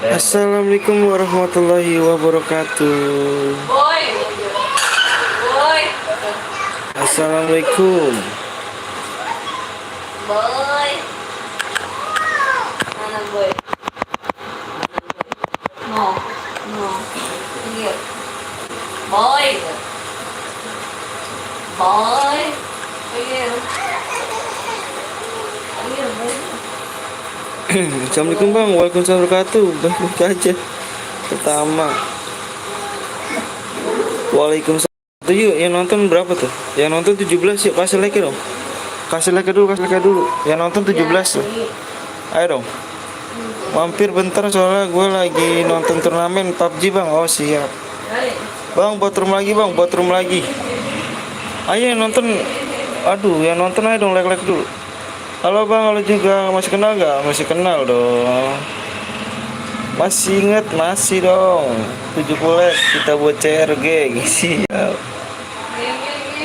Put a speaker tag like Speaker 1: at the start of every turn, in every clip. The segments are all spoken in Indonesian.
Speaker 1: Assalamualaikum warahmatullahi wabarakatuh.
Speaker 2: Boy.
Speaker 1: Assalamualaikum.
Speaker 2: Boy. Mana boy? No. Here. Boy. Here, boy.
Speaker 1: Assalamualaikum bang, waalaikumsalam wabarakatuh. Baik-baik aja. Pertama, waalaikumsalam. Tuh yuk, yang nonton berapa tuh? Yang nonton 17 yuk, kasih like dong. Kasih like dulu. Yang nonton 17 tuh. Ayo dong. Mampir bentar soalnya gue lagi nonton turnamen PUBG bang. Oh siap. Bang, buat room lagi. Ayo yang nonton. Aduh, yang nonton ayo dong like dulu. Halo bang, halo juga. Masih kenal gak? Masih kenal dong. Masih inget? Masih dong. 70 kita buat CRG. Siap.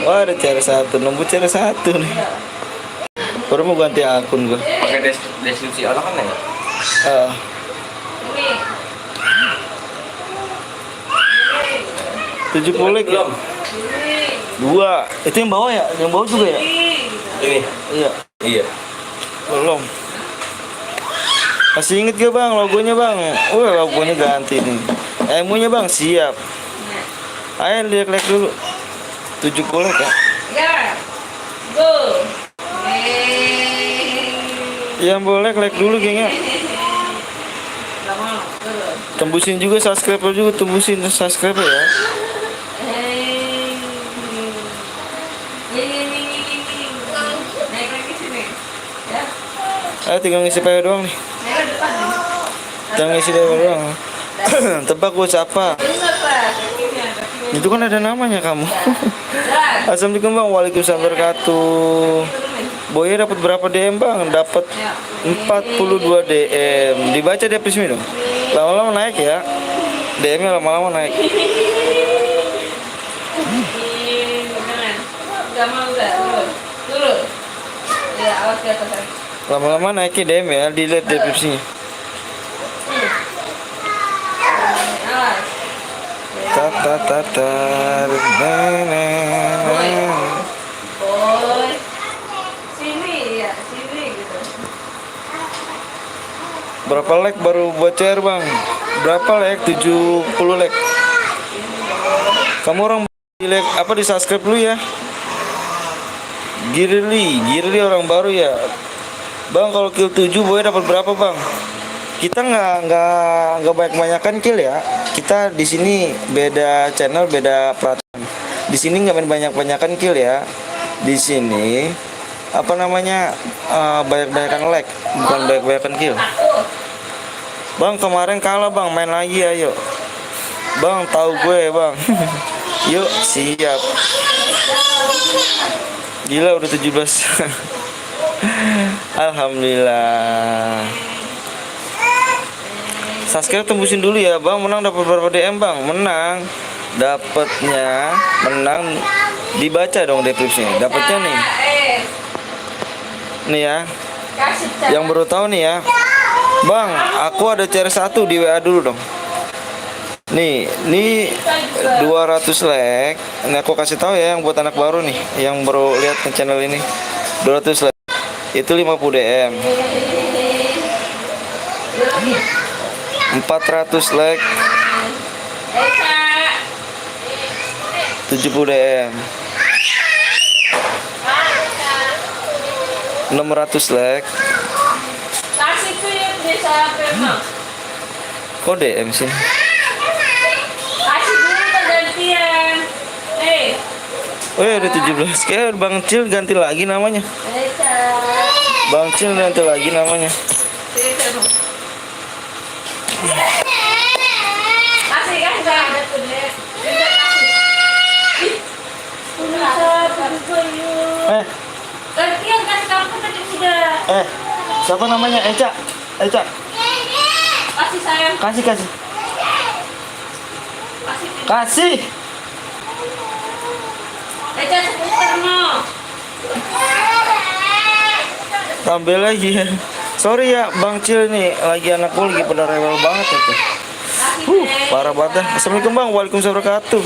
Speaker 1: Wah, ada CR1, nunggu CR1 nih. Baru mau ganti akun gue.
Speaker 3: Pakai deskripsi orang kan ya?
Speaker 1: 70 like belum? 2. Itu yang bawah ya? Yang bawah juga ya?
Speaker 3: Ini? Iya.
Speaker 1: Belum. Masih inget gak bang logonya bang? Logonya ganti nih. Emu-nya bang siap. Ayo lihat dulu. 70 like ya?
Speaker 2: Ya. Go.
Speaker 1: Yang boleh like dulu kayaknya. Tembusin juga subscriber juga, tembusin subscriber ya. Ayo tinggal ngisi PW doang nih. Tinggal ngisi PW doang. Tebak gue siapa? Itu kan ada namanya kamu. Assalamualaikum bang, waalaikumsalam wabarakatuh. Boya dapat berapa DM bang? Dapat 42 DM. Dibaca di resmi dong. Lama-lama naik ya. DM-nya lama-lama naik. Lama-lama naiknya DM ya, dilihat deskripsinya. Tatatar.
Speaker 2: Sini gitu.
Speaker 1: Berapa like baru buat CR bang? Berapa like? 70 like. Kamu orang di like apa, di subscribe dulu ya. Girly orang baru ya. Bang, kalau kill 7 boy dapat berapa bang? Kita nggak banyak-banyakan kill ya. Kita di sini beda channel, beda peraturan. Di sini nggak banyak-banyakan kill ya. Di sini apa namanya, banyak-banyakan like, bukan banyak-banyakan kill. Bang, kemarin kalah bang, main lagi ayo. Bang, tahu gue bang. Yuk, siap. Gila udah 17. Alhamdulillah. Subscribe tembusin dulu ya bang. Menang dapat berapa DM bang? Menang dibaca dong deskripsinya. Dapatnya nih ya. Yang baru tahu nih ya bang, aku ada CR1 di WA dulu dong. Nih 200 like. Ini aku kasih tahu ya yang buat anak baru nih, yang baru lihat channel ini. 200 like itu 50 DM. 400 like 70 DM. 600 like.
Speaker 2: Kasih tuh ya desa Firman.
Speaker 1: Kok DM sih?
Speaker 2: Kasih dulu pergantian.
Speaker 1: Udah 17. Kayak Bang Cil ganti lagi namanya.
Speaker 2: Eca.
Speaker 1: Bang Cil ganti lagi namanya.
Speaker 2: Eca dong. Kasih kan nggak ada tuh deh. Eca kasih. Ih,
Speaker 1: Eh,
Speaker 2: gantian kasih kamu tadi sudah.
Speaker 1: siapa namanya? Eca. Eca,
Speaker 2: Kasih sayang.
Speaker 1: kasih kasih.
Speaker 2: Kasih.
Speaker 1: Kasih.
Speaker 2: Eca sebentar no.
Speaker 1: Ambil lagi ya. Sorry ya Bang Cil nih, lagi anakku lagi pada rewel banget itu.
Speaker 2: Kasih deh.
Speaker 1: Parah banget dah. Assalamualaikum Bang, waalaikumsalam wabarakatuh.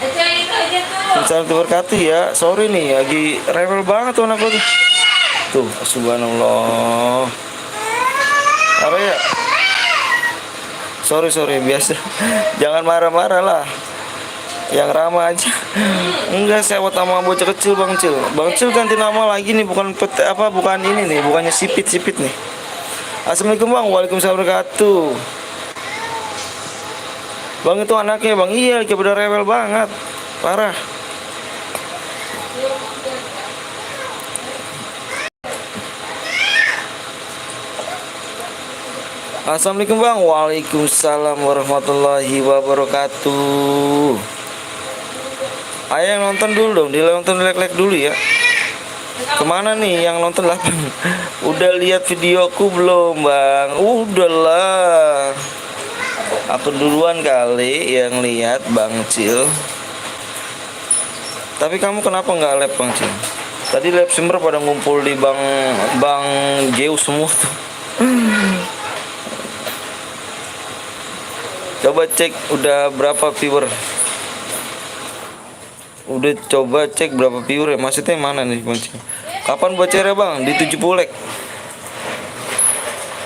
Speaker 2: Eca itu aja tuh.
Speaker 1: Waalaikumsalam wabarakatuh ya. Sorry nih, lagi rewel banget tuh anakku tuh. Tuh, subhanallah. Apa ya? Sorry biasa. Jangan marah-marah lah. Yang ramah aja. Enggak, sewot sama bocah kecil Bang Cil. Bang Cil ganti nama lagi nih, bukan bukan ini nih, bukannya sipit nih. Assalamualaikum Bang, waalaikumsalam wabarakatuh. Bang itu anaknya Bang, iya kayak udah rewel banget, parah. Assalamualaikum Bang, waalaikumsalam warahmatullahi wabarakatuh. Ayo yang nonton dulu dong, nonton like dulu ya. Kemana nih yang nonton 8? Udah lihat videoku belum Bang? Udahlah. Aku duluan kali yang lihat Bang Cil. Tapi kamu kenapa nggak live Bang Cil? Tadi live sumber pada ngumpul di Bang Zeus semua tuh. Coba cek udah berapa viewer. Udah coba cek berapa viewer ya. Maksudnya mana nih Bang Cil? Kapan bocernya Bang? Di 70 like.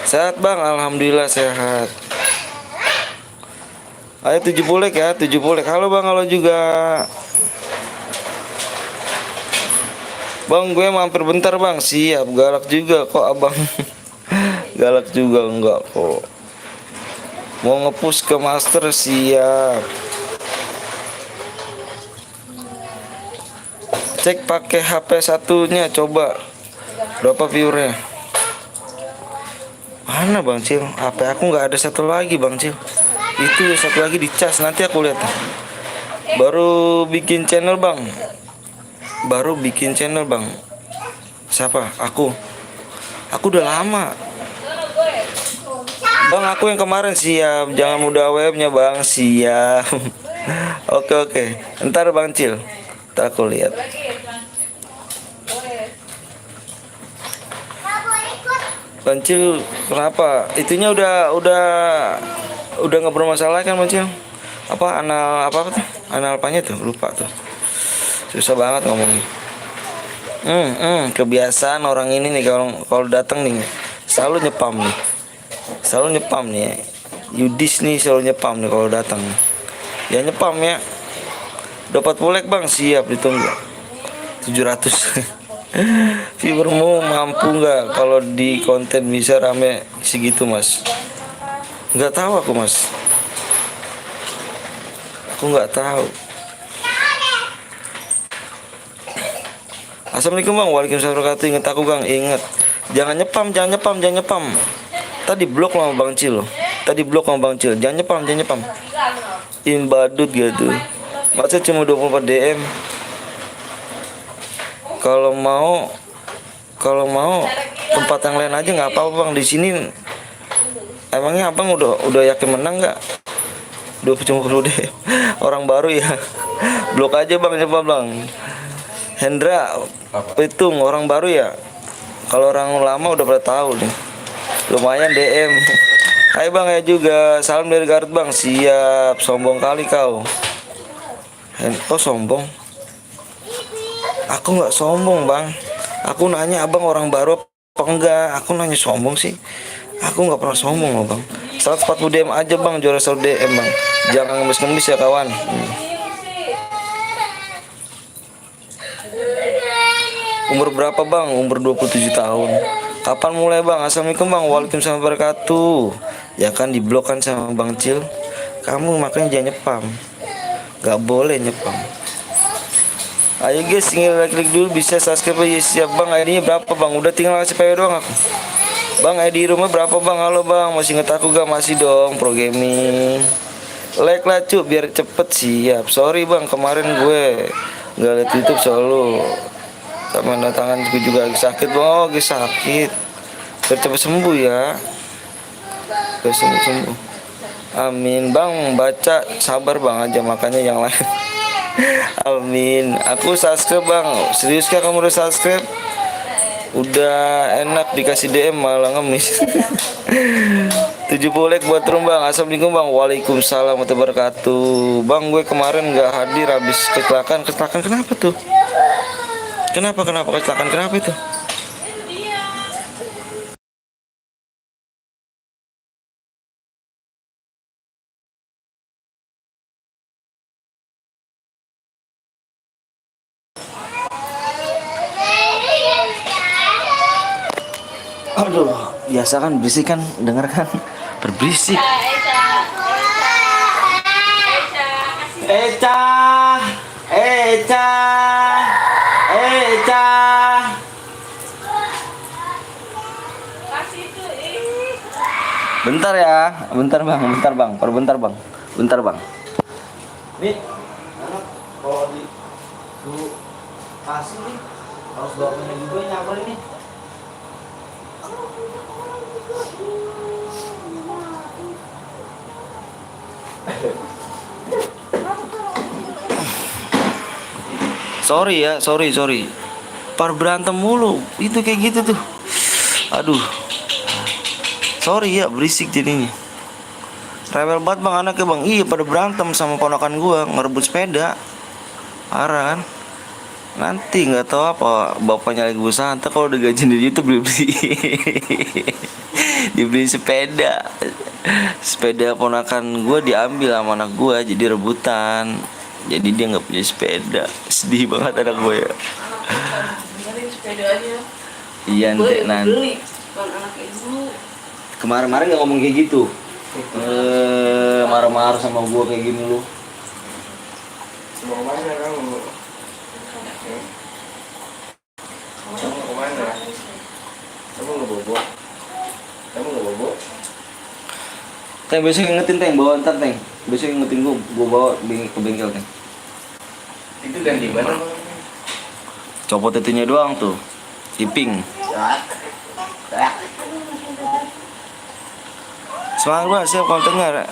Speaker 1: Sehat Bang, alhamdulillah sehat. Ayo 70 like ya, 70 like. Halo Bang, halo juga. Bang, gue mampir bentar Bang. Siap, galak juga kok Abang. Galak juga enggak kok. Mau ngepush ke master siap. Cek pakai HP satunya coba. Berapa viewernya? Mana Bang Cil? HP aku nggak ada satu lagi Bang Cil. Itu satu lagi dicas, nanti aku lihat. Baru bikin channel Bang. Baru bikin channel Bang. Siapa? Aku udah lama. Bang, aku yang kemarin siap. Jangan mudah webnya Bang, siap. Oke. Ntar Bang Cil, ntar aku lihat. Bang Cil, kenapa? Itunya udah nggak bermasalah kan Bang Cil? Apa tuh? Anal apanya tuh? Lupa tuh. Susah banget ngomongnya. Kebiasaan orang ini nih kalau datang nih selalu nyepam nih. Yudis nih selalu nyepam nih kalau datang. Ya nyepam ya. Dapat like Bang, siap ditunggu. 700. Viewermu mampu nggak kalau di konten bisa rame segitu Mas? Nggak tahu aku Mas. Aku nggak tahu. Assalamualaikum Bang, waalaikumsalam wabarakatuh. Ingat aku Bang, ingat. Jangan nyepam. Tadi blok sama Bang Cil. Jangan nyepam. Imbadut gitu. Masa cuma 24 DM. Kalau mau tempat yang lain aja nggak apa-apa Bang. Di sini emangnya Abang udah yakin menang nggak? 20 deh. Orang baru ya. Blok aja Bang, coba Bang. Hendra Pitung orang baru ya. Kalau orang lama udah pada tahu nih. Lumayan DM. Hai Bang ya juga. Salam dari Garut Bang. Siap. Sombong kali kau. Oh sombong. Aku nggak sombong Bang. Aku nanya Abang orang baru apa enggak. Aku nanya sombong sih. Aku nggak pernah sombong loh Bang. 140 DM aja Bang, juara 100 DM Bang. Jangan ngemis-ngemis ya kawan. Umur berapa Bang? Umur 27 tahun. Kapan mulai Bang? Assalamualaikum Bang, waalaikumsalam wabarakatuh. Ya kan diblok kan sama Bang Cil. Kamu makanya jangan nyepam. Gak boleh nyepam. Ayo guys, tinggal klik dulu bisa subscribe aja. Siap bang, ID-nya berapa bang? Udah tinggal kasih PW doang aku. Bang, ID rumah berapa bang? Halo bang, masih inget aku gak? Masih dong, pro gaming. Like lah cu, biar cepet siap. Sorry bang, kemarin gue gak liat YouTube selalu. Sama tangan gue juga lagi sakit bang. Oh, lagi sakit. Biar cepet sembuh ya. Biar sembuh. Amin bang, baca sabar bang aja, makanya yang lain. Amin. Aku subscribe bang. Serius kah kamu udah subscribe? Udah enak dikasih DM malah ngemis. 70 like buat rum bang. Assalamualaikum bang. Waalaikumsalam warahmatullahi wabarakatuh. Bang, gue kemarin nggak hadir habis kecelakaan. Kecelakaan kenapa tuh? Kenapa kecelakaan kenapa itu? Aduh, biasa kan berisik kan, denger kan berbisik. Eca, Eca, Eca. Bentar ya, bentar bang, bentar bang. Nih, anak kalau di kasih nih, harus bawa punya juga nyamper ini. Sorry. Par berantem mulu. Itu kayak gitu tuh. Aduh. Sorry ya, berisik jadinya. Rewel banget bang anaknya bang. Iya, pada berantem sama ponakan gua ngerebut sepeda. Parah kan? Nanti nggak tahu apa bapaknya lagi berusaha. Ntar kalau udah gajian di YouTube beli dibeli sepeda ponakan gue diambil sama anak gue, jadi rebutan, jadi dia nggak punya sepeda. Sedih banget anak gue ya.
Speaker 2: Benerin sepeda aja.
Speaker 1: Iya nanti
Speaker 2: beli bukan anak ibu.
Speaker 1: kemarin nggak ngomong kayak gitu. Marah-marah sama gue kayak gini lu.
Speaker 3: Mau kemana kamu? Kamu kemana? Kamu nggak bobo?
Speaker 1: Teng, besok ingetin Teng, bawa ntar Teng. Besok ingetin gue bawa ke bengkel Teng.
Speaker 3: Itu ganti mana?
Speaker 1: Copot itunya doang tuh, iping. Semangat banget siap kontennya.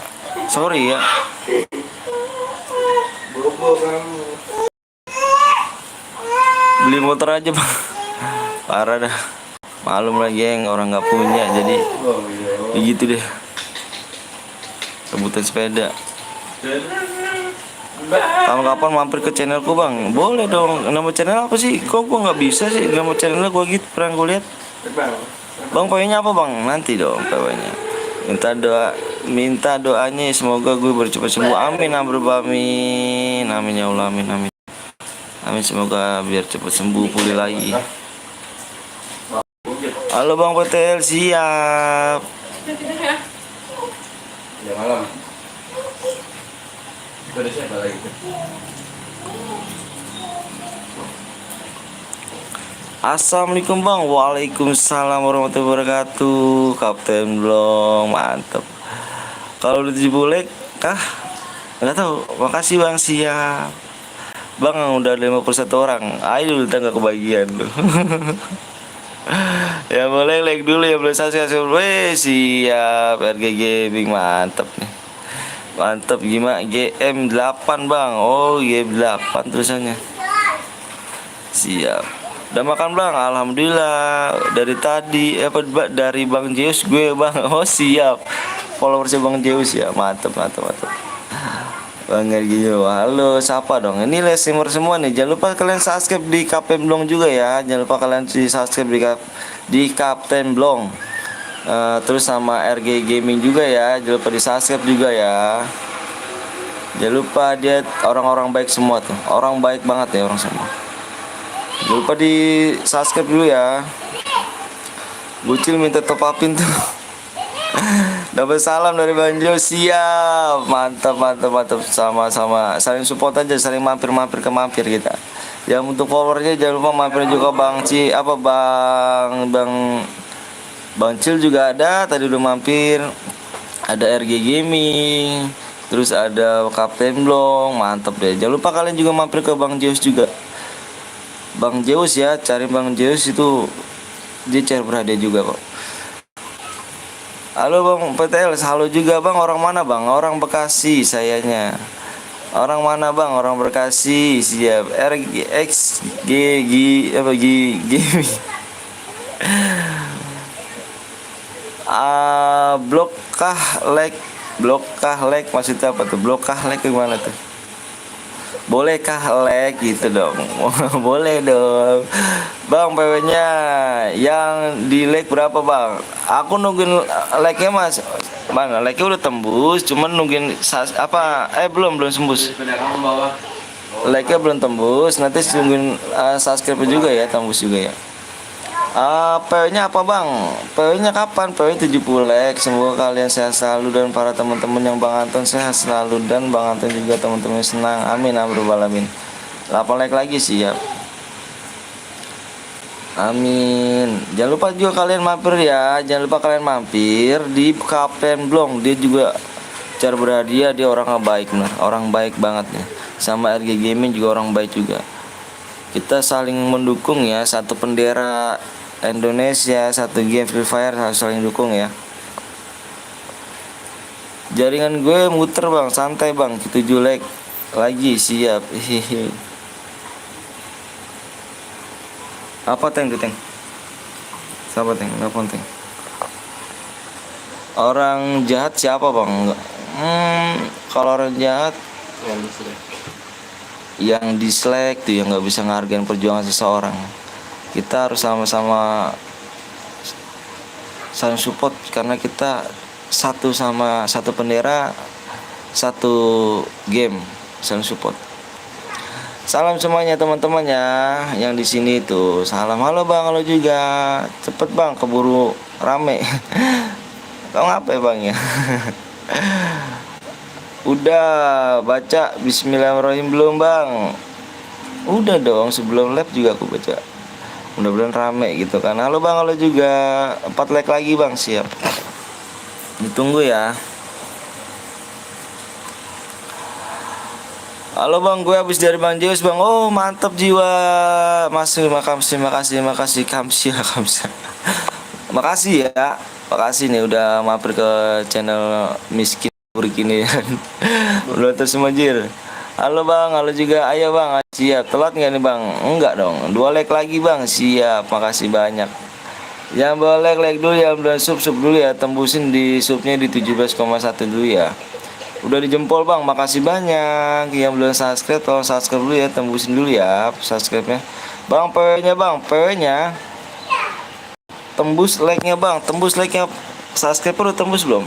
Speaker 1: Sorry ya.
Speaker 3: Bobo kamu.
Speaker 1: Beli motor aja bang. Parah dah. Malum lah geng, orang nggak punya jadi begitu deh. Rebutan sepeda. Kapan-kapan mampir ke channelku bang? Boleh dong. Nama channel apa sih? Kok gua nggak bisa sih nama channelnya gua gitu, pernah gua lihat. Bang, PW-nya apa bang? Nanti dong PW-nya. Minta doanya semoga gue bercepat sembuh. Amin amin. Amin ya Allah, amin. Amin, semoga biar cepat sembuh pulih lagi. Halo bang PTL, siap.
Speaker 3: Ya malam. Ada siapa lagi?
Speaker 1: Assalamualaikum bang. Waalaikumsalam warahmatullahi wabarakatuh. Kapten Blong, mantep. Kalau udah 70 like, nggak tahu. Makasih bang, siap. Bang udah 51 orang. Ayo udah nggak kebagian tuh. Ya boleh like dulu ya, boleh subscribe. Siap. RG Gaming mantep nih. Mantep, gimana GM8 bang? Oh GM8 tulisannya. Siap. Udah makan bang? Alhamdulillah. Dari tadi dari Bang Zeus gue bang. Oh siap. Followersnya Bang Zeus ya. Mantep. Bang Ergio, halo siapa dong? Ini lesemer semua nih. Jangan lupa kalian subscribe di Kapten Blong juga ya. Jangan lupa kalian subscribe di Kapten Blong. Terus sama RG Gaming juga ya. Jangan lupa di subscribe juga ya. Jangan lupa, dia orang-orang baik semua tuh. Orang baik banget ya orang semua. Jangan lupa di subscribe dulu ya. Bucil minta top upin tuh. Dapat salam dari Banjo, siap. Mantap. Sama-sama saling support aja, saling mampir kita. Yang untuk followernya jangan lupa mampir juga Bang Bang Cil juga ada, tadi udah mampir. Ada RG Gaming, terus ada Kapten Blong, mantep deh. Jangan lupa kalian juga mampir ke Bang Zeus juga. Bang Zeus ya, cari Bang Zeus itu dia cari berhadiah juga kok. Halo Bang PTL, halo juga Bang. Orang mana Bang? Orang Bekasi sayanya. Orang mana Bang? Orang Bekasi. Siap. RGX Gaming. Blok kah leg maksudnya apa tuh? Blok kah leg gimana tuh? Bolehkah leg gitu dong? Boleh dong Bang. PW-nya yang di leg berapa Bang? Aku nungguin legnya Mas Bang. Legnya udah tembus, cuman nungguin belum sembus.
Speaker 3: Sepeda kamu bawa.
Speaker 1: Legnya belum tembus, nanti nungguin subscribe juga ya, tembus juga ya. PW-nya apa Bang? PW-nya kapan? PW 70 like. Semoga kalian sehat selalu dan para teman-teman yang Bang Anton sehat selalu dan Bang Anton juga teman-teman senang. Amin amin alamin. 8 like lagi siap. Amin. Jangan lupa juga kalian mampir ya. Jangan lupa kalian mampir di Kapten Blong. Dia juga cara berhadiah, dia orang baik benar. Orang baik banget nih. Sama RG Gaming juga orang baik juga. Kita saling mendukung ya, satu bendera Indonesia, satu game Free Fire, harus saling dukung ya. Jaringan gue muter Bang, santai Bang. 7 like lagi siap. Apa Teng? Siapa Teng? Apa Teng? Orang jahat siapa Bang? Kalau orang jahat yang dislike tuh, yang nggak bisa ngehargain perjuangan seseorang. Kita harus sama-sama saling support karena kita satu bendera, satu game, saling support. Salam semuanya teman-teman ya yang di sini tuh. Salam. Halo Bang, halo juga. Cepet Bang, keburu rame. Kau ngapain Bang ya? Udah baca Bismillahirrahmanirrahim belum Bang? Udah dong, sebelum live juga aku baca. Mudah-mudahan rame gitu kan. Halo Bang, halo juga. 4 like lagi Bang, siap. Ditunggu ya. Halo Bang, gue habis dari Bang Zeus Bang. Oh mantap jiwa. Makasih Kamsia. Makasih ya. Makasih nih udah mampir ke channel miskin begini kan. Udah tersemajir. Halo Bang, halo juga. Ayo Bang, siap. Telat nggak nih Bang? Enggak dong. 2 like lagi Bang, siap. Makasih banyak. Yang boleh like dulu, yang belum sub dulu ya. Tembusin di subnya di 17,1 dulu ya. Udah dijempol Bang, makasih banyak. Yang belum subscribe, tolong subscribe dulu ya. Tembusin dulu ya subscribe-nya. Bang, PW-nya Bang, PW-nya tembus like-nya Bang, tembus like-nya. Subscribe udah tembus belum?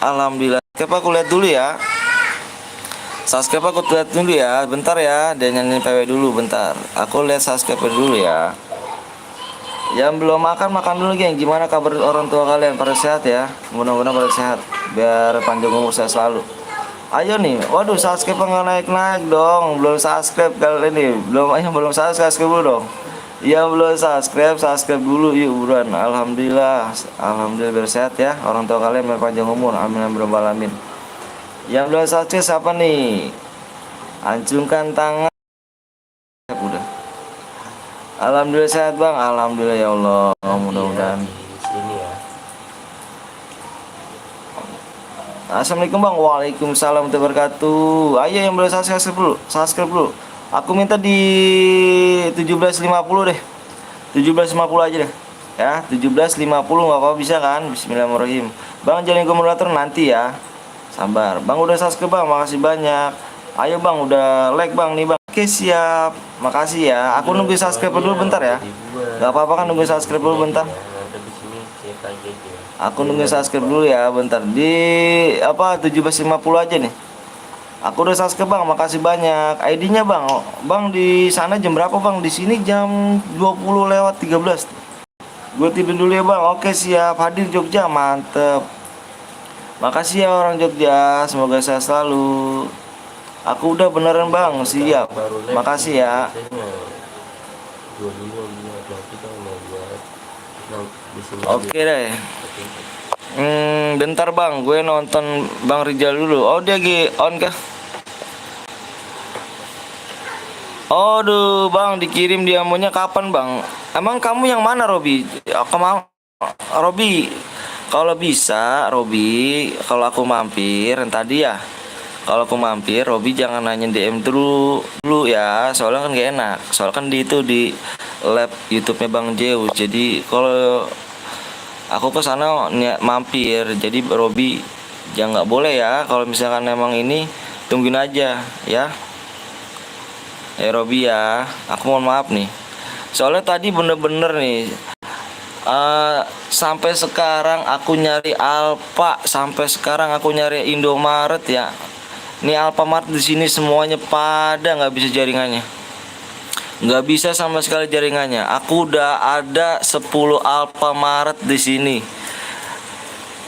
Speaker 1: Alhamdulillah. Siapa aku lihat dulu ya. Subscribe aku lihat dulu ya. Bentar ya. Dan nyanyi PW dulu bentar. Aku lihat subscribe dulu ya. Yang belum makan dulu geng. Gimana kabar orang tua kalian? Pada sehat ya. Mudah-mudahan pada sehat. Biar panjang umur saya selalu. Ayo nih. Waduh, subscribe nggak naik-naik dong. Belum subscribe kali ini. Belum subscribe dulu dong. Yang belum subscribe dulu yuk buruan. Alhamdulillah biar sehat ya. Orang tua kalian biar panjang umur. Amin amin alamin. Yang belum subscribe siapa nih? Acungkan tangan. Udah. Alhamdulillah sehat Bang. Alhamdulillah ya Allah. Mudah-mudahan. Assalamualaikum Bang. Waalaikumsalam warahmatullahi wabarakatuh. Ayo yang belum subscribe dulu. Aku minta di 17.50 deh. 17.50 aja deh. Ya, 17.50 enggak apa-apa bisa kan? Bismillahirrahmanirrahim. Bang jalin moderator nanti ya. Sabar. Bang udah subscribe Bang, makasih banyak. Ayo Bang udah like Bang nih Bang. Oke, siap. Makasih ya. Aku nunggu subscribe dulu bentar ya. Enggak apa-apa kan nunggu subscribe dulu bentar. Aku nunggu subscribe dulu ya bentar. Di 17.50 aja nih. Aku udah subscribe Bang, makasih banyak. ID-nya Bang. Bang di sana jam berapa Bang? Di sini jam 20:13. Gue tidur dulu ya Bang. Oke, siap. Hadir Jogja, mantep. Makasih ya orang Jogja. Semoga sehat selalu. Aku udah beneran Bang, siap. Makasih ya.
Speaker 3: dua kita mau buat di sini.
Speaker 1: Oke deh. Bentar bang, gue nonton Bang Rijal dulu. Oh dia lagi on kah? Aduh bang, dikirim diamonya kapan bang? Emang kamu yang mana Robi? Aku mau Robi. Kalau bisa Robi, kalau aku mampir tadi ya. Kalau aku mampir, Robi jangan nanya DM dulu ya. Soalnya kan gak enak. Soalnya kan di itu di lab YouTube-nya Bang Zeus. Jadi kalau aku ke sana mampir, jadi Robi jangan nggak boleh ya. Kalau misalkan emang ini tungguin aja ya. Robi ya, aku mohon maaf nih. Soalnya tadi bener-bener nih, sampai sekarang aku nyari Alfa, sampai sekarang aku nyari Indomaret ya. Nih Alfamart di sini semuanya pada nggak bisa jaringannya. Nggak bisa sama sekali jaringannya. Aku udah ada 10 Alfamart di sini.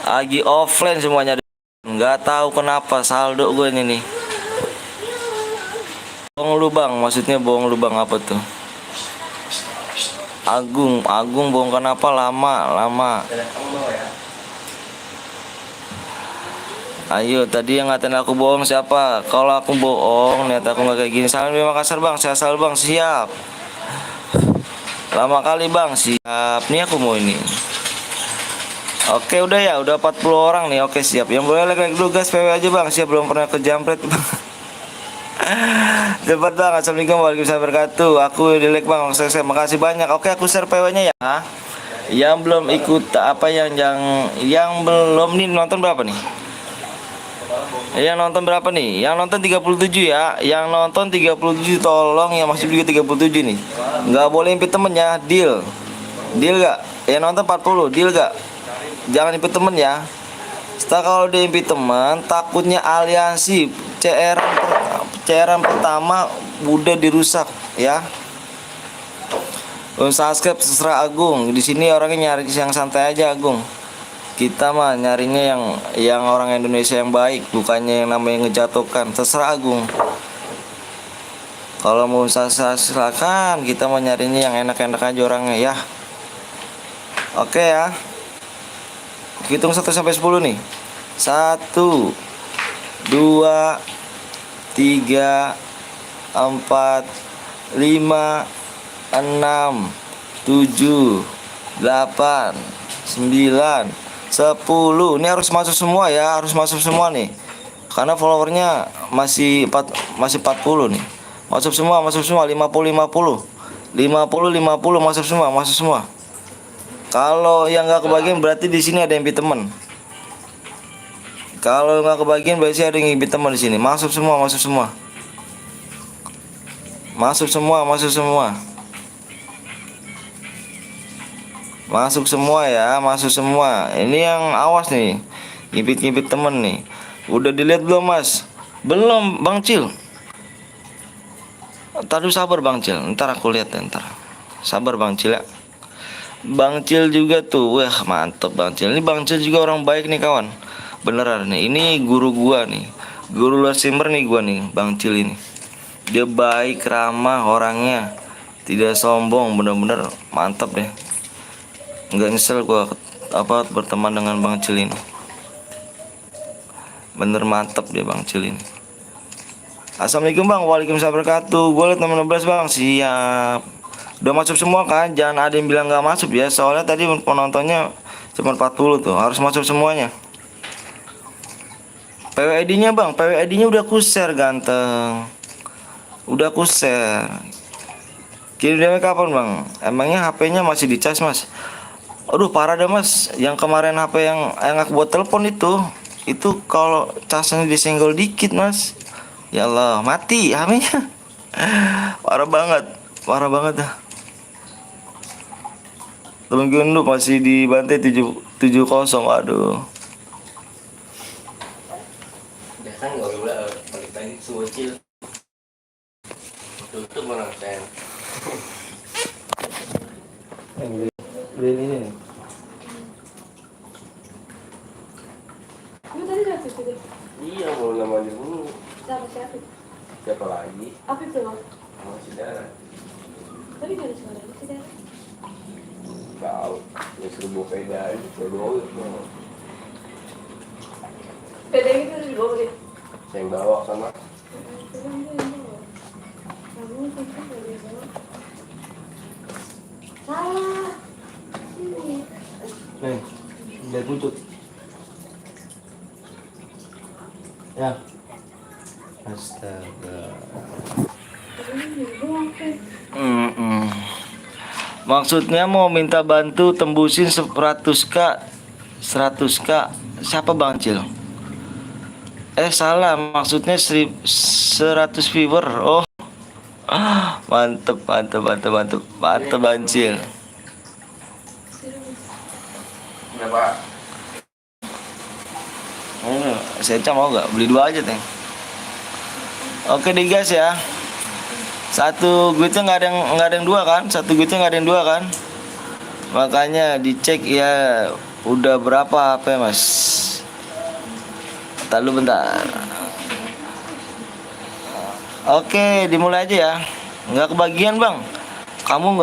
Speaker 1: Lagi offline semuanya. Nggak tahu kenapa saldo gue ini nih. Bohong lu bang, maksudnya bohong lu bang apa tuh? Agung bohong kenapa lama.
Speaker 3: Kamu mau ya?
Speaker 1: Ayo, tadi yang ngatain aku bohong siapa? Kalau aku bohong, niat aku nggak kayak gini. Salam dari Makassar bang, saya asal bang, siap. Lama kali bang, siap. Nih aku mau ini. Oke udah ya, udah 40 orang nih. Oke siap. Yang boleh like dulu guys, PW aja bang. Siap, belum pernah ke jambret bang. Cepat bang. Assalamualaikum warahmatullahi wabarakatuh. Aku di like bang. Makasih banyak. Oke aku share PW-nya ya. Yang belum ikut apa yang belum nih nonton berapa nih? Yang nonton berapa nih? Yang nonton 37 ya. Yang nonton 37 tolong yang masih juga 37 nih. Nggak boleh impit temen ya. Deal gak? Yang nonton 40 deal gak? Jangan impit temen ya. Setelah kalau dia impit temen, takutnya aliansi CR pertama udah dirusak ya. Subscribe terserah Agung. Di sini orangnya nyari yang santai aja Agung. Kita mah nyarinya yang orang Indonesia yang baik, bukannya yang namanya ngejatuhkan. Terserah Agung. Kalau mau silakan, kita mau nyarinya yang enak-enak aja orangnya ya. Oke ya. Hitung 1 sampai 10 nih. 1 2 3 4 5 6 7 8 9 10 ini harus masuk semua ya, harus masuk semua nih. Karena followernya masih 40 nih. Masuk semua 50 masuk semua. Kalau yang nggak kebagian berarti di sini ada yang impit temen. Kalau nggak kebagian berarti ada yang impit temen di sini. Masuk semua. Masuk semua. Ini yang awas nih. Ngipit temen nih. Udah dilihat belum mas? Belum Bang Cil. Tadi sabar Bang Cil. Ntar aku lihat ntar. Sabar Bang Cil ya. Bang Cil juga tuh. Wah mantep Bang Cil. Ini Bang Cil juga orang baik nih kawan. Beneran nih. Ini guru gua nih. Guru luar simmer nih gua nih. Bang Cil ini. Dia baik, ramah orangnya. Tidak sombong. Bener-bener mantep deh. Nggak nyesel gua berteman dengan Bang Cil ini. Bener mantep dia Bang Cil ini. Assalamualaikum bang. Waalaikumsalam wabarakatuh. Gue liat nomor 16 bang. Siap. Udah masuk semua kan? Jangan ada yang bilang nggak masuk ya. Soalnya tadi penontonnya cuma 40 tuh. Harus masuk semuanya. PWID-nya bang. PWID-nya udah aku share ganteng. Udah aku share. Kirimnya kapan bang? Emangnya HP-nya masih dicas mas? Aduh parah dah mas. Yang kemarin HP yang aku buat telepon itu kalau casnya disenggol dikit mas. Ya Allah mati HP-nya. Parah banget dah. Temen gue lu masih dibantai 70. Aduh.
Speaker 3: Biasa nggak boleh balik lagi suwecil. Tutup orang sen.
Speaker 1: Beli ini.
Speaker 2: Lu tadi lihat itu?
Speaker 3: Iya mau namanya dulu.
Speaker 2: Siapa?
Speaker 3: Siapa lagi?
Speaker 2: Apa itu bang?
Speaker 3: Masih darah.
Speaker 2: Tapi nggak ada suara itu kan?
Speaker 3: Tahu, ya seribu beda, saya bawa.
Speaker 2: Beda gitu di bawah deh.
Speaker 3: Saya yang bawa sama.
Speaker 2: Salah. Sini.
Speaker 3: Nih, lihat buntut. Ya. Astaga.
Speaker 1: Maksudnya mau minta bantu tembusin 100k 100k. Siapa Bang Cil? Salah, maksudnya 100 viewer. Oh, mantep Bang Cil.
Speaker 3: Berapa?
Speaker 1: Saya mau gak? Beli 2 aja, Teng. Oke deh guys ya. Satu duitnya nggak ada yang 2 kan? Satu duitnya nggak ada yang 2 kan? Makanya dicek ya udah berapa HP Mas. Bentar lu bentar. Oke, dimulai aja ya. Nggak kebagian Bang. Kamu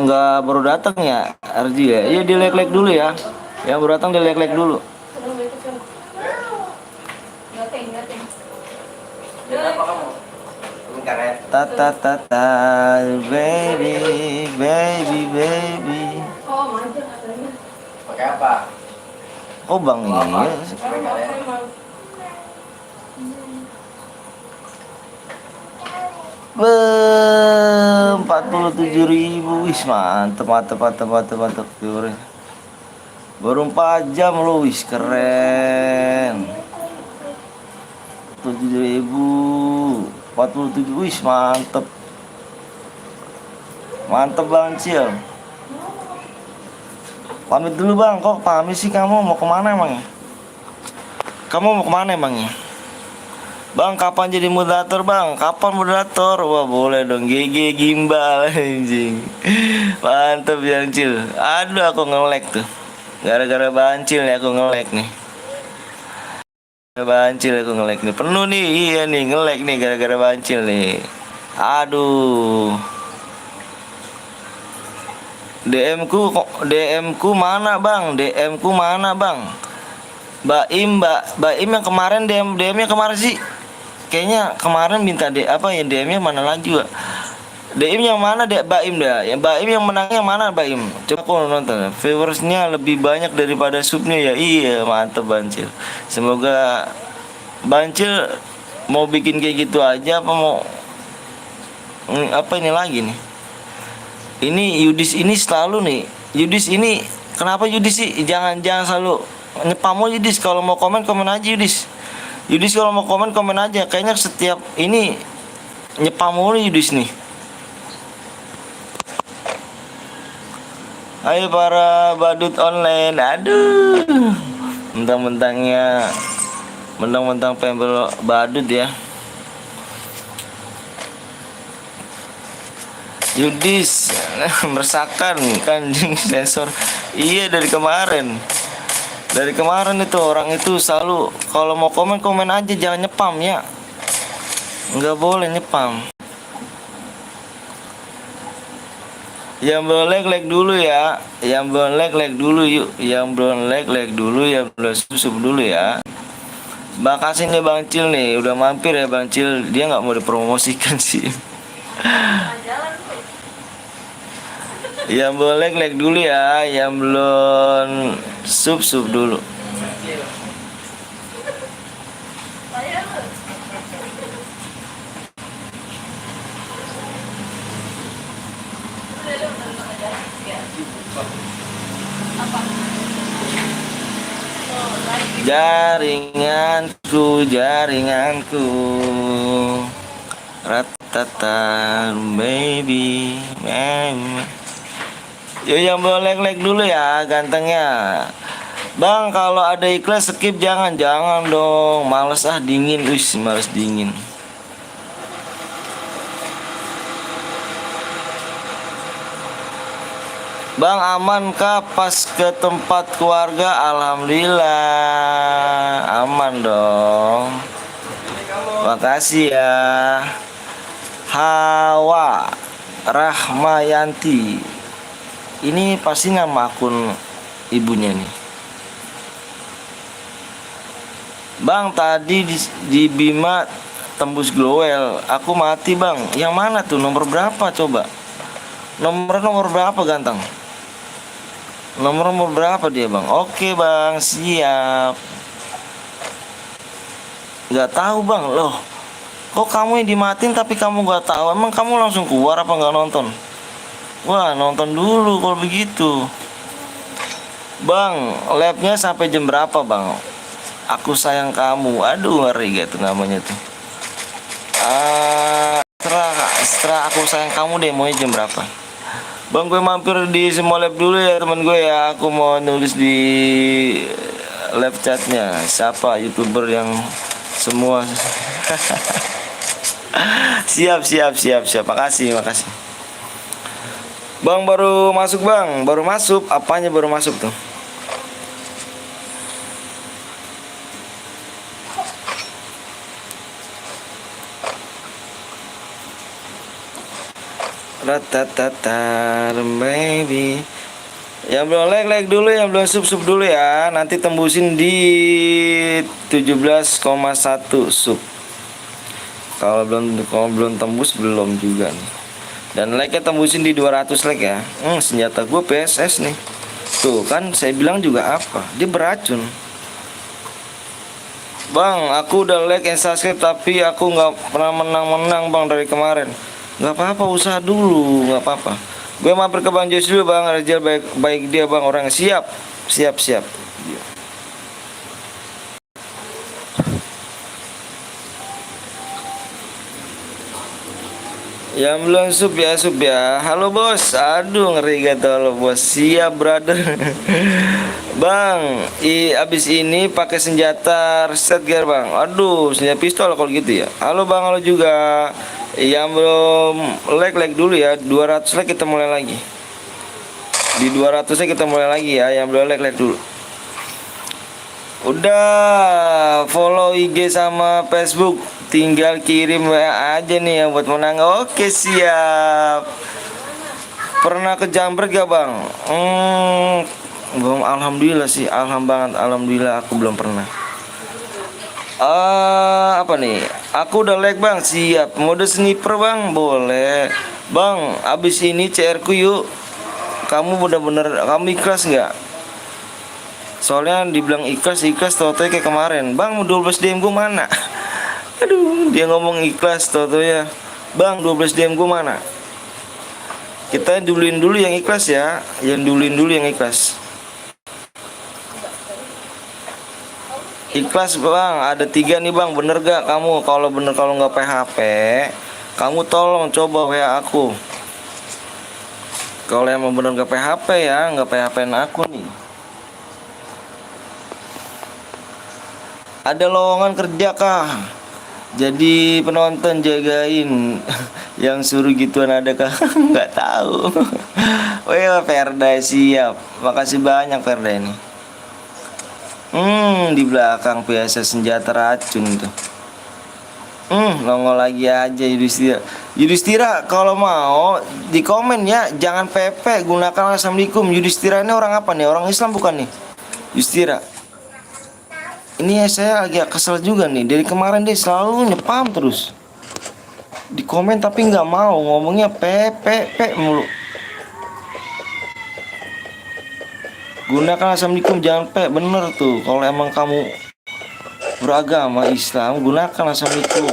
Speaker 1: nggak baru datang ya, Arji ya? Iya di like dulu ya. Yang baru datang di like dulu.
Speaker 2: Gateng.
Speaker 3: Kenapa kamu? Karet.
Speaker 1: Ta baby.
Speaker 2: Oh, manja katanya.
Speaker 3: Pakai apa?
Speaker 1: Oh Bang ini. Be 47.000. Wis mantep viewernya. Baru 4 jam lo, wis keren. 47.000, wis mantep Bang Cil. Pamit dulu Bang. Kok pamit sih, kamu mau kemana emangnya? Bang, kapan jadi moderator Bang? Kapan moderator? Wah boleh dong, GG gimbal anjing. Mantep Bang Cil. Aduh aku nge-lag tuh. Gara-gara Bancil nih aku nge-lag nih. Penuh nih, iya nih nge-lag nih gara-gara Bancil nih. Aduh. DM ku mana Bang? Baim yang kemarin DM-nya kemarin sih. Kayaknya kemarin minta DM-nya mana lagi, Pak? DM yang mana Baim dah? Yang Baim yang menangnya mana Baim? Coba aku nonton. Viewersnya lebih banyak daripada subnya ya. Iya, mantep Bancil. Semoga Bancil mau bikin kayak gitu aja apa mau apa ini lagi nih? Ini Yudis ini selalu nih. Yudis ini kenapa Yudis sih? Jangan selalu nyepam Yudis. Kalau mau komen aja Yudis. Yudis kalau mau komen aja. Kayaknya setiap ini nyepam mulu Yudis nih. Ayo para badut online. Aduh. Mentang-mentang pembel badut ya. Yudis meresahkan kan sensor. Iya dari kemarin itu orang itu selalu kalau mau komen aja, jangan nyepam ya, nggak boleh nyepam. Yang belum like dulu ya, yang belum like dulu yuk, yang belum like dulu, yang belum subscribe dulu ya. Makasih nih Bang Cil nih udah mampir ya Bang Cil, dia nggak mau dipromosikan sih. Yang belum like dulu ya, yang belum sub dulu. Jaringanku ratata baby. Yo yang boleh like dulu ya gantengnya. Bang kalau ada iklan skip, jangan dong, males dingin, males dingin. Bang aman kah pas ke tempat keluarga? Alhamdulillah aman dong. Makasih ya Hawa. Rahmayanti. Ini pasti nama akun ibunya nih. Bang, tadi di Bima tembus glowel, aku mati bang. Yang mana tuh? Nomor berapa coba? Nomor berapa ganteng? Nomor berapa dia bang? Oke bang, siap. Gak tahu bang, loh. Kok kamu yang dimatiin tapi kamu gak tahu? Emang kamu langsung keluar apa gak nonton? Wah, nonton dulu kalau begitu. Bang, labnya sampai jam berapa bang? Aku sayang kamu. Aduh, ngeri gitu namanya tuh. Setelah aku sayang kamu deh, mau jam berapa? Bang, gue mampir di semua lab dulu ya teman gue ya. Aku mau nulis di live chatnya. Siapa YouTuber yang semua? Siap. Makasih. Bang baru masuk bang, baru masuk. Apanya baru masuk tuh? Ratatatar baby. Yang belum like dulu, yang belum sub dulu ya. Nanti tembusin di 17,1 sub. Kalau belum tembus belum juga nih. Dan like-nya tembusin di 200 like ya. Senjata gue PSS nih. Tuh kan saya bilang juga apa? Dia beracun. Bang, aku udah like and subscribe tapi aku nggak pernah menang bang dari kemarin. Nggak apa-apa, usaha dulu, nggak apa-apa. Gue mampir ke Bang Josh dulu bang, Rajal baik dia bang, orang siap. Yang belum sub ya. Halo bos, aduh ngeri gitu lo bos. Siap brother. Bang, abis ini pakai senjata reset gear bang. Aduh, senjata pistol kalau gitu ya. Halo bang, halo juga. Yang belum like dulu ya. 200 like kita mulai lagi. Di 200 like kita mulai lagi ya. Yang belum like dulu. Udah follow IG sama Facebook, tinggal kirim WA aja nih ya buat menang. Oke siap. Pernah ke Jambret gak bang? Belum, alhamdulillah sih, alhamdulillah aku belum pernah. Apa nih? Aku udah like bang, siap. Mode sniper bang, boleh. Bang, abis ini CR ku yuk. Kamu bener-bener, kamu ikhlas nggak? Soalnya dibilang ikhlas tau-tau kayak kemarin. Bang, 12 DM gue mana? Aduh, dia ngomong ikhlas tau-tau ya. Bang, 12 DM gue mana? Kita duluin dulu yang ikhlas ya. Yang duluin dulu yang ikhlas. Ikhlas bang, ada 3 nih bang. Bener gak kamu? Kalau bener, kalau nggak PHP, kamu tolong coba WA aku. Kalau emang bener nggak PHP ya, nggak PHP-in aku nih. Ada lowongan kerja kah? Jadi penonton jagain. Yang suruh gituan ada kah? Nggak tahu. Weh, Perda siap. Makasih banyak Perda ini. Di belakang biasa senjata racun tuh. Nongol lagi aja Yudhistira kalau mau di komen ya, jangan PP, gunakan assalamualaikum. Yudhistira ini orang apa nih? Orang Islam bukan nih? Yudhistira. Ini saya agak kesel juga nih. Dari kemarin dia selalu nyepam terus di komen tapi nggak mau ngomongnya P mulu. Gunakan assalamualaikum, jangan P. Bener tuh. Kalau emang kamu beragama Islam, gunakan assalamualaikum.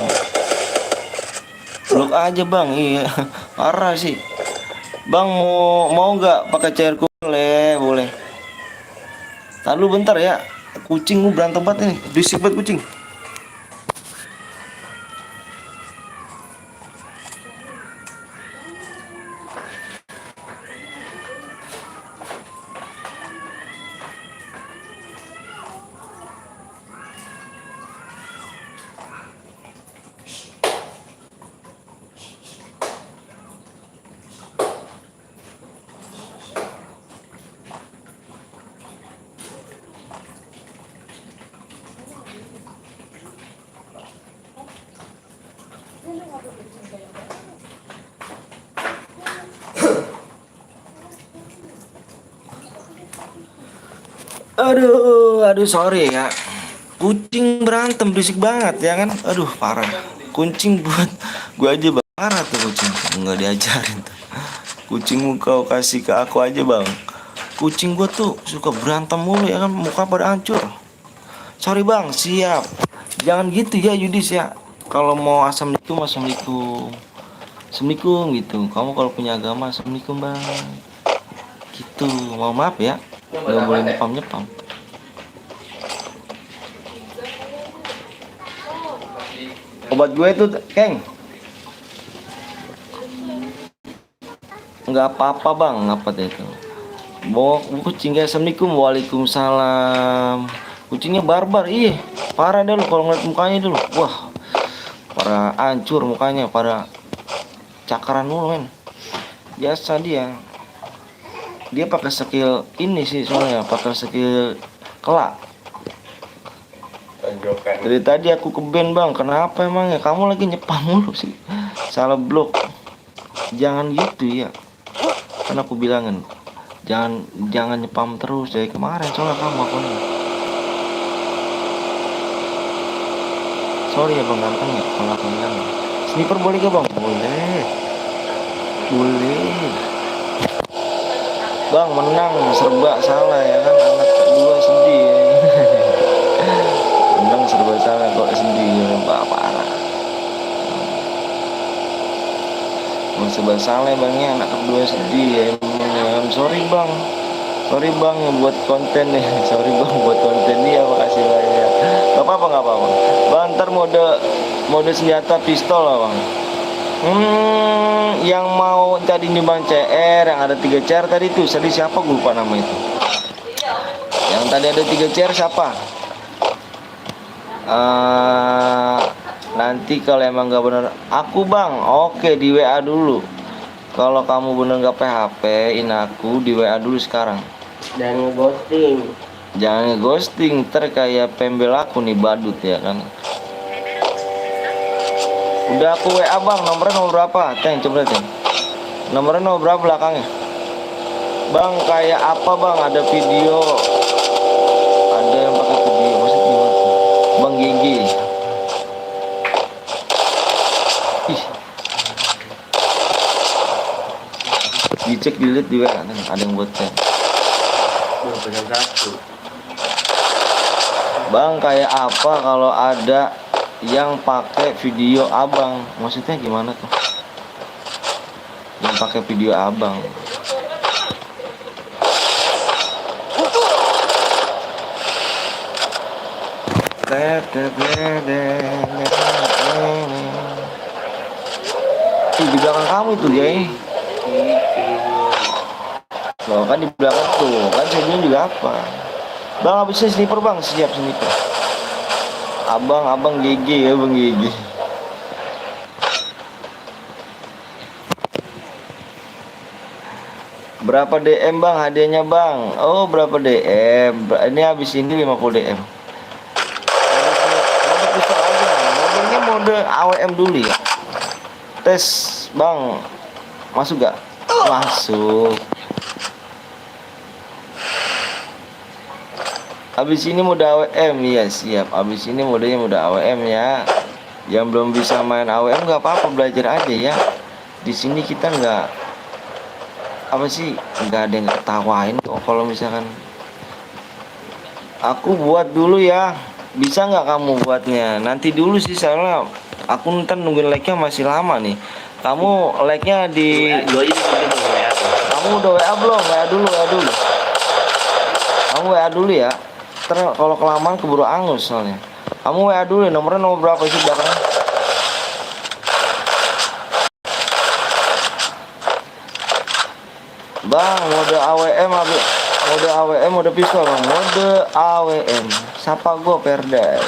Speaker 1: Blok aja bang. Iya. Parah sih bang. Mau nggak pakai cairku? Boleh. Lalu bentar ya. Kucing gue berantem banget ini. Berisik banget kucing. Aduh, sorry ya. Kucing berantem berisik banget ya kan. Aduh, parah. Kucing buat gua aja bang. Parah tuh kucing. Nggak diajarin tuh. Kucingmu kau kasih ke aku aja bang. Kucing gua tuh suka berantem mulu ya kan. Muka pada hancur. Sorry bang, siap. Jangan gitu ya Yudis ya. Kalau mau assalamualaikum, assalamualaikum. Assalamualaikum gitu. Kamu kalau punya agama, assalamualaikum bang. Gitu. Mau maaf ya. Nggak boleh nyepam-nyepam. Obat gue itu, Keng. Nggak apa-apa bang, apa itu? Bawa kucing kayak assalamualaikum, waalaikumsalam. Kucingnya barbar, iya. Parah deh lu kalau ngeliat mukanya dulu. Wah, para hancur mukanya, para cakaran mulu men. Biasa dia. Dia pakai skill ini sih soalnya, pakai skill kelak. Dari tadi aku ke band bang, kenapa emangnya? Kamu lagi nyepam mulu sih. Salah blok. Jangan gitu ya. Kan aku bilangin, jangan nyepam terus dari kemarin soalnya kamu aku nih. Sorry ya bang ganteng ya kalau aku bilang. Sniper boleh gak bang? Boleh. Boleh. Bang menang serba salah ya kan, anak kedua sedih ya. Menang serba salah kok sedih ya, parah. Mau serba salah bangnya, anak kedua sedih ya. Sorry bang, sorry bang buat konten nih. Sorry bang buat konten nih ya, makasih banyak. Gak apa-apa bang, ntar mode senjata pistol lah bang. Yang mau tadi nyumbang CR yang ada 3 CR tadi tuh, tadi siapa gue lupa nama itu. Yang tadi ada 3 CR siapa? Nanti kalau emang gak bener aku bang, oke di WA dulu. Kalau kamu bener gak PHP in aku di WA dulu sekarang.
Speaker 3: Dan ngeghosting.
Speaker 1: Jangan ngeghosting, ntar kayak pembel aku nih badut ya kan. Udah aku WA bang, nomor berapa? Teng, coba teng. Nomor berapa belakangnya? Bang, kayak apa bang? Ada video. Ada yang pakai video, maksudnya gimana? Bang Gigi. Ih. Dicek dilihat di WA, ada yang buat teng. Bang, kayak apa kalau ada yang pakai video abang? Maksudnya gimana tuh? Yang pakai video abang. Di belakang kamu itu dia. Loh kan di belakang tuh, kan saya bilang juga apa? Bang habisnya sniper bang, siap sniper. Abang GG ya bang GG. Berapa DM bang hadiahnya bang? Oh berapa DM? Ini habis ini 50 DM. Mode pistol aja, modenya mode AWM dulu ya. Tes bang, masuk gak? Masuk. Habis ini mode AWM ya, siap. Habis ini modenya mode AWM ya. Yang belum bisa main AWM nggak apa-apa, belajar aja ya. Di sini kita nggak apa sih, nggak ada yang ketawain kok kalau misalkan aku buat dulu ya. Bisa nggak kamu buatnya? Nanti dulu sih soalnya aku ntar nungguin like-nya masih lama nih. Kamu like-nya di kamu udah WA belum? WA dulu. Kamu WA dulu ya. Kalau kelamaan keburu angus soalnya. Kamu WA dulu, nomornya nomor berapa sih belakangnya? Bang, mode AWM mode pistol bang. Mode AWM. Sapa gua Perda.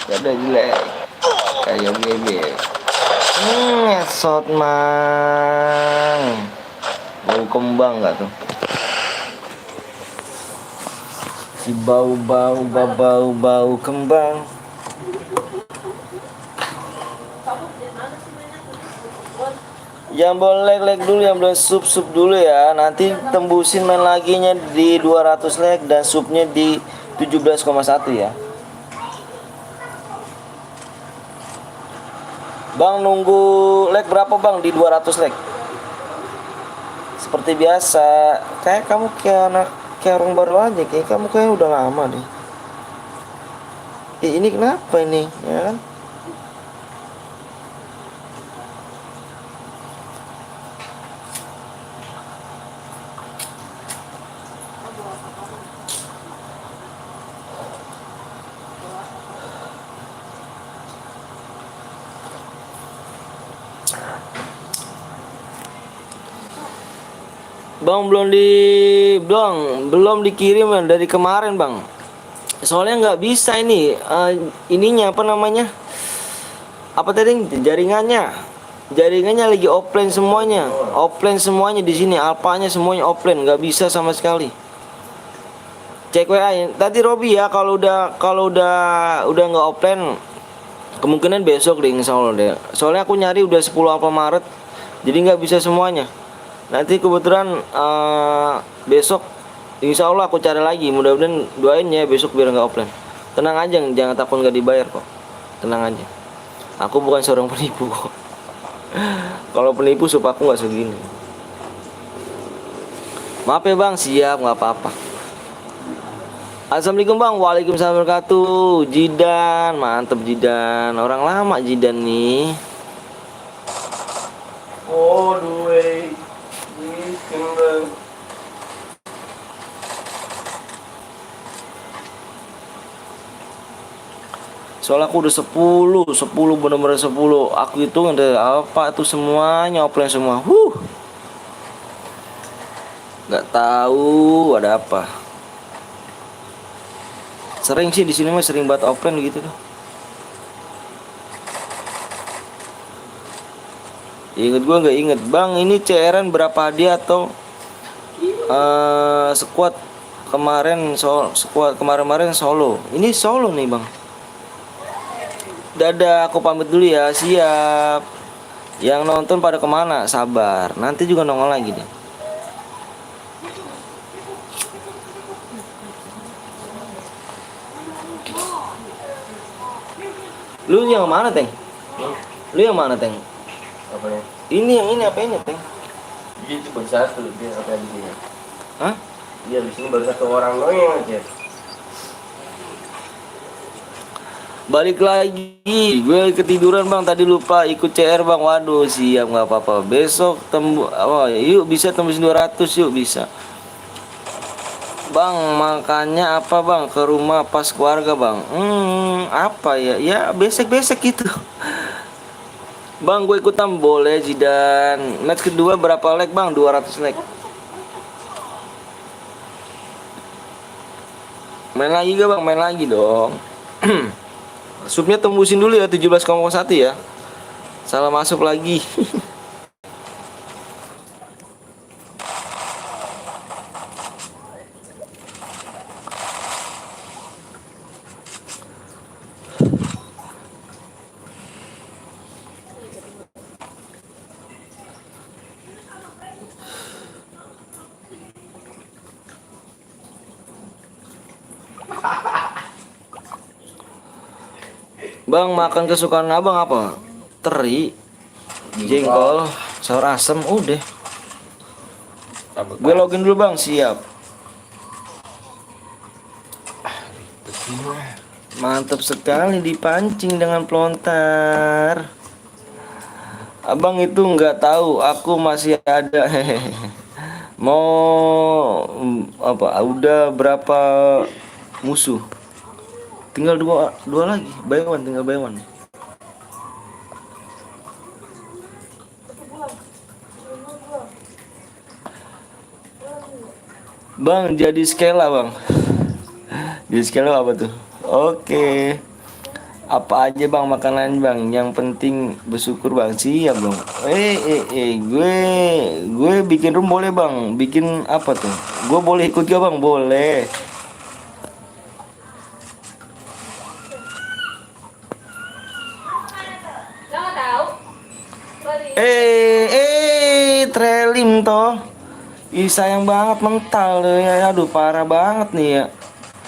Speaker 1: Perda jelek. Kayak bebek. Ngesot mang. Mau kembang nggak tuh? Si bau kembang. Jangan boleh leg dulu, yang belum sup dulu ya. Nanti tembusin main laginya di 200 leg dan supnya di 17,1 ya. Bang nunggu leg berapa bang di 200 leg? Seperti biasa. Kayak kamu kayak orang baru aja. Kayak kamu kayak udah lama deh. Ini kenapa ini? Ya kan? Bang belum dikirim Bang, dari kemarin bang. Soalnya nggak bisa ini ininya apa namanya? Apa tadi jaringannya lagi offline semuanya di sini, alpanya semuanya offline, nggak bisa sama sekali. Cek WA tadi Robi ya, kalau udah nggak offline kemungkinan besok deh insya Allah deh. Soalnya aku nyari udah 10 Alfamaret, jadi nggak bisa semuanya. Nanti kebetulan besok insya Allah aku cari lagi. Mudah-mudahan doain ya besok biar nggak offline. Tenang aja, jangan takut nggak dibayar kok. Tenang aja. Aku bukan seorang penipu kok. Kalau penipu sup aku nggak segini. Maaf ya bang, siap nggak apa-apa. Assalamualaikum bang. Waalaikumsalam warahmatullahi wabarakatuh. Jidan, mantep Jidan. Orang lama Jidan nih.
Speaker 3: Oh, duwe.
Speaker 1: Soalnya aku udah 10 bener-bener 10. Aku itu ada apa tuh semuanya offline semua. Nggak tahu ada apa. Sering sih di sini mah sering banget offline gitu tuh. Ingat gua nggak inget bang, ini CRN berapa hadiah atau squad kemarin solo. Ini solo nih bang. Dadah, aku pamit dulu ya, siap. Yang nonton pada kemana? Sabar, nanti juga nongol lagi deh. Lu yang mana Teng? Lu yang mana Teng?
Speaker 3: Apa ya?
Speaker 1: Ini yang ini apa ini Teng?
Speaker 3: Dia itu baru satu, dia apa di sini?
Speaker 1: Hah?
Speaker 3: Dia di sini baru satu orang doang aja.
Speaker 1: Balik lagi, gue ketiduran bang, tadi lupa ikut CR bang. Waduh siap nggak apa-apa. Besok yuk bisa tembusin 200 yuk bisa. Bang makannya apa bang? Ke rumah pas keluarga bang. Apa ya? Ya besek-besek gitu. Bang gue ikutan boleh Jidan. Match kedua berapa leg bang? 200 leg. Main lagi gak bang? Main lagi dong. Supnya tembusin dulu ya 17,1 ya. Salah masuk lagi. Bang makan kesukaan abang apa? Teri, jengkol, sayur asem, udah. Gue login dulu bang, siap. Mantap sekali dipancing dengan pelontar. Abang itu nggak tahu, aku masih ada. Mau apa? Udah berapa musuh? Tinggal dua lagi, tinggal buy one. Bang jadi skela bang. Jadi skela apa tuh? Oke. Apa aja bang makanan bang? Yang penting bersyukur bang. Siap bang. Gue bikin room boleh bang. Bikin apa tuh? Gue boleh ikut gak bang? Boleh. Selim toh. Ih sayang banget mental ya. Aduh parah banget nih ya.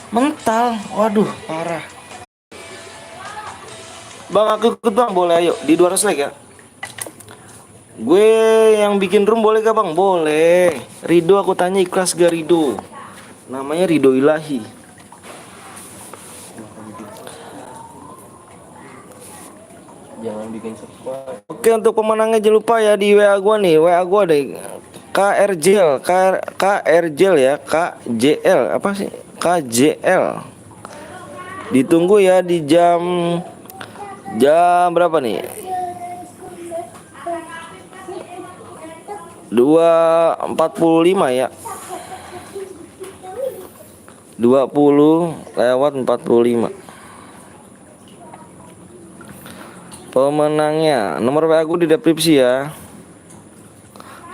Speaker 1: Mental. Waduh parah. Bang aku ikut bang, boleh ayo di 200 like ya. Gue yang bikin room boleh gak bang? Boleh. Rido aku tanya ikhlas gak Rido? Namanya Rido Ilahi.
Speaker 3: Jangan bikin subscribe.
Speaker 1: Oke untuk pemenangnya jangan lupa ya di WA gua nih. WA gua ada KRJL, KRJL ya, KJL apa sih? KJL. Ditunggu ya di jam berapa nih? 2.45 ya. 20:45. Pemenangnya nomor WA gue di deskripsi ya.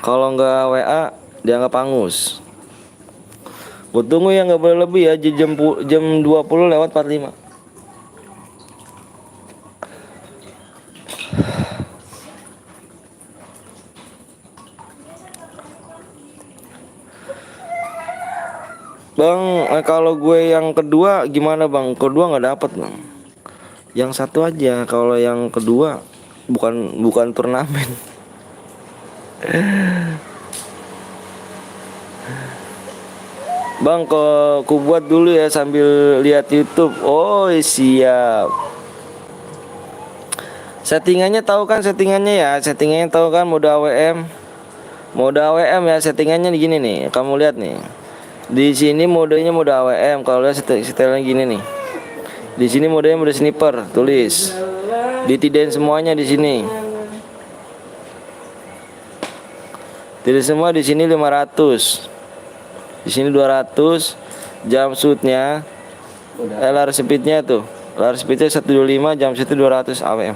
Speaker 1: Kalau nggak WA dianggap angus. Gue tunggu ya, nggak boleh lebih ya, jam 20:45. Bang, kalau gue yang kedua gimana bang? Kedua nggak dapet bang. Yang satu aja. Kalau yang kedua bukan turnamen. Bang, ku buat dulu ya sambil lihat YouTube. Oh siap. Settingannya tahu kan settingannya ya? Settingannya tahu kan mode AWM? Mode AWM ya settingannya gini nih. Kamu lihat nih. Di sini modenya mode AWM. Kalau lihat setelnya gini nih. Di sini modenya mode sniper, tulis. Ditidain semuanya di sini. Tidak semua di sini 500. Di sini 200. Jam shootnya LR speednya tuh. LR speednya 125, jam shoot 200 AWM.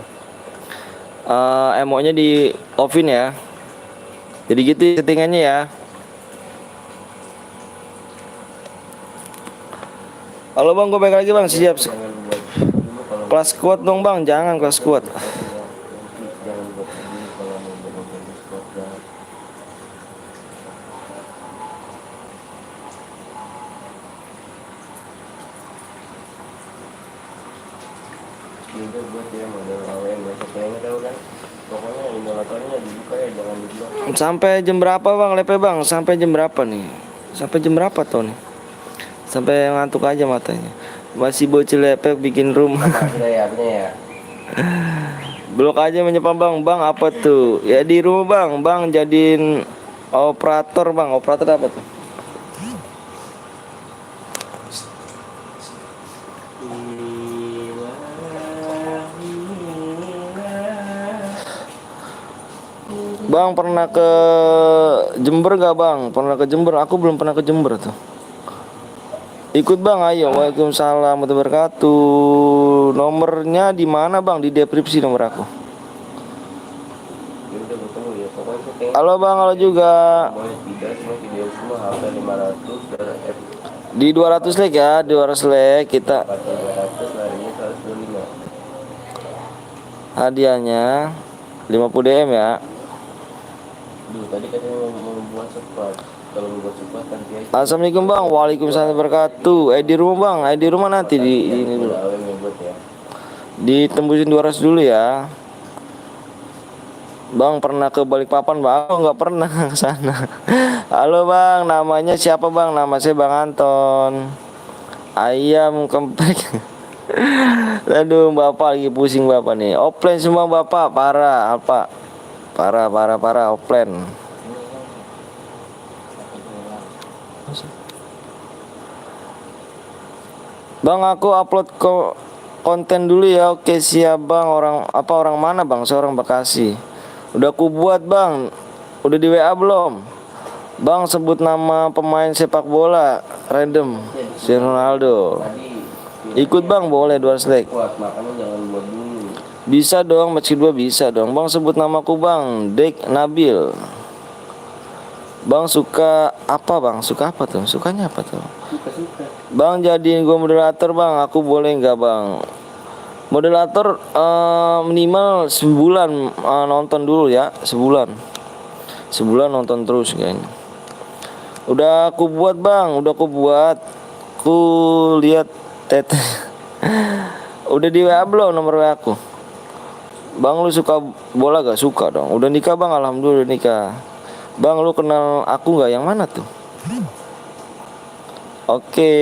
Speaker 1: Emo-nya di offin ya. Jadi gitu settingannya ya. Halo bang, gue balik lagi bang, siap. Kelas squad dong bang, jangan kelas squad.
Speaker 3: Jangan buat dulu kalau mau bermain Discord ya. Juga buat ya model AWM ya, yang tahu kan. Pokoknya emulatornya dibuka ya, jangan dibuka.
Speaker 1: Sampai jam berapa bang, lepe bang? Sampai jam berapa nih? Sampai jam berapa tuh nih? Sampai ngantuk aja matanya. Masih bocil lepek bikin room.
Speaker 3: Sudah ya, bener ya.
Speaker 1: Blok aja menyapa bang. Bang apa tuh? Ya di rumah bang. Bang jadiin operator bang. Operator apa tuh? Bang pernah ke Jember gak bang? Pernah ke Jember? Aku belum pernah ke Jember tuh. Ikut bang, ayo. Waalaikumsalam warahmatullahi wabarakatuh. Nomornya di mana bang? Di deskripsi nomor aku.
Speaker 3: Udah bertemu ya, pokoknya
Speaker 1: Halo bang, halo juga.
Speaker 3: semuanya tidak, semua video semua HP 500 dan F
Speaker 1: Di 200 like ya, 200 like kita
Speaker 3: 200 larinya 125.
Speaker 1: hadiahnya 50 DM ya.
Speaker 3: Duh, tadi katanya mau buat support. Kalau mau buat support kan dia
Speaker 1: Assalamualaikum bang, waalaikumsalam wabarakatuh. Di rumah bang, di rumah nanti di ini dulu.
Speaker 3: AWM yang buat ya.
Speaker 1: Ditembusin 200 dulu ya. Bang pernah ke Balikpapan bang? Oh nggak pernah ke sana. Halo bang, namanya siapa bang? Nama saya Bang Anton. Ayam kempek. Aduh bapak lagi pusing bapak nih. Offline semua bapak, parah apa? Parah offline. Bang aku upload konten dulu ya. Oke siap bang. Orang mana bang? Seorang Bekasi. Udah aku buat bang. Udah di WA belum? Bang sebut nama pemain sepak bola random. Si Ronaldo. Ikut bang, boleh 200 like.
Speaker 3: Kuat, makanya jangan buat dulu.
Speaker 1: Bisa dong, match kedua bisa dong. Bang sebut namaku bang, Dek Nabil. Bang suka apa bang? Suka apa tuh? Sukanya apa tuh?
Speaker 3: Suka-suka.
Speaker 1: Bang jadiin gue moderator bang, aku boleh nggak bang? Moderator minimal sebulan nonton dulu ya, sebulan. Sebulan nonton terus kayaknya. Udah aku buat bang, udah aku buat. Ku lihat tete. Udah di WA belum nomor WA aku? Bang lu suka bola gak? Suka dong. Udah nikah bang, alhamdulillah nikah. Bang lu kenal aku gak? Yang mana tuh? Oke.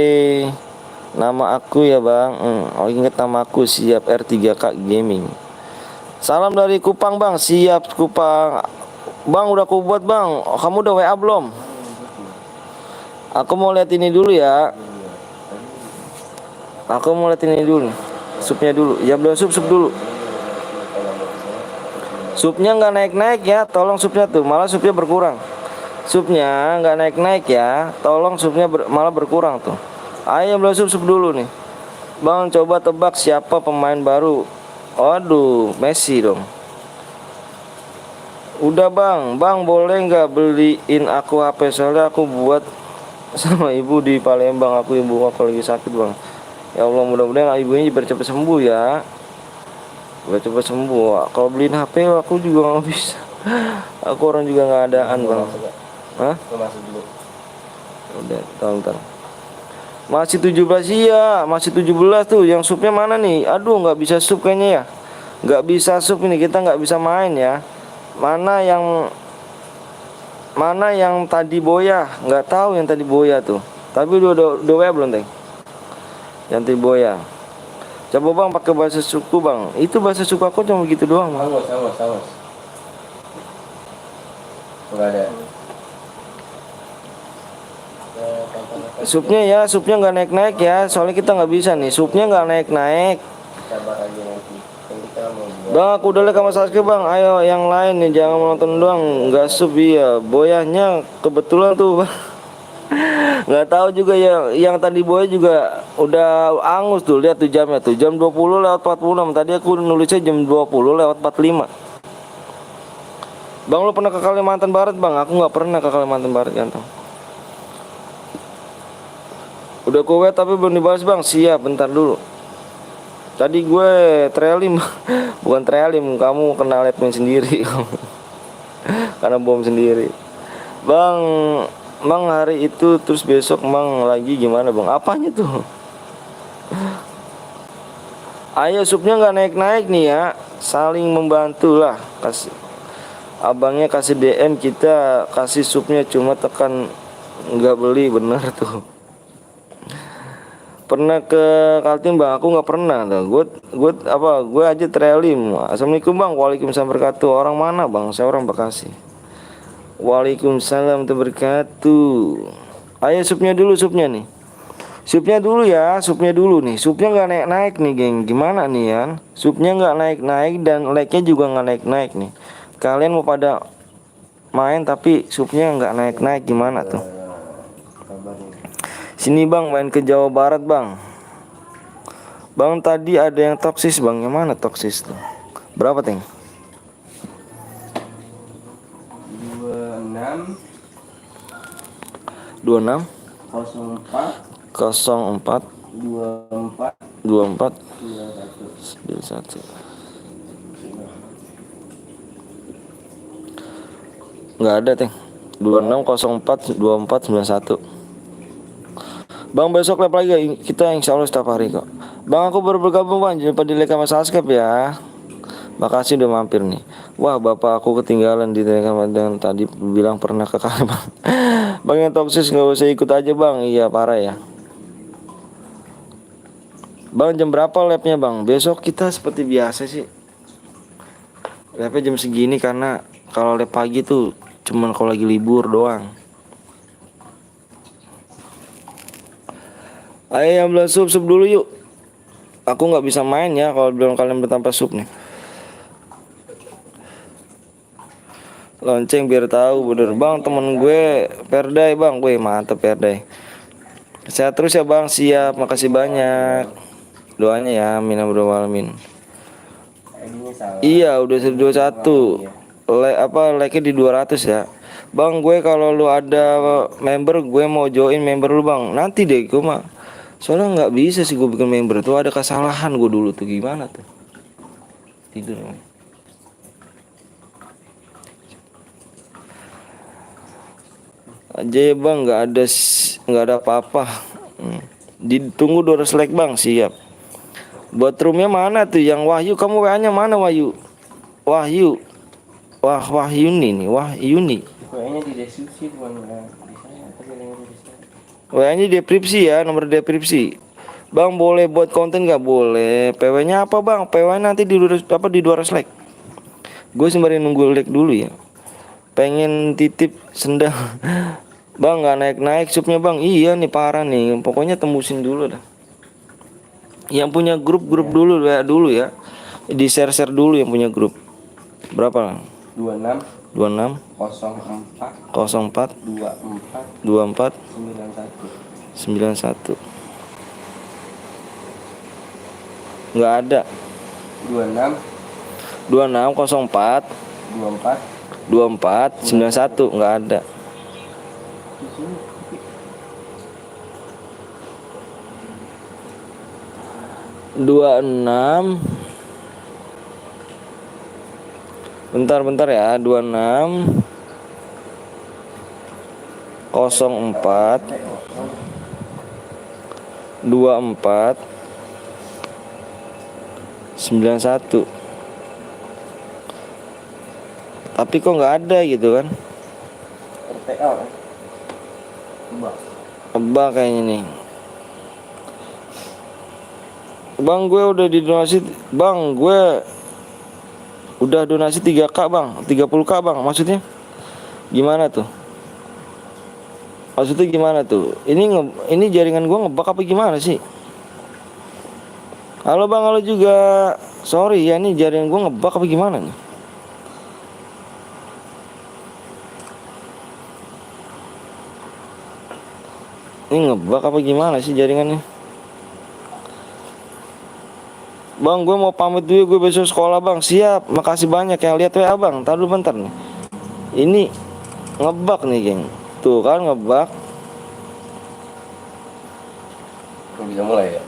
Speaker 1: Nama aku ya bang. Oh inget nama aku, siap R3K Gaming. Salam dari Kupang bang, siap Kupang. Bang udah aku buat bang. Kamu udah WA belum? Aku mau lihat ini dulu ya. Aku mau lihat ini dulu. Supnya dulu. Ya belum sup dulu. Supnya nggak naik-naik ya. Tolong supnya tuh. Malah supnya berkurang. Supnya nggak naik-naik ya. Tolong supnya malah berkurang tuh. Ayo belum sup dulu nih. Bang coba tebak siapa pemain baru. Waduh, Messi dong. Udah bang. Bang boleh nggak beliin aku HP, soalnya aku buat sama ibu di Palembang. Ibu aku lagi sakit bang. Ya Allah mudah-mudahan ibunya cepat sembuh ya. Biar cepat sembuh. Kalau beliin HP aku juga nggak bisa. Aku orang juga nggak adaan bang. Hah?
Speaker 3: Masuk dulu.
Speaker 1: Udah, tar. Masih 17 iya, masih 17 tuh. Yang supnya mana nih? Aduh nggak bisa sup kayaknya ya. Nggak bisa sup ini, kita nggak bisa main ya. Mana yang tadi boya? Nggak tahu yang tadi boya tuh. Tapi udah WA belum teng? Yang tadi boya. Coba bang pakai bahasa suku bang. Itu bahasa suku aku cuma begitu doang bang.
Speaker 3: Awas. Enggak ada.
Speaker 1: Supnya nggak naik-naik ya. Soalnya kita nggak bisa nih. Supnya nggak naik-naik.
Speaker 3: Sabar aja nanti. Kan kita mau buat.
Speaker 1: Bang aku udah like sama Sasuke bang. Ayo yang lain nih, jangan menonton doang. Nggak sup ya. Boyahnya kebetulan tuh bang. Nggak tahu juga ya. Yang tadi boya juga udah angus tuh. Lihat tuh jamnya tuh. Jam 20:46. Tadi aku nulisnya jam 20:45. Bang lu pernah ke Kalimantan Barat bang? Aku nggak pernah ke Kalimantan Barat ganteng. Udah kowe tapi belum dibahas bang. Siap, bentar dulu. Tadi gue trailing. Bukan trailing, kamu kena admin sendiri. Karena bom sendiri. Bang hari itu terus besok bang lagi gimana bang? Apanya tuh? Ayo supnya nggak naik-naik nih ya. Saling membantu lah. Abangnya kasih DM, kita kasih supnya, cuma tekan nggak beli. Bener tuh. Pernah ke Kaltim bang? Aku nggak pernah tuh. Gue aja trailing. Assalamualaikum bang. Waalaikumsalam wabarakatuh. Orang mana bang? Saya orang Bekasi. Waalaikumsalam wabarakatuh. Ayo supnya dulu nih. Supnya dulu ya. Supnya dulu nih. Supnya nggak naik-naik nih geng. Gimana nih ya? Supnya nggak naik-naik dan like-nya juga nggak naik-naik nih. Kalian mau pada main tapi supnya nggak naik-naik, gimana tuh? Sini bang, main ke Jawa Barat bang. Bang tadi ada yang toksis bang. Yang mana toksis tuh? Berapa teng? 26 04 24 91. Nggak ada teng. 26 04 24 91. Bang besok live lagi, kita insya Allah setiap hari kok. Bang aku baru bergabung bang, jumpa di like sama subscribe ya. Makasih udah mampir nih. Wah bapak aku ketinggalan di dengan tadi bilang pernah ke Kalimantan. Bang yang toksis nggak usah ikut aja bang. Iya parah ya. Bang jam berapa labnya bang? Besok kita seperti biasa sih. Labnya jam segini karena kalau lab pagi tuh cuman kalau lagi libur doang. Ayo yang belum sub dulu yuk. Aku nggak bisa main ya kalau belum kalian bertanpa sub nih. Lonceng biar tahu bener bang, temen gue Perdai bang, gue mantep Perdai. Sehat terus ya bang, siap, makasih banyak. Doanya ya, amin alamin. Iya udah 21. Like-nya di 200 ya. Bang gue kalau lu ada member, gue mau join member lu bang. Nanti deh gue mah. Soalnya nggak bisa sih gue bikin member tuh, ada kesalahan gue dulu tuh, gimana tuh? Tidur. aja ya bang, nggak ada apa-apa. Ditunggu 200 like bang, siap. Buat roomnya mana tuh yang Wahyu? Kamu WA nya mana Wahyu? Wahyu, Wahyuni nih, Wahyuni.
Speaker 3: Kayaknya di deskripsi bukan di sana, tapi ada yang di sana.
Speaker 1: WA nya deskripsi ya, nomor deskripsi. Bang boleh buat konten nggak? Boleh. PW nya apa bang? PW nanti di 200 like. Gue sembari nunggu like dulu ya. Pengen titip sendal. Bang nggak naik subnya bang. Iya nih parah nih. Pokoknya tembusin dulu dah. Yang punya grup dulu ya, di share dulu yang punya grup. Berapa?
Speaker 3: 26
Speaker 1: 26 04
Speaker 3: 04
Speaker 1: 24
Speaker 3: 91
Speaker 1: 91. Nggak ada.
Speaker 3: 26
Speaker 1: 04
Speaker 3: 24
Speaker 1: 91 nggak ada.
Speaker 3: di sini.
Speaker 1: Dua enam. Bentar ya. 26 04 24 91. Tapi kok nggak ada gitu kan?
Speaker 3: RTL kan?
Speaker 1: Coba kayaknya nih. Bang gue udah didonasi. Bang gue udah donasi 3K bang, 30K bang. Maksudnya gimana tuh? Maksudnya gimana tuh? Ini jaringan gue ngebug apa gimana sih? Halo bang, halo juga. Sorry ya, ini jaringan gue ngebug apa gimana nih? Ini ngebug apa gimana sih jaringannya? Bang gue mau pamit dulu, gue besok sekolah bang. Siap, makasih banyak yang lihat WA bang. Ntar dulu bentar nih. Ini ngebug nih geng. Tuh kan ngebug.
Speaker 3: Nggak bisa mulai ya?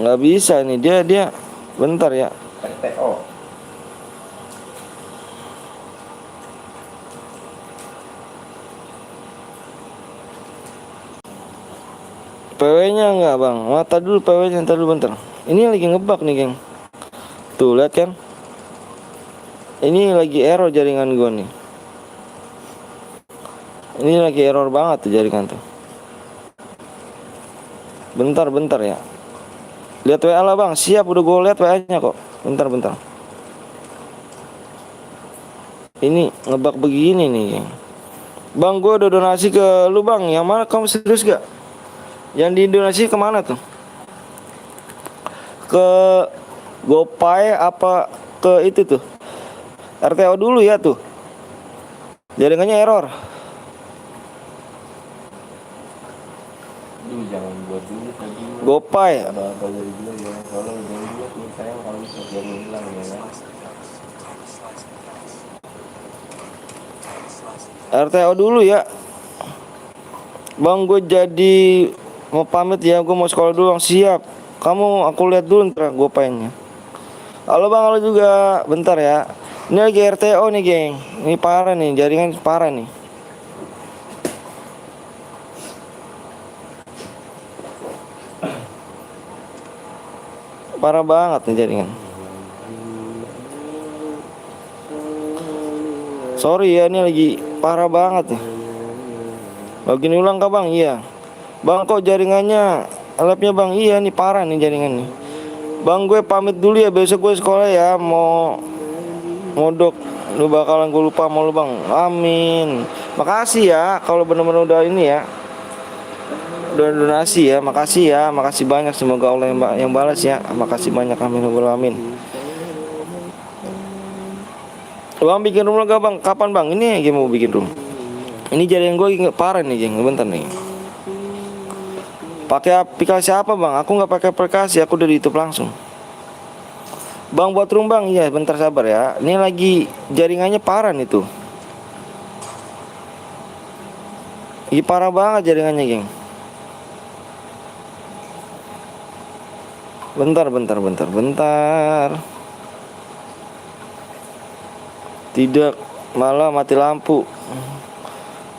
Speaker 1: Nggak bisa nih, dia bentar ya.
Speaker 3: RTO.
Speaker 1: PW-nya enggak bang. Mata dulu PW-nya, ntar dulu bentar. Ini lagi ngebug nih geng. Tuh lihat kan. Ini lagi error jaringan gue nih. Ini lagi error banget tuh jaringan tuh. Bentar ya. Lihat WA lah bang. Siap, udah gue lihat WA-nya kok. Bentar. Ini ngebug begini nih geng. Bang gue udah donasi ke lu bang. Yang mana, kamu serius gak? Yang didonasi kemana tuh? Ke GoPay apa ke itu tuh? RTO dulu ya tuh. Jaringannya error.
Speaker 3: Duh, jangan buat dulu tadi.
Speaker 1: GoPay.
Speaker 3: Apa dari dulu ya? Soalnya udah dulu nih sayang kalau kerjaan hilang ya kan.
Speaker 1: RTO dulu ya. Bang gue jadi mau pamit ya, gue mau sekolah dulu bang. Siap. Kamu aku lihat dulu ntar GoPay-nya. Halo bang, halo juga. Bentar ya. Ini lagi RTO nih geng. Ini parah nih, jaringan parah nih. Parah banget nih jaringan. Sorry ya, ini lagi parah banget nih. Login ulang kah bang? Iya. Bang kok jaringannya lapnya bang? Iya nih parah nih jaringannya. Bang gue pamit dulu ya, besok gue sekolah ya. Mau modok. Lu bakalan gue lupa mau lu bang. Amin. Makasih ya kalau bener-bener udah ini ya. Udah donasi ya. Makasih ya. Makasih banyak, semoga Allah yang balas ya. Makasih banyak, amin amin. Bang bikin room gak bang? Kapan bang? Ini lagi mau bikin room. Ini jaringan gue lagi parah nih geng. Bentar nih. Pakai aplikasi apa bang? Aku nggak pakai aplikasi, aku udah di YouTube langsung. Bang buat room bang? Iya bentar sabar ya. Ini lagi jaringannya parah nih tuh. Ini parah banget jaringannya geng. Bentar. Tidak, malah mati lampu.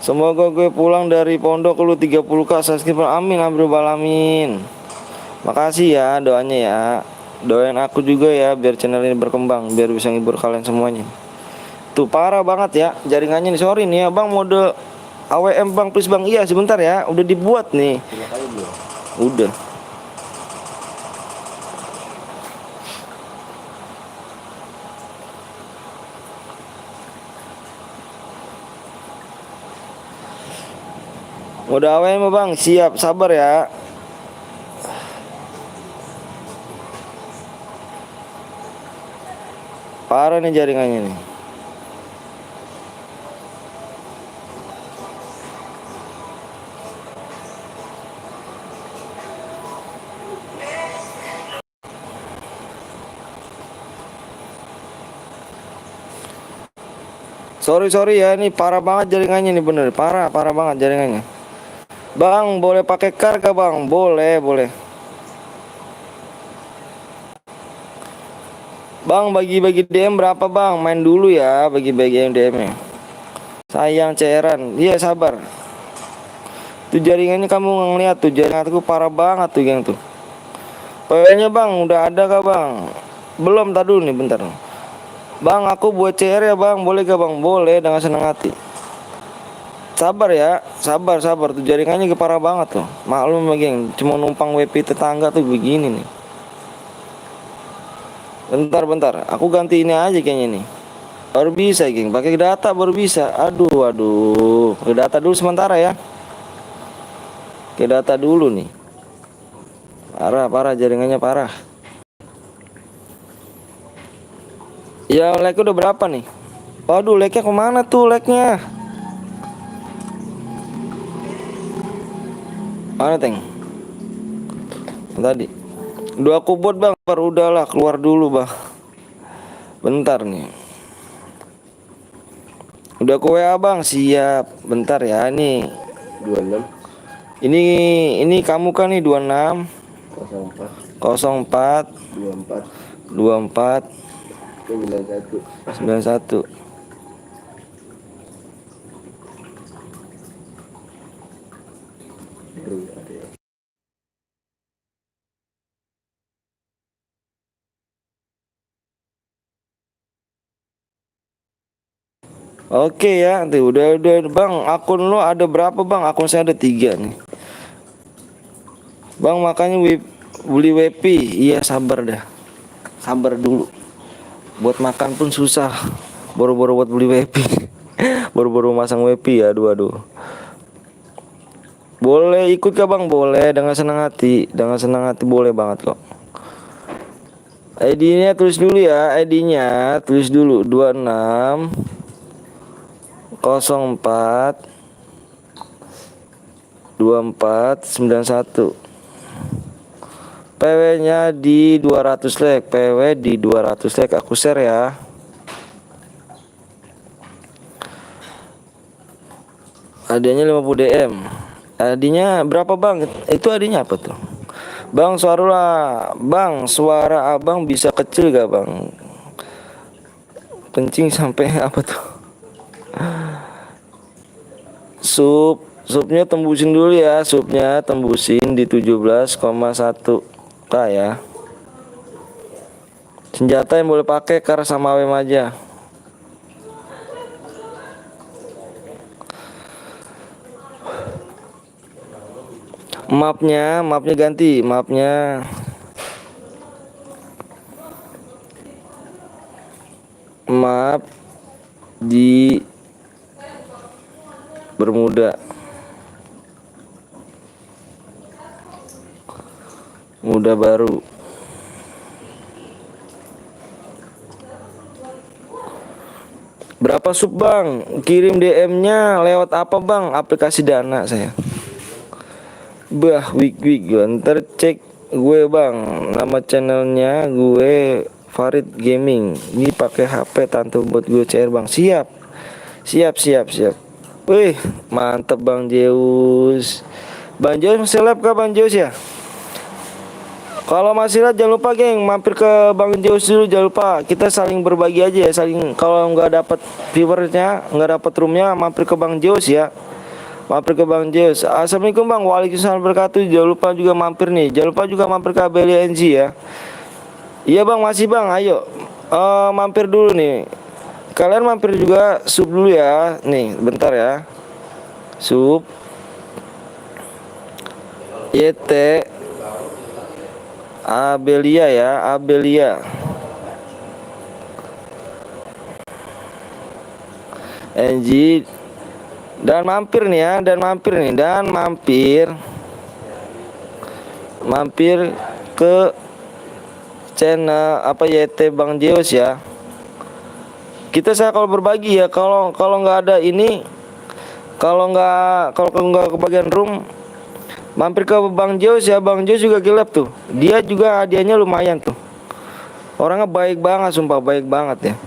Speaker 1: Semoga gue pulang dari pondok lu 30k subscriber. Amin amin alamin. Makasih ya doanya ya. Doain aku juga ya biar channel ini berkembang, biar bisa ngibur kalian semuanya. Tuh parah banget ya jaringannya nih. Sorry nih ya bang, mode AWM bang, please bang. Iya sebentar ya, udah dibuat nih.
Speaker 3: Udah kali belum?
Speaker 1: Udah. Mode AWM bang, siap, sabar ya. Parah nih jaringannya nih. Sorry ya, ini parah banget jaringannya nih, bener parah banget jaringannya. Bang, boleh pakai kar gak bang? Boleh. Bang, bagi-bagi DM berapa bang? Main dulu ya, bagi-bagi DM nya. Sayang cairan, iya sabar. Tuh jaringannya kamu ngeliat tuh, jaringanku parah banget tuh geng tuh. PW-nya bang, udah ada kah bang? Belum, tadi dulu nih bentar. Bang, aku buat CR ya bang, boleh gak bang? Boleh, dengan senang hati. Sabar ya, sabar. Tuh jaringannya parah banget tuh. Maklum ya geng, cuma numpang WP tetangga tuh begini nih. Bentar, aku ganti ini aja kayaknya nih. Baru bisa geng, pakai data baru bisa. Aduh, pakai data dulu sementara ya. Pakai data dulu nih. Parah, jaringannya parah. Ya lag udah berapa nih? Waduh, lagnya kemana tuh lagnya? Mana Teng? Tadi. Udah aku buat bang, udahlah keluar dulu bang. Bentar nih. Udah aku WA bang, siap. Bentar ya nih.
Speaker 3: 26
Speaker 1: Ini kamu kan nih 26
Speaker 3: 04
Speaker 1: 04
Speaker 3: 24
Speaker 1: 24
Speaker 3: 91
Speaker 1: 91.
Speaker 3: baru ada ya.
Speaker 1: Oke ya, tuh udah bang. Akun lo ada berapa bang? Akun saya ada 3 nih. Bang makanya beli WP. Iya sabar dah. Sabar dulu. Buat makan pun susah. Boro-boro buat beli WP. Boro-boro masang WP ya, aduh. Boleh ikut kah bang? Boleh, dengan senang hati. Dengan senang hati boleh banget kok. ID-nya tulis dulu ya, ID-nya tulis dulu 26 04 24 91. PW-nya di 200 like, PW di 200 like aku share ya. Adanya 50 DM. Adinya berapa bang? Itu adinya apa tuh? Bang suara abang bisa kecil gak bang? Kencing sampai apa tuh? Supnya tembusin dulu ya. Supnya tembusin di 17,1 k ya. Senjata yang boleh pakai kar sama AWM aja. Mapnya ganti, map di Bermuda, Muda Baru. Berapa sub bang? Kirim DM-nya lewat apa bang? Aplikasi Dana saya. Bah, wig ntar cek gue bang. Nama channelnya gue Farid Gaming. Ini pakai HP tante buat gue CR bang. Siap. Wih, mantep bang Zeus. Bang Zeus masih live kah bang Zeus ya? Kalau masih lihat jangan lupa geng, mampir ke Bang Zeus dulu, jangan lupa. Kita saling berbagi aja ya, saling. Kalau nggak dapat viewersnya, nggak dapat roomnya, mampir ke Bang Zeus ya. Mampir ke Bang Zeus. Assalamualaikum Bang. Waalaikumsalam wabarakatuh. Jangan lupa juga mampir nih. Jangan lupa juga mampir ke Abelia NG ya. Iya Bang, masih Bang. Ayo. Mampir dulu nih. Kalian mampir juga sub dulu ya. Nih, bentar ya. Sub YT Abelia ya, Abelia NG. Dan mampir nih ya, dan mampir ke channel apa YT Bang Zeus ya. Kita saya kalau berbagi ya, kalau nggak ada ini, kalau nggak kebagian room, mampir ke Bang Zeus ya. Bang Zeus juga gelap tuh, dia juga hadiahnya lumayan tuh, orangnya baik banget, sumpah baik banget ya.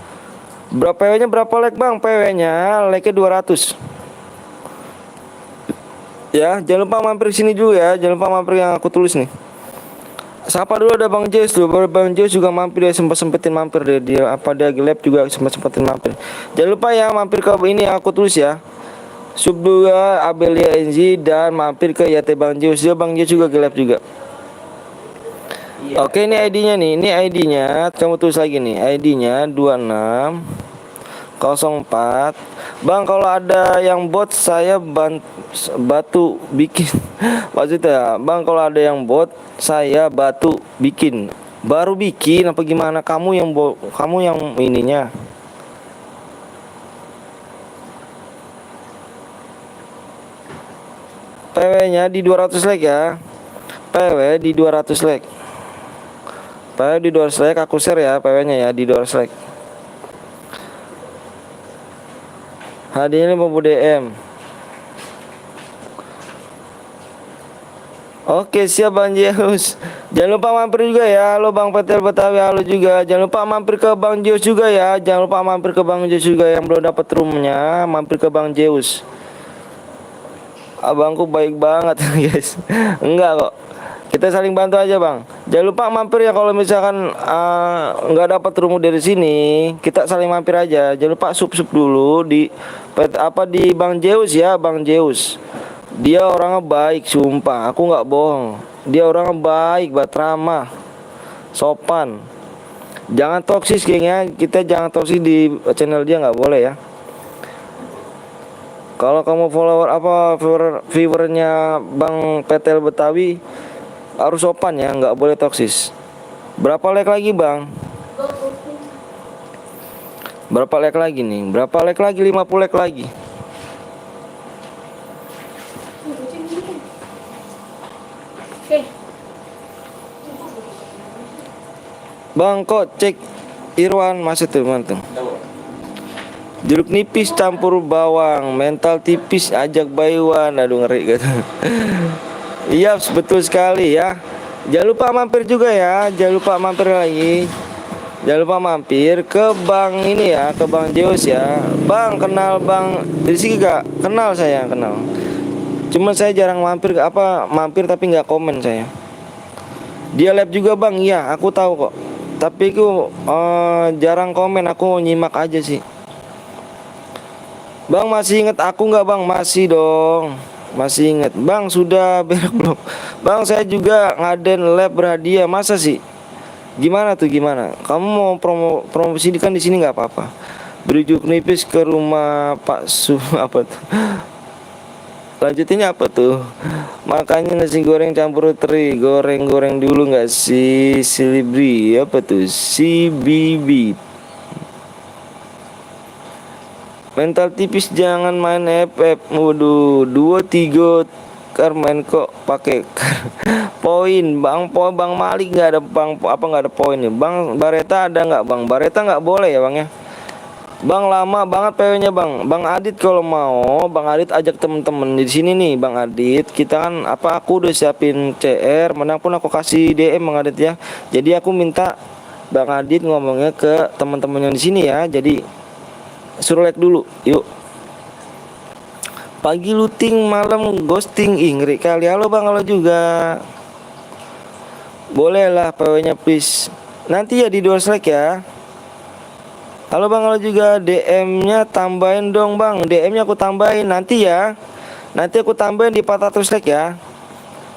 Speaker 1: Berapa PW-nya, berapa like Bang? PW-nya like-nya 200 ya. Jangan lupa mampir sini juga ya, jangan lupa mampir yang aku tulis nih. Sapa dulu ada Bang Zeus tuh. Bang Zeus juga mampir, dia sempetin mampir dia apa dia gelap juga sempetin mampir. Jangan lupa ya mampir ke ini yang aku tulis ya. Sub 2 Abelia NZ dan mampir ke YT Bang Zeus. Dia Bang Zeus juga gelap juga. Oke, ini ID-nya nih. Ini ID-nya kamu tulis lagi nih. ID-nya 2604. Bang, kalau ada yang bot saya batu bikin. Maksudnya, Bang, kalau ada yang bot saya batu bikin. Baru bikin apa gimana? Kamu yang ininya. PW-nya di 200 like ya. PW di 200 like. PW di 200 like aku share ya, PW-nya ya di 200 like. Hadiahnya 50 DM. Oke, siap Bang Zeus. Jangan lupa mampir juga ya. Halo Bang Petel Betawi, halo juga. Jangan lupa mampir ke Bang Zeus juga ya. Jangan lupa mampir ke Bang Zeus juga yang belum dapat roomnya. Mampir ke Bang Zeus. Abangku baik banget guys. Enggak kok. Kita saling bantu aja Bang. Jangan lupa mampir ya kalau misalkan nggak dapat room dari sini, kita saling mampir aja. Jangan lupa sub dulu di Bang Zeus ya, Bang Zeus. Dia orangnya baik, sumpah. Aku nggak bohong. Dia orangnya baik, ramah, sopan. Jangan toksis geng ya. Kita jangan toksis di channel dia, nggak boleh ya. Kalau kamu viewernya Bang Petel Betawi harus sopan ya, nggak boleh toksis. Berapa like lagi Bang? Berapa like lagi nih? Berapa like lagi? 50 like lagi. Bang kok cek Irwan masih tuh mantung. Jeruk nipis campur bawang, mental tipis ajak bayuan. Aduh ngeri gitu. Iya betul sekali ya. Jangan lupa mampir juga ya. Jangan lupa mampir lagi. Jangan lupa mampir ke Bang ini ya, ke Bang Zeus ya. Bang kenal Bang Rizky gak? Kenal saya, kenal. Cuma saya jarang mampir tapi nggak komen saya. Dia live juga Bang, iya aku tahu kok. Tapi aku jarang komen, aku nyimak aja sih. Bang masih inget aku nggak Bang? Masih dong. Masih inget Bang, sudah berak belum? Bang saya juga ngadain lab berhadiah. Masa sih? Gimana tuh gimana? Kamu mau promosi kan di sini nggak apa-apa. Berjuk nipis ke rumah Pak Su apa tuh? Lanjutinnya apa tuh? Makanya nasi goreng campur teri, goreng dulu nggak sih? Silibri apa tuh? Si Bibi. Mental tipis jangan main FF. Waduh, 2-3 main kok pakai poin. Bang Malik nggak ada nggak ada poinnya. Bang Bareta ada nggak Bang? Bareta nggak boleh ya Bang ya. Bang lama banget PW-nya Bang. Bang Adit kalau mau, Bang Adit ajak temen-temen di sini nih Bang Adit. Kita kan aku udah siapin CR, menang pun aku kasih DM Bang Adit ya. Jadi aku minta Bang Adit ngomongnya ke teman-teman yang di sini ya. Jadi suruh like dulu, yuk. Pagi looting, malam ghosting. Ih ngeri kali. Halo Bang, halo juga. Boleh lah PW-nya please. Nanti ya di 2 like ya. Halo Bang, halo juga. DM-nya tambahin dong Bang. DM-nya aku tambahin nanti ya. Nanti aku tambahin di 400 like ya.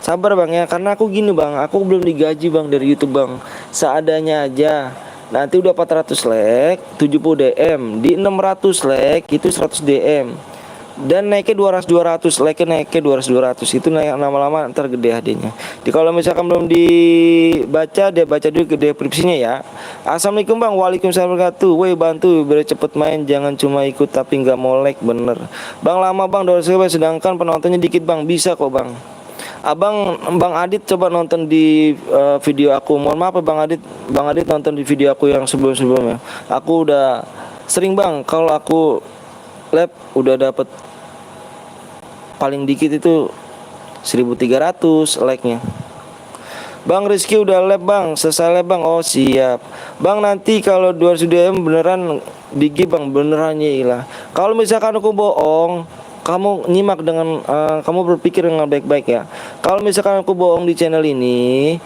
Speaker 1: Sabar bang ya, karena aku gini bang, aku belum digaji bang dari YouTube bang, seadanya aja. Nanti udah 400 like, 70 DM, di 600 like itu 100 DM. Dan naiknya 200 like naiknya 200 itu naik lama-lama ntar gede hadiahnya. Di kalau misalkan belum dibaca, dia baca dulu ke deskripsinya ya. Assalamualaikum bang, waalaikumsalam warahmatullahi wabarakatuh. Woi bantu biar cepet main, jangan cuma ikut tapi nggak mau like bener. Bang lama bang 200 sedangkan penontonnya dikit bang, bisa kok bang. Bang Adit coba nonton di video aku. Mohon maaf ya Bang Adit nonton di video aku yang sebelum-sebelumnya. Aku udah sering bang, kalau aku live udah dapet paling dikit itu 1300 like-nya. Bang Rizky udah live bang, selesai live bang. Oh siap. Bang nanti kalau 200 DM beneran bigi bang, beneran ya ilah. Kalau misalkan aku bohong, kamu nyimak dengan kamu berpikir dengan baik-baik ya. Kalau misalkan aku bohong di channel ini,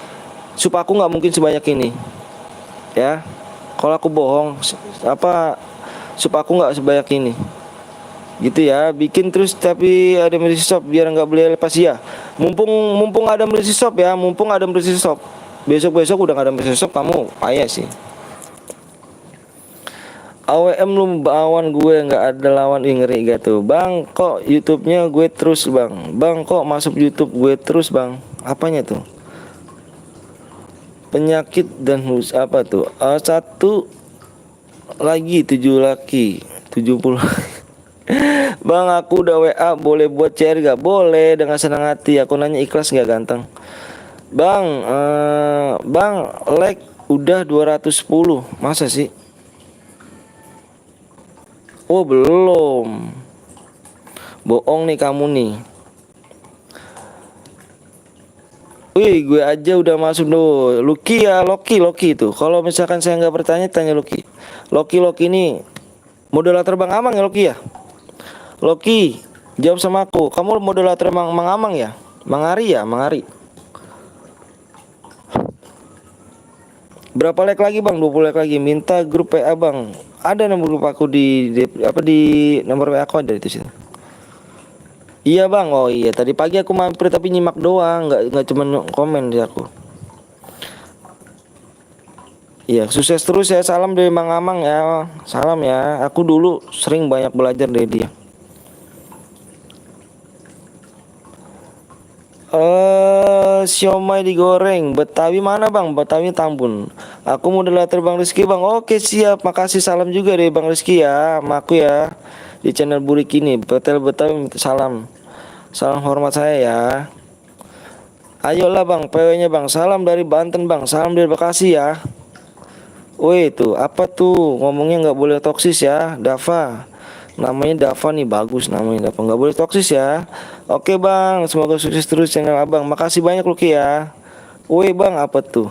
Speaker 1: sup aku nggak mungkin sebanyak ini, ya. Kalau aku bohong, sup aku nggak sebanyak ini, gitu ya. Bikin terus tapi ada mercy shop biar nggak beli lepas ya. Mumpung ada mercy shop ya, mumpung ada mercy shop. Besok udah nggak ada mercy shop, kamu payah sih. AWM lu bawan gue nggak ada lawan, ngeri gitu bang. Kok YouTube-nya gue terus bang kok masuk YouTube gue terus bang, apanya tuh penyakit dan apa tuh. Satu lagi 7 laki 70. Bang aku udah WA, boleh buat share gak? Boleh dengan senang hati, aku nanya ikhlas gak ganteng. Bang like udah 210, masa sih? Oh belum, bohong nih kamu nih. Wih gue aja udah masuk loh. Loki ya, Loki itu. Kalau misalkan saya nggak bertanya, tanya Loki. Loki ini moderator Bang Amang ya Loki ya. Loki jawab sama aku. Kamu moderator Mang Amang ya? Mang Ari. Berapa like lagi bang? 20 like lagi. Minta grup PA bang. Ada nomor grup aku di nomor WA aku ada itu sih. Iya bang. Oh iya tadi pagi aku mampir tapi nyimak doang, nggak cuma komen di aku. Iya sukses terus ya. Salam dari Mang Amang ya. Salam ya. Aku dulu sering banyak belajar dari dia. Siomay digoreng Betawi mana bang? Betawi Tambun. Aku moderator Bang Rizky bang. Oke siap, makasih. Salam juga dari Bang Rizky ya, sama aku ya di channel Burik ini. Betel Betawi salam hormat saya ya. Ayolah bang, PW nya bang. Salam dari Banten bang. Salam dari Bekasi ya. Woi tuh apa tuh ngomongnya nggak boleh toksis ya. Dava, namanya Dava nih, bagus namanya Dava, nggak boleh toksis ya. Oke bang, semoga sukses terus channel abang. Makasih banyak Luki ya. Woi bang, apa tuh?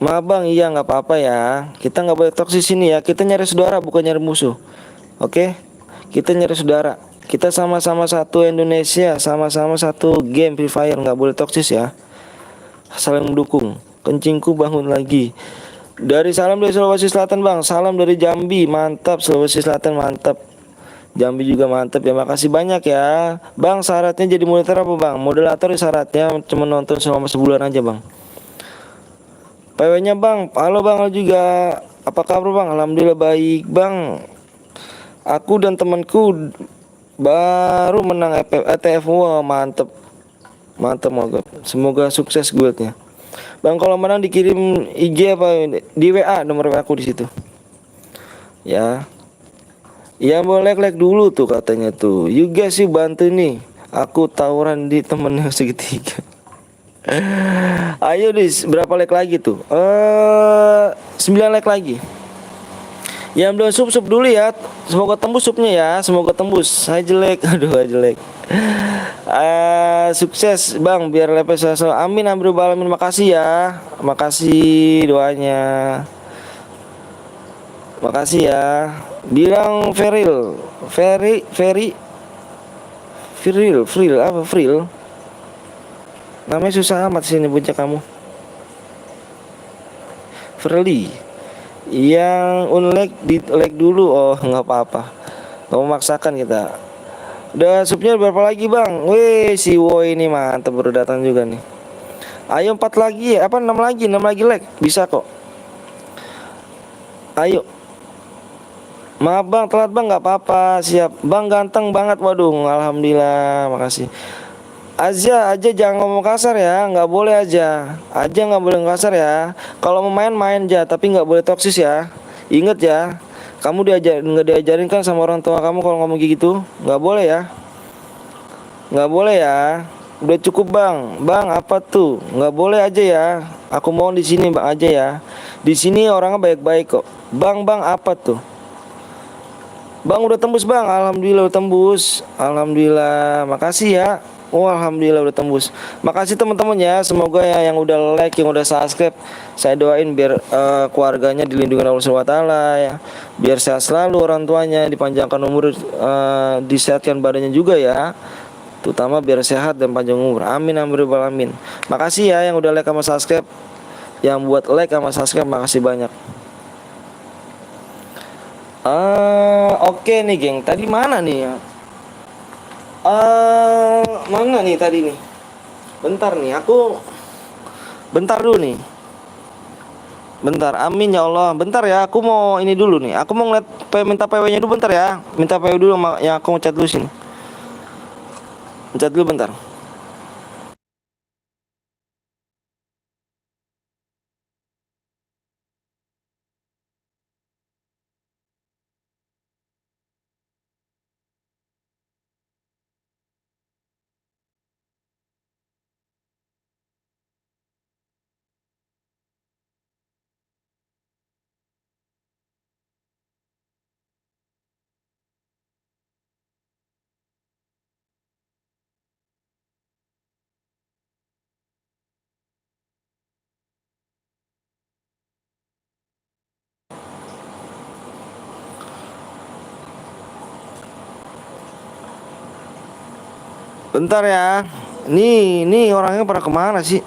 Speaker 1: Maaf bang, iya nggak apa-apa ya. Kita nggak boleh toksis ini ya. Kita nyari saudara bukan nyari musuh. Oke? Kita nyari saudara. Kita sama-sama satu Indonesia, sama-sama satu game Free Fire. Nggak boleh toksis ya. Saling mendukung. Kencingku bangun lagi. Dari salam dari Sulawesi Selatan bang. Salam dari Jambi, mantap. Sulawesi Selatan mantap. Jambi juga mantap ya, makasih banyak ya bang. Syaratnya jadi moderator apa bang? Moderator syaratnya cuma nonton selama sebulan aja bang. PW nya bang, halo bang juga. Apa kabar bang? Alhamdulillah baik bang. Aku dan temanku baru menang ETF. Wah mantep semoga sukses guildnya bang. Kalau menang dikirim IG apa di WA, nomor WA aku di situ ya. Ya boleh like dulu tuh katanya tuh. You guys sih bantu nih. Aku tawuran di temen yang segitiga. Ayo dis, berapa like lagi tuh? 9 like lagi. Yang belum sub dulu ya. Semoga tembus subnya ya. Semoga tembus. Saya jelek. Aduh jelek. Sukses bang biar lepes selalu. Amin alamin. Makasih ya. Makasih doanya. Makasih ya. Bilang Feril apa Fril? Namanya susah amat sih nyebutnya kamu. Ferli. Yang unlike di like dulu. Oh nggak apa-apa. Nggak memaksakan kita. Udah supnya berapa lagi bang? Wih si Wo ini mantep baru datang juga nih. Ayo 4 lagi ya, apa 6 lagi, 6 lagi like. Bisa kok. Ayo. Maaf bang, telat bang, nggak apa-apa. Siap. Bang ganteng banget, waduh. Alhamdulillah, makasih. Aja jangan ngomong kasar ya, nggak boleh aja. Aja nggak boleh kasar ya. Kalau mau main main aja, tapi nggak boleh toksis ya. Ingat ya. Kamu nggak diajarin kan sama orang tua kamu kalau ngomong kayak gitu? Nggak boleh ya. Nggak boleh ya. Udah cukup bang. Bang apa tuh? Nggak boleh aja ya. Aku mohon di sini bang aja ya. Di sini orangnya baik-baik kok. Bang apa tuh? Bang udah tembus bang. Alhamdulillah udah tembus. Alhamdulillah. Makasih ya. Oh alhamdulillah udah tembus. Makasih teman-teman ya. Semoga ya yang udah like, yang udah subscribe, saya doain biar keluarganya dilindungi oleh Allah Subhanahu wa taala ya. Biar sehat selalu orang tuanya, dipanjangkan umur, disehatkan badannya juga ya. Terutama biar sehat dan panjang umur. Amin amin rabbal alamin. Makasih ya yang udah like sama subscribe. Yang buat like sama subscribe makasih banyak. Oke nih geng. Tadi mana nih ya? Mana nih tadi nih? Bentar nih, bentar dulu nih. Bentar, amin ya Allah. Bentar ya, aku mau ini dulu nih. Aku mau ngeliat minta PW-nya dulu bentar ya. Minta PW dulu yang aku mau chat dulu sini. Chat dulu bentar. Bentar ya. Nih orangnya pada kemana sih?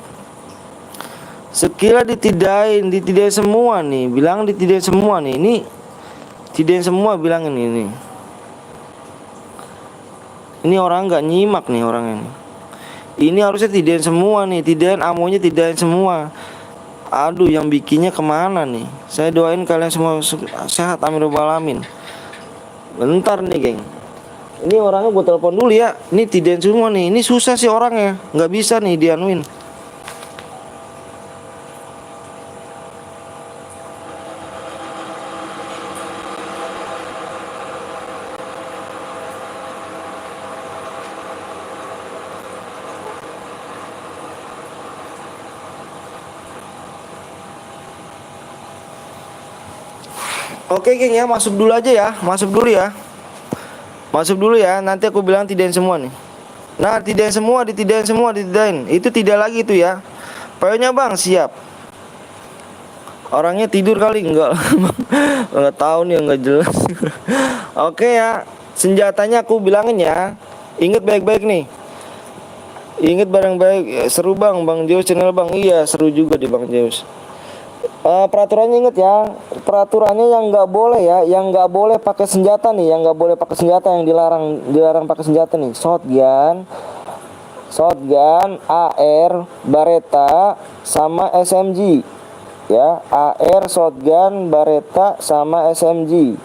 Speaker 1: Sekira ditidain semua nih. Bilang ditidain semua nih. Ini tidain semua bilang ini. Ini orang nggak nyimak nih orangnya nih. Ini harusnya tidain semua nih. Tidain amonya tidain semua. Aduh yang bikinnya kemana nih? Saya doain kalian semua sehat amin rabbal alamin. Bentar nih geng. Ini orangnya gue telepon dulu ya. Ini tidain semua nih. Ini susah sih orangnya. Nggak bisa nih dianuin. Oke geng ya, masuk dulu aja ya. Masuk dulu ya. Masuk dulu ya. Nanti aku bilang tidain semua nih. Nah, tidain semua, ditidain. Itu tidak lagi itu ya. PO-nya bang, siap. Orangnya tidur kali enggak. Enggak tahu nih, enggak jelas. Oke ya. Senjatanya aku bilangin ya. Ingat baik-baik nih. Ingat bareng-baik. Seru bang, Bang Zeus channel bang. Iya, seru juga di Bang Zeus. Peraturannya inget ya, peraturannya yang nggak boleh ya, yang nggak boleh pakai senjata nih, yang nggak boleh pakai senjata, yang dilarang pakai senjata nih, shotgun, AR, Baretta, sama SMG, ya, AR, shotgun, Baretta, sama SMG.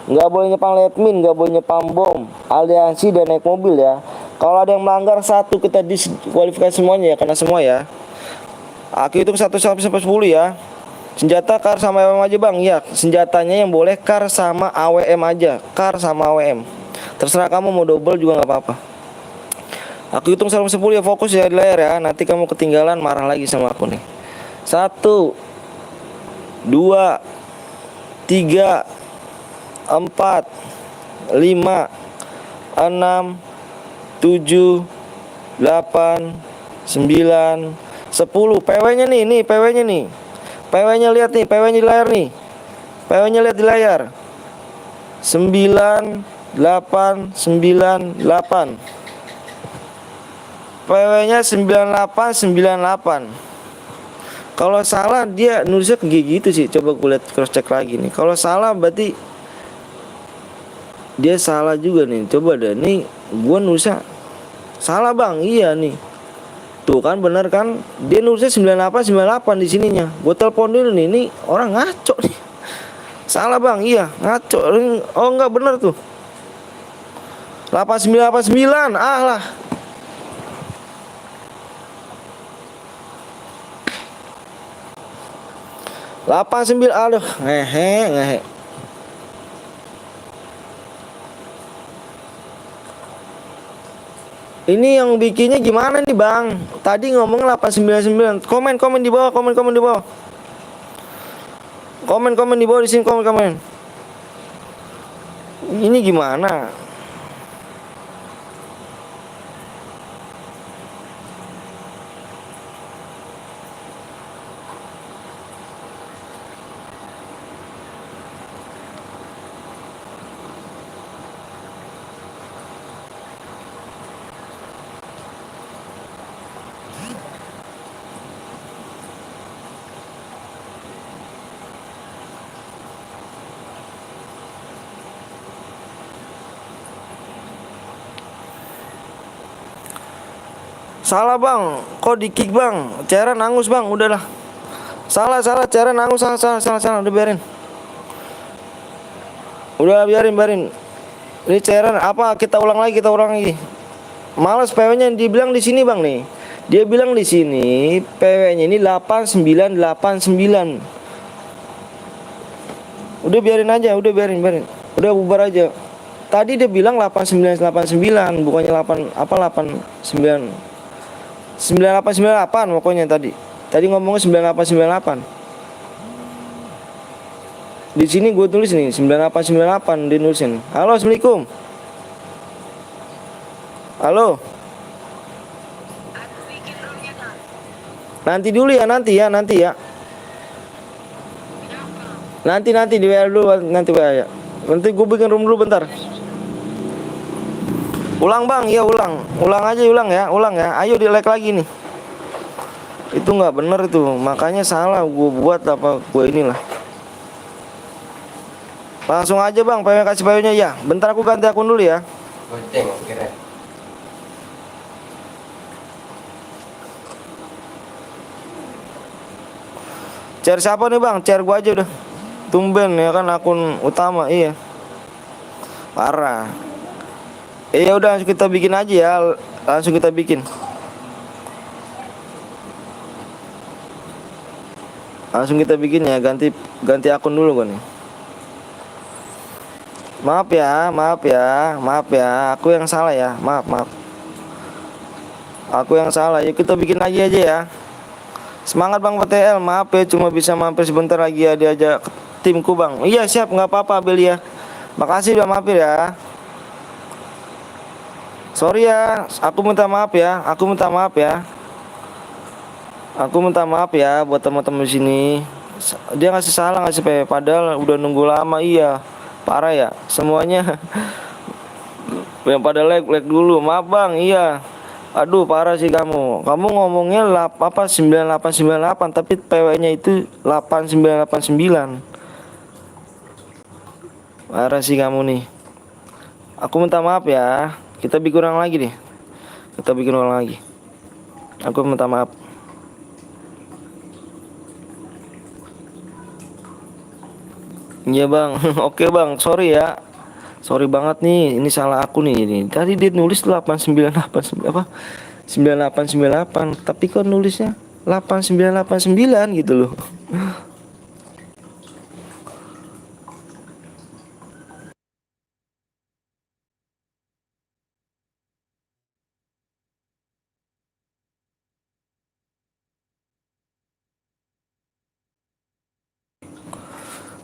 Speaker 1: Nggak boleh nyepang letmin, nggak boleh nyepang bom, aliansi dan naik mobil ya. Kalau ada yang melanggar satu kita diskualifikasi semuanya ya, karena semua ya. Aku hitung 1 sampai 10 ya. Senjata kar sama AWM aja bang. Iya, senjatanya yang boleh kar sama AWM aja. Kar sama AWM. Terserah kamu mau double juga nggak apa-apa. Aku hitung 10 ya, fokus ya di layar ya. Nanti kamu ketinggalan marah lagi sama aku nih. 1, 2, 3, 4, 5, 6, 7, 8, 9, 10. PW-nya nih PW-nya nih. PW-nya lihat nih, PW-nya di layar nih. PW-nya lihat di layar. 9898. PW-nya 9898. Kalau salah dia nulisnya kayak gitu sih. Coba gue lihat cross check lagi nih. Kalau salah berarti Dia salah juga nih. Coba deh nih, gua nulisnya salah bang. Iya nih. Tuh kan bener kan? Dia nulisnya 9898 di sininya. Gua telepon dulu nih. Ini orang ngaco nih. Salah bang. Iya ngaco. Oh enggak bener tuh. 8989. Ah lah. 89. Aduh ngehe. Ini yang bikinnya gimana nih bang? Tadi ngomong 899. Komen di bawah, komen di bawah. Komen di bawah di sini, komen. Ini gimana? Salah bang, kok di kick bang? Cairan angus bang, udahlah. Salah, cairan angus, salah, udah biarin. Udah biarin. Ini cairan apa? Kita ulang lagi. Males PW-nya dibilang di sini bang nih. Dia bilang di sini PW-nya ini 8989. Udah biarin aja, udah bubar aja. Tadi dia bilang 8989, bukannya 9898 pokoknya tadi. Tadi ngomongnya 9898. Di sini gue tulis nih 9898 dinulisin. Halo, assalamualaikum. Halo. Nanti dulu ya, nanti ya. Nanti di WA dulu, nanti WA ya. Nanti gue bikin room dulu bentar. Ulang bang, iya ulang aja ya. Ayo di like lagi nih. Itu nggak bener itu, makanya salah gue buat apa gue inilah. Langsung aja bang, PW kasih PW-nya ya. Bentar aku ganti akun dulu ya.
Speaker 3: Goceng kira.
Speaker 1: Share siapa nih bang? Share gue aja udah. Tumben ya kan akun utama, iya. Parah. Ya udah langsung kita bikin aja ya. Langsung kita bikin. Ya, ganti akun dulu gue nih. Maaf ya. Aku yang salah ya. Maaf. Aku yang salah. Yuk kita bikin lagi aja ya. Semangat bang PTL. Maaf ya cuma bisa mampir sebentar lagi ya diajak timku bang. Iya siap, nggak apa-apa Belia. Makasih udah mampir ya. Sorry ya, aku minta maaf ya. Aku minta maaf ya buat teman-teman sini. Dia ngasih salah, ngasih PW padahal udah nunggu lama. Iya, parah ya semuanya. Yang pada like dulu. Maaf bang, iya. Aduh parah sih kamu. Kamu ngomongnya 9898 tapi PW-nya itu 8989. Parah sih kamu nih. Aku minta maaf ya. Kita bikin ulang lagi deh. Aku minta maaf. Iya bang. Oke bang, sorry ya. Sorry banget nih, ini salah aku nih ini. Tadi dia nulis 8989 apa? 9898, tapi kok nulisnya 8989 gitu loh.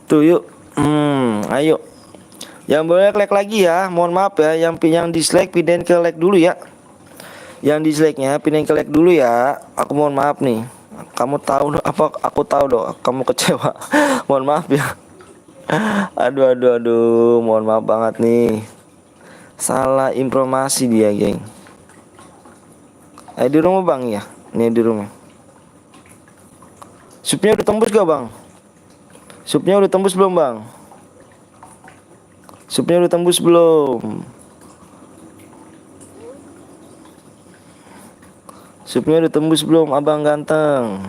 Speaker 1: Tuh yuk. Ayo. Yang boleh like lagi ya. Mohon maaf ya, yang dislike pindahin ke like dulu ya. Yang dislike-nya pindahin ke like dulu ya. Aku mohon maaf nih. Kamu tahu apa? Aku tahu dong. Kamu kecewa. Mohon maaf ya. Aduh. Mohon maaf banget nih. Salah informasi dia, geng. Di rumah bang ya. Nih di rumah. Supnya udah tembus gak bang? Supnya udah tembus belum bang? Supnya udah tembus belum? Supnya udah tembus belum abang ganteng?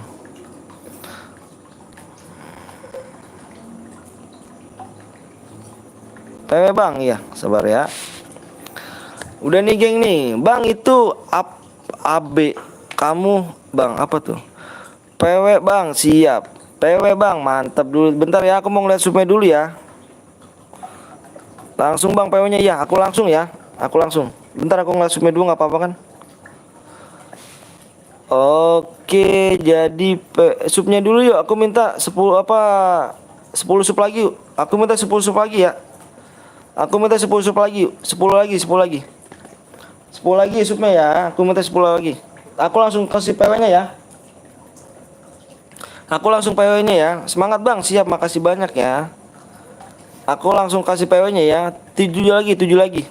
Speaker 1: PW bang, iya sabar ya. Udah nih geng nih. Bang itu AB kamu bang apa tuh? PW bang siap. PW bang mantap dulu. Bentar ya aku mau ngeliat supnya dulu ya. Langsung bang PW-nya ya. Aku langsung ya. Aku langsung. Bentar aku ngeliat supnya dulu nggak apa-apa kan? Oke, jadi supnya dulu yuk. Aku minta 10 apa 10 sup lagi yuk. Aku minta 10 sup lagi ya. Aku minta 10 sup lagi yuk. 10 lagi, 10 lagi. 10 lagi supnya ya. Aku minta 10 lagi. Aku langsung kasih PW-nya ya. Aku langsung PW-nya ya. Semangat bang, siap, makasih banyak ya. Aku langsung kasih PW-nya ya. 7 lagi, 7 lagi.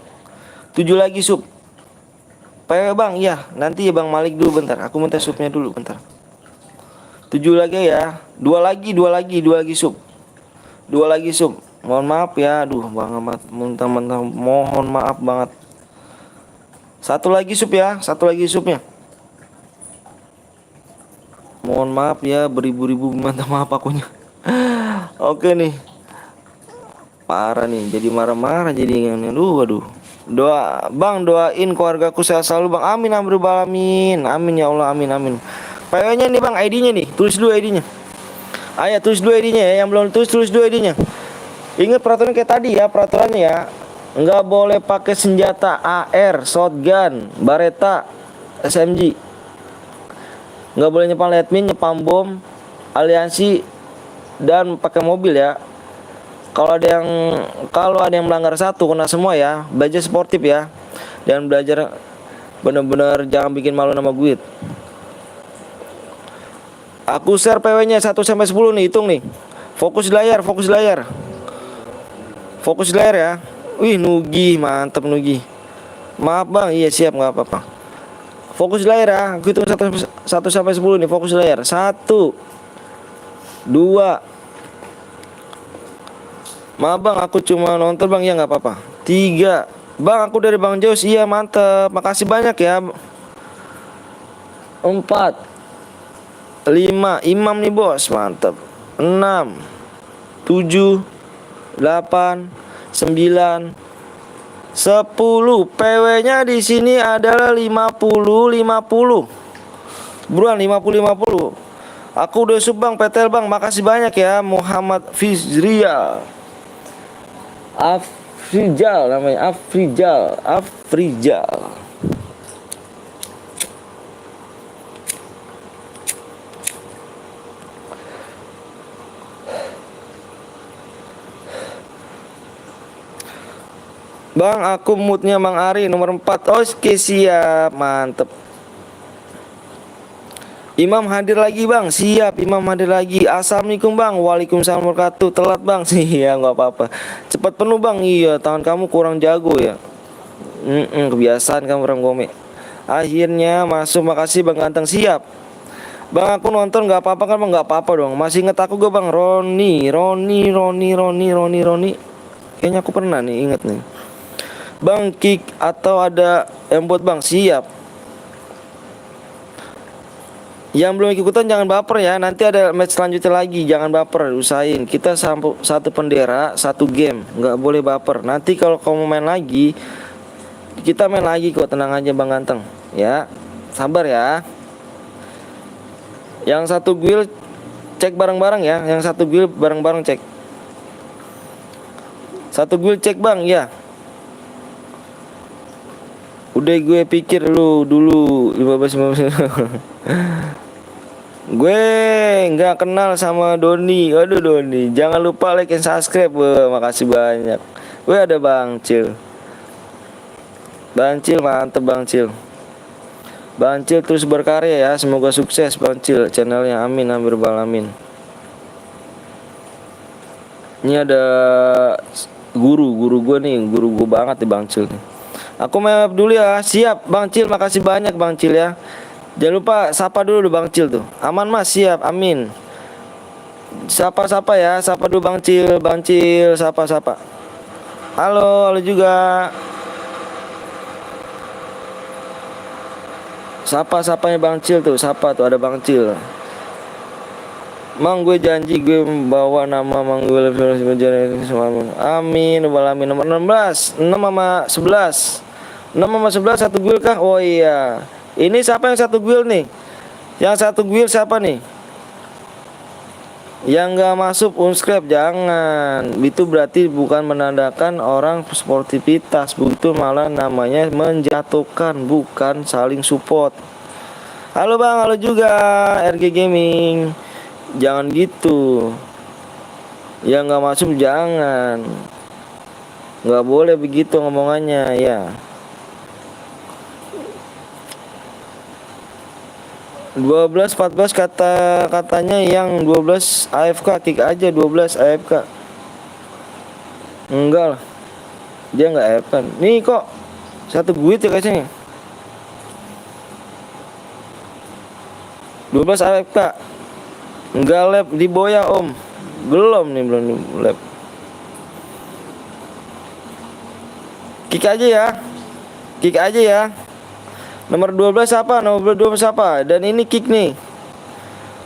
Speaker 1: 7 lagi sup. PW bang, iya. Nanti ya Bang Malik dulu bentar. Aku minta supnya dulu bentar. 7 lagi ya. 2 lagi, 2 lagi, 2 lagi sup. 2 lagi sup. Mohon maaf ya. Aduh, Bang Ahmad, teman-teman mohon maaf banget. 1 lagi sup ya. 1 lagi supnya. Mohon maaf ya, beribu-ribu minta maaf akunya. Oke nih. Parah nih, jadi marah-marah jadi aduh. Doa, Bang doain keluargaku sehat selalu Bang. Amin amin rabbal alamin. Amin ya Allah, amin amin. PW-nya nih Bang, ID-nya nih. Tulis dulu ID-nya. Ayo tulis dulu ID-nya ya. Yang belum tulis dulu ID-nya. Ingat peraturan kayak tadi ya, peraturannya ya. Nggak boleh pakai senjata AR, shotgun, Baretta, SMG. Nggak boleh nyepam admin, nyepam bom, aliansi, dan pakai mobil ya. Kalau ada yang melanggar satu kena semua ya. Belajar sportif ya. Dan belajar bener-bener jangan bikin malu nama gue. Aku share PW-nya 1 sampai 10 nih, hitung nih. Fokus di layar, fokus di layar. Fokus di layar ya. Wih, Nugi, mantep Nugi. Maaf Bang, iya siap nggak apa-apa. Fokus di layar ya. Aku hitung 1 sampai 10 nih, fokus di layar. 1 2. Maaf Bang, aku cuma nonton Bang, ya nggak apa-apa. 3. Bang, aku dari Bang Jos, iya mantep. Makasih banyak ya. 4. 5. Imam nih bos, mantep. 6. 7. 8. 9. 10. PW-nya di sini adalah 50. Buruan 50. Aku udah sub Bang, PTL Bang, makasih banyak ya. Muhammad Fizrial. Afrijal namanya, Afrijal. Bang, aku moodnya Bang Ari nomor 4. Oke siap, mantep. Imam hadir lagi Bang, siap. Imam hadir lagi. Assalamualaikum Bang, waalaikumsalam warahmatullahi wabarakatuh. Telat Bang, iya nggak apa-apa. Cepat penuh Bang, iya. Tangan kamu kurang jago ya. Kebiasaan kamu orang gome. Akhirnya masuk, makasih Bang ganteng, siap. Bang aku nonton nggak apa-apa kan Bang, nggak apa-apa dong. Masih inget aku gak Bang? Roni. Kayaknya aku pernah nih, inget nih. Bang kick atau ada yang buat Bang, siap. Yang belum ikutan jangan baper ya. Nanti ada match selanjutnya lagi. Jangan baper, usahain. Kita satu bendera, satu game. Nggak boleh baper. Nanti kalau kamu main lagi, kita main lagi kok. Tenang aja Bang ganteng. Ya, sabar ya. Yang satu guild cek bareng-bareng ya. Yang satu guild bareng-bareng cek. Satu guild cek Bang, ya. Udah gue pikir lu dulu 15. Gue nggak kenal sama Doni. Aduh Doni, jangan lupa like and subscribe. Wah, makasih banyak. Gue ada Bang Cil. Bang Cil mantep Bang Cil. Bang Cil terus berkarya ya. Semoga sukses Bang Cil channelnya. Amin amin rabbal alamin. Ini ada guru gue nih. Guru gue banget nih Bang Cil nih. Aku main dulu ya. Siap Bang Cil, makasih banyak Bang Cil ya. Jangan lupa sapa dulu Bang Cil tuh. Aman Mas, siap, amin. Sapa ya, sapa dulu Bang Cil, sapa. Halo, halo juga. Sapanya Bang Cil tuh, sapa tuh ada Bang Cil. Mang gue janji gue membawa nama Mang gue amin alamin. Nomor 16 6 sama 11 6 sama 11 satu guil kah? Oh iya. Ini siapa yang satu guil nih? Yang satu guil siapa nih? Yang nggak masuk unscribe jangan. Itu berarti bukan menandakan orang sportivitas, begitu malah namanya menjatuhkan, bukan saling support. Halo Bang, halo juga RG Gaming. Jangan gitu. Yang nggak masuk jangan. Nggak boleh begitu ngomongannya ya. 12 14 katanya yang 12 AFK, kick aja 12 AFK. Enggak lah. Dia enggak AFK. Nih kok satu guit ya kayaknya. 12 AFK. Enggak lab di boya Om. Belum lab. Kick aja ya. Kick aja ya. Nomor 12 apa? Nomor 12 apa? Dan ini kick nih.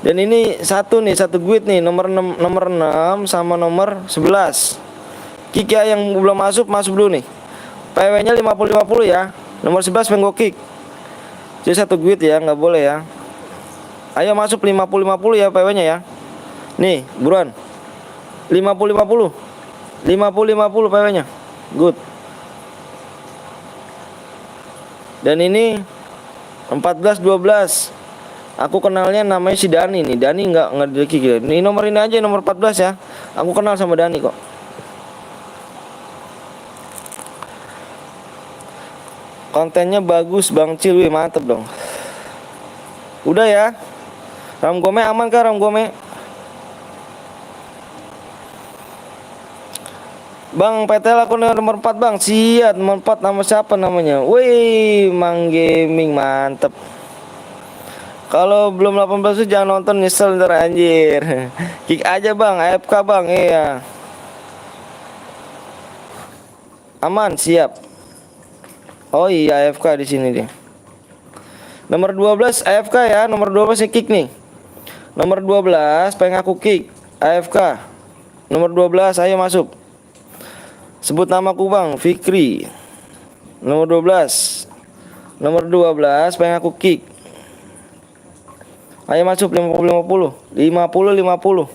Speaker 1: Dan ini satu guit nih, nomor 6 sama nomor 11. Kick ya, yang belum masuk dulu nih. PW-nya 50-50 ya. Nomor 11 pengen kick. Jadi satu guit ya, nggak boleh ya. Ayo masuk 50-50 ya PW-nya ya. Nih, buruan. 50-50. 50-50 PW-nya. Good. Dan ini 14-12. Aku kenalnya namanya si Dani nih. Dani nggak kick ya. Ini nomor ini aja, nomor 14 ya. Aku kenal sama Dani kok. Kontennya bagus Bang Cil, wih, mantep dong. Udah ya. Ram Gome aman kah Ram Gome? Bang, PTL aku nomor 4 Bang. Siap, nomor 4 nama siapa namanya? Wih, Mang Gaming, mantep. Kalau belum 18 jangan nonton, nyesel ntar anjir. Kick aja Bang, AFK Bang, iya. Aman, siap. Oh iya, AFK di sini dia. Nomor 12 AFK ya, nomor 12 kick nih. Nomor 12 pengen aku kick, AFK. Nomor 12 ayo masuk. Sebut namaku Bang, Fikri. Nomor 12. Nomor 12 pengen aku kick. Ayo masuk 50-50. 50-50.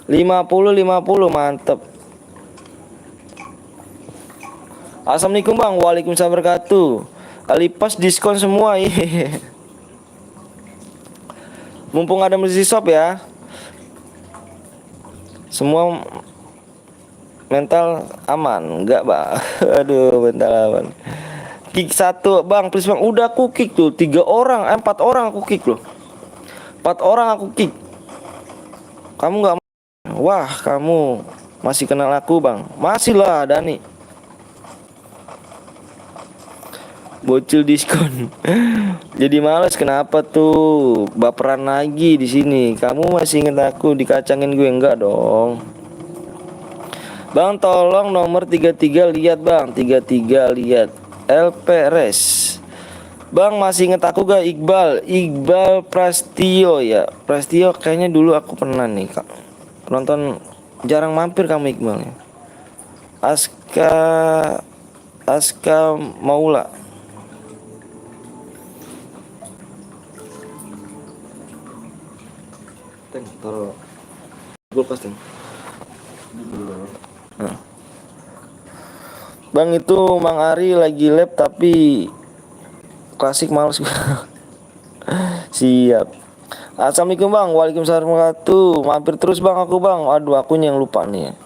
Speaker 1: 50-50, mantep. Assalamualaikum Bang. Waalaikumsalam wabarakatuh. Alipas diskon semua. Mumpung ada Mercy Shop ya. Semua mental aman, enggak Bang? Aduh, mental aman. Kick 1 Bang, please Bang. Udah aku kick tuh 4 orang aku kick loh. 4 orang aku kick. Kamu enggak? Wah, kamu masih kenal aku Bang? Masih lah Dani. Bocil diskon. Jadi males, kenapa tuh? Baperan lagi di sini. Kamu masih inget aku, dikacangin gue enggak dong? Bang tolong nomor 33 lihat Bang, 33 lihat LP Res. Bang masih inget aku gak? Iqbal Prastio ya. Prastio kayaknya dulu aku pernah nih Kak nonton, jarang mampir kamu Iqbal ya. Aska Maula. Taruh kulkas Teng. Nah. Bang itu Mang Ari lagi lab tapi klasik males. Siap. Assalamualaikum Bang. Waalaikumsalam warahmatullahi wabarakatuh. Mampir terus Bang aku Bang. Aduh akunya yang lupa nih ya.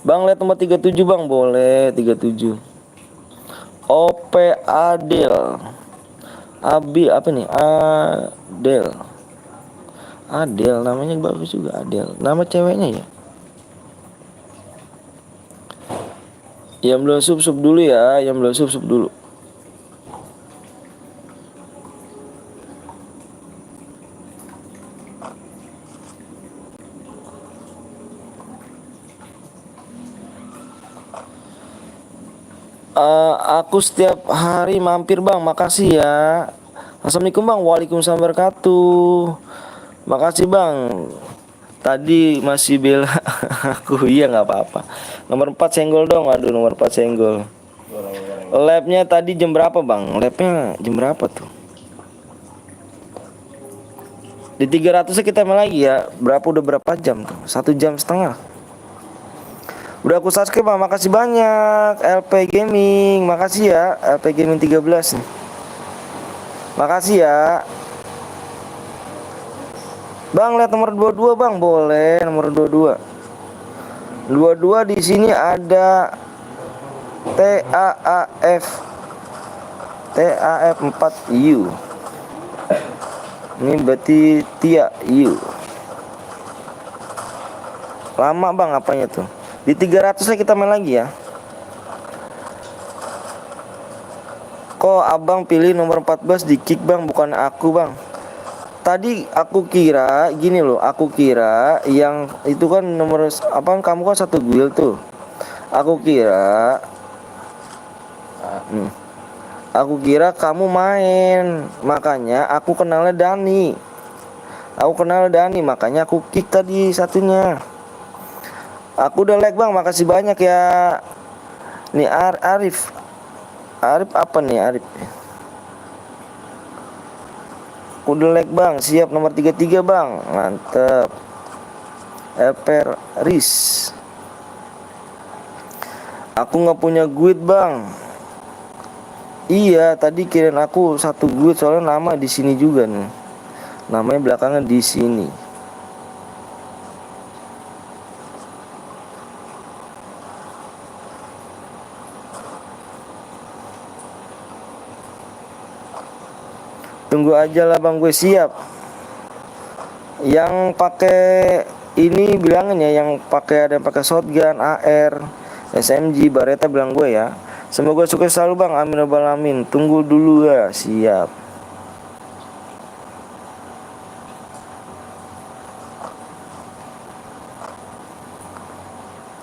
Speaker 1: Bang lihat nomor 37 Bang, boleh 37. OP Adel. Abi apa nih? Adel namanya bagus juga Adel. Nama ceweknya ya. Yang belum sub dulu ya, yang belum sub dulu. Aku setiap hari mampir bang, makasih ya. Assalamualaikum bang, waalaikumsalam wabarakatuh. Makasih bang. Tadi masih bela aku, iya nggak apa-apa. Nomor 4 senggol dong, aduh nomor 4 senggol.
Speaker 3: Goreng-goreng.
Speaker 1: Labnya tadi jam berapa bang? Labnya jam berapa tuh? Di 300 kita main lagi ya. Udah berapa jam tuh? 1,5 jam. Udah aku subscribe bang, makasih banyak. LP Gaming, makasih ya. LP Gaming 13 nih. Makasih ya. Bang, lihat nomor 22 bang, boleh nomor 22. 22 di sini ada TAAF 4U. Ini berarti Tia U. Lama bang apanya tuh? Di 300 lah kita main lagi ya. Kok abang pilih nomor 14 di kick bang, bukan aku bang? Tadi aku kira gini loh, aku kira yang itu kan nomor apa, kamu kan satu guild tuh. Aku kira aku kira kamu main, makanya aku kenalnya Dani. Makanya aku kick tadi satunya. Aku udah like bang, makasih banyak ya. Nih Arif apa nih Arif? Udah like bang, siap nomor 33 bang, mantep. Eper Riz. Aku nggak punya guide bang. Iya, tadi kirain aku satu guide soalnya nama di sini juga nih. Namanya belakangan di sini. Tunggu aja lah bang, gue siap. Yang pakai ini bilangin ya, yang pakai ada yang pakai shotgun, AR, SMG, Baretta bilang gue ya. Semoga sukses selalu bang, amin rabbal alamin. Tunggu dulu ya, siap.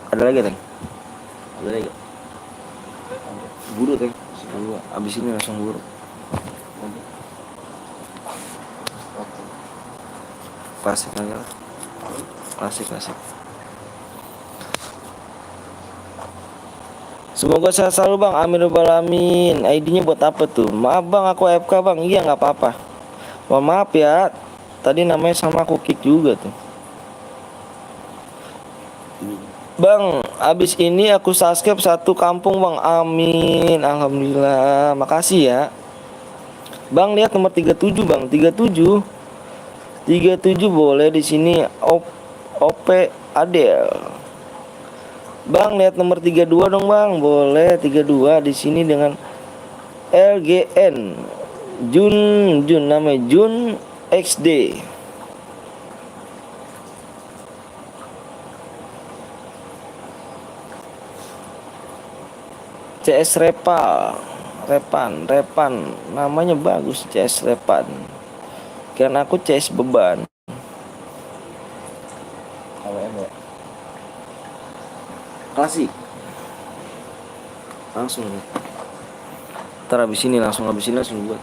Speaker 1: Ada lagi Teng? Ada lagi? Buru Teng, abis ini langsung buru. Klasik aja lah. Klasik. Semoga sehat selalu bang, amin rabbal alamin. ID-nya buat apa tuh? Maaf bang, aku AFK bang. Iya nggak apa-apa. Wah, maaf ya, tadi namanya sama aku kick juga tuh. Bang, abis ini aku subscribe satu kampung bang, amin. Alhamdulillah, makasih ya. Bang, lihat nomor 37 bang, 37 boleh di sini. OP Adel. Bang, lihat nomor 32 dong bang, boleh 32 di sini dengan LGN Jun namanya Jun XD. CS Repan namanya bagus, CS Repan. Kan aku CS beban.
Speaker 3: AWM ya.
Speaker 1: Klasik. Langsung. Ntar habis ini langsung buat.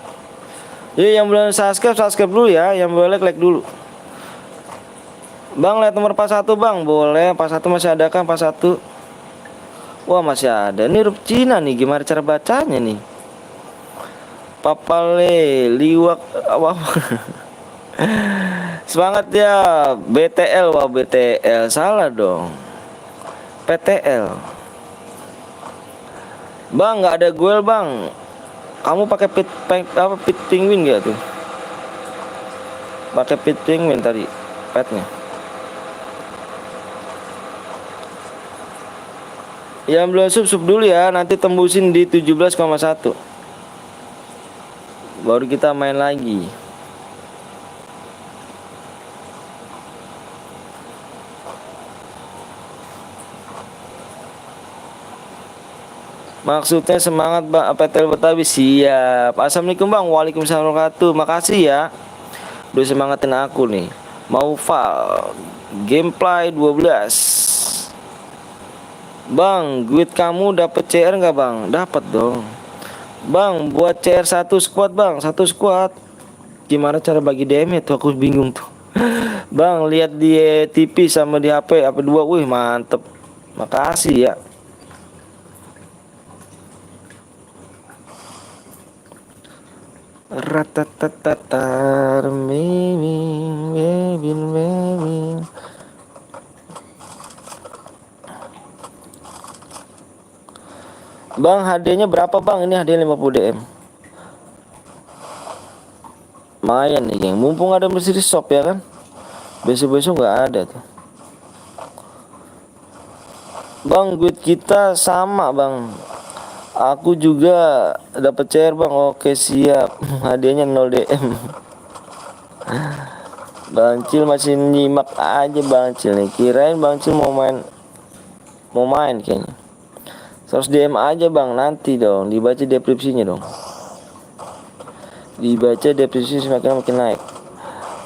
Speaker 1: Jadi yang belum subscribe dulu ya, yang boleh like dulu. Bang, lihat nomor 41 bang, boleh. 41 masih ada kan 41? Wah, masih ada. Ini huruf Cina nih, gimana cara bacanya nih? Papale liwak apa? Semangat ya BTL. Wah, BTL salah dong. PTL. Bang, nggak ada goel bang. Kamu pakai pit penguin gak tuh? Pakai pit penguin tadi petnya. Yang belum sub dulu ya, nanti tembusin di 17,1. Baru kita main lagi. Maksudnya semangat bang, PTL Betawi, siap. Assalamualaikum bang, waalaikumsalam wabarakatuh. Makasih ya, udah semangatin aku nih. Mau file gameplay 12. Bang, duit kamu dapet CR nggak bang? Dapat dong. Bang, buat CR satu squad bang, satu squad. Gimana cara bagi DM itu aku bingung tuh. Bang, lihat di TV sama di HP, HP dua, wih mantep. Makasih ya. Ratatatatar, miming, miming, miming. Bang, HD-nya berapa bang? Ini HD 50 DM. Lumayan nih geng, mumpung ada Mercedes shop ya kan. Besok-besok nggak ada tuh. Bang, duit kita sama bang. Aku juga dapat CR bang. Oke siap. Hadiahnya 0 DM. Bang Cil masih nyimak aja Bang Cil nih. Kirain Bang Cil mau main kayaknya. 100 DM aja bang, nanti dong dibaca deskripsinya dong. Dibaca deskripsi semakin makin naik.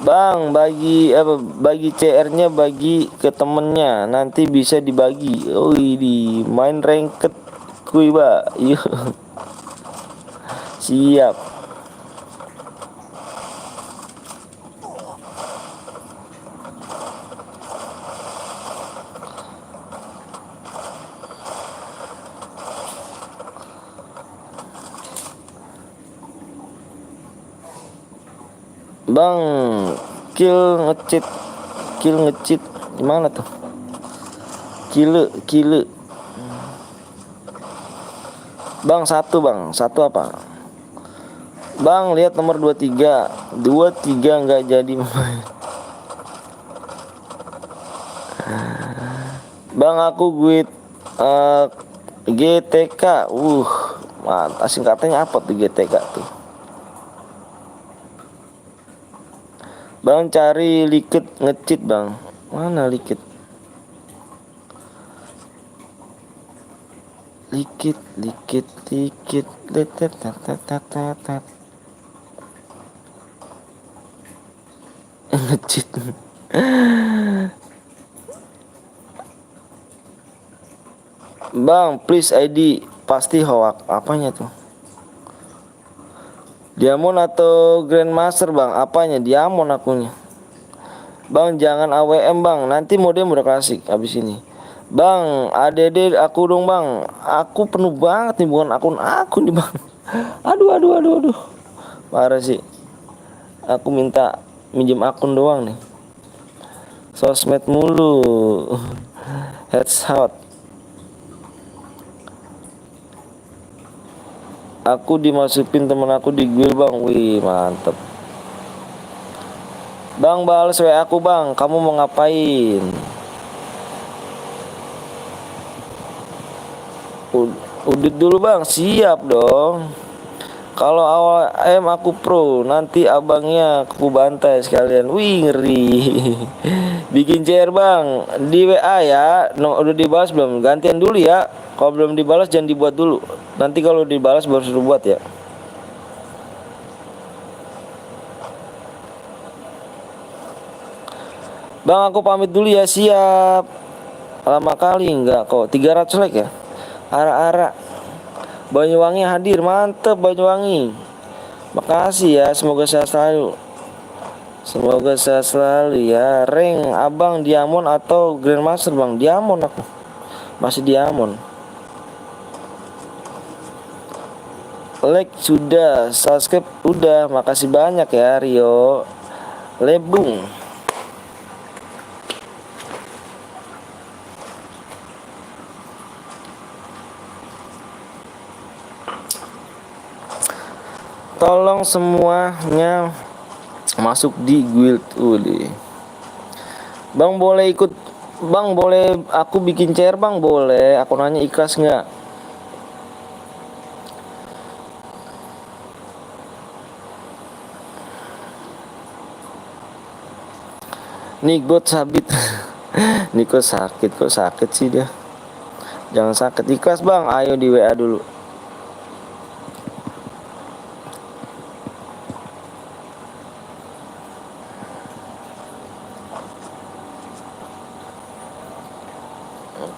Speaker 1: Bang, bagi CR-nya bagi ke temennya, nanti bisa dibagi. Oh, di main ranked kuy, Pak. Yuk. Siap. Bang, kill ngecit gimana tuh? Kile. Bang, satu apa? Bang, lihat nomor 23 nggak jadi main. Bang, aku GTK. Mantap, singkatannya apa tuh GTK tuh? Bang, cari liket ngecit bang. Mana liket? Liket. Tetet. Ngecit. Bang, please ID. Pasti hoak. Apanya tuh? Diamond atau Grandmaster bang? Apanya? Diamond akunya. Bang, jangan AWM bang, nanti modem udah klasik abis ini. Bang, ADD aku dong bang. Aku penuh banget nih, bukan akun aku nih bang. Aduh. Parah sih. Aku minta minjem akun doang nih. Sosmed mulu. Headshot. Aku dimasukin temen aku di guild bang. Wih mantep. Bang, balas WA aku bang. Kamu mau ngapain? Udit dulu bang. Siap dong. Kalau awal aku pro, nanti abangnya aku bantai sekalian. Wih ngeri. Bikin CR bang di WA ya. No, udah dibalas belum? Gantian dulu ya. Kalau belum dibalas jangan dibuat dulu. Nanti kalau dibalas baru suruh buat ya. Bang, aku pamit dulu ya. Siap. Lama kali enggak kok. 300 like ya. Ara-ara. Banyuwangi hadir, mantep Banyuwangi. Makasih ya, semoga sehat selalu. Semoga sehat selalu ya. Rank abang Diamond atau Grandmaster bang? Diamond aku. Masih Diamond. Like sudah, subscribe udah. Makasih banyak ya Rio Lebung. Tolong semuanya masuk di guild. Bang boleh ikut. Bang boleh aku bikin CR bang? Boleh. Aku nanya ikhlas nggak? Nigot sabit. Nigot sakit. Kok sakit sih dia? Jangan sakit. Ikhlas bang. Ayo di WA dulu.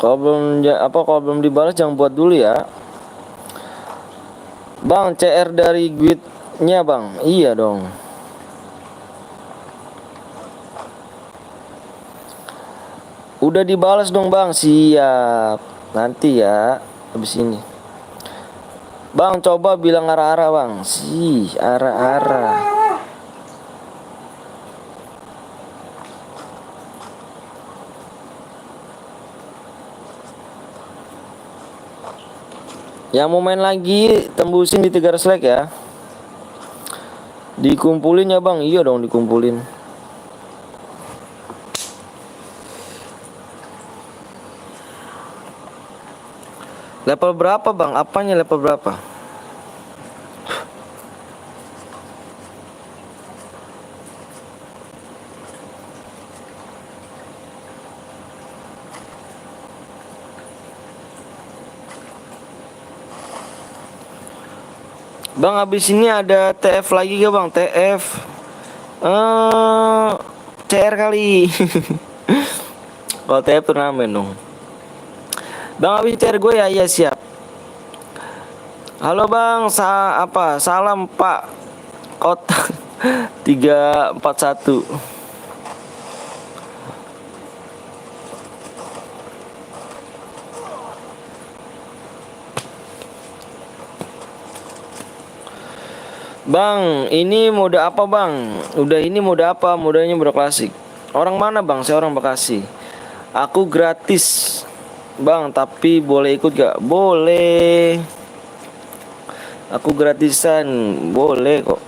Speaker 1: Kalau belum dibalas jangan buat dulu ya. Bang, CR dari Guide-nya bang. Iya dong. Udah dibalas dong bang. Siap. Nanti ya. Habis ini. Bang, coba bilang arah-arah bang. Arah-arah. Yang mau main lagi tembusin di 300 like ya. Dikumpulin ya bang. Iya dong dikumpulin. Level berapa bang? Apanya level berapa? Bang, habis ini ada TF lagi gak bang? TF CR kali. Kalau TF turnamen dong. Bang, habis CR gue ya. Iya siap. Halo bang, salam Pak Kotak 341. Bang, ini mode apa bang? Udah ini mode apa? Modenya mode klasik. Orang mana bang? Saya orang Bekasi. Aku gratis bang, tapi boleh ikut gak? Boleh. Aku gratisan, boleh kok.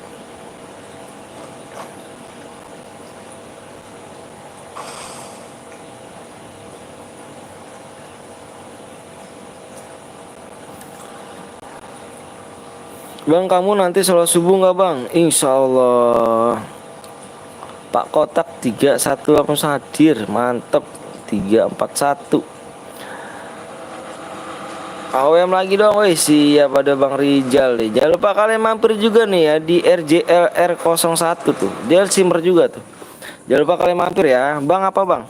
Speaker 1: Bang, kamu nanti sholat subuh nggak bang? Insya Allah. Pak Kotak 31 langsung hadir. Mantep. 341. AWM lagi dong, woi. Siap ada Bang Rijal nih. Jangan lupa kalian mampir juga nih ya di RJLR01 tuh. Dia simmer juga tuh. Jangan lupa kalian mampir ya. Bang apa bang?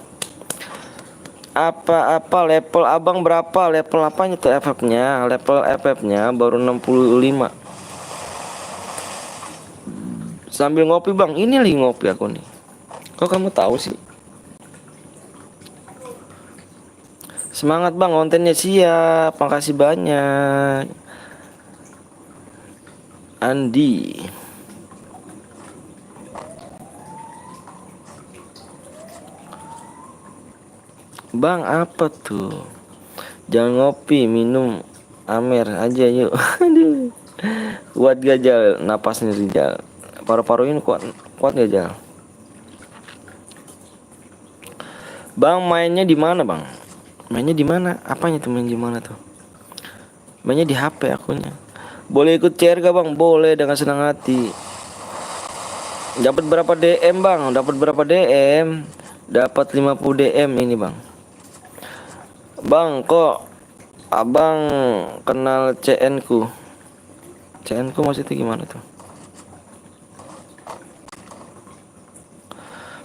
Speaker 1: Apa level abang berapa? Level apanya tuh FF-nya? Level FF-nya baru 65. Sambil ngopi bang, ini lagi ngopi aku nih. Kok kamu tahu sih? Semangat bang, kontennya siap. Makasih banyak Andi. Bang apa tuh? Jangan ngopi, minum Amer aja yuk. Aduh. Kuat gajal, napasnya Rijal. Paru-paru ini kuat gajal. Bang mainnya di mana bang? Mainnya di mana? Apanya tuh main di mana tuh? Mainnya di HP akunya. Boleh ikut CR gak bang? Boleh dengan senang hati. Dapat berapa DM bang? Dapat berapa DM? Dapat 50 DM ini bang. Bang kok abang kenal CN ku? CN ku maksudnya gimana tuh?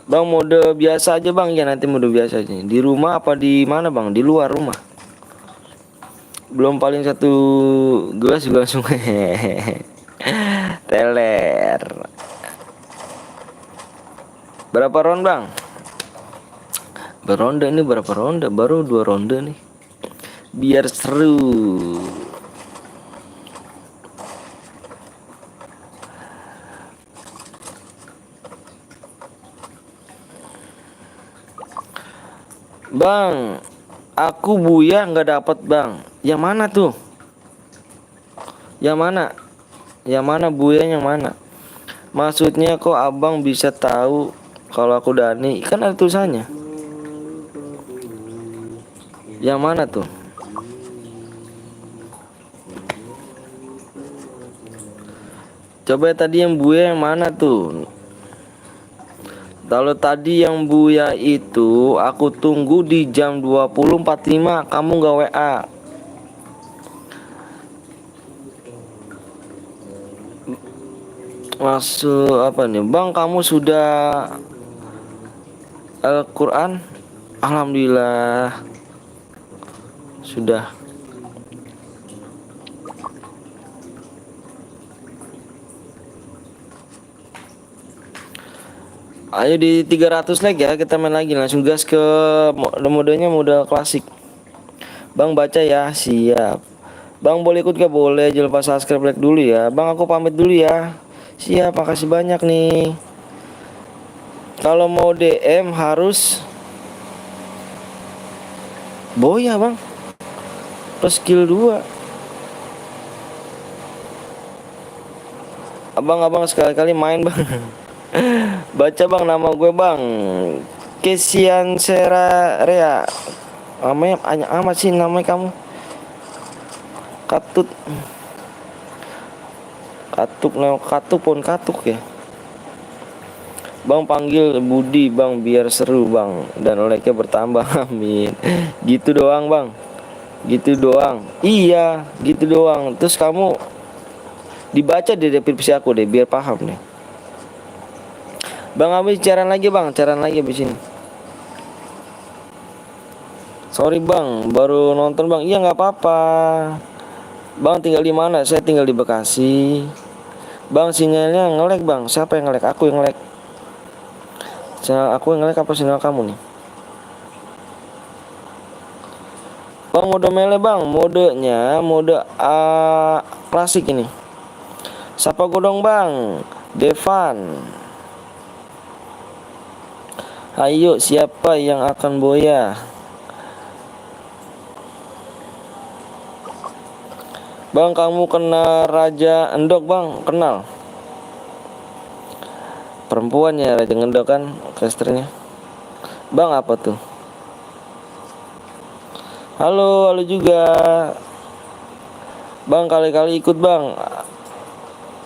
Speaker 1: Bang mode biasa aja bang. Ya nanti mode biasa aja. Di rumah apa di mana bang? Di luar rumah. Belum paling satu gelas juga langsung teler. Berapa round bang? Beronde ini berapa ronde? Baru 2 ronde nih. Biar seru. Bang, aku buya nggak dapat bang. Yang mana tuh? Yang mana? Yang mana buya yang mana? Maksudnya kok abang bisa tahu kalau aku Dani? Kan ada tulisannya. Yang mana tuh? Coba tadi yang buya yang mana tuh? Kalau tadi yang buya itu aku tunggu di jam 20.45 kamu gak WA. Masuk apa nih bang, kamu sudah Al-Quran? Alhamdulillah sudah. Ayo di 300 like ya, kita main lagi langsung gas ke modenya mode klasik. Bang baca ya, siap. Bang boleh ikut gak? Boleh, jangan lupa subscribe, like dulu ya. Bang aku pamit dulu ya. Siap, makasih banyak nih. Kalau mau DM harus boya bang, plus skill 2. Abang-abang sekali-kali main bang. Baca bang nama gue bang, Kesian Rea. Namanya banyak amat sih namanya kamu. Katut. Katuk pun katuk ya. Bang panggil Budi bang biar seru bang dan like-nya bertambah. Amin. Gitu doang bang. Gitu doang. Iya, gitu doang. Terus kamu dibaca deh deskripsi aku deh biar paham deh. Bang habis cairan lagi bang, cairan lagi habis ini. Sorry bang, baru nonton bang. Iya nggak apa-apa. Bang tinggal di mana? Saya tinggal di Bekasi. Bang sinyalnya nge-lag bang. Siapa yang nge-lag? Aku yang nge-lag. Sinyal aku yang nge-lag apa sinyal kamu nih? Bang mode mele bang, modenya mode klasik ini. Sapa godong bang, Devan. Ayo siapa yang akan boya? Bang kamu kenal Raja Endok bang? Kenal. Perempuannya Raja Endok kan, casternya. Bang apa tuh? Halo juga. Bang kali-kali ikut bang.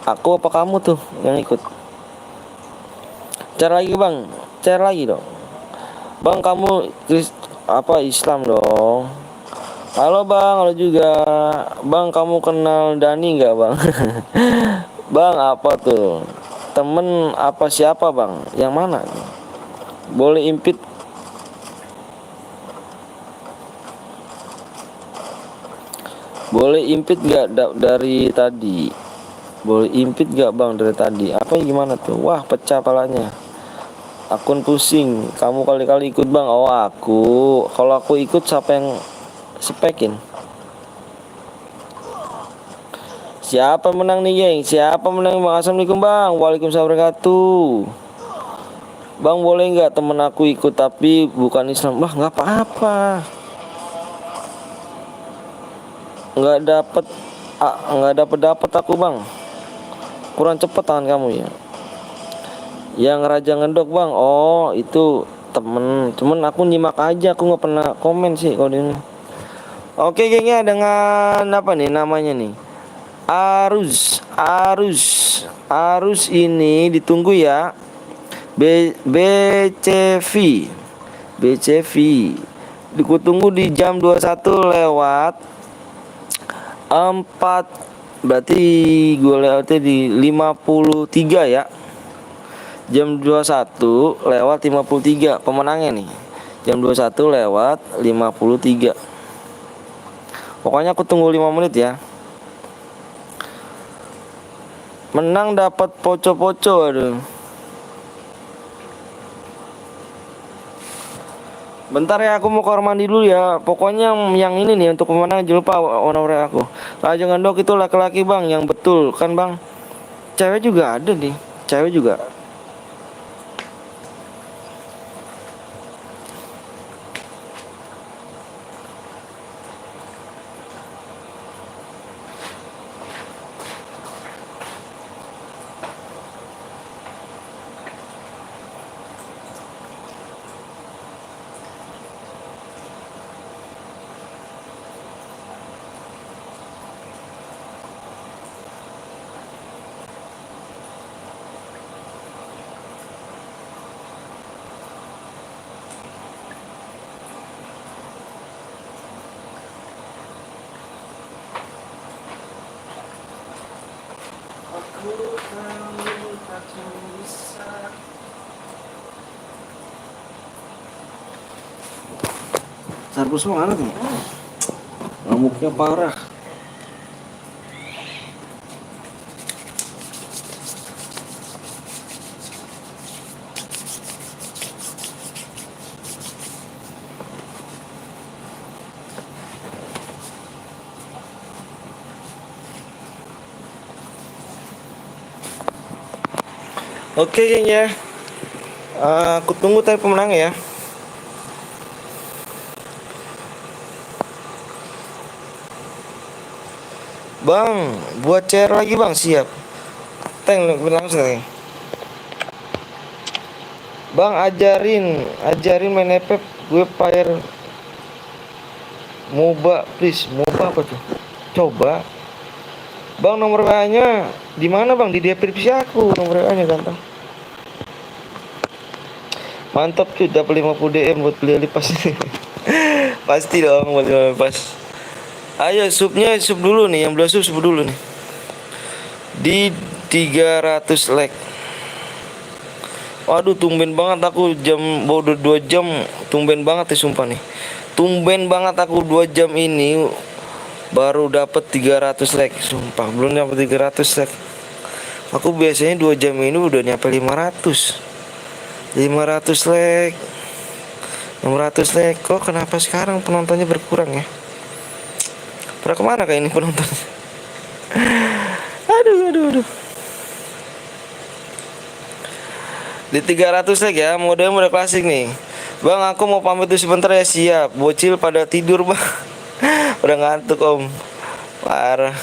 Speaker 1: Aku apa kamu tuh yang ikut? Cari lagi bang, cari lagi dong. Bang kamu Islam dong. Halo bang, halo juga. Bang kamu kenal Dani nggak bang? Bang apa tuh? Temen apa siapa bang? Yang mana? Boleh impit. Boleh impit gak dari tadi? Boleh impit gak bang dari tadi? Apa gimana tuh? Wah pecah palanya. Akun pusing. Kamu kali-kali ikut bang? Oh aku. Kalau aku ikut siapa yang spekin? Siapa menang nih geng? Siapa menang bang? Assalamualaikum bang. Waalaikumsalam wabarakatuh. Bang boleh nggak temen aku ikut tapi bukan Islam? Wah nggak apa-apa. Nggak dapet aku bang. Kurang cepet tangan kamu ya. Yang Raja Ngendok bang. Oh itu temen aku nyimak aja. Aku nggak pernah komen sih kalau ini. Oke gengnya dengan apa nih namanya nih? Arus ini ditunggu ya. BCV. Ditunggu di jam 21 lewat 4, berarti gue lewatnya di 53 ya. Jam 21 lewat 53 pemenangnya nih. Jam 21 lewat 53. Pokoknya aku tunggu 5 menit ya. Menang dapat poco-poco, aduh. Bentar ya, aku mau kamar mandi dulu ya. Pokoknya yang ini nih untuk pemenang jangan lupa warna aku. Raja Ngendok itu laki-laki bang, yang betul kan bang. Cewek juga ada nih, cewek juga. Sarbus mana tuh? Ngamuknya parah. Oke geng ya. Aku tunggu tadi pemenang ya. Bang, buat chair lagi bang, siap. Teng, langsung teng. Bang, ajarin main FF. Gue player MOBA, please. MOBA apa tuh? Coba. Bang, nomor WA-nya di mana bang? Di deskripsi aku nomor WA-nya ganteng. Mantap cuy, dapat 50 DM buat beli pas. Pasti dong buat beli pas. Ayo supnya sup dulu nih, yang belas sup dulu nih. Di 300 like. Waduh, tumben banget aku udah 2 jam. Tumben banget ya sumpah nih. Tumben banget aku 2 jam ini baru dapat 300 like. Sumpah, belum dapat 300 like. Aku biasanya 2 jam ini udah nyampe 500 like, 600 like. Kok kenapa sekarang penontonnya berkurang ya? Pada kemana kayak ini penonton? Aduh. Di 300 like ya, mode klasik nih. Bang, aku mau pamit dulu sebentar ya, siap. Bocil pada tidur bang. Udah ngantuk om. Parah.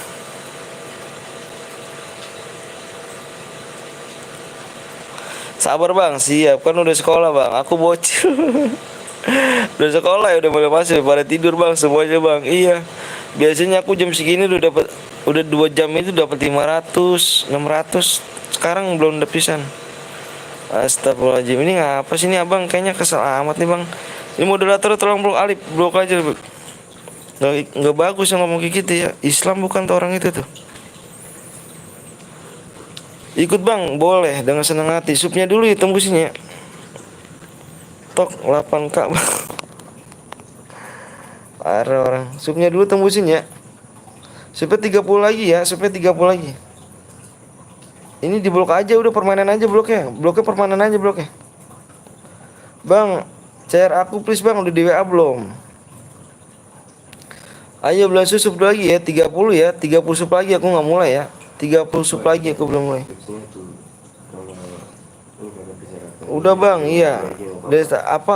Speaker 1: Sabar bang, siap. Kan udah sekolah bang, aku bocil. Udah sekolah ya, udah mulai masuk. Pada tidur bang, semuanya bang. Iya. Biasanya aku jam segini udah 2 jam itu dapat 500, 600. Sekarang belum ada pisan. Astagfirullahaladzim, ini ngapa sih ini abang? Kayaknya kesel amat nih bang. Ini moderator tolong blok aja. Nggak bagus yang ngomong kayak gitu ya. Islam bukan tuh orang itu tuh. Ikut bang, boleh dengan senang hati. Supnya dulu ya tembusin ya. Tok 8k bang. Parah orang. Supnya dulu tembusin ya. Supnya 30 lagi ya. Supnya 30 lagi. Ini di blok aja, udah permainan aja bloknya. Bloknya permainan aja bloknya. Bang, share aku please bang, udah di WA belum? Ayo belas sup lagi ya, 30 ya, 30 sup lagi aku nggak mulai ya. 30 sup lagi aku belum mulai. Udah bang, iya.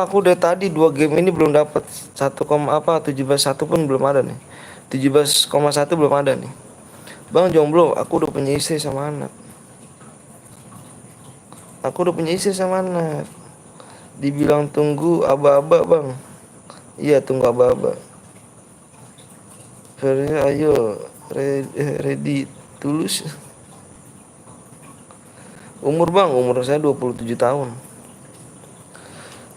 Speaker 1: Aku udah tadi 2 game ini belum dapat 17,1 pun belum ada nih. 17,1 belum ada nih. Bang jomblo, aku udah punya istri sama anak. Dibilang tunggu aba-aba bang. Iya tunggu aba-aba. Ayo ready tulus. Umur bang, umur saya 27 tahun.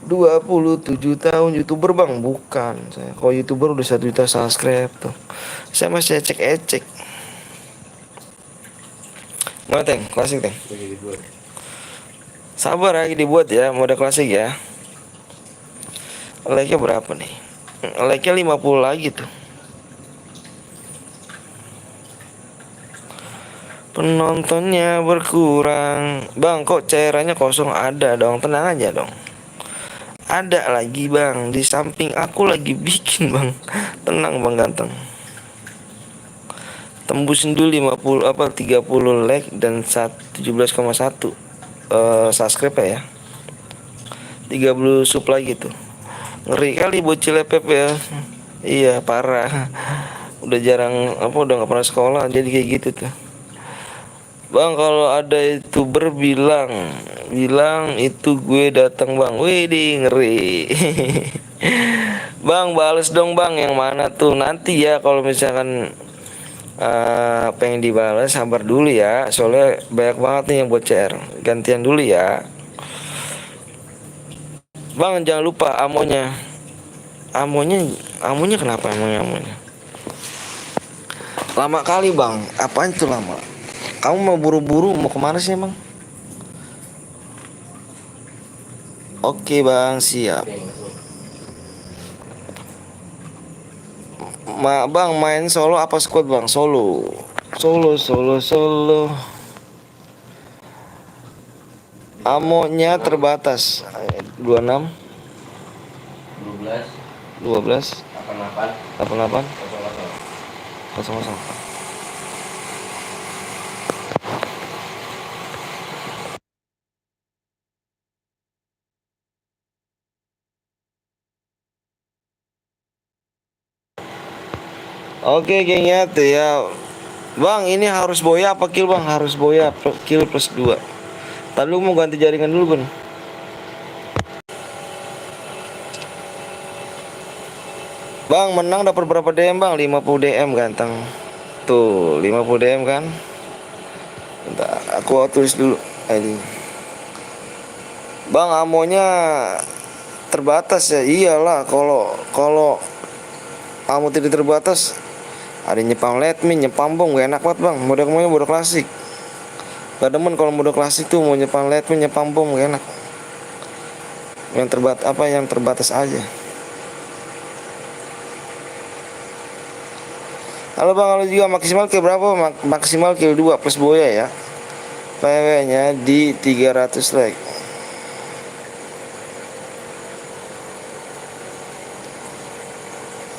Speaker 1: 27 tahun YouTuber bang, bukan. Saya kalau YouTuber udah 1 juta subscribe tuh. Saya masih ecek. Mana teng? Klasik teng. Sabar lagi dibuat ya, mode klasik ya. Like-nya berapa nih? Like-nya 50 lagi tuh. Penontonnya berkurang. Bang, kok cairannya kosong? Ada dong, tenang aja dong. Ada lagi bang, di samping aku lagi bikin bang. Tenang bang ganteng. Tembusin dulu 30 like dan 17,1 subscribe ya. 30 sub lagi tuh. Ngeri kali bocil FF ya. Iya parah. Udah jarang udah nggak pernah sekolah jadi kayak gitu tuh. Bang, kalau ada YouTuber bilang itu gue datang bang. Wih ngeri. Bang, bales dong bang, yang mana tuh? Nanti ya kalau misalkan pengen dibalas, sabar dulu ya. Soalnya banyak banget nih yang buat CR. Gantian dulu ya. Bang, jangan lupa amonya. Amonya kenapa emang amonya? Lama kali bang. Apaan itu lama? Kamu mau buru-buru mau kemana sih emang? Oke bang, siap. Bang main solo apa squad bang? Solo. Amonya terbatas. 26 12 88 00. Oke geng ya tuh ya. Bang ini harus boya apa kill bang? Harus boya kill plus 2. Tadi lu mau ganti jaringan dulu bang. Bang menang dapat berapa DM bang? 50 DM ganteng. Tuh 50 DM kan. Bentar, aku tulis dulu ID. Bang amonya terbatas ya. Iyalah kalau amo tidak terbatas ada nyepam letmi, nyepam bom gak enak banget bang. Mode klasik. Gak demen kalau mode klasik tuh mau nyepam letmi, nyepam bom gak enak. Yang terbatas aja. Halo bang, halo juga maksimal kill berapa? Maksimal kill 2 plus boya ya. PW nya di 300 like.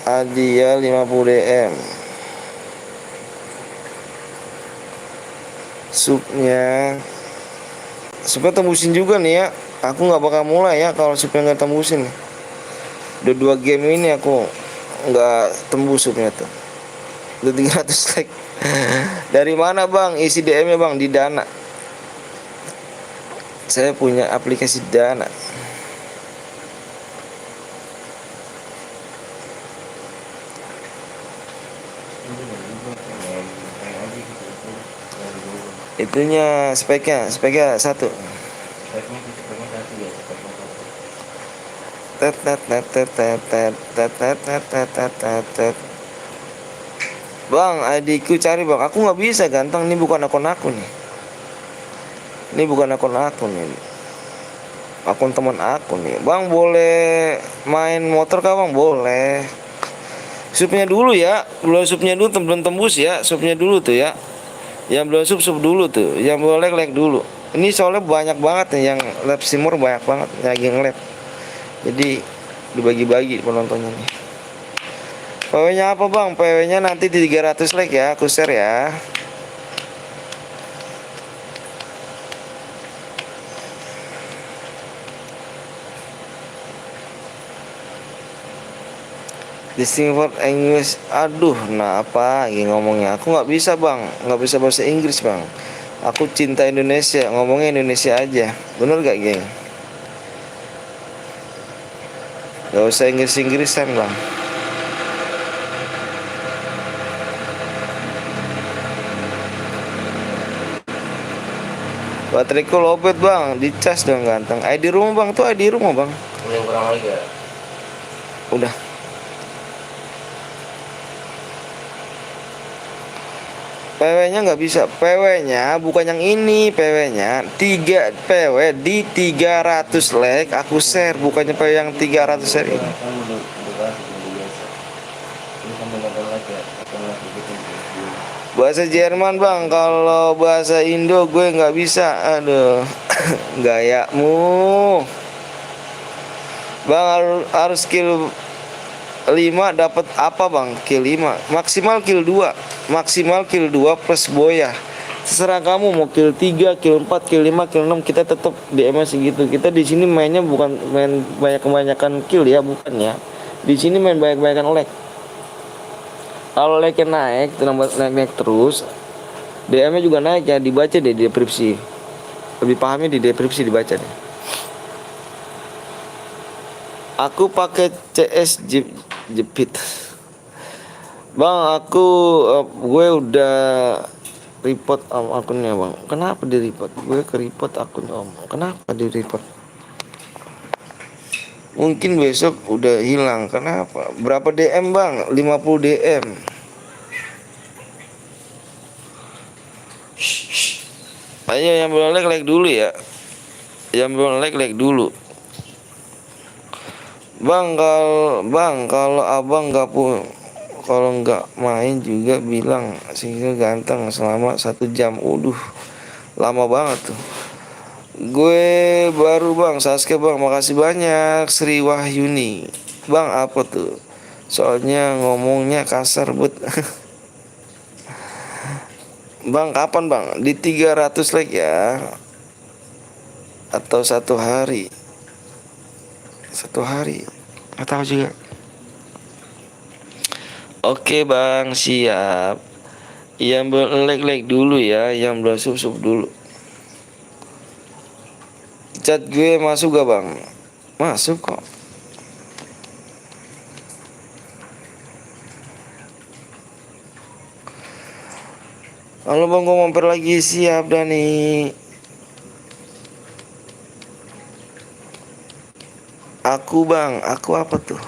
Speaker 1: Adia 50 DM. Supnya tembusin juga nih ya. Aku nggak bakal mulai ya kalau supnya nggak tembusin. Udah 2 game ini aku nggak tembus supnya tuh. Udah 300 like. Dari mana bang? Isi DM nya bang di Dana. Saya punya aplikasi Dana. Itunya speknya 1.
Speaker 3: Speknya satu ya, speknya satu.
Speaker 1: Bang, ID ku cari bang. Aku nggak bisa ganteng. Ini bukan akun aku nih. Ini bukan akun aku nih. Akun teman aku nih. Bang boleh main motor kah bang? Boleh. Supnya dulu ya. Belum supnya dulu belum tembus ya. Supnya dulu tuh ya. Yang belum sup dulu tuh. Yang boleh like dulu. Ini soalnya banyak banget nih yang lab simur banyak banget lagi nge-lab. Jadi dibagi-bagi penontonnya nih. PW-nya apa bang? PW-nya nanti di 300 like ya, aku share ya. Distinct English. Aduh, nah apa lagi ngomongnya? Aku nggak bisa bang, nggak bisa bahasa Inggris bang. Aku cinta Indonesia, ngomongnya Indonesia aja. Bener gak geng? Gak usah Inggris-Inggrisan bang. Bateraiku lobet bang, dicas dong ganteng. ID rumah bang, tuh ID rumah bang.
Speaker 3: Yang kurang lagi ya.
Speaker 1: Udah. PW-nya nggak bisa. PW-nya bukan yang ini. PW-nya 3 PW di 300 like. Aku share, bukannya PW yang 300 share ini.
Speaker 3: Kan udah bahas udah biasa. Ini sampai nonton lagi ya. Nonton lagi gitu.
Speaker 1: Bahasa Jerman bang. Kalau bahasa Indo gue nggak bisa. Aduh, gayamu. Bang harus kill 5 dapat apa bang? Kill 5 maksimal kill 2. Maksimal kill 2 plus boya. Terserah kamu mau kill 3, kill 4, kill 5, kill 6, kita tetap di MS segitu. Kita di sini mainnya bukan main banyak-banyakan kill ya, bukan ya. Di sini main banyak-banyakan lag. Kalau lagnya naik, naik terus, DM-nya juga naik ya, dibaca deh di deskripsi. Lebih pahamnya di deskripsi dibaca deh. Aku pakai CS jepit. Bang, gue udah report akunnya bang. Kenapa di report? Gue ke report akunnya om. Kenapa di report? Mungkin besok udah hilang. Kenapa? Berapa DM bang? 50 DM. Ayo yang belum like dulu ya. Yang belum like dulu. Bang kalau abang kalau nggak main juga bilang single ganteng selama 1 jam. Lama banget tuh. Gue baru bang Sasuke bang, makasih banyak. Sri Wahyuni bang, apa tuh? Soalnya ngomongnya kasar but. Bang kapan bang? Di 300 like ya. Atau 1 hari? 1 hari nggak tahu juga. Oke bang, siap. Yang belum like dulu ya, yang belum sub dulu. Chat gue masuk gak bang? Masuk kok. Halo bang, gue mampir lagi, siap Dani. Aku bang, aku apa tuh?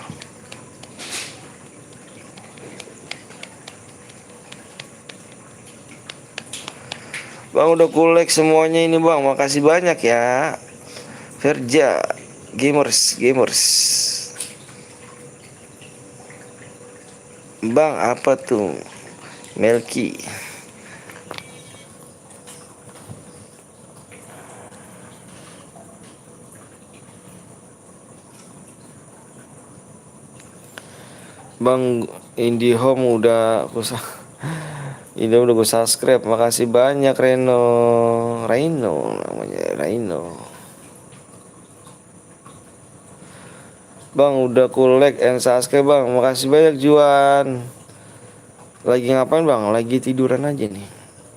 Speaker 1: Bang udah kulek semuanya ini bang, makasih banyak ya. Verja, gamers. Bang apa tuh? Melki. Bang IndiHome udah ini udah gue subscribe. Makasih banyak Reno namanya Reno. Bang udah like and subscribe bang. Makasih banyak Juan. Lagi ngapain bang? Lagi tiduran aja nih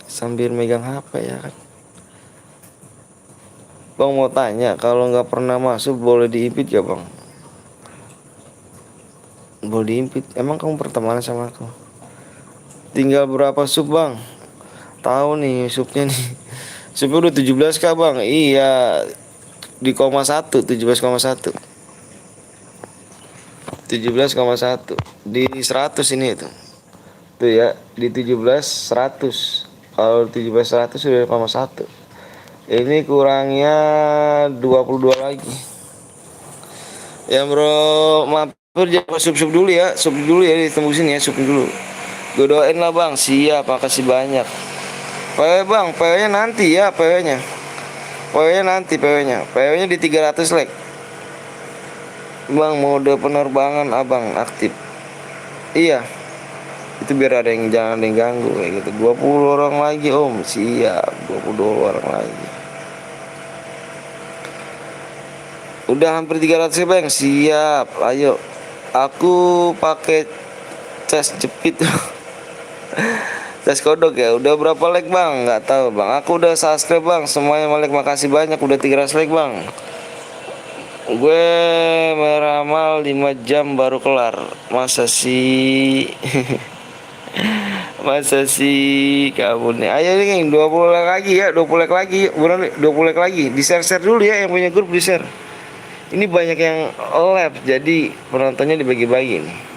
Speaker 1: sambil megang HP ya kan. Bang mau tanya, kalau nggak pernah masuk boleh diimpit ya bang? Boleh diimpit. Emang kamu pertemanan sama aku? Tinggal berapa sub bang? Tahu nih subnya nih. Subnya udah 17k bang. Iya, di 17,1 17,1 di 100 ini itu tuh ya, di 17 100. Kalau 17 100 sudah 0,1. Ini kurangnya 22 lagi ya bro. Mampir jangan sub dulu ya, sub dulu ya, ditembusin ya, sub dulu. Gue doain lah bang, siap, makasih banyak. PW bang, PW nya nanti ya, PW nya di 300 like bang. Mode penerbangan abang aktif. Iya, itu biar ada yang jangan ada yang ganggu kayak gitu. 20 orang lagi om, siap. 22 orang lagi. Udah hampir 300 bang, siap. Ayo, aku pakai cas jepit. Tes kodok ya. Udah berapa like bang? Nggak tahu bang. Aku udah subscribe bang. Semuanya like, makasih banyak. Udah 300 like bang. Gue meramal 5 jam baru kelar. Masa sih? Masa sih kamu nih? Ayo nih 20 like lagi ya. 20 like lagi. Bener 20 like lagi. Di share dulu ya, yang punya grup di share. Ini banyak yang live, jadi penontonnya dibagi-bagi nih.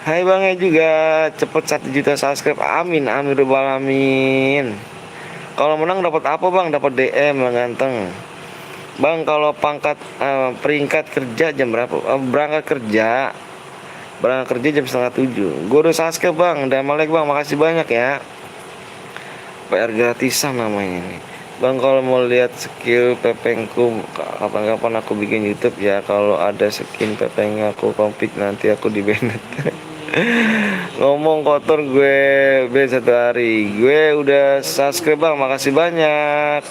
Speaker 1: Hai bang ya juga, cepet 1 juta subscribe, amin amin rabbal alamin. Kalau menang dapat apa bang? Dapat DM bang ganteng. Bang kalau pangkat peringkat kerja jam berapa? Berangkat kerja jam 6:30. Gue udah subscribe bang, dan malek bang, makasih banyak ya. PR gratisan namanya nih. Bang kalau mau lihat skill pepengku, kapan-kapan aku bikin YouTube ya. Kalau ada skin pepeng aku komplit, nanti aku di banned. Ngomong kotor gue ben 1 hari. Gue udah subscribe bang, makasih banyak.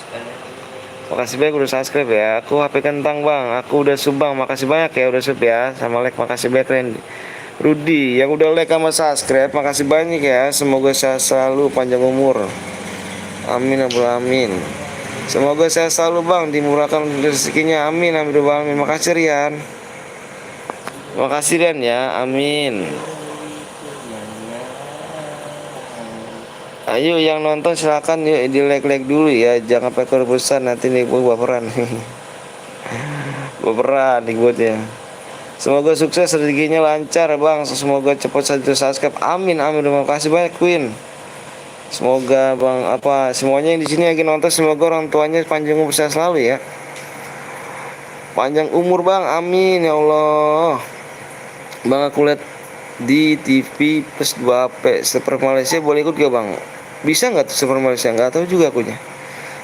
Speaker 1: Makasih banyak udah subscribe ya. Aku HP kentang bang, aku udah sub bang, makasih banyak ya udah sub ya. Sama like, makasih banyak Randy Rudy yang udah like sama subscribe, makasih banyak ya. Semoga sehat selalu, panjang umur, amin amin. Semoga sehat selalu bang, dimurahkan rezekinya, amin amin amin. Makasih Rian. Makasih Rian ya, amin. Ayo yang nonton silakan yuk di like dulu ya, jangan pakai besar nanti nih gue baperan. Baperan nih buatnya. Semoga sukses, rezekinya lancar bang. Semoga cepat 1 subscribe, amin amin. Terima kasih banyak Queen. Semoga bang semuanya yang di sini lagi nonton, semoga orang tuanya panjang umur sehat selalu ya. Panjang umur bang, amin ya Allah. Bang aku lihat di TV plus 2AP Super Malaysia, boleh ikut gak bang? Bisa nggak tuh Super Malaysia? Nggak tahu juga akunya.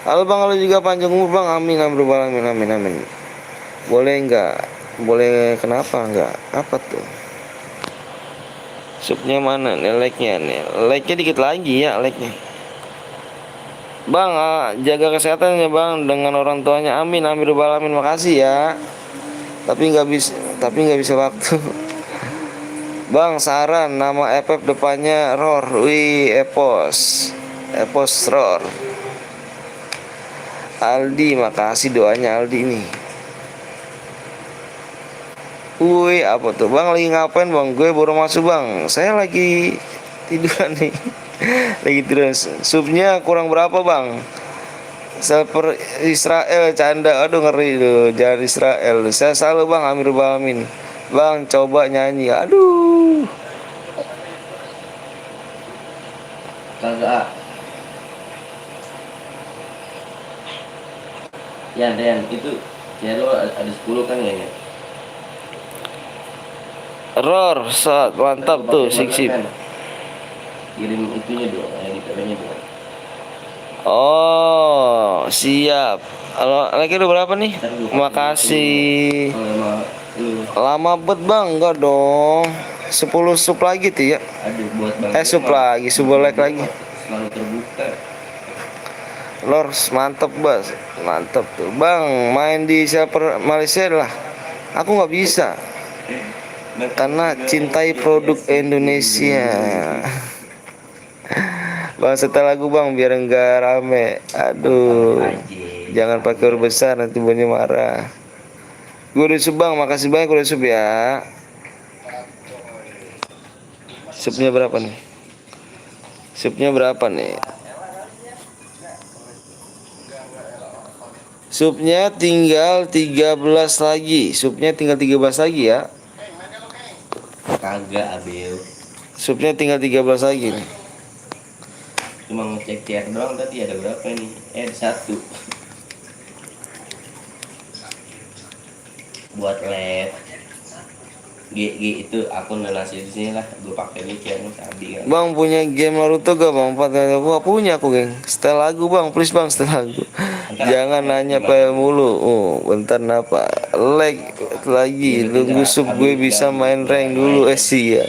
Speaker 1: Halo bang, halo juga panjang umur bang, amin amin. Boleh nggak? Boleh, kenapa nggak? Apa tuh? Subnya mana nih? Like-nya nih. Like-nya dikit lagi ya, like-nya. Bang, jaga kesehatan ya bang dengan orang tuanya, amin amin makasih ya. Tapi nggak bisa waktu. Bang, saran nama FF depannya Roar. Wih, Epos Roar. Aldi, makasih doanya Aldi nih. Wih, apa tuh bang, lagi ngapain bang? Gue baru masuk bang. Saya lagi tiduran nih. Lagi tiduran. Subnya kurang berapa bang? Server Israel, canda. Aduh ngeri tuh. Jangan Israel. Saya selalu bang, Amir Balmin. Bang, coba nyanyi. Aduh.
Speaker 3: Kagak. Ya Dan, itu ya lo ada 10 kan ya?
Speaker 1: Roar, saat mantap tuh, sip.
Speaker 3: Kan? Kirim itunya dong, yang IPW-nya dong.
Speaker 1: Oh, siap. Lagi udah berapa nih? Makasih.
Speaker 3: Kalau emang lu
Speaker 1: Lama bet bang, enggak dong. 10 sub lagi tuh ya.
Speaker 3: aduh buat bang
Speaker 1: Sub lagi, sub like lagi.
Speaker 3: selalu terbuka.
Speaker 1: Lors, mantep bas, mantep tuh bang. Main di server Malaysia lah. Aku nggak bisa karena cintai produk Indonesia. Bang, setelah lagu bang biar enggak rame. Aduh, jangan pakai huruf besar nanti bunyi marah. Gue udah sub bang, makasih banyak udah sub ya. Subnya berapa nih? Subnya berapa nih? Subnya tinggal 13 lagi. Subnya tinggal 13 lagi ya.
Speaker 3: Kagak Abil.
Speaker 1: Subnya tinggal 13 lagi nih.
Speaker 3: Cuma ngecek CR doang tadi ada berapa nih? Ada 1. Buat LED. GG itu akun donasi di sini lah, gue pakai di channel tadi kan.
Speaker 1: Bang punya game Naruto gak bang? 4 gua punya aku geng. Setel lagu bang, please bang setel lagu. Jangan nanya apa mulu. Oh, bentar napa? Lag lagi. Tunggu sub gue bisa main rank dulu sih ya.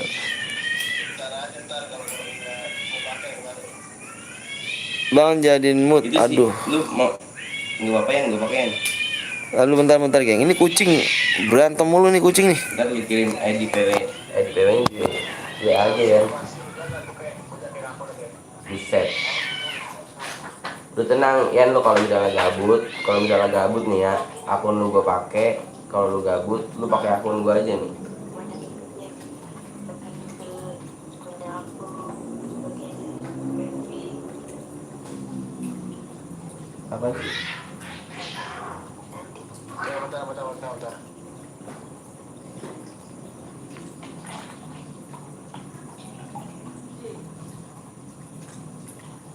Speaker 1: Bang jadiin mood.
Speaker 3: Itu
Speaker 1: Aduh.
Speaker 3: sih, lu mau gue papain.
Speaker 1: Lalu bentar geng. Ini kucing berantem mulu nih kucing nih.
Speaker 3: Ntar lu kirim ID PW-nya di aja ya. Reset. Lu tenang ya, lu kalau misalnya gabut nih ya, akun lu gue pakai. Kalau lu gabut, lu pakai akun gue aja nih. Apa sih? Bentar.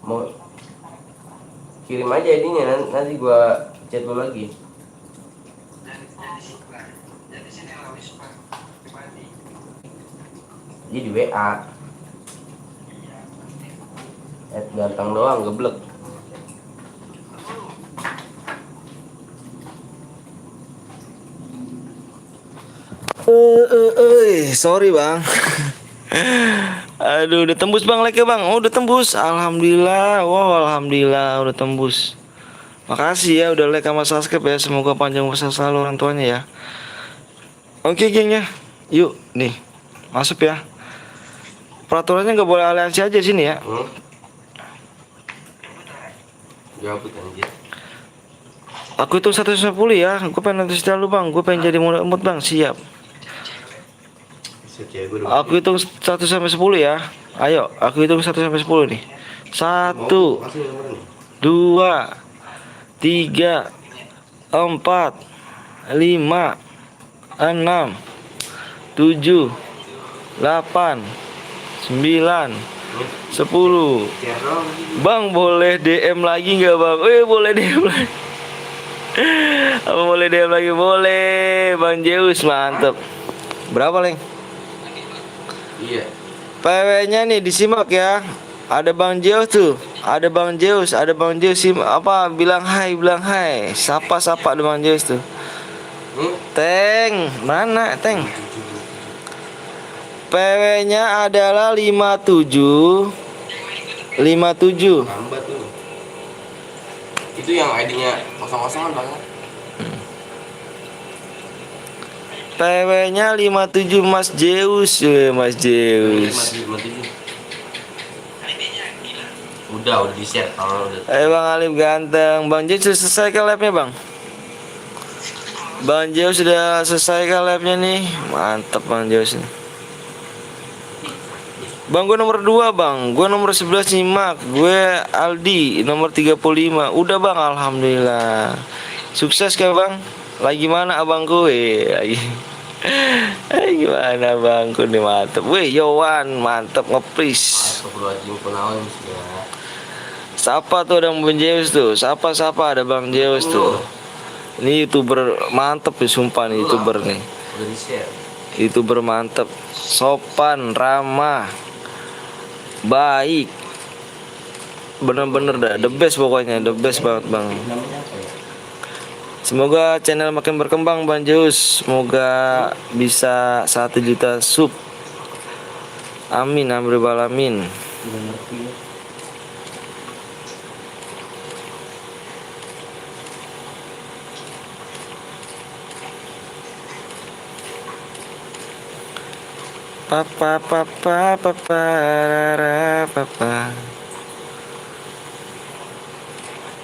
Speaker 3: Mau kirim aja ID-nya, nanti gua chat lu lagi. Jadi di WA. Ganteng doang, geblek.
Speaker 1: Sorry bang. Aduh, udah tembus bang like bang. Oh, udah tembus. Alhamdulillah. Wow, alhamdulillah udah tembus. Makasih ya udah like sama subscribe ya. Semoga panjang umur selalu orang tuanya ya. Oke geng ya. Yuk nih masuk ya. Peraturannya nggak boleh aliansi aja sini ya.
Speaker 3: Gabut anjir.
Speaker 1: Aku hitung 110 ya. Gue pengen nanti setel lu bang. Gue pengen jadi mood bang. Siap. Aku hitung 1 sampai 10 ya. Ayo, aku hitung 1 sampai 10 nih. 1 2 3 4 5 6 7 8 9 10. Bang boleh DM lagi nggak bang? Boleh DM lagi. Apa boleh DM lagi? Boleh Bang Zeus, mantep. Berapa leng?
Speaker 3: Iya.
Speaker 1: PW-nya nih disimak ya. Ada Bang Zeus tuh. Ada Bang Zeus apa bilang hai. Sapa ada Bang Zeus tuh. Teng, mana Teng? PW-nya adalah 57.
Speaker 3: Lambat tuh. Itu yang ID-nya kosong-kosongan banget.
Speaker 1: PW-nya 57 Mas Zeus, Mas Zeus.
Speaker 3: 57. Udah di share kalau udah.
Speaker 1: Bang Alif ganteng. Bang Zeus sudah selesai ke labnya bang? Bang Zeus sudah selesai ke labnya nih. Mantap Bang Zeus nih. Bang gue nomor 2 bang. Gue nomor 11 nyimak. Gue Aldi nomor 35. Udah bang, alhamdulillah. Sukses kan bang? Lagi mana abangku? Lagi. Gimana abangku nih, mantep. Wih Yowan mantep ngepris.
Speaker 3: Astagfirullahaladzim, kenalan ya.
Speaker 1: Siapa tuh ada Bang Zeus tuh? Siapa ada Bang Zeus tuh? Ini YouTuber mantep ya, sumpah nih YouTuber nih.
Speaker 3: Udah di share.
Speaker 1: YouTuber mantep, sopan, ramah, baik, bener-bener dah the best pokoknya, the best banget bang.
Speaker 3: Namanya apa ya?
Speaker 1: Semoga channel makin berkembang Bang Zeus. Semoga bisa 1 juta sub. Amin amin alamin.
Speaker 3: Udah ngerti ya.
Speaker 1: Papa papa papa rara papa.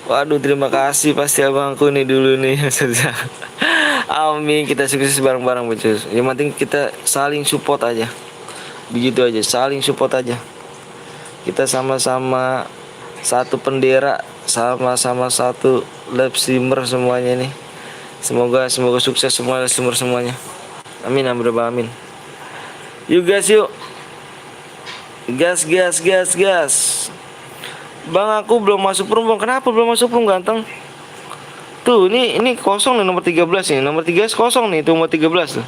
Speaker 1: Waduh terima kasih pasti abangku nih dulu nih. Amin, kita sukses bareng-bareng Bang Zeus. Yang penting kita saling support aja. Begitu aja, saling support aja. Kita sama-sama satu bendera, sama-sama satu live streamer semuanya nih. Semoga sukses semua live streamer semuanya. Amin amin amin. Yuk guys yuk. Gas. Bang aku belum masuk room bang. Kenapa belum masuk room ganteng? Tuh ini kosong nih nomor 13 nih. Nomor 13 kosong nih, itu nomor 13 tuh.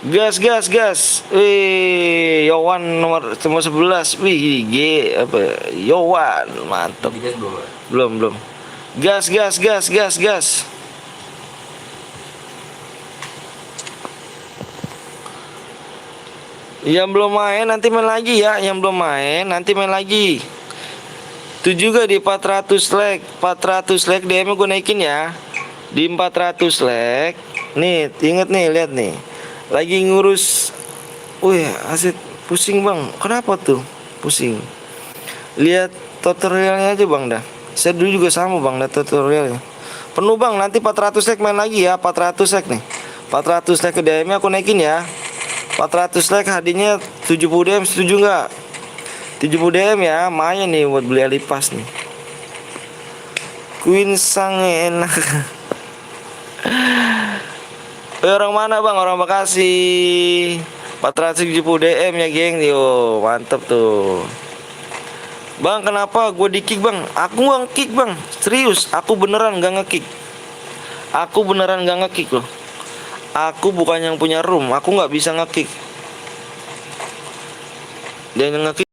Speaker 1: Gas. Wih, Yowan nomor 11. Wih, apa? Yowan, mantap.
Speaker 3: Digas belum?
Speaker 1: Belum. Gas. Yang belum main nanti main lagi ya. Yang belum main nanti main lagi. Itu juga di 400 like. 400 like DM gue naikin ya. Di 400 like. Nih, inget nih, lihat nih. Lagi ngurus. Wih, asyik pusing bang. Kenapa tuh? Pusing. Lihat tutorialnya aja bang dah. Saya dulu juga sama bang, lihat tutorialnya. Penuh bang, nanti 400 like main lagi ya. 400 like nih. 400 like ke DM aku naikin ya. 400 like hadiahnya 70 DM, setuju nggak? 70 DM ya, main nih buat beli alipas nih. Queen sang enak. Orang mana bang? Orang Bekasi. 470 DM ya geng. Yo mantep tuh. Bang kenapa gue di kick bang? Aku nggak nge-kick bang. Serius, aku beneran nggak nge-kick. Aku beneran nggak nge-kick loh. Aku bukan yang punya room. Aku nggak bisa nge-kick. Dan yang nge-kick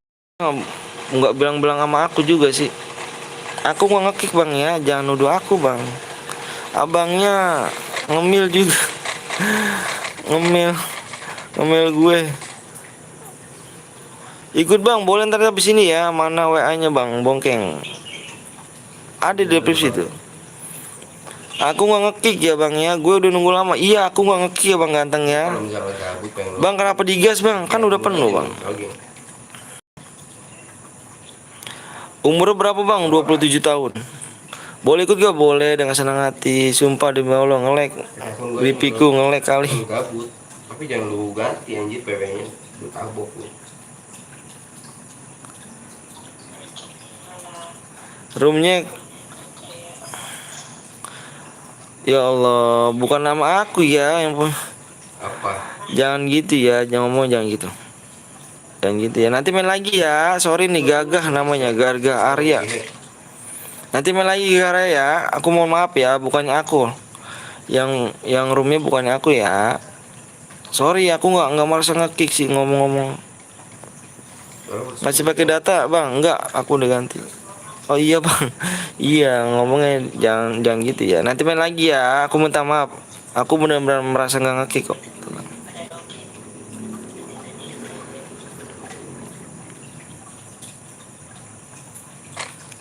Speaker 1: nggak bilang-bilang sama aku juga sih. Aku nggak nge-kick bang ya. Jangan nuduh aku bang. Abangnya ngemil juga. ngemil gue. Ikut bang, boleh ntar habis ini ya. Mana WA-nya bang, bongkeng. Ada di deskripsi itu. Aku nggak nge-kick ya bang ya. Gue udah nunggu lama. Iya aku nggak nge-kick ya bang ganteng ya.
Speaker 3: Kalau misalnya gabut pengen
Speaker 1: Bang kenapa digas bang? Kan udah penuh bang. Umur berapa bang? 27 tahun. Boleh ikut gak? Boleh dengan senang hati. Sumpah demi Allah ngelek. Bipiku ngelek kali.
Speaker 3: Lu gabut. Tapi jangan lu ganti anjir PW-nya. Lu tabok lu.
Speaker 1: Roomnya. Ya Allah, bukan nama aku ya yang
Speaker 3: Apa?
Speaker 1: jangan gitu ya, jangan ngomong jangan gitu. Jangan gitu ya. Nanti main lagi ya. Sorry nih Gagah namanya, Garga Arya. Nanti main lagi Garga ya. Aku mohon maaf ya, bukannya aku. Yang roomnya bukannya aku ya. Sorry, aku nggak merasa nge-kick sih ngomong-ngomong. Masih pakai data bang? Enggak, aku udah ganti. Oh iya bang, iya ngomongnya jangan gitu ya. Nanti main lagi ya. Aku minta maaf. Aku benar-benar merasa nggak nge-kick kok. Tenang.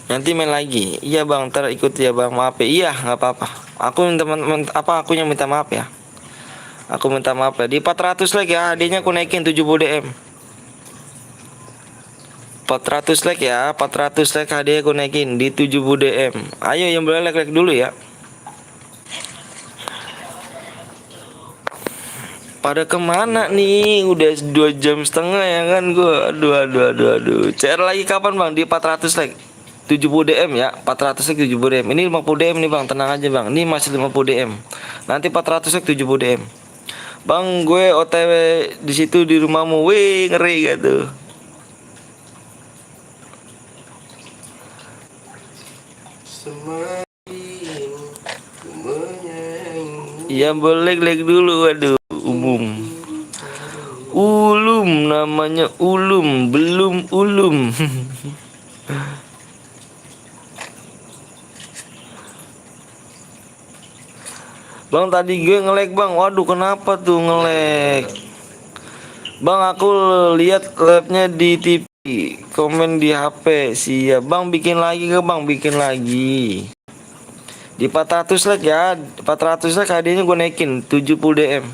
Speaker 1: Nanti main lagi. Iya bang, ntar ikut ya bang. Maaf ya. Iya nggak apa-apa. Aku minta apa? Aku yang minta maaf ya. Aku minta maaf ya. Di 400 like ya, hadiahnya aku naikin 70 DM. 400 like ya, 400 like hadiah aku naikin di 70 DM. Ayo yang boleh like dulu ya. Pada kemana nih? Udah 2,5 jam ya kan gua. Aduh. CR lagi kapan bang? Di 400 like 70 DM ya. 400 like 70 DM. Ini 50 DM nih bang. Tenang aja bang. Ini masih 50 DM. Nanti 400 like 70 DM. Bang, gue OTW di situ di rumahmu. Wih, ngeri gak tuh?
Speaker 3: Semakin ku menyayangi.
Speaker 1: Iya boleh like dulu. Waduh, umum. Ulum namanya ulum, belum ulum. Bang tadi gue nge-lag bang. Waduh kenapa tuh nge-lag? Bang aku lihat labnya di TV, komen di HP. Siap bang, bikin lagi ke bang, bikin lagi. Di 400 like ya, 400 like hadiahnya gue naikin 70 DM.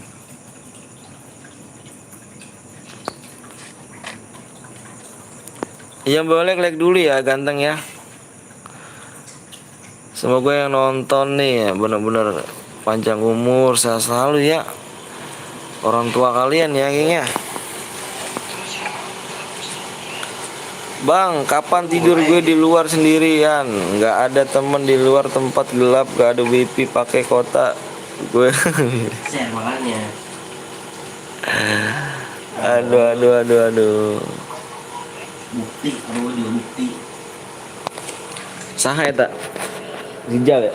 Speaker 1: Yang boleh like dulu ya ganteng ya. Semoga yang nonton nih ya benar-benar panjang umur, sehat selalu ya. Orang tua kalian ya geng ya. Bang, kapan tidur gue di luar sendirian? Nggak ada temen di luar, tempat gelap, nggak ada wifi, pakai kota. Gue.
Speaker 3: Share makanya.
Speaker 1: Aduh.
Speaker 3: Bukti, aku juga bukti.
Speaker 1: Saha ya tak? Rijal ya?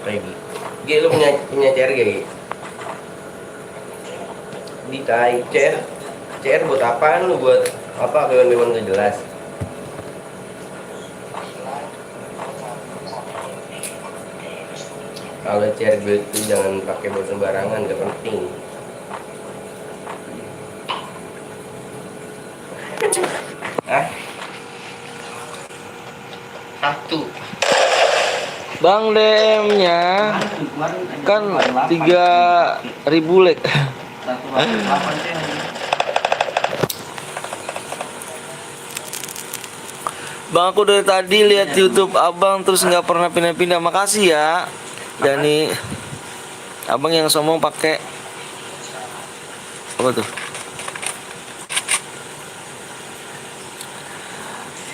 Speaker 3: Regi. Gi, lu punya CR Gi? Ditai CR buat apaan lu? Buat apa? Memang gak jelas. Kalau CR gue itu jangan pakai buat sembarangan, gak penting. Ah? Satu.
Speaker 1: Bang DM-nya kan 3.000 like. Bang aku dari tadi lihat YouTube abang terus nggak pernah pindah-pindah. Makasih ya. Dani. Abang yang sombong pakai apa tuh?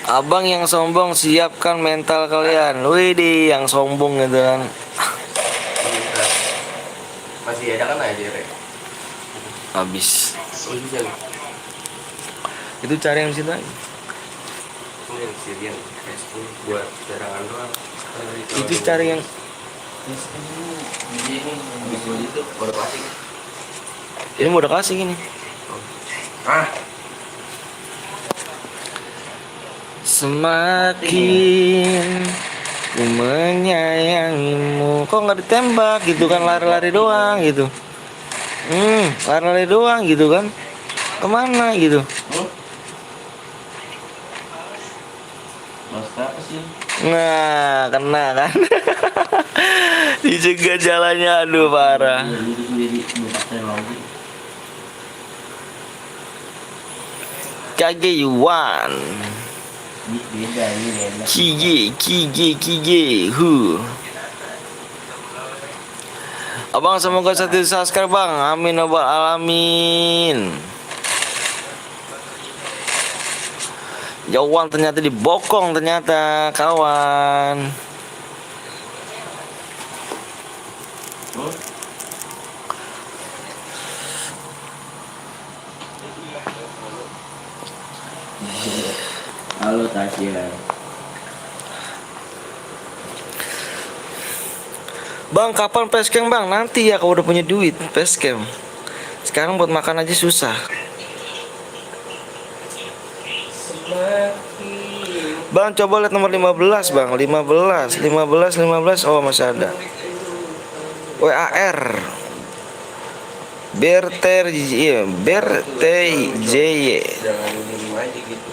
Speaker 1: Abang yang sombong, siapkan mental kalian. Widih, yang sombong gitu kan.
Speaker 3: Masih ada kan aja Rek?
Speaker 1: Habis.
Speaker 3: Oh iya.
Speaker 1: Itu cari yang situ lagi.
Speaker 3: Ini yang Sirian Facebook buat cadangan doang.
Speaker 1: Itu cari yang
Speaker 3: Ini bisa itu baru plastik.
Speaker 1: ini mau udah kasih gini.
Speaker 3: Ah,
Speaker 1: Semakin ku menyayangimu. Kok nggak ditembak gitu kan, lari-lari doang gitu. Lari-lari doang gitu kan. Kemana gitu?
Speaker 3: mas apa sih?
Speaker 1: Nah, kena kan. Dijaga jalannya, aduh parah.
Speaker 3: Duduk sendiri, pakai lagi.
Speaker 1: Kage Yuan.
Speaker 3: Beda ini beda.
Speaker 1: Kige, Abang semoga satu subscribe bang. Amin obat alamin. Jawan ternyata dibokong ternyata kawan.
Speaker 3: Halo Tasya.
Speaker 1: Bang kapan facecam bang? Nanti ya kalau udah punya duit facecam. Sekarang buat makan aja susah. Bang coba lihat nomor 15 bang. 15. Oh masih ada. WAR BRTJ
Speaker 3: Jangan minum aja gitu.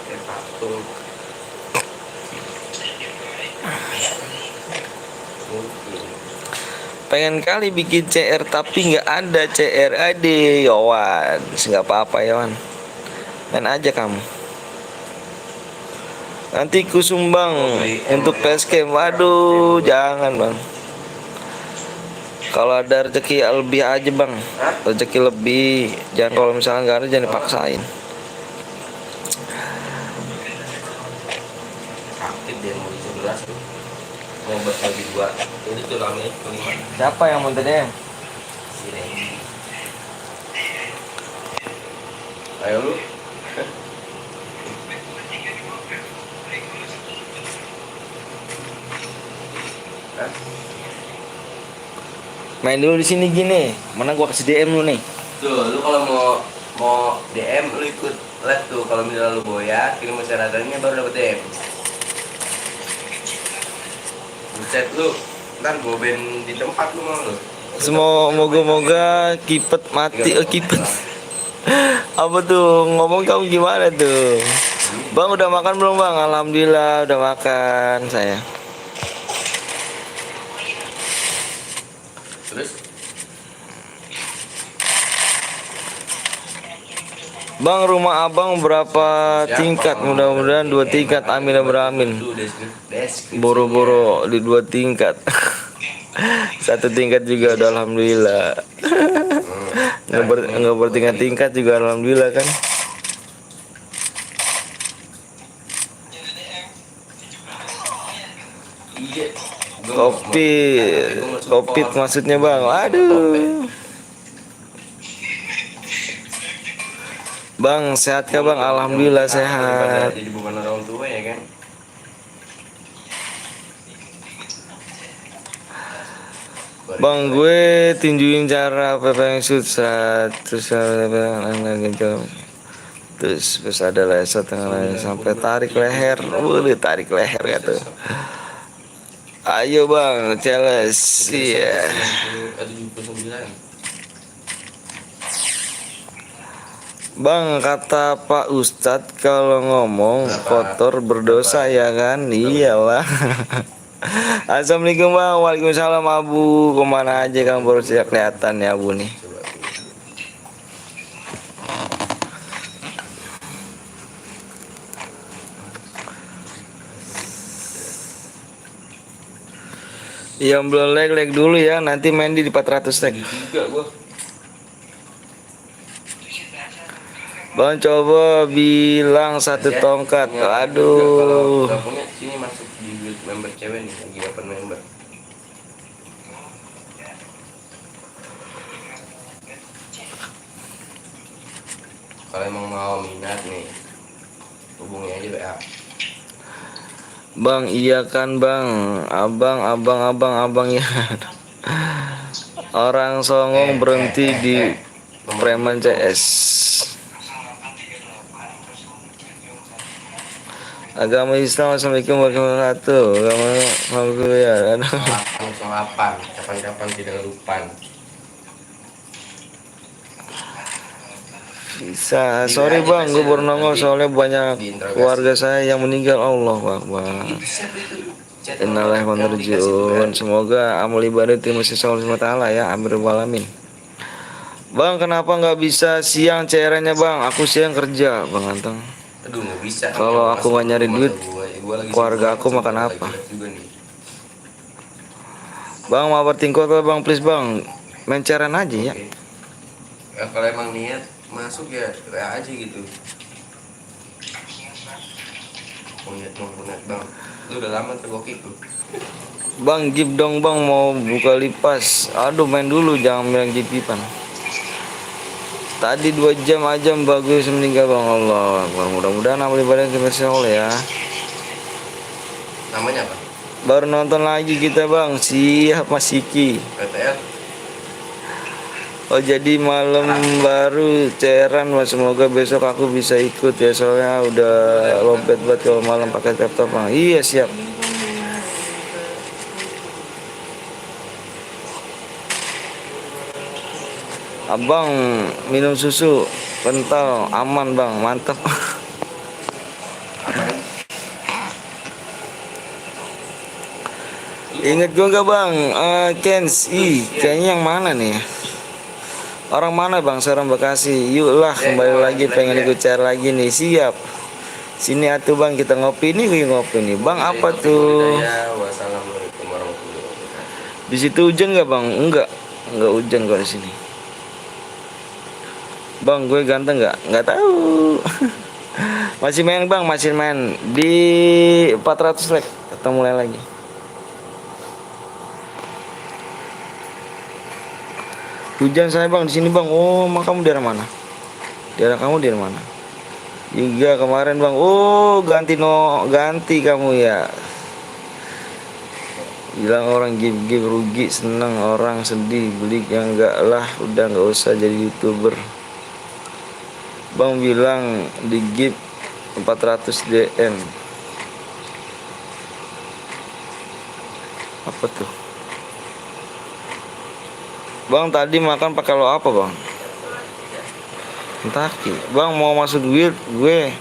Speaker 3: Kayak patung. Mungkin.
Speaker 1: Pengen kali bikin CR tapi nggak ada CR. Ade Yowan, nggak apa-apa Yowan. Main aja kamu. Nanti ku sumbang untuk facecam. Waduh, jangan bang. Kalau ada rezeki lebih aja bang. Rezeki lebih. Jangan kalau misalnya nggak ada jangan dipaksain.
Speaker 3: Aktif dia mau 11 tuh. Mau berbagi 2. Ini tuh lamanya kelima.
Speaker 1: Siapa yang mau TDM?
Speaker 3: Si Randy. Ayo lu. Hah?
Speaker 1: Main dulu di sini gini. Mana gua kasih DM lu nih.
Speaker 3: Tuh, lu kalau mau DM lu ikut live tuh. Kalau misalnya lu boya, kirim masyarakatnya baru dapet DM. Buset lu, ntar gue ban di tempat lu mau lu.
Speaker 1: Moga-moga kipet mati. Kipet. Apa tuh? Ngomong kamu gimana tuh? Bang udah makan belum bang? Alhamdulillah udah makan saya.
Speaker 3: Terus?
Speaker 1: Bang rumah abang berapa tingkat? Mudah-mudahan 2 tingkat. Amin amin. Boro-boro di 2 tingkat. 1 tingkat juga udah alhamdulillah. Nggak bertingkat-tingkat juga alhamdulillah kan. Covid maksudnya bang. Aduh. Bang sehat kah bang? Alhamdulillah sehat.
Speaker 3: Jadi bukan orang tua ya kan?
Speaker 1: Bang gue tinjuin cara PP shoot terus terus ada leset sampai tarik leher. Tarik leher gitu. Ayo bang, challenge. Iya. Bang kata Pak Ustadz kalau ngomong kotor berdosa ya kan? Iyalah. Assalamualaikum bang. Waalaikumsalam Abu. Kemana aja kamu baru saja kelihatan ya Abu nih. Yang belum lag dulu ya. Nanti main di 400 lag. Bang coba bilang 1 tongkat. Aduh.
Speaker 3: Sini masuk di member cewek nih, lagi open member. Kalau emang mau minat nih, hubungi aja WA.
Speaker 1: Bang iya kan bang. Abang ya. Orang songong berhenti di preman CS. Agama Islam. Assalamualaikum warahmatullahi wabarakatuh. Agama Alhamdulillah.
Speaker 3: Langsung apa? Kapan-kapan tidak lupa.
Speaker 1: Bisa. Sorry bang, gue baru nongol soalnya banyak keluarga saya yang meninggal. Allah Akbar. Innalillahi wa inna ilaihi raji'un. Semoga amal ibadah terima kasih Allah Taala ya. Amin alamin. Bang kenapa nggak bisa siang CR-nya bang? Aku siang kerja bang Anteng.
Speaker 3: Aduh nggak bisa.
Speaker 1: Kalau aku nggak nyari duit, keluarga aku makan apa? Bang mau bertingkot bang please bang. Main CR-an aja ya.
Speaker 3: Ya kalau emang niat masuk ya WA aja gitu. Niat bang. Lu udah lama tergokit tuh.
Speaker 1: Bang gip dong bang mau buka lipas. Aduh main dulu jangan bilang gipipan. Tadi 2 jam aja bagus meninggal bang. Allah Akbar. Mudah-mudahan amal ibadah kita oleh ya.
Speaker 3: Namanya apa?
Speaker 1: Baru nonton lagi kita bang. Siap Mas Siki.
Speaker 3: PTL.
Speaker 1: Oh jadi malam baru ceran mas. Semoga besok aku bisa ikut ya. Soalnya udah lobet banget kalau malam pakai laptop bang. Iya siap. Abang minum susu kental aman bang, mantap. Ingat gua nggak bang? Kens, kayaknya yang mana nih? Orang mana bang? Seorang Bekasi. Yuk lah kembali lagi pengen ikut cari lagi nih. Siap. Sini atuh bang kita ngopi nih, ngopi nih. Bang apa tuh?
Speaker 3: Wassalamualaikum warahmatullahi wabarakatuh.
Speaker 1: Di situ hujan nggak bang? Enggak hujan kok di sini. Bang gue ganteng nggak? Nggak tahu. Masih main bang, masih main di 400 like. Kita mulai lagi. Hujan saya bang di sini bang. Oh, mak kamu daerah mana? Daerah kamu daerah mana? Juga kemarin bang. Oh, ganti kamu ya. Bilang orang give rugi, senang orang sedih, beli yang enggak lah, udah nggak usah jadi YouTuber. Bang bilang di give 400 DM. Apa tuh? Bang tadi makan pakai lo apa bang? Kentucky. Bang mau masuk duit gue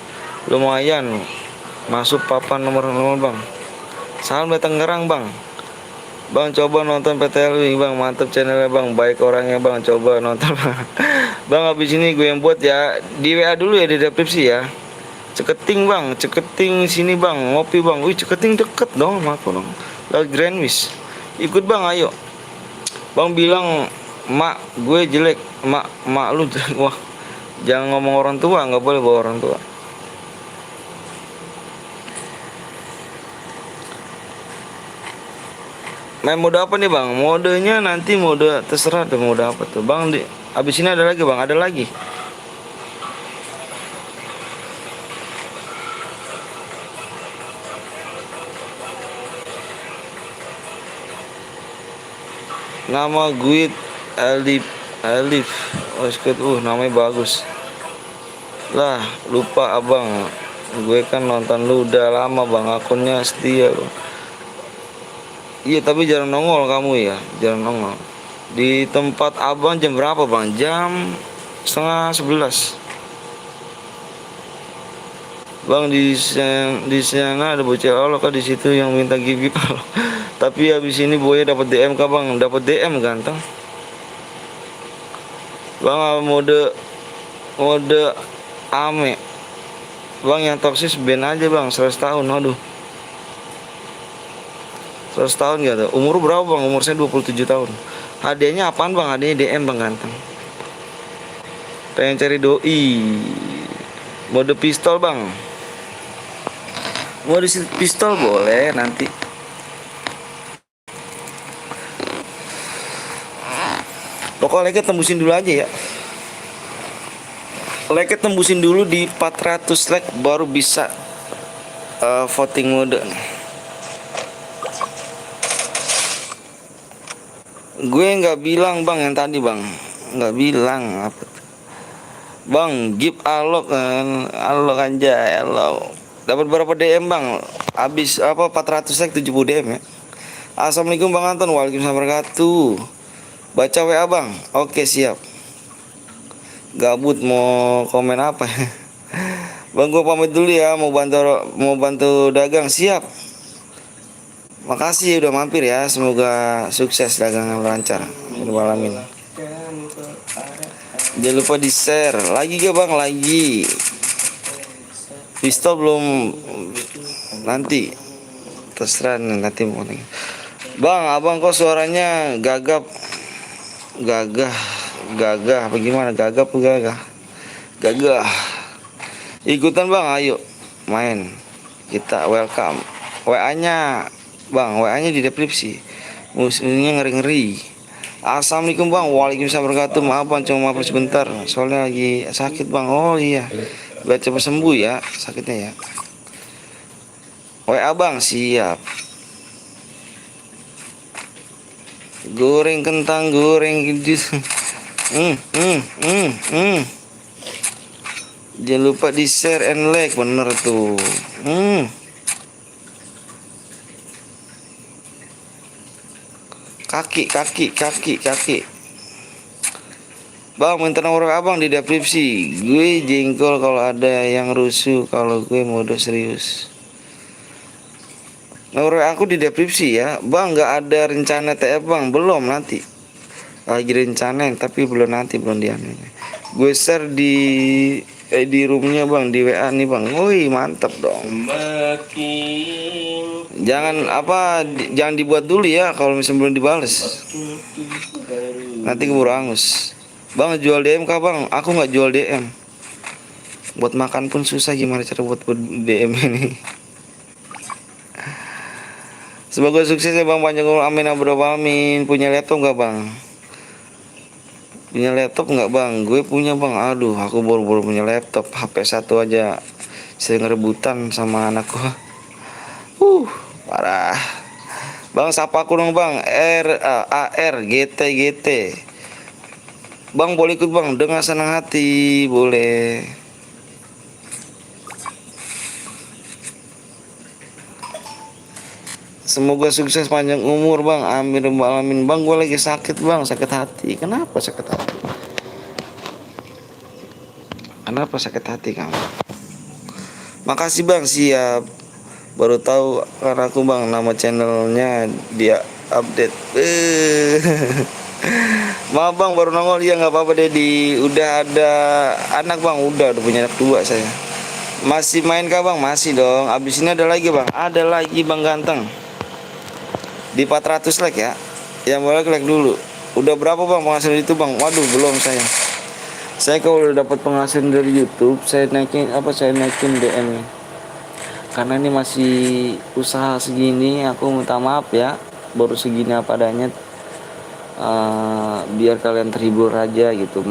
Speaker 1: lumayan. Masuk papan nomor bang. Salam dari Tangerang bang. Bang coba nonton PTLW bang, mantep channelnya bang, baik orangnya bang, coba nonton bang. Bang habis ini gue yang buat ya, di WA dulu ya di deskripsi ya. Ceketing bang, ceketing sini bang, ngopi bang. Wih ceketing deket dong sama aku dong. Lalu Grandwish. Ikut bang ayo. Bang bilang mak gue jelek, mak lu jelek. Wah jangan ngomong orang tua, nggak boleh bawa orang tua. Main mode apa nih bang? Modenya nanti mode terserah deh mode apa tuh bang. Abis ini ada lagi bang, ada lagi. Nama gue Alif. Oh skut, namanya bagus. Lah lupa abang. Gue kan nonton lu udah lama bang, akunnya setia bang. Iya tapi jarang nongol kamu ya, jarang nongol. Di tempat abang jam berapa bang? Jam setengah 11. Bang di sana ada bocah Allah kan di situ yang minta gigi kalau. Tapi habis ini boya dapat DM kah bang? Dapat DM ganteng. Bang mode ame. Bang yang toksis band aja bang 100 tahun. Aduh. 100 tahun gak tuh? Umur berapa bang? Umur saya 27 tahun. Hadiahnya apaan bang? Hadiahnya DM bang ganteng. Pengen cari doi. Mode pistol bang. Mode pistol boleh nanti. Pokoknya like tembusin dulu aja ya. Like tembusin dulu di 400 like baru bisa voting mode. Gue nggak bilang bang yang tadi bang, nggak bilang apa tuh. Bang give alok aja alok. Dapat berapa DM bang? Habis apa 400 like 70 DM ya. Assalamualaikum bang Anton, waalaikumsalam warahmatullahi. Baca WA bang. Oke siap. Gabut mau komen apa? Bang gue pamit dulu ya, mau bantu dagang. Siap. Makasih udah mampir ya. Semoga sukses dagangan lancar. Alamin. Jangan lupa di share. Lagi gak bang? Lagi. Pistol belum. Nanti. Terserah nanti mau. Bang, abang kok suaranya gagap. Gagah apa gimana? Gagap gagah. Ikutan bang, ayo main. Kita welcome. WA-nya bang, WA-nya di deskripsi. Musuhnya ngeri-ngeri. Assalamualaikum bang, waalaikumsalam warahmatullahi wabarakatuh. Maaf bang, cuma maaf sebentar. Soalnya lagi sakit bang. Oh iya, biar cepat sembuh ya sakitnya ya. WA bang, siap. Goreng kentang, goreng jus. Jangan lupa di share and like, bener tuh. Kaki. Bang minta nomor abang di deskripsi. Gue jengkol kalau ada yang rusuh, kalau gue mode serius. Nomor WA aku di deskripsi ya bang. Nggak ada rencana TF bang, belum, nanti lagi rencanain tapi belum, nanti belum diamin. Gue share di roomnya bang, di WA nih bang. Woi mantap dong. Jangan dibuat dulu ya kalau misalnya belum dibales, nanti keburu angus. Bang jual DM kah bang? Aku nggak jual DM. Buat makan pun susah, gimana cara buat DM ini. Semoga sukses ya bang, panjang umur, amin amin. Punya laptop nggak bang? Punya laptop nggak bang? Gue punya bang. Aduh, aku baru punya laptop. HP 1 aja saya ngerebutan sama anak gua. Parah. Bang sapa aku dong bang. GT. Bang boleh ikut bang, dengan senang hati, boleh. Semoga sukses panjang umur bang, amin amin. Bang gue lagi sakit bang, sakit hati. Kenapa sakit hati? Kenapa sakit hati kamu? Makasih bang, siap. Baru tahu kan aku bang, nama channelnya dia update. Maaf bang baru nongol, ya nggak apa-apa deh. Udah ada anak bang, udah punya anak 2 saya. Masih main kah bang? Masih dong. Abis ini ada lagi bang, bang ganteng. Di 400 like ya. Yang boleh like dulu. Udah berapa bang penghasilan itu bang? Waduh belum saya. Saya kalau udah dapat penghasilan dari YouTube, saya naikin DM. Karena ini masih usaha segini, aku minta maaf ya. Baru segini apa adanya. Biar kalian terhibur aja gitu.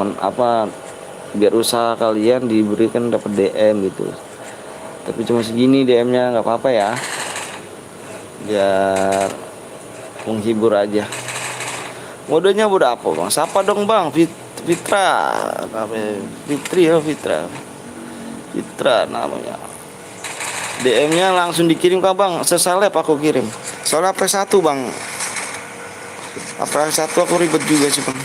Speaker 1: Biar usaha kalian diberikan dapat DM gitu. Tapi cuma segini DM-nya, nggak apa-apa ya. Biar menghibur aja. Modenya udah apa bang? Siapa dong bang? Fitra namanya. DM-nya langsung dikirim kah bang? Sesalep aku kirim. Soalnya HP 1 bang. HP 1 aku ribet juga sih bang.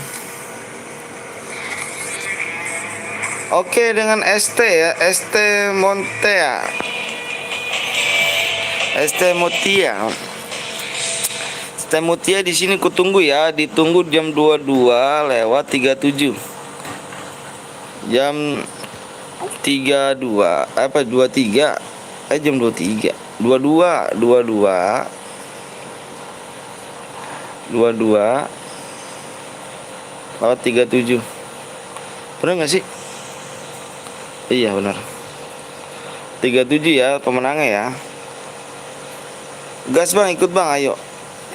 Speaker 1: Oke, dengan ST ya, ST Montea. Mutia di sini kutunggu ya, ditunggu jam 22:37. Jam 32 apa 23? Jam 23. 22:37. Benar nggak sih? Iya benar. 37 ya pemenangnya ya. Gas bang, ikut bang, ayo.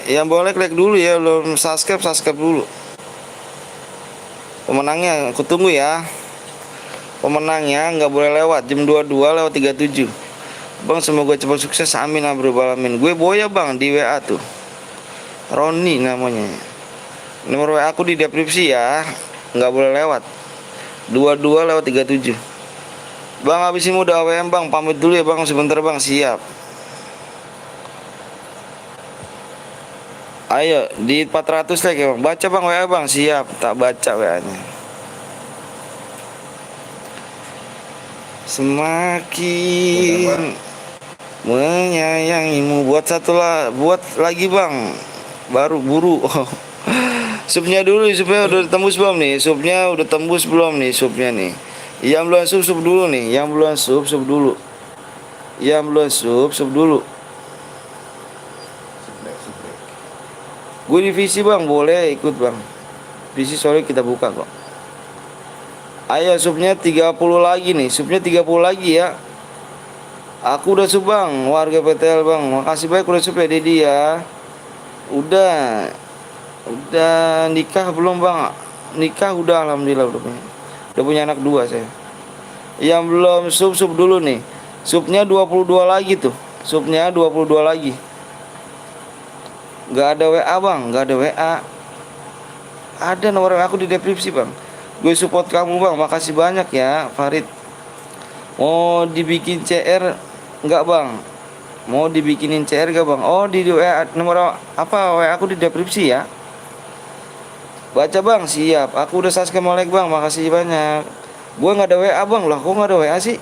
Speaker 1: Yang boleh like dulu ya, belum subscribe dulu. Pemenangnya aku tunggu ya. Pemenangnya nggak boleh lewat jam 22:37. Bang semoga cepat sukses, amin amin. Gue Boya bang di WA tuh. Roni namanya. Nomor WA aku di deskripsi ya. Nggak boleh lewat 22:37. Bang habis ini udah AWM bang, pamit dulu ya bang, sebentar bang, siap. Ayo di 400 like ya bang. Baca bang WA bang, siap. Tak baca WA-nya. Semakin menyayangimu. Buat lagi bang. Baru buru. Supnya dulu, supnya udah tembus belum nih? Supnya udah tembus belum nih supnya nih? Yang belum sup dulu nih. Yang belum sup dulu. Yang belum sup dulu. Gue di visi bang, boleh ikut bang. Visi sore kita buka kok. Ayo subnya 30 lagi nih. Subnya 30 lagi ya. Aku udah sub bang, warga PTL bang. Makasih banyak udah sub ya Dedi ya. Udah nikah belum bang? Nikah udah, alhamdulillah udah punya anak 2 saya. Yang belum sub dulu nih. Subnya 22 lagi tuh. Subnya 22 lagi. Gak ada WA bang, gak ada WA. Ada nomor WA aku di deskripsi bang. Gue support kamu bang, makasih banyak ya Farid. Mau dibikin CR enggak bang? Mau dibikinin CR gak bang? Oh di WA nomor apa WA aku di deskripsi ya. Baca bang, siap. Aku udah subscribe bang, makasih banyak. Gue gak ada WA bang, lah kok gak ada WA sih?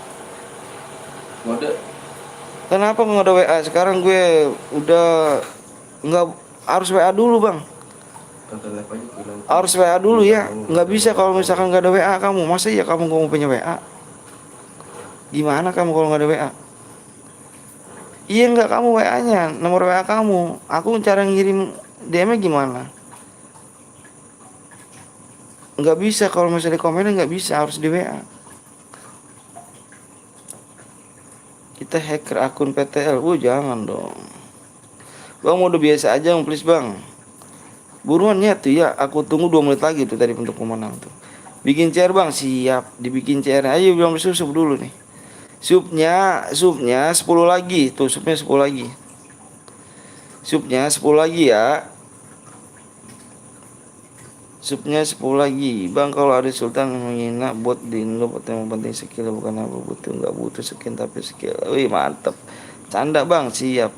Speaker 3: Mode.
Speaker 1: Kenapa nggak ada WA? Sekarang gue udah nggak harus WA dulu bang.
Speaker 3: Tonton live aja tuh nanti.
Speaker 1: Harus WA dulu ya. Nggak bisa kalau misalkan nggak ada WA kamu. Masa iya kamu nggak mau punya WA? Gimana kamu kalau nggak ada WA? Iya nggak kamu WA-nya, nomor WA kamu. Aku cara ngirim DM-nya gimana? Nggak bisa kalau misalnya di komennya nggak bisa, harus di WA. Kita hacker akun PTL, jangan dong. Bang mau udah biasa aja, please bang. Buruan ya tuh ya, aku tunggu 2 menit lagi tuh tadi untuk pemenang tuh. Bikin chair bang, siap. Dibikin chair. Ayo bilang susup dulu nih. Supnya 10 lagi, tuh supnya 10 lagi. Supnya 10 lagi ya. Supnya 10 lagi. Bang kalau ada Sultan menghina bot di Indo, yang penting skill bukan apa butuh, nggak butuh skin tapi skill. Wih mantep. Canda bang, siap.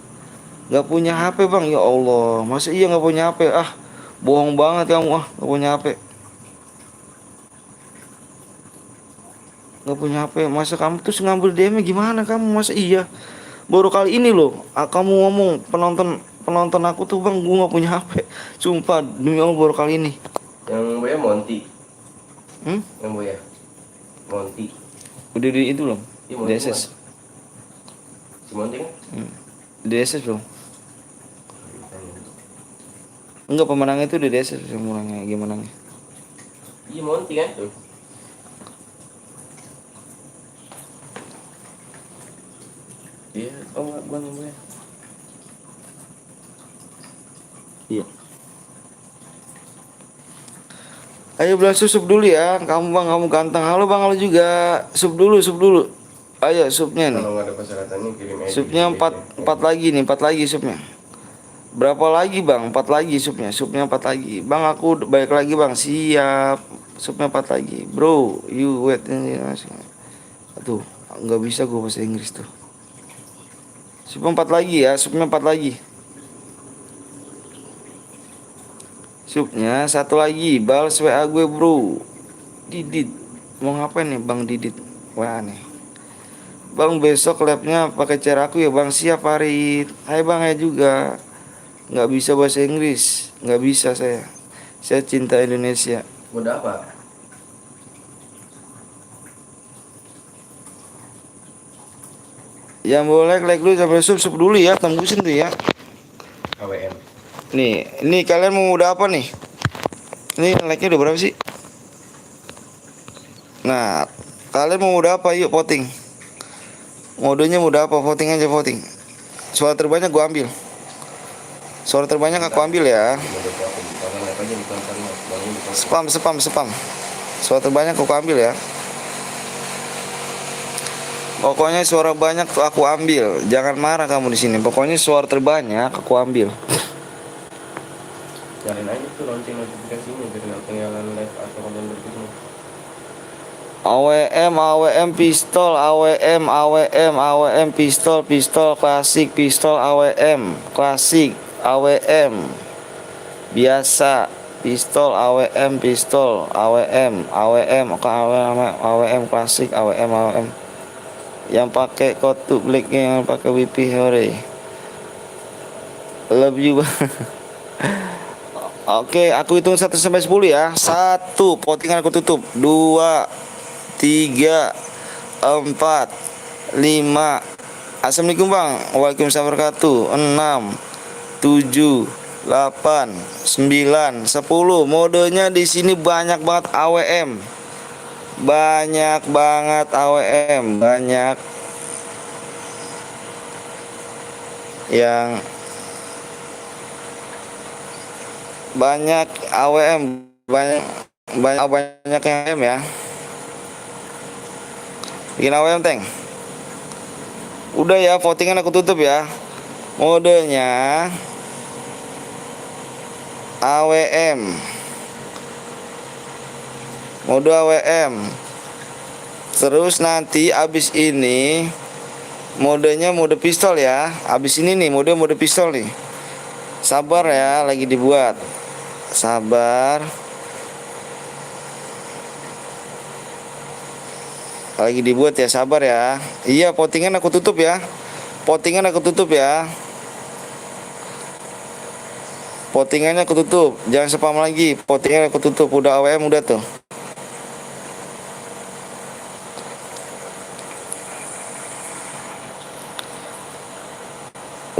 Speaker 1: Nggak punya HP bang, ya Allah. Masa iya nggak punya HP? Ah, bohong banget kamu, nggak punya HP. Nggak punya HP. Masa kamu terus ngambil DM gimana kamu? Masa iya? Baru kali ini loh, kamu ngomong penonton aku tuh bang, gua nggak punya HP. Sumpah demi Allah baru kali ini.
Speaker 3: Yang Boya Monty.
Speaker 1: Hmm?
Speaker 3: Yang Boya Monty.
Speaker 1: Udah di itu belum?
Speaker 3: Iya, Monty
Speaker 1: DSS.
Speaker 3: Si Monty kan?
Speaker 1: DSS belum? Enggak, pemenangnya itu di DSS yang menangnya gimana nih?
Speaker 3: Iya Monty kan tuh. Iya,
Speaker 1: Oh, bang ya. Iya. Ayo belah sup dulu ya. Kamu bang, kamu ganteng. Halo bang, halo juga. Sup dulu, sup dulu. Ayo supnya nih.
Speaker 3: kalau nggak ada persyaratannya kirim aja.
Speaker 1: Supnya 4 lagi nih, 4 lagi supnya. Berapa lagi bang? 4 lagi supnya. Supnya 4 lagi. Bang aku balik lagi bang. Siap. Supnya 4 lagi. Bro, you wait ini. Aduh, nggak bisa gue bahasa Inggris tuh. Supnya 4 lagi ya. Supnya 4 lagi. Supnya 1 lagi. Balas WA gue bro. Didit. Mau ngapain nih bang Didit? WA nih. Bang besok labnya pakai cara aku ya bang. Siap Farid. Hai bang ya juga. Nggak bisa bahasa Inggris. Nggak bisa saya. Saya cinta Indonesia.
Speaker 3: Udah apa?
Speaker 1: Yang boleh like dulu sampai sub dulu ya. Tembusin tuh ya.
Speaker 3: AWM.
Speaker 1: Nih kalian mau udah apa nih? Ini like-nya udah berapa sih? Nah, kalian mau udah apa? Yuk voting. Modenya mau udah apa? Voting aja voting. Suara terbanyak gua ambil. Suara terbanyak aku ambil ya. Spam. Suara terbanyak aku ambil ya. Pokoknya suara banyak tuh aku ambil. Jangan marah kamu di sini. Pokoknya suara terbanyak aku ambil.
Speaker 3: Cariin aja tuh lonceng notifikasinya biar nggak ketinggalan live atau konten berikutnya.
Speaker 1: AWM pistol, AWM pistol klasik, pistol AWM klasik, AWM biasa, pistol AWM klasik, AWM yang pakai kotuk black, yang pakai WP hore. Love you. Oke, aku hitung 1 sampai 10 ya. 1, votingan aku tutup. 2, 3, 4, 5. Assalamualaikum bang. Waalaikumsalam warahmatullahi wabarakatuh. 6, 7, 8, 9, 10. Modenya di sini banyak banget AWM. Banyak banget AWM. Banyak yang banyak AWM, banyak yang AWM ya. Bikin AWM tank. Udah ya, votingan aku tutup ya. Modenya AWM. Mode AWM. Terus nanti abis ini modenya mode pistol ya. Abis ini nih mode pistol nih. Sabar ya, lagi dibuat. Sabar. Lagi dibuat ya, sabar ya. Iya, votingan aku tutup ya. Pottingan aku tutup ya. Pottingannya aku tutup. Jangan spam lagi. Pottingan aku tutup. Udah AWM udah tuh.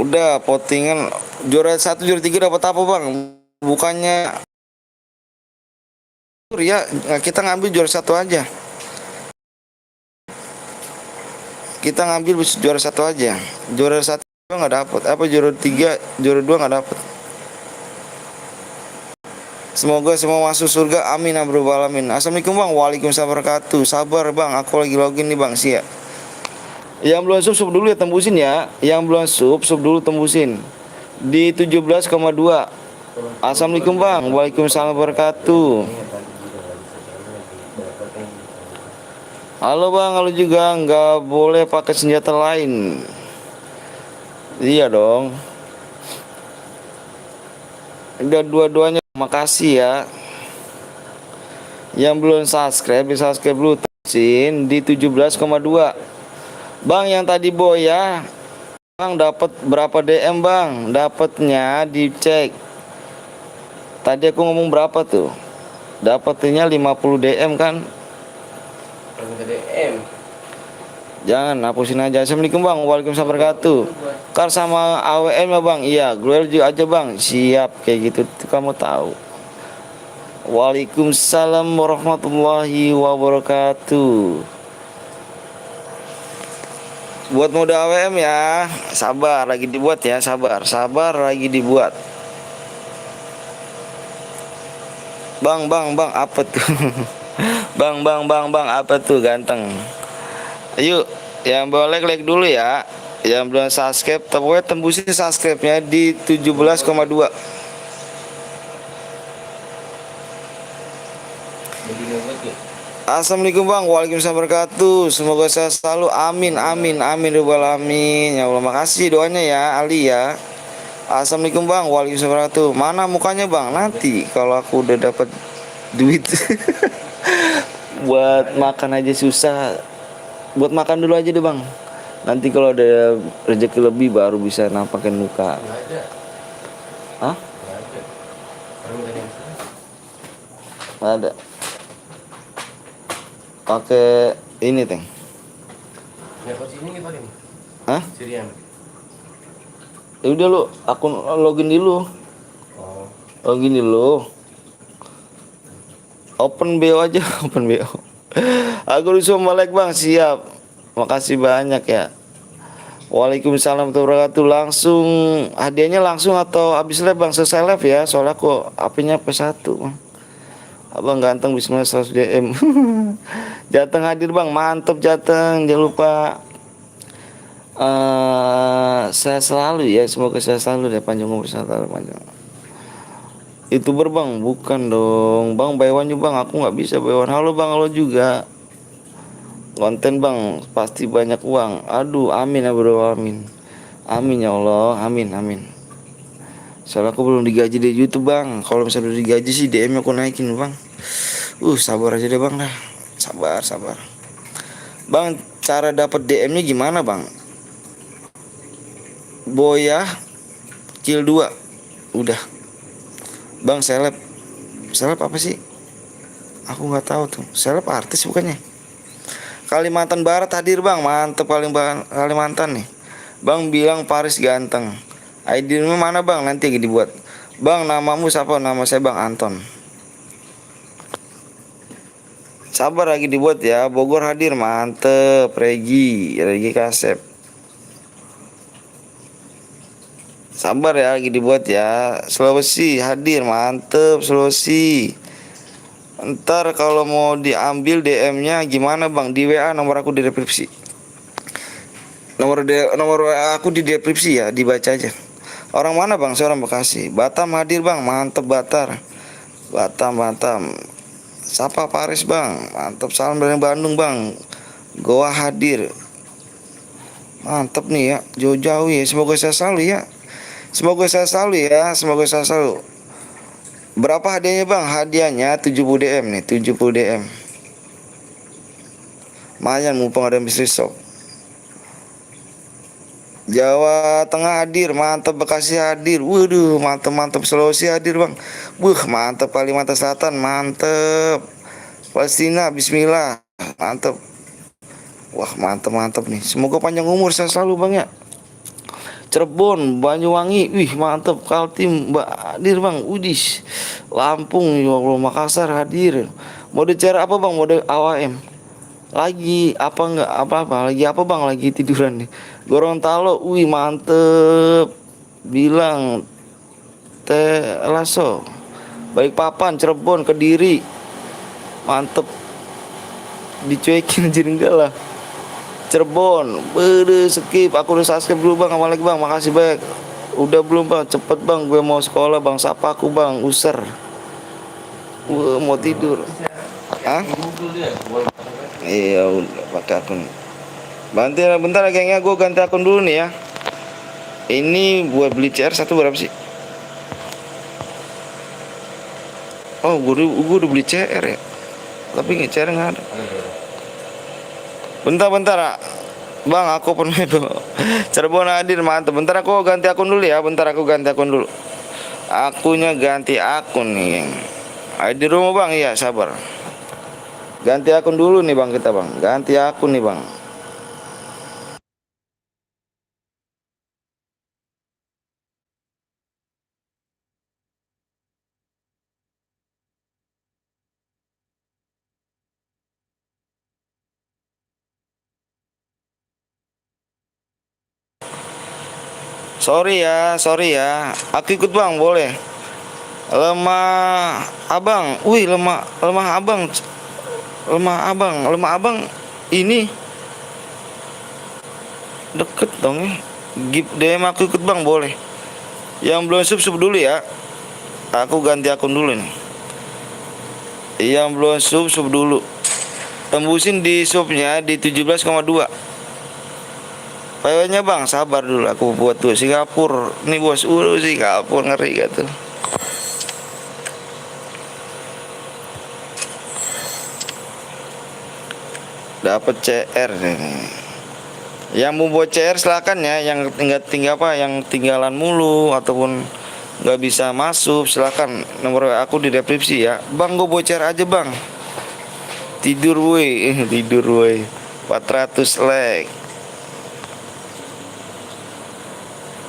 Speaker 1: Udah pottingan juara 1 juara 3 dapat apa bang? Bukannya ya kita ngambil juara 1 aja. Kita ngambil juara 1 aja. Juara 1 nggak dapat. Apa juara 3, juara 2 nggak dapat. Semoga semua masuk surga. Amin ya rabbal alamin. Assalamualaikum bang. Waalaikumsalam wabarakatuh. Sabar bang. Aku lagi login nih bang. Siap. Yang belum sub dulu ya tembusin ya. Yang belum sub dulu tembusin. Di 17,2. Assalamualaikum bang. Waalaikumsalam wabarakatuh. Halo bang, halo juga. Nggak boleh pakai senjata lain. Iya dong. Udah dua-duanya. Makasih ya. Yang belum subscribe, bisa subscribe dulu. Tembusin di 17,2. Bang yang tadi boya, bang dapat berapa DM bang? Dapatnya dicek. Tadi aku ngomong berapa tuh? Dapatnya 50 DM kan?
Speaker 3: DM.
Speaker 1: Jangan hapusin aja. Assalamualaikum bang. Waalaikumsalam wabarakatuh. Kar sama AWM ya bang. Iya, Gloel juga aja bang. Siap kayak gitu tuh kamu tahu. Waalaikumsalam warahmatullahi wabarakatuh. Buat mode AWM ya, sabar lagi dibuat ya, sabar lagi dibuat. Bang, apa tuh? bang, apa tuh ganteng? Ayo, yang boleh like dulu ya. Yang belum subscribe, pokoknya tembusin subscribe-nya di 17,2. Assalamualaikum bang, waalaikumsalam wabarakatuh. Semoga saya selalu, amin rabbal alamin. Ya Allah, makasih doanya ya Ali ya. Assalamualaikum bang, waalaikumsalam wabarakatuh. Mana mukanya bang? Nanti kalau aku udah dapat duit buat makan aja susah. Buat makan dulu aja deh bang. Nanti kalau ada rezeki lebih baru bisa nampakin muka. Hah? Nggak ada. Pakai ini teng. Hah?
Speaker 3: Sirian.
Speaker 1: Ya udah lu, akun login dulu. Login dulu. Open BO aja, open BO. Aku disuruh melek bang, siap. Makasih banyak ya. Waalaikumsalam warahmatullahi wabarakatuh. Langsung hadiahnya langsung atau habis live bang? Selesai live ya. Soalnya aku HP-nya P1 bang. Abang ganteng bismillah 100 DM. Jateng hadir bang, mantep Jateng. Jangan lupa saya selalu ya, semoga saya selalu deh panjang umur panjang. YouTuber bang, bukan dong bang. Baywan juga bang, aku nggak bisa baywan. Halo bang, halo juga. Konten bang, pasti banyak uang. Aduh, amin ya bro, amin. Amin ya Allah, amin. Soalnya aku belum digaji di YouTube bang. Kalau misalnya udah digaji sih DM aku naikin bang. Sabar aja deh bang dah. Sabar. Bang, cara dapat DM-nya gimana bang? Boya kill 2. Udah. Bang, seleb apa sih? Aku nggak tahu tuh. Seleb artis bukannya? Kalimantan Barat hadir bang, mantep Kalimantan nih. Bang bilang Paris ganteng. ID-nya mana bang? Nanti lagi dibuat. Bang, namamu siapa? Nama saya Bang Anton. Sabar lagi dibuat ya. Bogor hadir, mantep. Regi Kasep. Sabar ya, lagi dibuat ya. Sulawesi hadir, mantep Sulawesi. Ntar kalau mau diambil DM-nya gimana bang? Di WA nomor aku di deskripsi. Nomor WA aku di deskripsi ya, dibaca aja. Orang mana bang? Seorang Bekasi. Batam hadir bang, mantep Batam. Sapa Paris bang, mantep. Salam dari Bandung bang. Goa hadir. Mantep nih ya, jauh-jauh ya. Semoga saya selalu ya. Semoga saya selalu. Berapa hadiahnya bang? Hadiahnya 70 DM nih, 70 DM. Lumayan mumpung ada mystery shop. Jawa Tengah hadir, mantap. Bekasi hadir, waduh, mantap mantap. Sulawesi hadir bang, mantap. Kalimantan Selatan mantap. Palestina, Bismillah, mantap. Wah mantap mantap nih. Semoga panjang umur saya selalu bang ya. Cirebon, Banyuwangi, wih mantap. Kaltim, Mbak hadir bang. Udis, Lampung, ya Allah, Makassar hadir. Mode cara apa bang? Mode AWM. Lagi apa enggak apa-apa? Lagi apa bang? Lagi tiduran nih. Gorontalo, wih mantep. Bilang Telaso, Balikpapan, Cirebon, Kediri, mantep. Dicuekin jadi enggak lah. Cirebon, bede skip. Aku udah subscribe dulu bang. Apa lagi bang? Makasih banyak. Udah belum bang? Cepet bang. Gue mau sekolah bang. Sapa aku bang. User. Gue mau tidur. Hah? Iya udah pakai akun. Bentar gengnya, gue ganti akun dulu nih ya. Ini buat beli CR satu berapa sih? Oh, gue udah beli CR ya. Tapi nggak CR nggak ada. Bentar, bang, aku pun itu. Cirebon hadir mantap. Bentar aku ganti akun dulu ya. Akunya ganti akun nih, geng. Di rumah bang, iya sabar. Ganti akun dulu nih bang kita bang. Ganti akun nih bang. Sorry ya. Aku ikut bang, boleh. Lemah abang, wih lemah abang. Ini deket dong ya. Give DM aku ikut bang, boleh. Yang belum sub dulu ya. Aku ganti akun dulu nih. Yang belum sub dulu. Tembusin di subnya di 17,2. PW-nya bang, sabar dulu. Aku buat tuh Singapura. Nih bos, Singapura ngeri gak tuh. Dapat CR nih. Yang mau buat CR silakan ya. Yang yang tinggalan mulu ataupun nggak bisa masuk, silakan nomor aku di deskripsi ya. Bang, gue bocor aja bang. Tidur woi 400 like.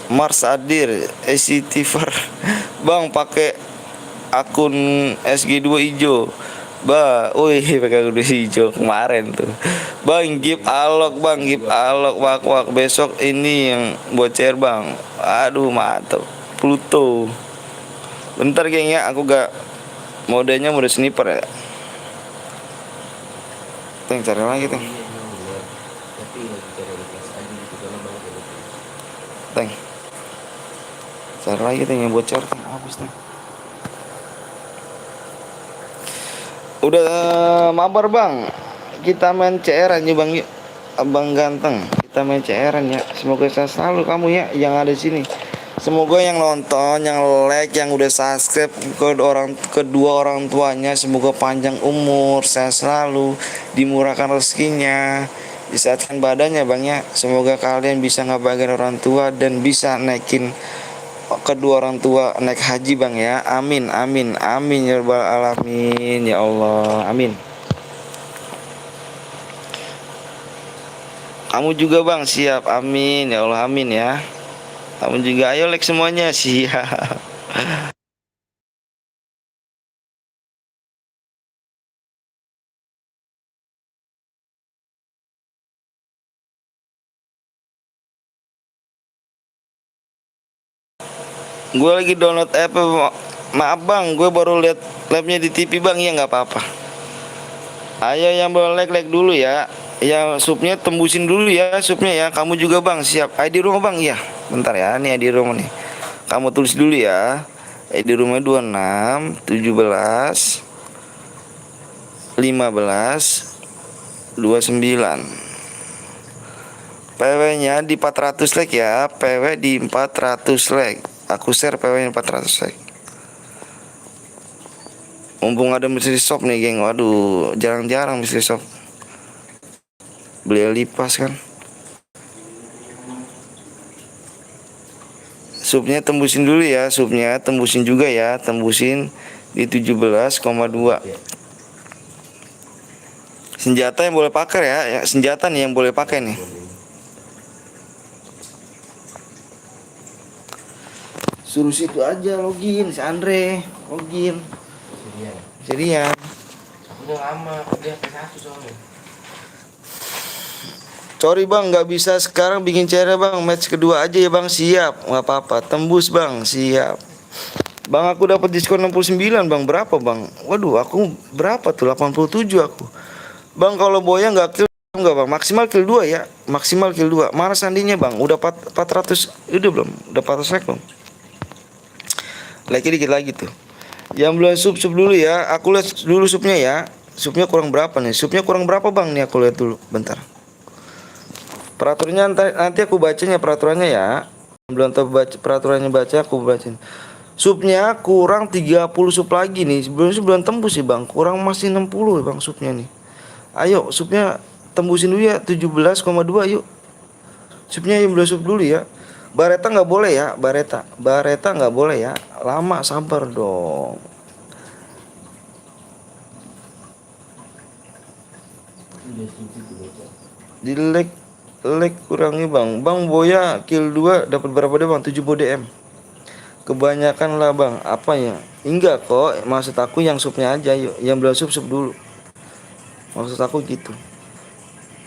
Speaker 1: Mars hadir, ACT bang pakai akun SG2 hijau. Pakai akun hijau kemarin tuh. Bang, give alok wak besok ini yang bocor bang. Aduh mantap. Pluto. Bentar geng ya, aku gak modenya mode sniper ya. Teng cari lagi teng. Teng. Cari lagi teng yang bocor teng habis teng. Udah mabar bang. Kita main CR aja bang yuk. Abang ganteng. Kita main CR ya. Semoga sehat selalu kamu ya yang ada di sini. Semoga yang nonton, yang like, yang udah subscribe kedua orang tuanya semoga panjang umur, sehat selalu, dimurahkan rezekinya, disehatkan badannya bang ya. Semoga kalian bisa ngebahagiain orang tua dan bisa naikin kedua orang tua naik haji bang ya. Amin ya rabbal alamin ya Allah, amin. Kamu juga bang, siap, amin ya Allah, amin ya. Kamu juga, ayo like semuanya, siap. Gue lagi download app. Maaf bang, gue baru lihat live-nya di TV bang, ya nggak apa-apa. Ayo yang belum like dulu ya. Ya subnya tembusin dulu ya subnya ya. Kamu juga bang, siap. ID rumah bang, iya. Bentar ya, nih ID rumah nih. Kamu tulis dulu ya. ID rumah 26 17 15 29. PW-nya di 400 like ya. PW di 400 like. Aku share PW-nya 400 like. Mumpung ada mystery shop nih geng. Waduh, jarang-jarang mystery shop. Beli lipas kan. Supnya tembusin dulu ya, supnya tembusin juga ya, tembusin di 17,2. Senjata yang boleh pakai ya, senjata nih yang boleh pakai nih. Suruh situ aja login, si Andre login. Jadian.
Speaker 3: Udah lama, udah P1 soalnya.
Speaker 1: Sorry bang, nggak bisa sekarang bikin cara bang. Match kedua aja ya bang, siap. Nggak apa-apa, tembus bang, siap. Bang aku dapat diskon 69 bang, berapa bang? Waduh, aku berapa tuh? 87 aku. Bang kalau Boya nggak kill nggak bang? Maksimal kill 2 ya, maksimal kill 2. Mana sandinya bang? Udah 400, udah belum? Udah 400 like belum? Like dikit lagi tuh. Yang belum sub dulu ya. Aku lihat dulu subnya ya. Subnya kurang berapa nih? Subnya kurang berapa bang nih? Aku lihat dulu, bentar. Peraturannya nanti aku bacanya peraturannya ya. Belum tahu baca peraturannya, baca aku bacain. Subnya kurang 30 sub lagi nih. Sebelum tembus sih bang. Kurang masih 60 bang subnya nih. Ayo subnya tembusin dulu ya 17,2 yuk. Subnya yang belum sub dulu ya. Bareta nggak boleh ya, Bareta nggak boleh ya. Lama, sabar dong. Di leg kurangi bang. Bang Boya kill 2 dapat berapa deh bang? 70 DM. Kebanyakan lah bang. Apa ya? Enggak kok. Maksud aku yang subnya aja yuk. Yang belum sub dulu. Maksud aku gitu.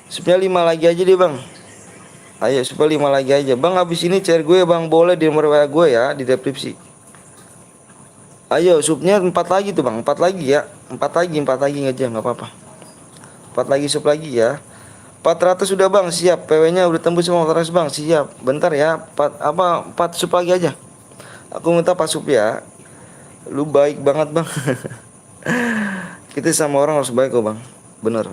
Speaker 1: Subnya 5 lagi aja deh bang. Ayo supaya 5 lagi aja. Bang habis ini share gue bang, boleh di nomor WA gue ya di deskripsi. Ayo subnya 4 lagi tuh bang, 4 lagi ya. 4 lagi aja nggak apa-apa. 4 lagi sub lagi ya. 400 sudah bang, siap. PW-nya udah tembus semua 400 bang, siap. Bentar ya, 4 sub lagi aja. Aku minta 4 sub ya. Lu baik banget bang. Kita sama orang harus baik kok bang. Bener.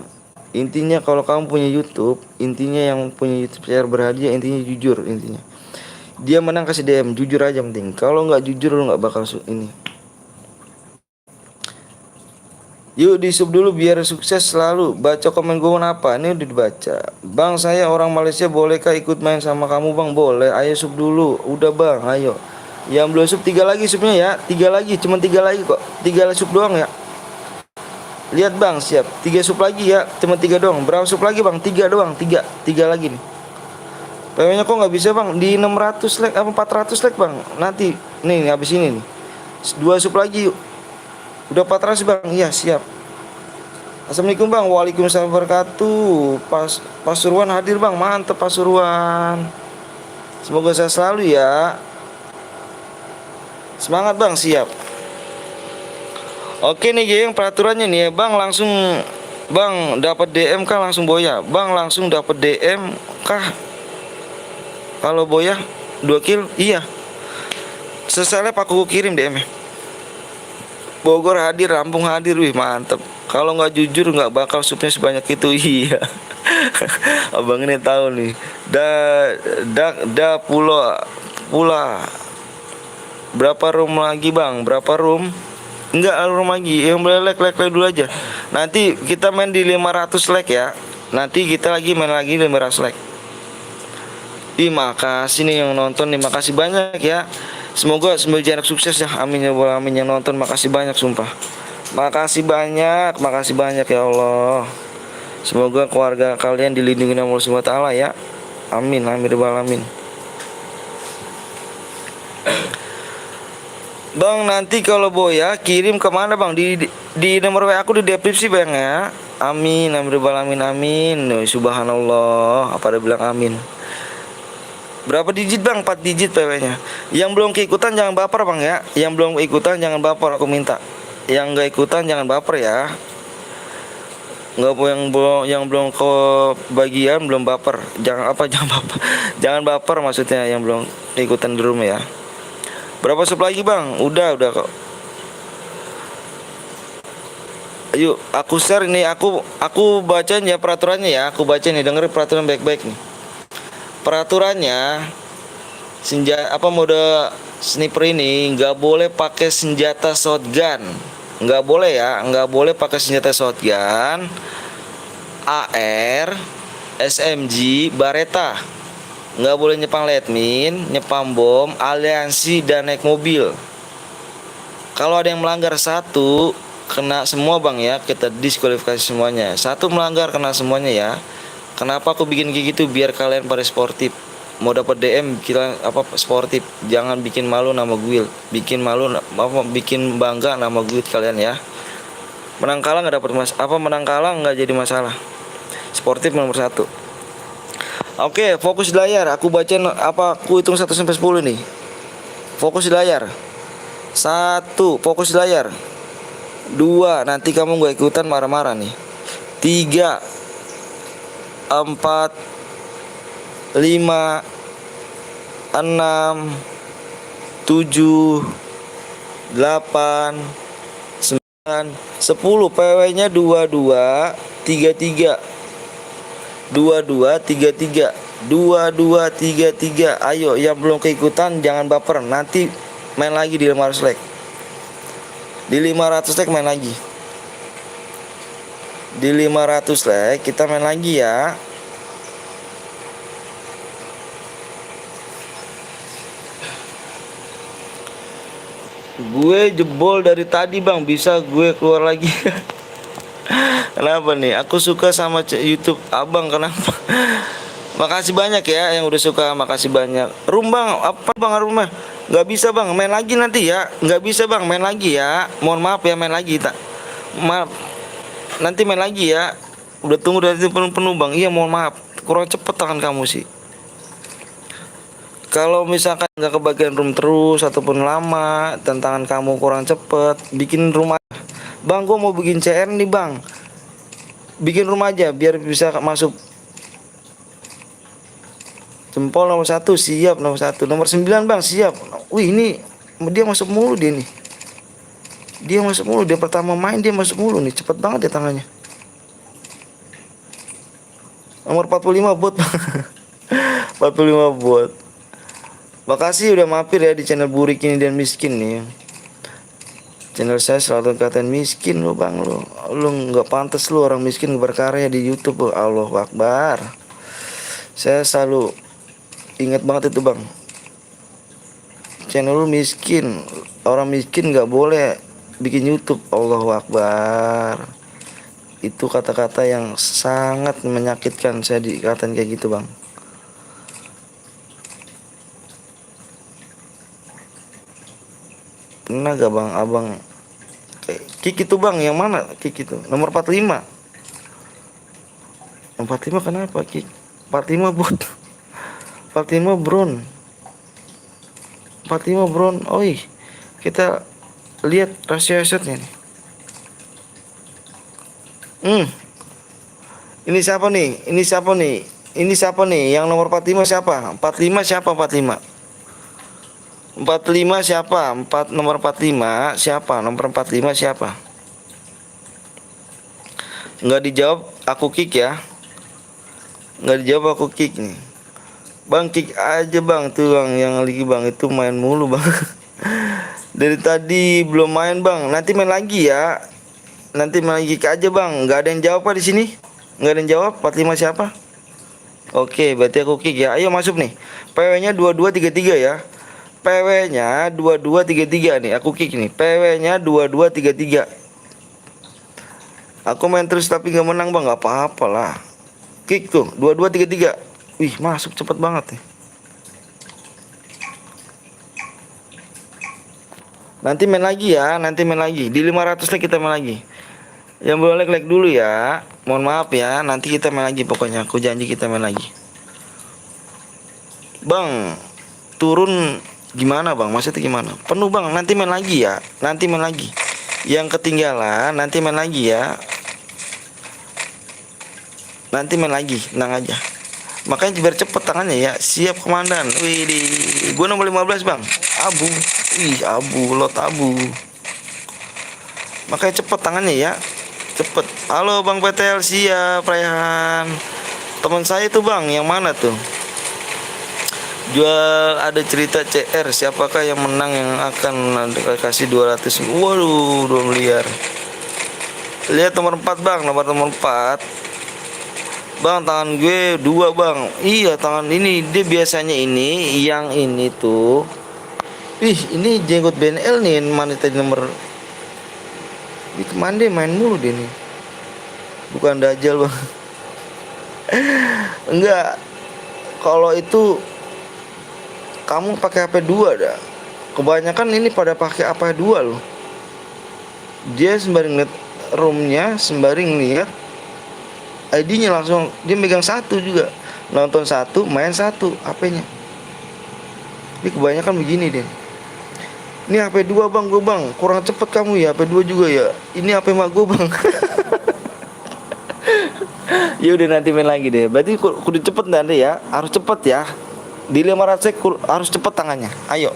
Speaker 1: Intinya kalau kamu punya YouTube, intinya yang punya YouTube share berhadiah, intinya jujur intinya. Dia menang kasih DM, jujur aja penting. Kalau nggak jujur lu nggak bakal ini. Yuk di sub dulu biar sukses selalu. Baca komen gue apa? Ini udah dibaca. Bang saya orang Malaysia, bolehkah ikut main sama kamu bang? Boleh. Ayo sub dulu. Udah bang, ayo. Yang belum sub 3 lagi subnya ya. 3 lagi, cuma 3 lagi kok. 3 sub doang ya. Lihat bang, siap. 3 sub lagi ya, cuma 3 doang. Berapa sub lagi bang? 3 doang, 3 lagi nih. PW-nya kok nggak bisa bang? Di 600 like apa 400 like bang? Nanti nih habis ini nih. 2 sub lagi yuk. Udah 400 bang? Iya siap. Assalamualaikum bang. Waalaikumsalam wabarakatuh. Pasuruan hadir bang, mantep Pasuruan. Semoga saya selalu ya. Semangat bang, siap. Oke nih geng, peraturannya nih ya bang, langsung bang dapat DM kah langsung Boya? Bang langsung dapat DM kah? Kalau Boya 2 kill, iya. Selesai aku kirim DM-nya. Bogor hadir, Lampung hadir, wih mantep. Kalau nggak jujur nggak bakal subnya sebanyak itu, iya. Abang ini tahu nih. Pula. Berapa room lagi bang? Berapa room? Enggak room lagi. Yang boleh like dulu aja. Nanti kita main di 500 like ya. Nanti kita main lagi 500 like. Terima kasih nih yang nonton. Terima kasih banyak ya. Semoga jarak sukses ya. Amin ya Allah, amin. Yang nonton makasih banyak sumpah. Makasih banyak ya Allah. Semoga keluarga kalian dilindungi oleh Allah Subhanahu wa taala ya. Amin amin alamin. Bang nanti kalau Boya kirim kemana bang? Di nomor WA aku di deskripsi bang ya. Amin amin amin. Subhanallah. Apa ada bilang amin? Berapa digit bang? 4 digit PW-nya. Yang belum keikutan jangan baper bang ya. Yang belum ikutan jangan baper, aku minta. Yang nggak ikutan jangan baper ya. Nggak yang belum kebagian belum baper. Jangan baper. Jangan baper maksudnya yang belum ikutan di rumah ya. Berapa sub lagi bang? Udah kok. Ayo aku share nih, aku bacain ya peraturannya ya. Aku baca nih, dengerin peraturan baik-baik nih. Peraturannya mode sniper ini nggak boleh pakai senjata shotgun. Nggak boleh ya, nggak boleh pakai senjata shotgun, AR, SMG, Bareta. Nggak boleh nyepam admin, nyepam bom, aliansi, dan naik mobil. Kalau ada yang melanggar satu, kena semua bang ya. Kita diskualifikasi semuanya. Satu melanggar kena semuanya ya. Kenapa aku bikin kayak gitu? Biar kalian pada sportif. Mau dapat DM kita apa sportif. Jangan bikin malu nama gue. Bikin malu bikin bangga nama gue kalian ya. Menang kalah nggak dapat menang kalah nggak jadi masalah. Sportif nomor satu. Oke, fokus di layar. Aku bacain aku hitung 1 sampai 10 nih. Fokus di layar. 1, fokus di layar. 2, nanti kamu gak ikutan marah-marah nih. 3, 4, 5, 6, 7, 8, 9, 10. PW-nya 22, 33. 22, 33. 22, 33. Ayo yang belum keikutan jangan baper. Nanti main lagi di 500 like. Di 500 like main lagi. Di 500 like kita main lagi ya. Gue jebol dari tadi bang, bisa gue keluar lagi. Kenapa nih? Aku suka sama YouTube abang, kenapa? Makasih banyak ya yang udah suka, makasih banyak. Bang, apa bang rumah? Nggak bisa bang, main lagi nanti ya. Nggak bisa bang, main lagi ya. Mohon maaf ya, main lagi tak. Maaf, nanti main lagi ya. Udah tunggu dari penuh bang. Iya mohon maaf, kurang cepet tangan kamu sih. Kalau misalkan nggak kebagian room terus ataupun lama, tantangan kamu kurang cepet, bikin rumah. Bang, gue mau bikin CR nih bang. Bikin rumah aja biar bisa masuk. Jempol nomor 1 siap, nomor 1. Nomor 9 bang siap. Wih ini dia masuk mulu dia nih. Dia masuk mulu, dia pertama main dia masuk mulu nih. Cepet banget ya tangannya. Nomor 45 bot. 45 bot. Makasih udah mampir ya di channel Burik ini dan Miskin nih. Channel saya selalu katain miskin lo bang lo. Lo nggak pantas lo orang miskin berkarya di YouTube lo. Allahu Akbar. Saya selalu ingat banget itu bang. Channel lu miskin, orang miskin nggak boleh bikin YouTube. Allahu Akbar. Itu kata-kata yang sangat menyakitkan. Saya dikatain kayak gitu bang. Pernah gak bang abang Kik itu bang, yang mana Kik itu? Nomor 45. Nomor 45 kenapa Kik? 45 bot. 45 bron. 45 bron. Oi, kita lihat rasio asetnya nih. Ini siapa nih? Ini siapa nih? Ini siapa nih? Yang nomor 45 siapa? 45 siapa 45? 45 siapa? Nomor 45 siapa? Nomor 45 siapa? Nggak dijawab aku kick ya. Nggak dijawab aku kick nih. Bang kick aja bang tuh bang yang lagi bang itu main mulu bang. Dari tadi belum main bang. Nanti main lagi ya. Nanti main lagi kick aja bang. Nggak ada yang jawab apa di sini? Nggak ada yang jawab. 45 siapa? Oke, berarti aku kick ya. Ayo masuk nih. PW-nya 2233 ya. PW-nya 2233 nih, aku kick nih. PW-nya 2233. Aku main terus tapi nggak menang bang, nggak apa-apa lah. Kick tuh 2233. Wih masuk cepet banget nih. Nanti main lagi ya, nanti main lagi. Di 500 like kita main lagi. Yang belum like dulu ya. Mohon maaf ya, nanti kita main lagi pokoknya. Aku janji kita main lagi. Bang, turun gimana bang? Maksudnya gimana? Penuh bang, nanti main lagi ya. Nanti main lagi. Yang ketinggalan nanti main lagi ya. Nanti main lagi, tenang aja. Makanya biar cepet tangannya ya. Siap komandan. Wih, gue nomor 15 bang. Abu. Wih, abu, lot abu. Makanya cepet tangannya ya. Cepet. Halo bang PTL, siap Rayhan. Teman saya tuh bang, yang mana tuh? Jual ada cerita CR, siapakah yang menang yang akan kasih 200? Waduh 2 miliar. Lihat nomor 4 bang, nomor 4. Bang, tangan gue 2 bang. Iya, tangan ini dia biasanya ini, yang ini tuh. Ih, ini jenggot BNL nih, mana tadi nomor. Ini kemana dia main mulu dia nih. Bukan Dajjal bang. Enggak. Kalau itu kamu pakai HP 2 dah. Kebanyakan ini pada pakai HP 2 loh. Dia sembari ngeliat roomnya, sembari ngeliat ID-nya, langsung dia megang satu juga. Nonton satu, main satu HP-nya. Ini kebanyakan begini deh. Ini HP 2 bang, gue bang. Kurang cepet kamu ya, HP 2 juga ya. Ini HP mak gue bang. Ya udah, nanti main lagi deh. Berarti kudu cepet nanti ya. Harus cepet ya. Di 500 harus cepet tangannya. Ayo.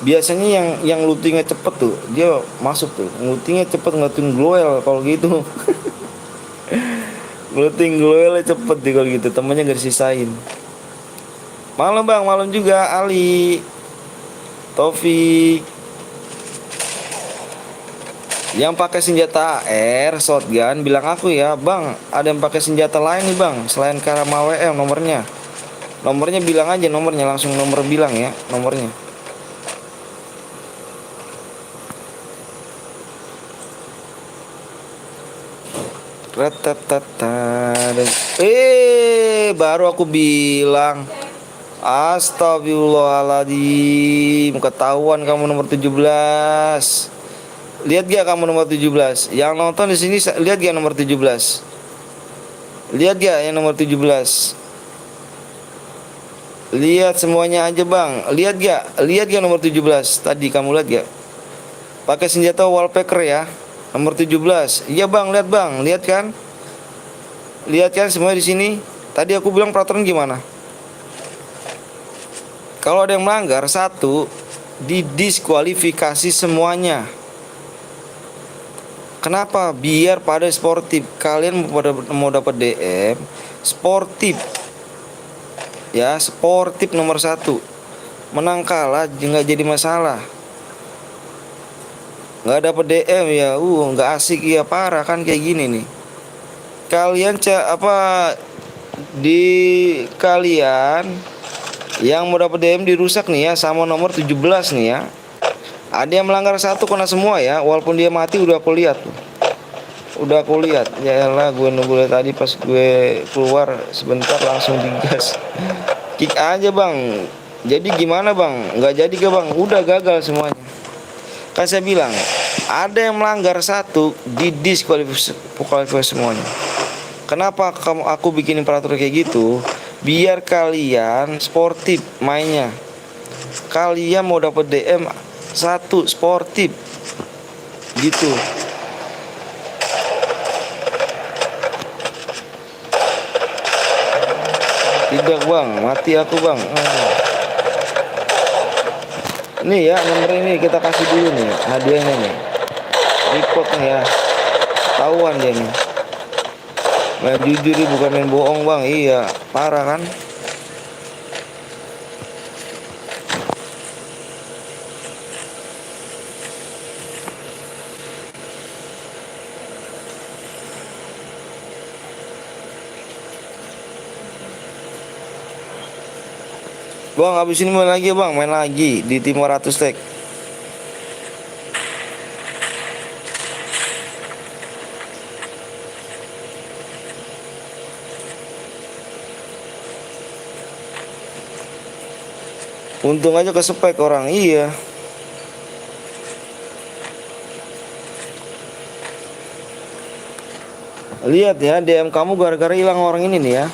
Speaker 1: Biasanya yang lootingnya cepet tuh, dia masuk tuh. Lootingnya cepet, ngeliatin glowel kalau gitu. Looting glowelnya cepet deh kalau gitu. Temennya gak disisain. Malam bang, malam juga Ali, Taufik. Yang pakai senjata AR shotgun bilang aku ya bang, ada yang pakai senjata lain nih bang selain Karama WM. Nomornya bilang aja, nomornya langsung nomor bilang ya, nomornya. Ratatata. Baru aku bilang. Astagfirullahaladzim, ketahuan kamu nomor 17. Lihat gak kamu nomor 17? Yang nonton di sini lihat gak nomor 17? Lihat gak yang nomor 17? Lihat semuanya aja bang. Lihat gak? Lihat gak nomor 17? Tadi kamu lihat gak? Pakai senjata wallpaper ya. Nomor 17. Iya bang, lihat bang. Lihat kan? Lihat kan semuanya di sini? Tadi aku bilang peraturan gimana? Kalau ada yang melanggar satu, didiskualifikasi semuanya. Kenapa? Biar pada sportif. Kalian mau dapat DM sportif. Ya, sportif nomor 1. Menang kalah nggak jadi masalah. Nggak dapat DM ya, nggak asik ya, parah kan kayak gini nih. Kalian di kalian yang mau dapat DM dirusak nih ya, sama nomor 17 nih ya. Ada yang melanggar satu kena semua ya, walaupun dia mati udah aku lihat. Ya elah, gue nunggu tadi pas gue keluar sebentar langsung digas. Kick aja bang. Jadi gimana bang? Nggak jadi ke bang? Udah gagal semuanya. Kan saya bilang ada yang melanggar satu didiskualifikasi semuanya. Kenapa aku bikinin peraturan kayak gitu? Biar kalian sportif mainnya. Kalian mau dapat DM satu sportif gitu. Tidak bang, mati aku bang. Nih ya, nomor ini kita kasih dulu nih hadiahnya nih. Report nih ya. Tahuan dia nih. Main jujur nih, bukan main bohong bang. Iya, parah kan? Bang, habis ini main lagi bang, main lagi di tim 100 tag. Untung aja kesepek orang, iya. Lihat ya, DM kamu gara-gara hilang orang ini nih ya.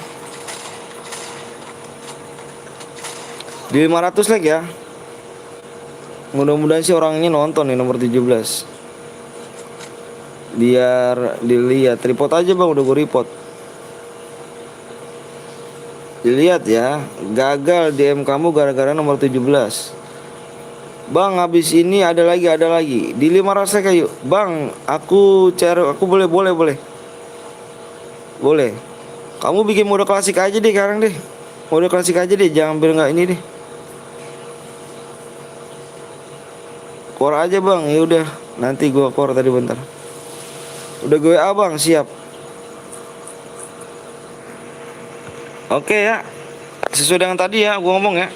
Speaker 1: Di 500 like ya. Mudah-mudahan sih orangnya nonton nih nomor 17. Biar dilihat. Report aja bang, udah gue report. Dilihat ya. Gagal DM kamu gara-gara nomor 17. Bang, habis ini ada lagi. Di 500 like ayo. Bang, aku boleh. Boleh. Kamu bikin mode klasik aja deh sekarang deh. Mode klasik aja deh, jangan biar nggak ini deh. Core aja bang, ya udah. Nanti gua core tadi bentar. Udah gue WA bang, siap. Oke ya, sesuai dengan tadi ya gua ngomong ya.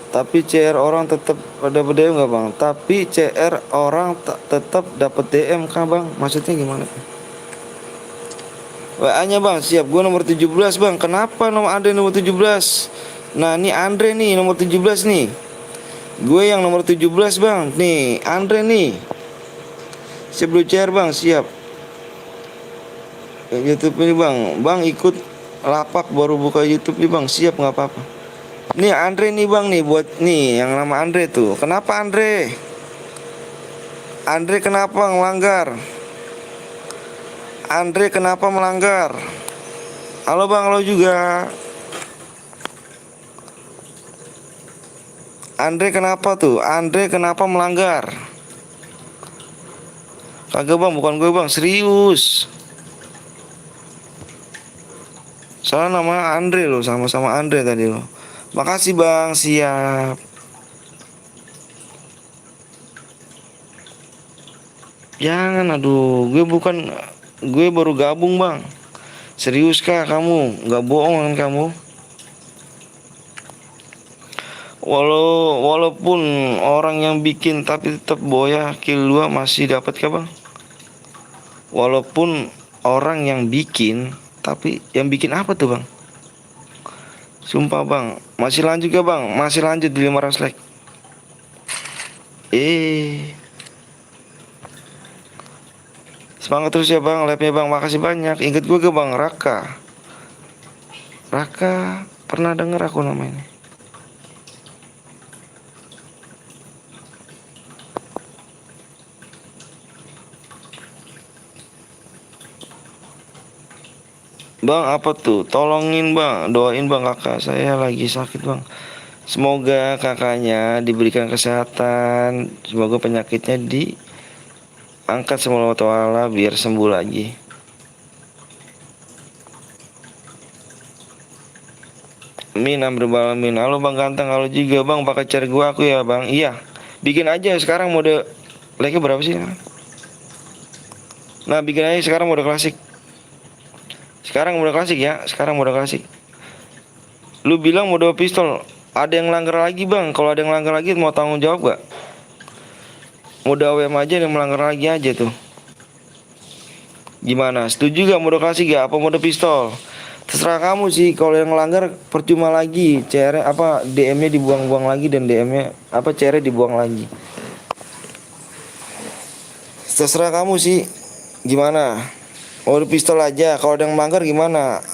Speaker 1: Tapi CR orang tetap pada DM nggak bang? Tapi CR orang tetap dapat DM kah bang? Maksudnya gimana? WA nya bang, siap. Gue nomor 17 bang. Kenapa nomor Andre nomor 17? Nah ini Andre nih nomor 17 nih. Gue yang nomor 17 bang. Nih Andre nih. Siap bro CR bang, siap. YouTube ini bang. Bang ikut lapak baru buka YouTube nih bang. Siap nggak apa-apa. Nih Andre nih bang nih buat nih yang nama Andre tuh. Kenapa Andre? Andre kenapa ngelanggar? Andre kenapa melanggar? Halo bang, halo juga. Andre kenapa tuh? Andre kenapa melanggar? Kagak bang, bukan gue bang, serius. Soalnya nama Andre loh, sama-sama Andre tadi loh. Makasih bang, siap. Jangan, aduh, gue baru gabung bang. Serius kah kamu? Gak bohong kan kamu? Walaupun orang yang bikin tapi tetap boya kill 2 masih dapat kah bang? Walaupun orang yang bikin tapi yang bikin apa tuh bang? Sumpah bang, masih lanjut ya bang? Masih lanjut di 500 like. Semangat terus ya bang, live-nya bang, makasih banyak. Ingat gue ke bang, Raka. Raka, pernah denger aku namanya. Bang apa tuh? Tolongin bang, doain bang kakak saya lagi sakit bang. Semoga kakaknya diberikan kesehatan, semoga penyakitnya diangkat sama Allah Ta'ala biar sembuh lagi. Amin, amin. Halo bang ganteng, halo juga bang, bakal cari gua aku ya bang. Iya, bikin aja sekarang mode like-nya berapa sih? Nah bikin aja sekarang mode klasik. Sekarang mode klasik ya, sekarang mode klasik. Lu bilang mode pistol, ada yang langgar lagi bang. Kalau ada yang langgar lagi mau tanggung jawab gak? Mode AWM aja yang melanggar lagi aja tuh. Gimana? Setuju gak mode klasik gak? Apa mode pistol? Terserah kamu sih. Kalau yang melanggar percuma lagi. CR apa DM-nya dibuang-buang lagi dan DM-nya apa CR dibuang lagi. Terserah kamu sih. Gimana? Mode pistol aja. Kalau ada yang melanggar gimana?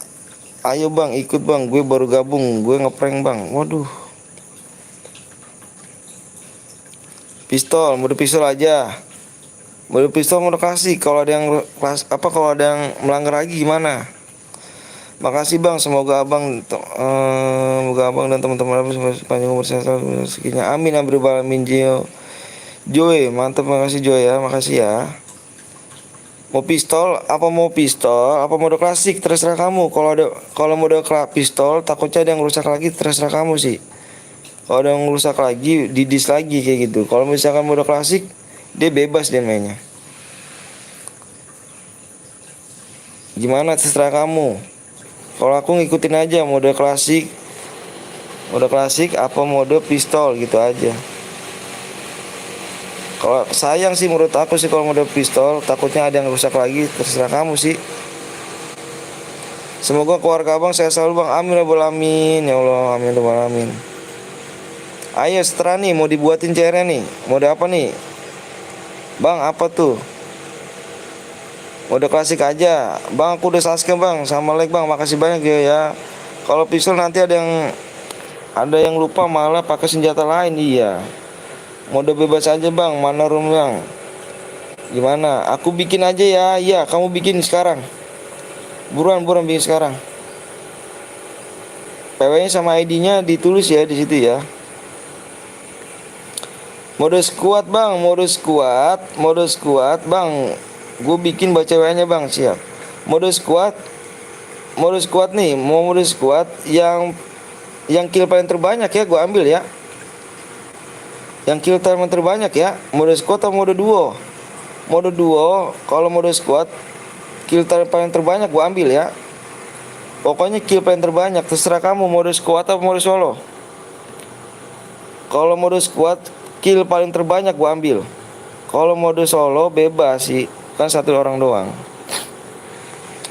Speaker 1: Ayo bang, ikut bang. Gue baru gabung. Gue ngeprank bang. Waduh. Pistol, mode pistol aja. Mode pistol mode kasih. Kalau ada yang kalau ada yang melanggar lagi gimana? Makasih bang, semoga abang dan teman-teman panjang umur sehat rezekinya. Amin amin Joy, mantap, makasih Joy ya, makasih ya. Mau pistol apa mode klasik terserah kamu. Kalau mode pistol takutnya ada yang rusak lagi, terserah kamu sih. Kalau ada yang rusak lagi didis lagi kayak gitu. Kalau misalkan mode klasik dia bebas dia mainnya. Gimana terserah kamu. Kalau aku ngikutin aja mode klasik apa mode pistol gitu aja. Kalau sayang sih menurut aku sih kalau mode pistol takutnya ada yang rusak lagi, terserah kamu sih. Semoga keluarga abang saya selalu bang, amin ya alamin ya Allah, amin ya alamin. Ayo setelah nih mau dibuatin CR nih, mode apa nih bang? Apa tuh? Mode klasik aja bang, aku udah subscribe bang sama like bang, makasih banyak ya. Kalau pistol nanti ada yang lupa malah pakai senjata lain. Iya, mode bebas aja bang, mana room bang. Gimana? Aku bikin aja ya. Iya, kamu bikin sekarang. Buruan bikin sekarang. PW-nya sama ID-nya ditulis ya di situ ya. Mode squad bang, mode squad bang. Gue bikin baca WA-nya bang, siap. Mode squad nih, mau mode squad yang kill paling terbanyak ya gue ambil ya. Yang kill time terbanyak ya. Mode squad atau mode duo? Mode duo, kalau mode squad kill time paling terbanyak gua ambil ya. Pokoknya kill paling terbanyak, terserah kamu mode squad atau mode solo. Kalau mode squad kill paling terbanyak gua ambil. Kalau mode solo bebas sih, kan satu orang doang.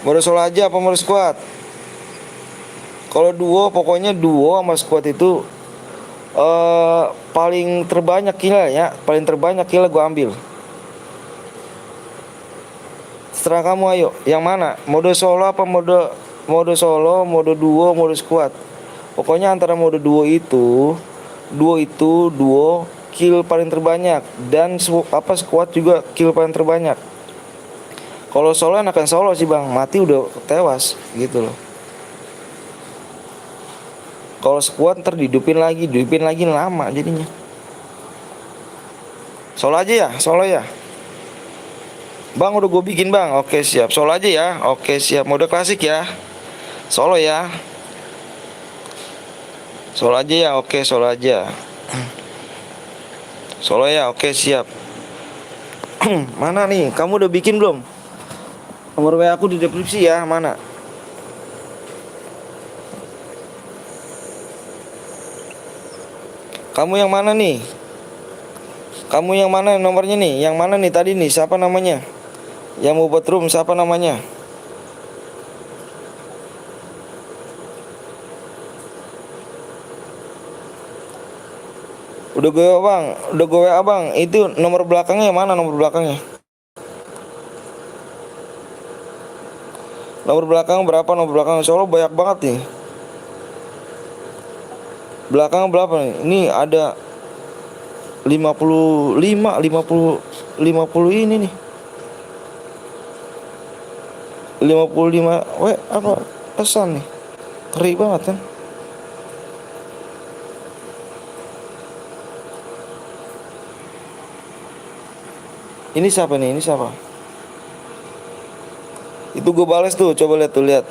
Speaker 1: Mode solo aja apa mode squad? Kalau duo, pokoknya duo sama squad itu paling terbanyak kill ya, paling terbanyak kill gua ambil. Setelah kamu, ayo, yang mana? Mode solo apa mode solo, mode duo, mode squad? Pokoknya antara mode duo itu duo kill paling terbanyak dan squad juga kill paling terbanyak. Kalau solo enakan solo sih bang, mati udah tewas gitu loh. Kalau squad ntar dihidupin lagi lama jadinya. Solo aja ya, solo ya. Bang udah gue bikin bang, oke siap. Solo aja ya, oke siap. Mode klasik ya, solo ya. Solo aja ya, oke solo aja. Solo ya, oke siap. Mana nih, kamu udah bikin belum? Nomor WA aku di deskripsi ya, mana? Kamu yang mana nih? Kamu yang mana nomornya nih? Yang mana nih tadi nih? Siapa namanya? Yang mau buat room siapa namanya? Udah gue bang, udah gue WA bang. Itu nomor belakangnya mana nomor belakangnya? Nomor belakang berapa? Nomor belakang Solo banyak banget nih. Belakang berapa nih? Ini ada 55 ini nih. 55 apa pesan nih. Ngeri banget kan. Ini siapa nih? Ini siapa? Itu gue balas tuh, coba lihat tuh, lihat.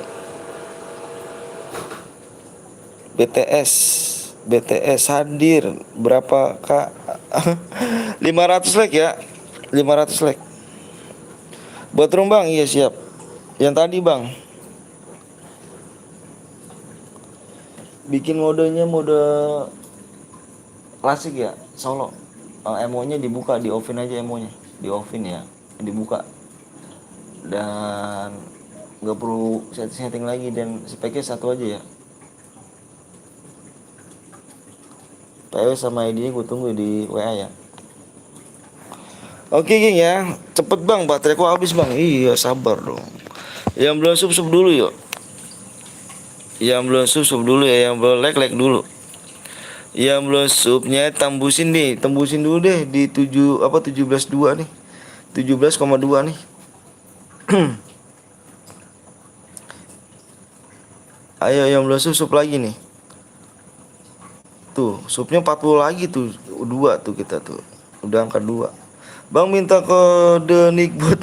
Speaker 1: BTS hadir berapa kak? 500 like ya, 500 like. Buat room bang, iya siap. Yang tadi bang, bikin modenya mode klasik ya, solo. Emonya dibuka, di offin aja emonya, di offin ya, dibuka. Dan nggak perlu setting lagi dan speknya satu aja ya. PW sama ID-nya gue tunggu di WA ya. Oke geng ya, cepet bang, bateraiku habis bang. Iya sabar dong. Yang belum sub dulu yuk. Yang belum sub dulu ya, yang belum like dulu. Yang belum subnya tembusin dulu deh di 17,2 nih. 17,2 nih. Ayo yang belum sub lagi nih. Tuh, subnya 40 lagi tuh. 2 tuh kita tuh. Udah angka 2. Bang minta kode nickbot.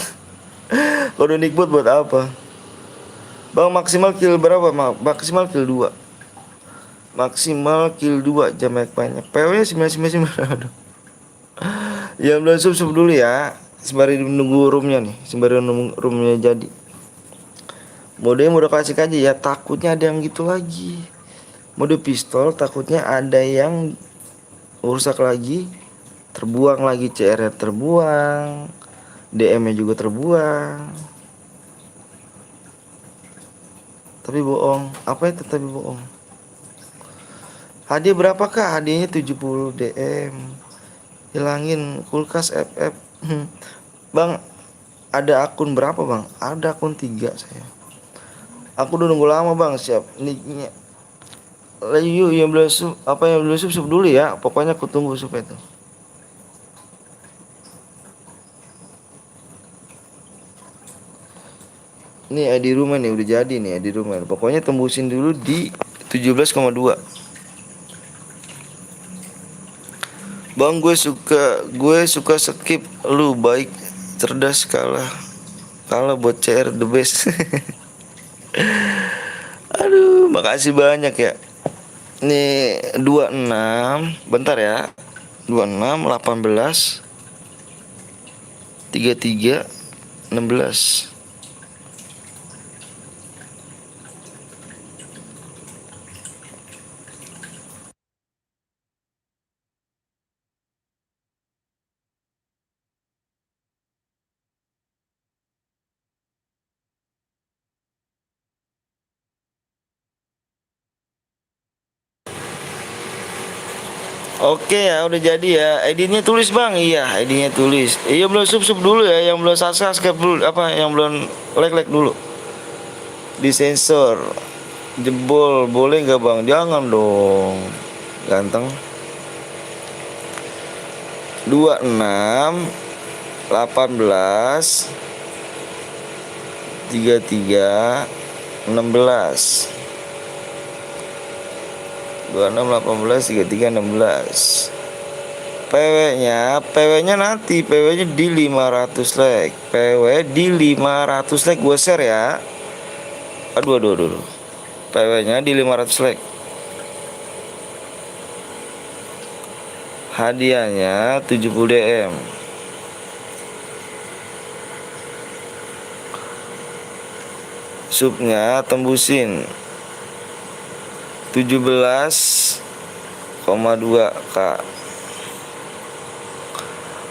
Speaker 1: Kode nickbot buat apa? Bang maksimal kill berapa? Maksimal kill 2. Maksimal kill 2 jamek banyak. PW 999. Aduh. Ya belum sub dulu ya. Sembari nunggu roomnya nih. Sembari nunggu roomnya jadi. Modenya mode klasik aja ya. Takutnya ada yang gitu lagi. Mode pistol takutnya ada yang rusak lagi. Terbuang lagi, CR terbuang, DM nya juga terbuang. Tapi bohong. Apa itu tapi bohong? Hadiah berapa kak? Hadiahnya 70 DM. Hilangin kulkas FF. Bang, ada akun berapa bang? Ada akun 3 saya. Aku udah nunggu lama bang, siap nicknya. Yuk yang belum sub, apa yang belum sub dulu ya. Pokoknya aku tunggu sub itu. Ini ID rumah nih udah jadi nih ID rumah. Pokoknya tembusin dulu di 17,2. Bang gue suka skip lu baik cerdas kalah buat CR the best. Aduh makasih banyak ya. Nih 26 bentar ya. 26, 18, 33, 16. Oke ya, udah jadi ya. ID-nya tulis bang, iya ID-nya tulis. Iya belum sub dulu ya, yang belum subscribe dulu, apa yang belum like dulu. Disensor, jebol, boleh nggak bang? Jangan dong, ganteng. 26, 18, 33, 16. 26, 18, 33, 16. PW-nya nanti PW-nya di 500 like. PW di 500 like gue share ya. Aduh. PW-nya di 500 like. Hadiahnya 70 DM. Subnya tembusin 17,2K.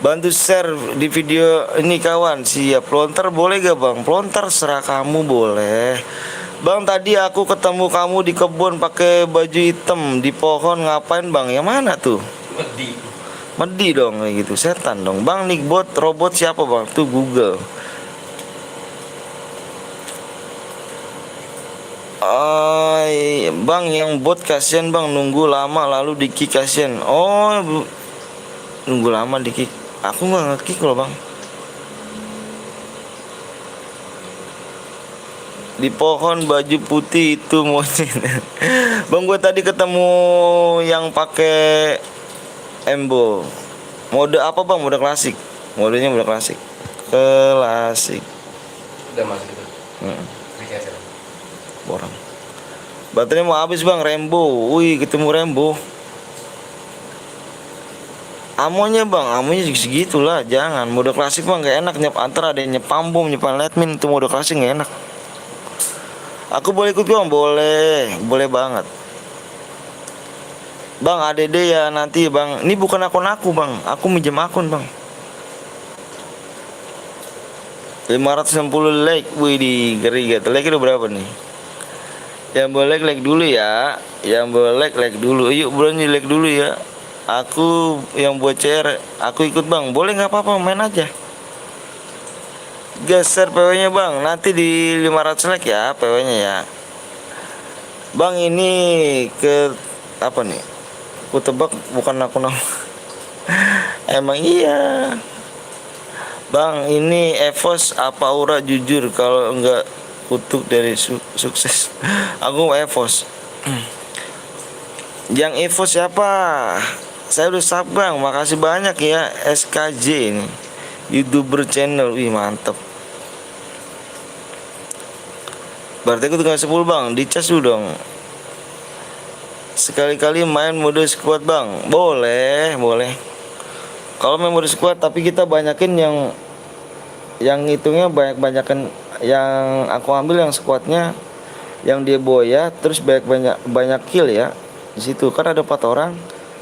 Speaker 1: Bantu share di video ini kawan. Siap. Pelontar boleh gak bang? Pelontar serah kamu, boleh bang. Tadi aku ketemu kamu di kebun pakai baju hitam di pohon, ngapain bang? Yang mana tuh? Medi dong kayak gitu, setan dong bang. Nickbot robot siapa bang? Tuh Google. Bang yang bot kasihan bang, nunggu lama lalu di kick kasihan. Nunggu lama di kick. Aku nggak nge-kick loh bang. Di pohon baju putih itu monyet. Bang gue tadi ketemu yang pakai embo. Mode apa bang? Mode klasik. Modenya mode klasik. Klasik.
Speaker 3: Udah masuk itu.
Speaker 1: Borang. Baterainya mau habis bang. Rembo. Wih ketemu Rembo. Amonya bang, amonya segitulah. Jangan mode klasik bang, gak enak. Antara ada yang nyepam bom, nyepan letmin. Itu mode klasik gak enak. Aku boleh ikut bang? Boleh banget bang. ADD ya nanti bang. Ini bukan akun aku bang, aku minjem akun bang. 560 like. Wih di geri gitu. Like itu berapa nih? Yang boleh like dulu ya. Yang boleh like dulu. Yuk bulan like dulu ya. Aku yang buat CR, aku ikut bang. Boleh nggak apa-apa, main aja. Geser PW-nya bang. Nanti di 500 like ya PW-nya ya. Bang ini ke apa nih? Aku tebak bukan aku nama. Emang iya. Bang ini Evos apa Aura jujur, kalau enggak kutuk dari sukses. Aku Evos. Yang Evos siapa? Saya udah sub bang, makasih banyak ya. SKJ ini YouTuber channel, wih mantep. Berarti aku tinggal 10 bang, dicas dulu dong. Sekali-kali main mode squad bang. Boleh. Kalau main mode squad tapi kita banyakin yang hitungnya banyakan. Yang aku ambil yang squadnya yang dia boya, terus banyak kill ya. Di situ kan ada 4 orang.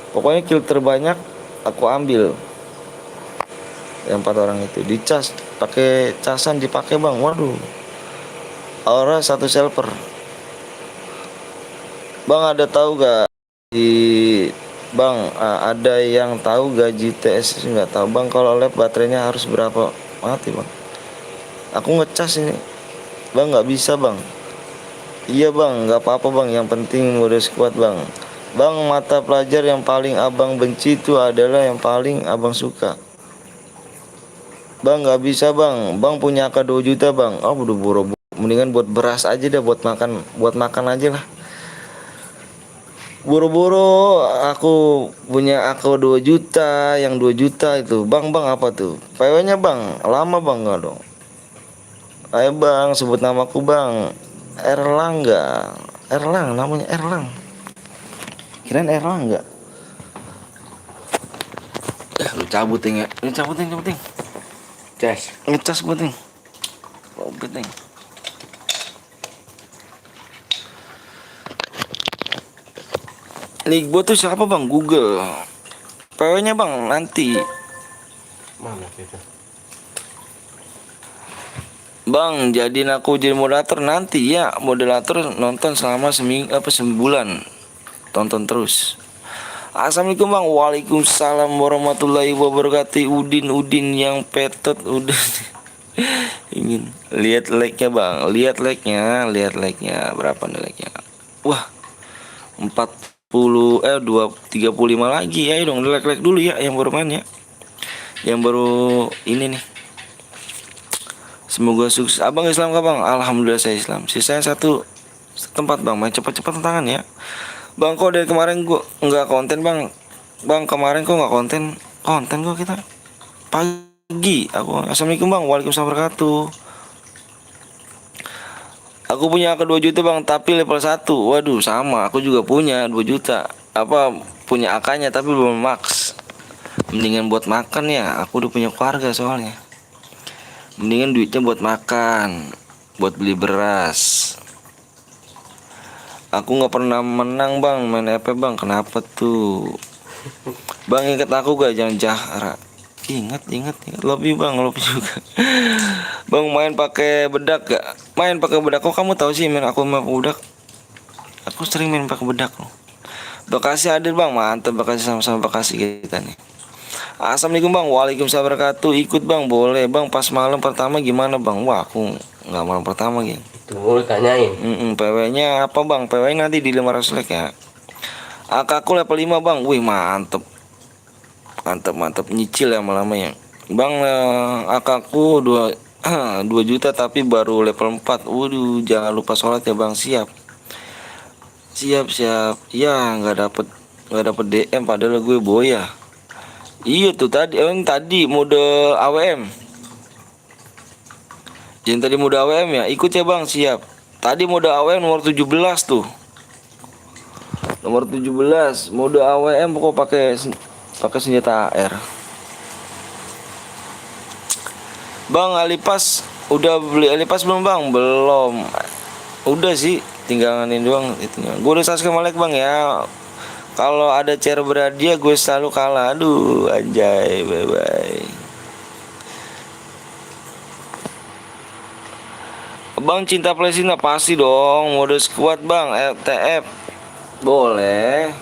Speaker 1: Pokoknya kill terbanyak aku ambil. Yang 4 orang itu dicas, pakai casan dipakai bang. Waduh. Aura 1 silver. Bang ada tahu gak ada yang tahu gaji TS? Nggak tahu bang. Kalau lab baterainya harus berapa? Mati bang. Aku ngecas ini bang, nggak bisa bang. Iya bang, nggak apa-apa bang. Yang penting mode squad bang. Bang mata pelajar yang paling abang benci itu adalah yang paling abang suka. Bang nggak bisa bang. Bang punya AK 2 juta bang. Udah boro-boro. Mendingan buat beras aja dah, buat makan aja lah. Boro-boro aku punya AK 2 juta, yang 2 juta itu. Bang apa tuh? PW-nya bang, lama bang nggak dong? Ayo bang, sebut namaku bang. Erlangga. Namanya Erlang. Kirain Erlang enggak? cabut ting ya. Ini cabut ting.
Speaker 3: Ces.
Speaker 1: Ngecas gue ting. Lobet ting. Ligbo tuh siapa bang? Google. PW-nya bang nanti.
Speaker 3: Mana itu?
Speaker 1: Bang, jadiin aku jadi moderator nanti ya. Moderator nonton selama sebulan. Tonton terus. Assalamualaikum bang. Waalaikumsalam warahmatullahi wabarakatuh. Udin yang petot udah. Ingin lihat like-nya bang. Lihat like-nya. Berapa nih like-nya? Wah, 35 lagi ya. Dong like dulu ya yang baru main ya. Yang baru ini nih. Semoga sukses. Abang Islam kah bang? Alhamdulillah saya Islam. Sisanya satu tempat bang. Main cepat-cepat tangan ya. Bang kok dari kemarin gua nggak konten bang. Bang kemarin kok nggak konten gua kita pagi. Aku assalamualaikum bang. Waalaikumsalam wabarakatuh. Aku punya AK 2 juta bang. Tapi level 1. Waduh sama. Aku juga punya 2 juta. Punya AK-nya tapi belum max. Mendingan buat makan ya. Aku udah punya keluarga soalnya. Mendingan duitnya buat makan, buat beli beras. Aku nggak pernah menang bang main EP bang. Kenapa tuh? Bang ingat aku gak? Jangan jahara. Ingat. Love you bang, love you juga. Bang main pakai bedak gak? Main pakai bedak. Kok kamu tahu sih main pakai bedak? Aku sering main pakai bedak loh. Bekasi hadir bang, mantap Bekasi, sama-sama Bekasi kita nih. Assalamualaikum bang. Waalaikumsalam wabarakatuh. Ikut bang, boleh bang. Pas malam pertama gimana bang? Wah aku nggak malam pertama geng.
Speaker 3: Itu lu tanyain.
Speaker 1: PW-nya apa bang? PW nanti di 500 like ya. Aku level 5 bang. Wih mantep. Nyicil ya lama ya. Bang aku 2 juta tapi baru level 4. Waduh jangan lupa sholat ya bang. Siap. Ya nggak dapet DM padahal gue boya. Iya tuh tadi mode AWM. Yang tadi mode AWM ya, ikut ya bang, siap. Tadi mode AWM nomor 17 tuh. Nomor 17 mode AWM pokok pakai senjata AR. Bang Alipas udah beli Alipas belum bang? Belum. Udah sih, tinggal nganin doang. Gue udah subscribe like bang ya. Kalau ada cara berhadiah gue selalu kalah. Aduh anjay. Bye. Bang cinta Palestina pasti dong. Mode squad bang. LTF boleh.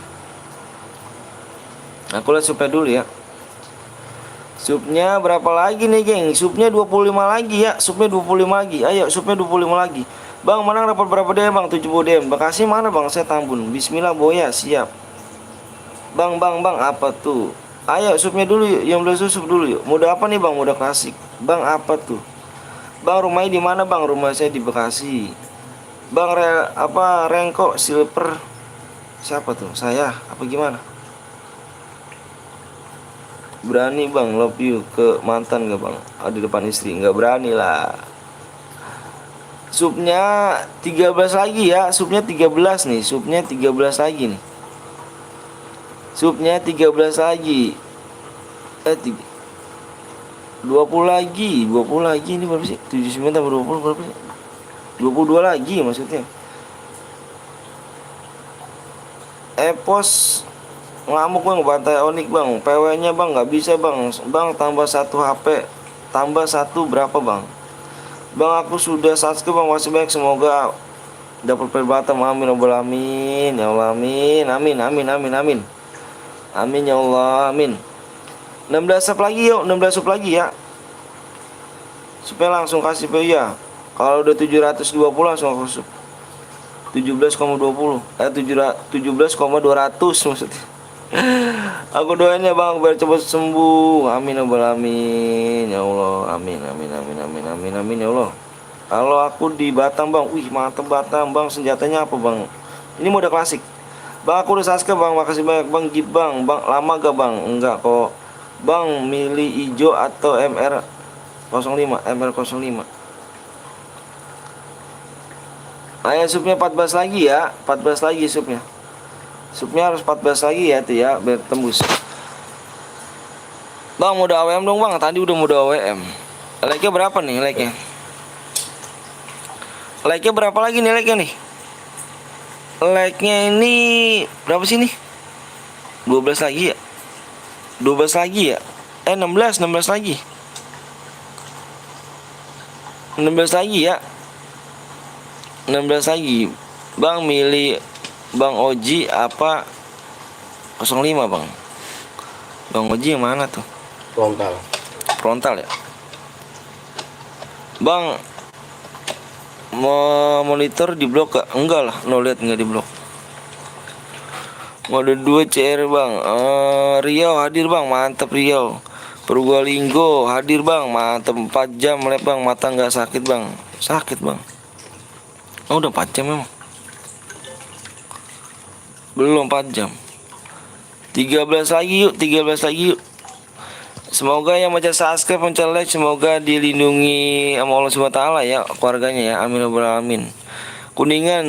Speaker 1: Aku lihat supnya dulu ya. Supnya berapa lagi nih geng? Supnya 25 lagi ya. Supnya 25 lagi. Ayo supnya 25 lagi. Bang menang dapat berapa DM bang? 70 DM. Bekasi mana bang? Saya Tambun. Bismillah boya siap. Bang apa tuh? Ayo supnya dulu yuk, yang belum susup dulu yuk. Mode apa nih bang? Mode klasik. Bang apa tuh? Bang rumahnya di mana bang? Rumah saya di Bekasi. Bang Rengko Silver. Siapa tuh? Saya apa gimana? Berani bang love you ke mantan gak bang? Di depan istri nggak berani lah. Supnya 13 lagi ya. Supnya 13 nih. Supnya 13 lagi nih. Supnya 13 lagi. 20 lagi ini berapa sih? 79 tambah 20 berapa sih? 22 lagi maksudnya. Epos ngamuk bang, bantai Onik bang. PW-nya bang nggak bisa bang. Bang tambah 1 HP. Tambah 1 berapa bang? Bang aku sudah subscribe bang, masih baik, semoga dapat perbatam. Amin ya Allah amin. Amin ya Allah, amin. 16 sub lagi yuk, 16 sub lagi ya. Supaya langsung kasih PW ya. Kalau udah 720 langsung aku sub. 17,20 17,200 maksudnya. Aku doain ya bang biar cepat sembuh. Amin ya Allah. Amin ya Allah. Kalau aku di Batam bang, wih mantep Batam bang. Senjatanya apa bang? Ini mode klasik. Bang aku udah subscribe bang, makasih banyak bang. Gip bang, lama gak bang? Enggak kok bang. Milih hijau atau MR05? MR05. Ayo supnya 14 lagi ya. 14 lagi supnya. Supnya harus 14 lagi ya tuh ya, biar tembus. Bang mode AWM dong bang, tadi udah mode AWM. Like-nya berapa nih like-nya? Like-nya berapa lagi nih like-nya nih? Like-nya ini berapa sih nih? 12 lagi ya? 12 lagi ya? 16 lagi. 16 lagi ya? 16 lagi. Bang milih Bang Oji apa 05 bang? Bang Oji yang mana tuh?
Speaker 3: Frontal.
Speaker 1: Frontal ya? Bang mau monitor di blok gak? Enggak lah, lo lihat enggak di blok. Mode 2 CR bang. Riau hadir bang, mantep Riau. Purwolinggo hadir bang, mantep 4 jam lep bang, mata nggak sakit bang. Sakit bang. Oh udah 4 jam memang. Belum 4 jam. 13 lagi yuk, 13 lagi yuk. Semoga yang baca subscribe, baca like, semoga dilindungi sama Allah SWT ya, keluarganya ya, amin ya rabbal alamin. Kuningan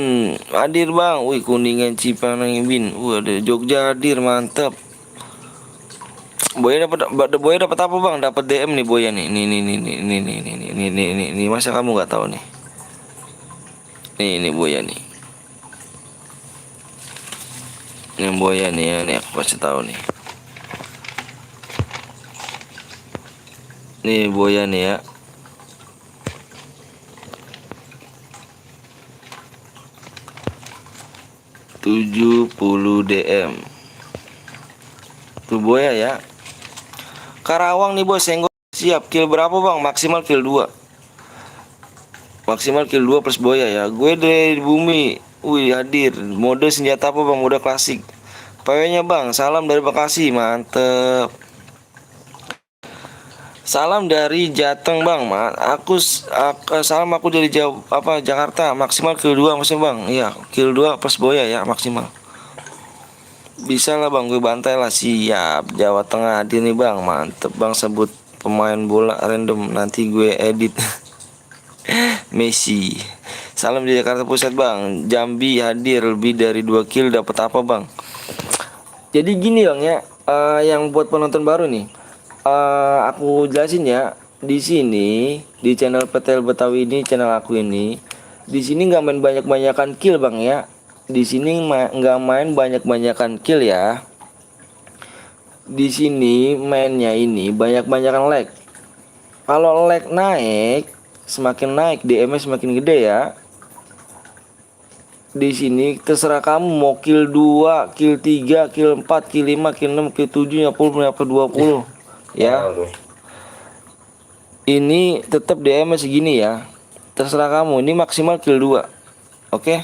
Speaker 1: hadir bang, wih Kuningan Cipanangin, ada Jogja hadir, mantap. Boya dapat apa bang? Dapat DM nih Boya nih, nih, masa kamu nggak tahu nih? Nih Boya nih, ini Boya nih ya, nih aku kasih tahu nih. Nih Boya nih ya. "70 DM. Tuh Boya ya. Karawang nih bos, senggol siap. Kill berapa bang? Maksimal kill 2. Maksimal kill 2 plus Boya ya. Gue dari bumi. Wih hadir. Mode senjata apa bang? Mode klasik. PW-nya bang. Salam dari Bekasi, mantep. Salam dari Jateng bang, salam aku dari Jakarta, maksimal kill 2 maksudnya bang, iya kill 2 plus Boya ya maksimal. Bisa lah bang, gue bantai lah, siap. Jawa Tengah hadir nih bang, mantep bang, sebut pemain bola random nanti gue edit. Messi. Salam di Jakarta Pusat bang, Jambi hadir, lebih dari 2 kill dapat apa bang? Jadi gini bang ya, yang buat penonton baru nih. Aku jelasin ya, di sini di channel PTL Betawi ini, channel aku ini, di sini nggak main banyak-banyakan kill bang ya. Di sini nggak main banyak-banyakan kill ya. Di sini mainnya ini banyak-banyakan lag. Kalau lag naik, semakin naik DM-nya semakin gede ya. Di sini terserah kamu mau kill 2, kill 3, kill 4, kill 5, kill 6, kill 7, 50, 20. Ya, ini tetap DM segini ya, terserah kamu. Ini maksimal kill 2. Oke.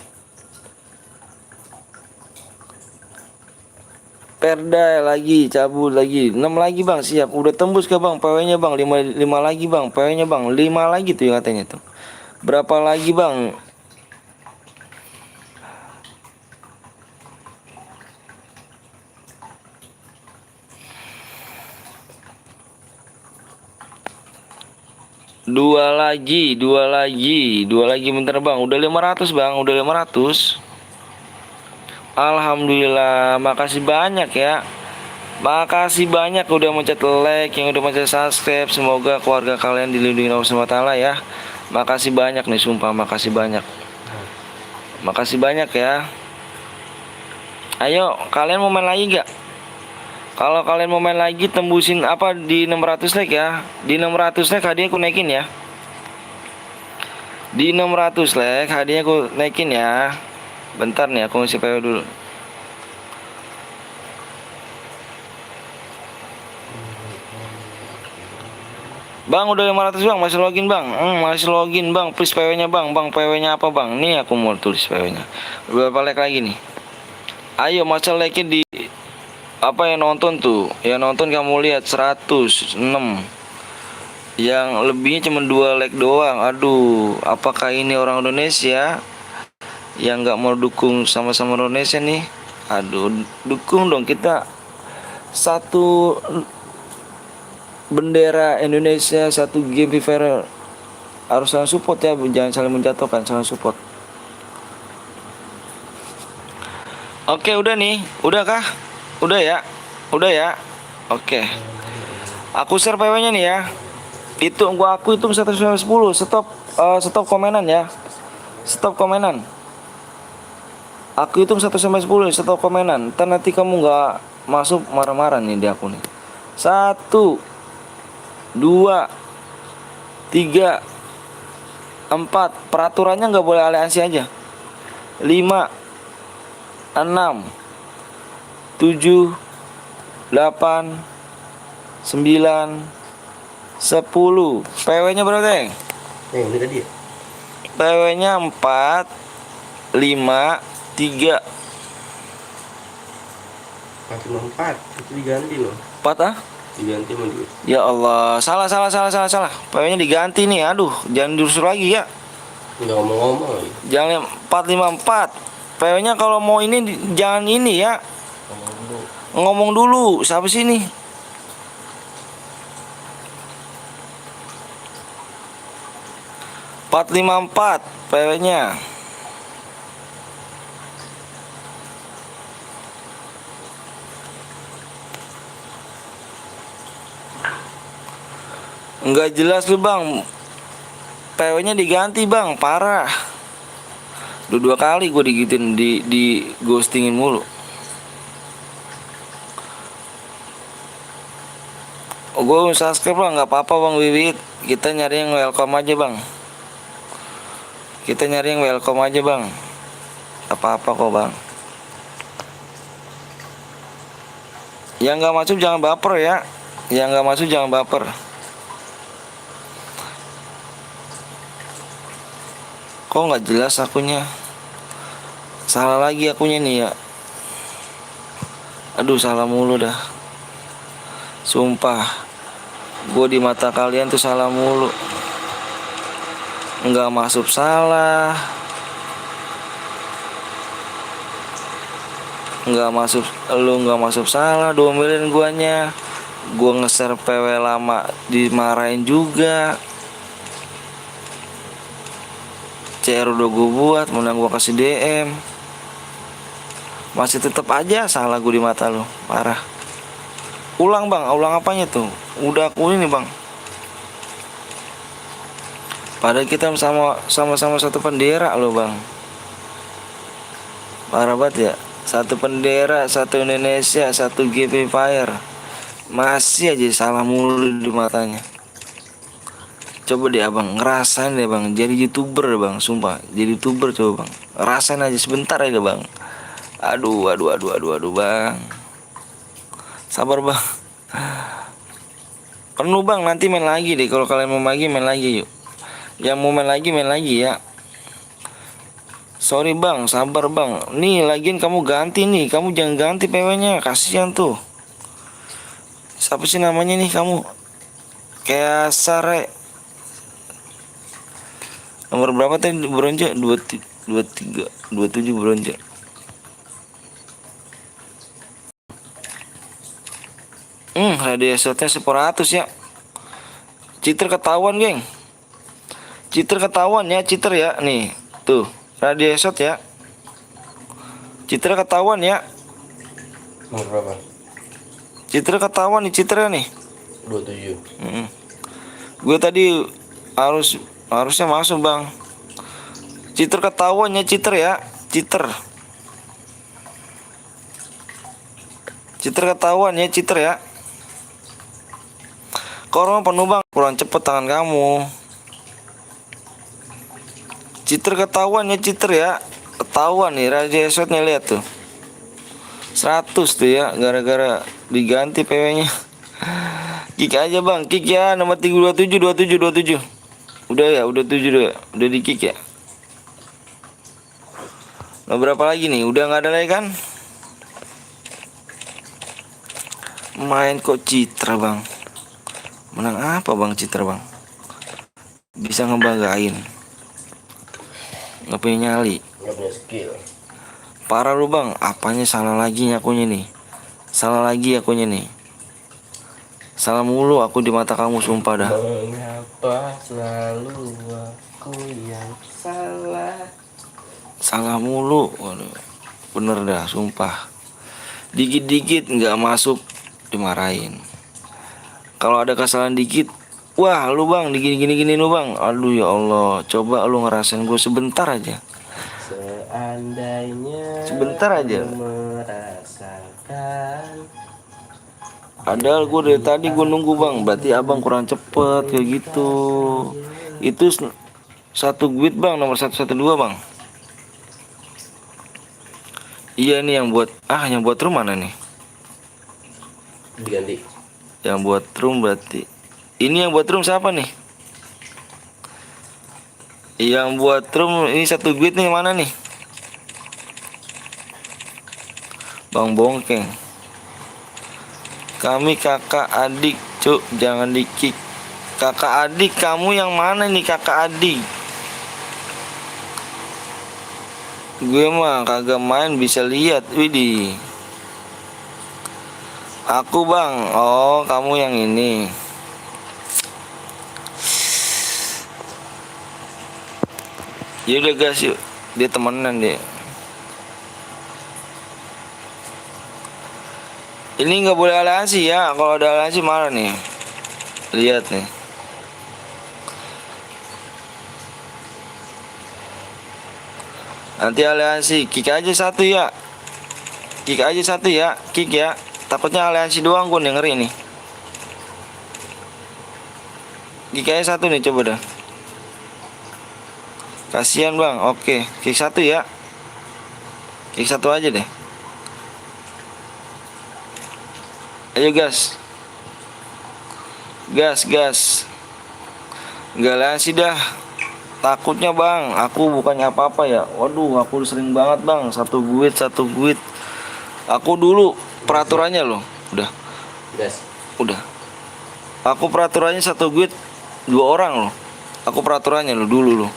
Speaker 1: Perda lagi, cabut lagi, 6 lagi bang, siap. Udah tembus ke bang, PW-nya bang, 5 lagi bang, PW-nya bang, 5 lagi tuh yang katanya tuh. Berapa lagi bang? Dua lagi bentar bang, udah 500 bang, udah 500. Alhamdulillah, makasih banyak ya. Makasih banyak udah mencet like, yang udah mencet subscribe. Semoga keluarga kalian dilindungi Allah SWT ya. Makasih banyak nih, sumpah makasih banyak. Makasih banyak ya. Ayo, kalian mau main lagi gak? Kalau kalian mau main lagi, tembusin apa di 600 like ya. Di 600 like hadiah aku naikin ya. Di 600 like hadiah aku naikin ya. Bentar nih aku ngisi PW dulu. Bang udah 500 bang, masih login bang. Masih login bang, please PW-nya bang. Bang PW-nya apa bang? Nih aku mau tulis PW-nya. Berapa like lagi nih? Ayo masa like-nya di apa yang nonton tuh? Yang nonton kamu lihat 106. Yang lebihnya cuma 2 like doang. Aduh, apakah ini orang Indonesia yang nggak mau dukung sama-sama Indonesia nih? Aduh, dukung dong, kita satu bendera Indonesia, satu game Free Fire, harus saling support ya, jangan saling menjatuhkan, saling support. Oke, udah nih, udah kah? Udah ya, udah ya. Oke. Aku share PW-nya nih ya. Aku hitung 1 sampai 10. Stop komenan ya. Stop komenan. Aku hitung 1 sampai 10. Stop komenan. Ntar nanti kamu nggak masuk marah-marah nih di aku nih. 1, 2, 3, 4. Peraturannya nggak boleh aliansi aja. 5, 6, 7, 8, 9, 10. PW-nya berapa, Teng?
Speaker 3: Ini tadi ya?
Speaker 1: PW-nya 4, 5, 3.
Speaker 3: 454. Itu diganti loh.
Speaker 1: 4 ah?
Speaker 3: Diganti sama dia.
Speaker 1: Ya Allah, salah. PW-nya diganti nih. Aduh, jangan diusul lagi ya.
Speaker 3: Nggak ngomong-ngomong lagi.
Speaker 1: Jangan 454. PW-nya kalau mau ini jangan ini ya.
Speaker 3: Ngomong dulu.
Speaker 1: Ngomong dulu. Siapa sih ini? Empat lima empat PW-nya. Enggak jelas lu bang. PW-nya diganti bang, parah. Udah 2 kali gue digituin, di ghostingin mulu. Gue subscribe lah, nggak apa-apa bang Wiwit. Kita nyari yang welcome aja bang. Kita nyari yang welcome aja bang. Apa-apa kok bang. Yang nggak masuk jangan baper ya. Yang nggak masuk jangan baper. Kok nggak jelas akunya? Salah lagi akunya nih ya. Aduh salah mulu dah. Sumpah, gue di mata kalian tuh salah mulu. Nggak masuk salah. Lu nggak masuk salah, domelin guanya. Gue nge-share PW lama dimarahin juga. CR udah gue buat, menang gue kasih DM. Masih tetap aja salah gue di mata lu, parah. Ulang bang, ulang apanya tuh? Udah aku ini bang. Padahal kita sama-sama satu bendera loh bang. Parah banget ya. Satu bendera, satu Indonesia, satu GP Fire. Masih aja salah mulu di matanya. Coba deh abang, ngerasain deh bang. Jadi YouTuber bang, sumpah. Jadi YouTuber coba bang. Rasain aja sebentar aja bang. Aduh bang. Sabar bang. Penuh bang, nanti main lagi deh. Kalau kalian mau lagi main lagi yuk. Yang mau main lagi ya. Sorry bang, sabar bang. Nih lagian kamu ganti nih. Kamu jangan ganti PW-nya, kasihan tuh. Siapa sih namanya nih kamu? Kayak Sare. Nomor berapa tadi bronze? 23, 27 bronze. Hadiah shotnya 100 ya. Cheater ketahuan geng. Cheater ketahuan ya, cheater ya. Nih, tuh, hadiah shot ya. Cheater ketahuan ya.
Speaker 3: Nomor berapa?
Speaker 1: Cheater ketahuan nih, cheaternya nih.
Speaker 3: 27.
Speaker 1: Gue tadi harusnya masuk bang. Cheater ketahuan ya, cheater ya. Cheater ketahuan ya, cheater ya. Korong penuh bang, kurang cepet tangan kamu. Cheater ketahuan ya, cheater ya. Ketahuan nih, raja shotnya lihat tuh. 100 tuh ya, gara-gara diganti PW-nya. Kick aja bang, kick ya. Nomor 327. Udah ya, udah 7 udah di kick ya. Nah, berapa lagi nih? Udah nggak ada lagi kan? Main kok Citra bang. Menang apa bang Citra bang? Bisa ngebanggain. Nggak punya nyali.
Speaker 3: Nggak punya skill.
Speaker 1: Parah lu bang. Apanya salah lagi akunya nih? Salah lagi akunya nih. Salah mulu aku di mata kamu, sumpah dah.
Speaker 3: Mengapa selalu aku yang salah?
Speaker 1: Salah mulu. Waduh. Bener dah, sumpah. Dikit-dikit nggak masuk dimarahin. Kalau ada kesalahan dikit, wah lu bang, digini-gini lu bang. Aduh ya Allah, coba lu ngerasain gue sebentar aja.
Speaker 3: Seandainya
Speaker 1: Sebentar aja.
Speaker 3: aku merasakan.
Speaker 1: Padahal gue dari tadi gue nunggu bang, berarti abang kurang cepet kayak gitu. Itu satu guit bang, nomor 112 bang. Iya nih yang buat room mana nih?
Speaker 3: Diganti.
Speaker 1: Yang buat room berarti. Ini yang buat room siapa nih? Yang buat room ini satu guit nih mana nih? Bang Bongkeng. Kami kakak adik, cuk, jangan di-kick. Kakak adik kamu yang mana nih kakak adik? Gue mah kagak main bisa lihat, widih. Aku bang, oh kamu yang ini. Ya udah guys yuk, dia temenan dia. Ini nggak boleh aliansi ya, kalau ada aliansi marah nih. Lihat nih. Nanti aliansi, kick aja satu ya. Kick aja satu ya, kick ya. Takutnya aliansi doang gue nih ngeri nih. Kick aja satu nih coba dah. Kasihan bang, oke, kick satu ya. Kick satu aja deh. Ayo gas. Gas. Gak aliansi dah. Takutnya bang, aku bukannya apa-apa ya. Waduh, aku sering banget bang, satu guit. Aku dulu peraturannya loh, udah.
Speaker 3: Gas.
Speaker 1: Udah. Aku peraturannya satu guit 2 orang loh. Aku peraturannya loh dulu loh.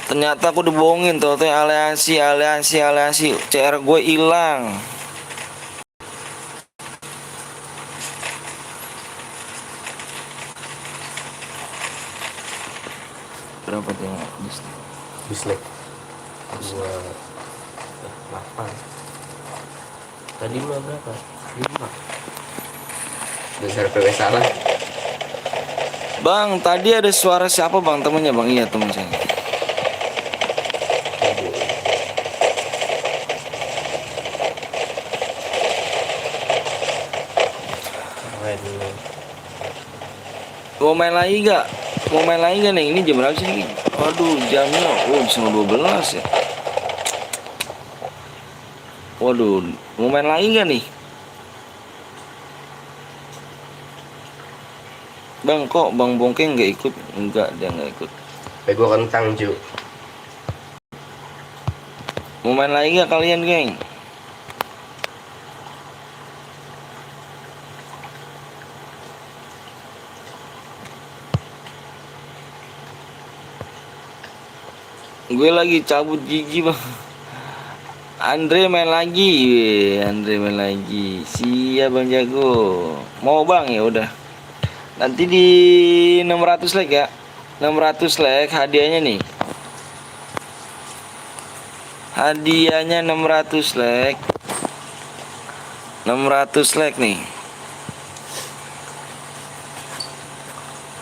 Speaker 1: Ternyata aku dibohongin tuh, aliansi. CR gue hilang. Berapa tengok
Speaker 3: Dislike. 8. Tadi mah berapa? 5. Dasar PW salah.
Speaker 1: Bang, tadi ada suara siapa bang? Temennya bang? Iya temen saya. Mau main lagi gak? Nih? Ini jam berapa sih? Waduh, jamnya bisa 12 ya. Waduh, mau main lagi gak nih? Bang, kok Bang Bongkeng gak ikut? Enggak, dia gak ikut.
Speaker 3: Pego kentang cu.
Speaker 1: Mau main lagi gak kalian geng? Gue lagi cabut gigi bang. Andre main lagi. Siap bang jago. Mau bang ya udah. Nanti di 600 like ya. 600 like hadiahnya nih. Hadiahnya 600 like. 600 like nih.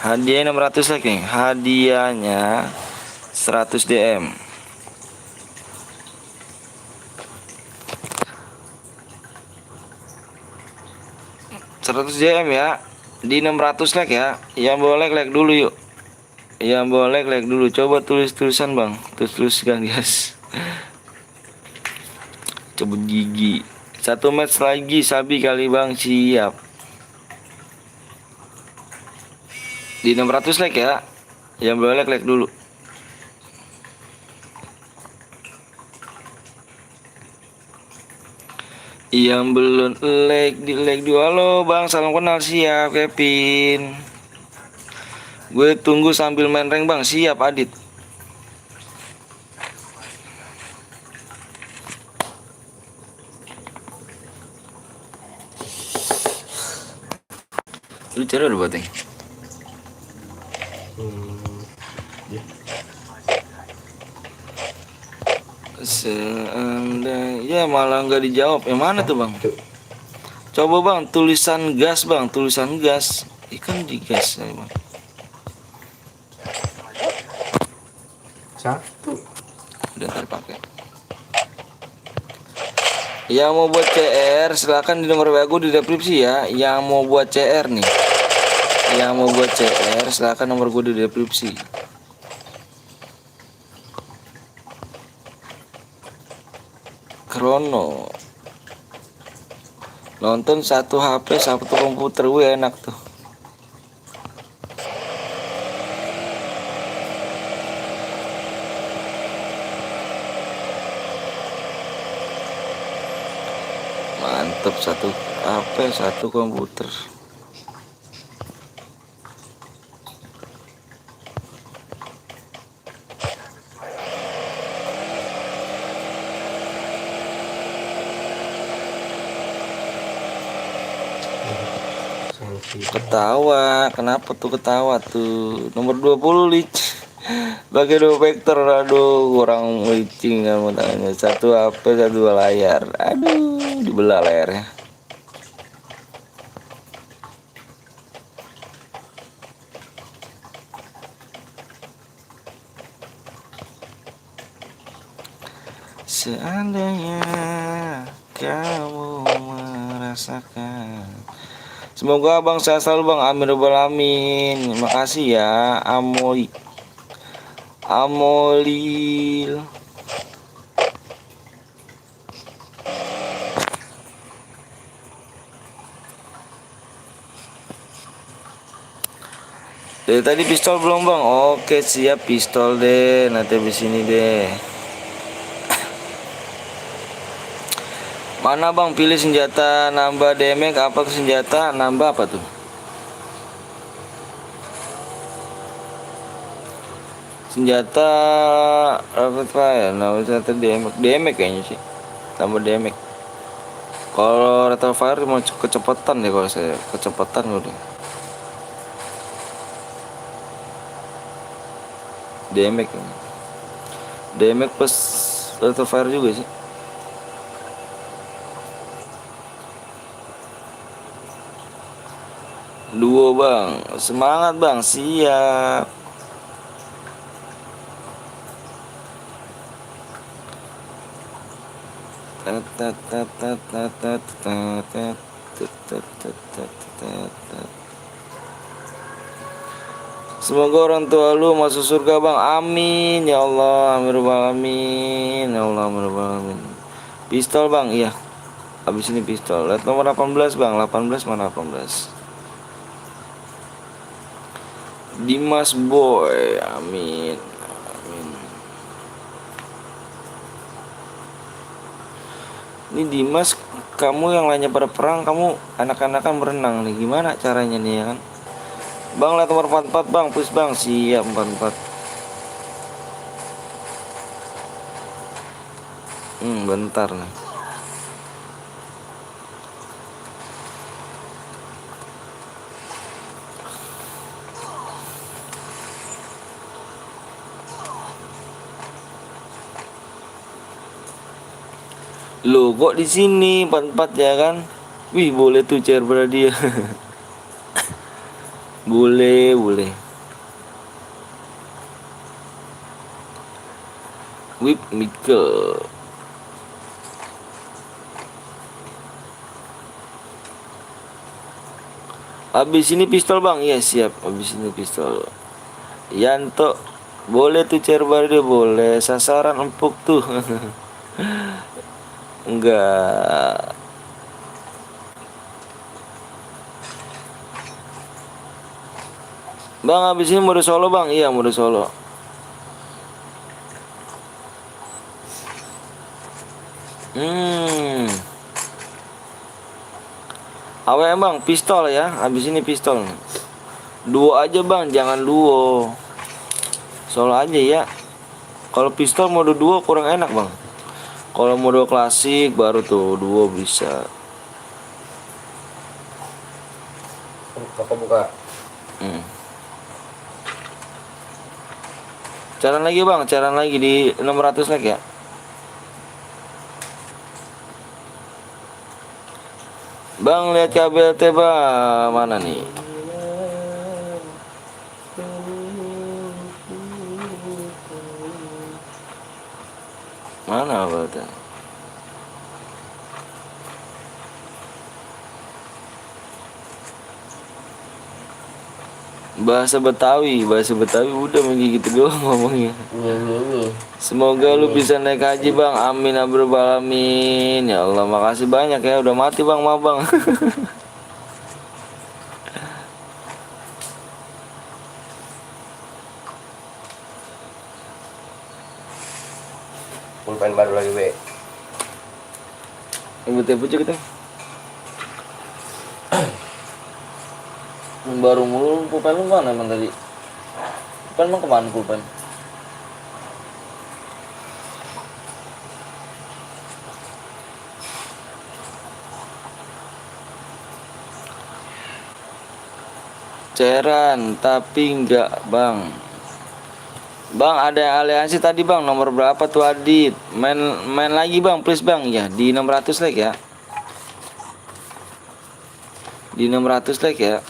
Speaker 1: Hadiahnya 600 like nih. Hadiahnya 100 DM. Ya. Di 600 like ya. Yang boleh like dulu yuk. Yang boleh like dulu. Coba tulisan bang. Tuliskan guys. Coba gigi. 1 match lagi Sabi kali bang. Siap. Di 600 like ya. Yang boleh like dulu. Yang belum di like dulu. Halo bang, salam kenal. Siap Kevin. Gue tunggu sambil main rank bang. Siap Adit. Lu cara udah bateng. Ya malah nggak dijawab. Yang mana tuh bang? Coba bang tulisan gas bang. Tulisan gas. Ikan digas ya, Bang.
Speaker 3: Satu.
Speaker 1: Udah ntar pakai. Yang mau buat CR silakan di nomor WA gue di deskripsi ya. Yang mau buat CR nih, yang mau buat CR silakan nomor gue di deskripsi. Krono nonton satu HP satu komputer, wih enak tuh. Mantep, satu HP satu komputer. Ketawa, kenapa tuh ketawa tuh? Nomor 20 pakai 2 vektor, aduh kurang licin kan tangannya. Satu HP satu layar, aduh dibelah layarnya. Seandainya kamu merasakan. Semoga abang sehat selalu bang, amin rabbal alamin. Makasih ya Amolil. Dari tadi pistol belum bang? Oke siap, pistol deh, nanti habis ini deh. Mana bang, pilih senjata nambah damage apa tuh, senjata nambah apa tuh? Senjata rapid fire, nambah senjata damage kayaknya sih, tambah damage. Kalau rapid fire mau kecepatan deh, kalau saya kecepatan udah. Damage plus rapid fire juga sih. Duo bang, semangat bang, siap. Semoga orang tua lu masuk surga bang, amin ya Allah, amin rabbal alamin, ya Allah, amin rabbal alamin. Pistol bang, iya. Habis ini pistol. Lihat nomor 18 bang, 18 mana 18? Dimas Boy, amin, amin. Ini Dimas, kamu yang lainnya pada perang, kamu anak-anakan berenang nih, gimana caranya nih ya kan? Bang, lihat nomor 44 bang, push bang, siap 44. Bentar nih. Loh kok di sini 44 ya kan? Wih boleh tuh chair berdia. boleh. Whip Michael. Habis ini pistol bang, iya siap. Habis ini pistol. Yanto, boleh tuh chair berdia, boleh. Sasaran empuk tuh. Enggak. Bang, habis ini mode solo bang, iya mode solo. AWM bang, pistol ya. Habis ini pistol. Duo aja bang, jangan duo. Solo aja ya. Kalau pistol mode duo kurang enak bang. Kalau mode klasik baru tuh duo bisa.
Speaker 3: Buka.
Speaker 1: Caran lagi bang, caran lagi di 600 like ya. Bang lihat KBLT bang, mana nih? betul. Bahasa Betawi udah begini gitu doang ngomongnya.
Speaker 3: Nyi.
Speaker 1: Semoga lu bisa naik haji bang, amin ya rabbal alamin. Ya Allah makasih banyak ya, udah mati bang, maaf bang.
Speaker 3: Pulpen baru lagi be.
Speaker 1: Ibu pucuk kita. Baru mulu pulpen lu mana emang tadi? Pulpen emang kemana pulpen? Cairan tapi enggak bang. Bang ada aliansi tadi bang, nomor berapa tuh Adit? Main lagi bang, please bang ya, di 600 like ya. Di 600 like ya.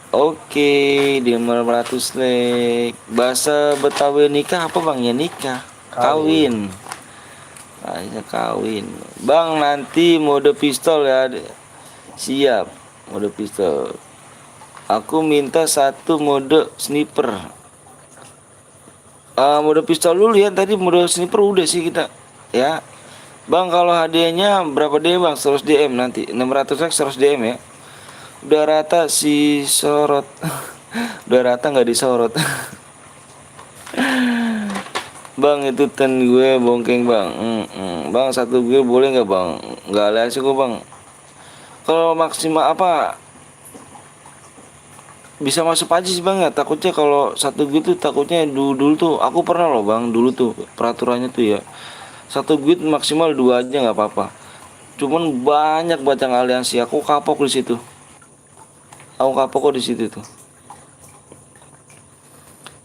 Speaker 1: Oke, di 600 like. Bahasa Betawi nikah apa bang ya? Nikah, kawin. Kayaknya kawin. Bang nanti mode pistol ya. Siap, mode pistol. Aku minta satu mode sniper. Mode pistol dulu ya, tadi mode sniper udah sih kita. Ya. Bang kalau hadiahnya berapa DM bang? 100 DM nanti. 600 like 100 DM ya. Udah rata si sorot. Udah rata nggak disorot. Bang itu ten gue bongkeng bang. Bang satu gue boleh nggak bang? Nggak aliansi gue bang. Kalau maksimal apa bisa masuk aja sih bang ya, takutnya kalau satu gitu takutnya dulu tuh aku pernah loh bang, dulu tuh peraturannya tuh ya satu guild maksimal 2 aja nggak apa-apa, cuman banyak batang aliansi, aku kapok di situ, kok di situ tuh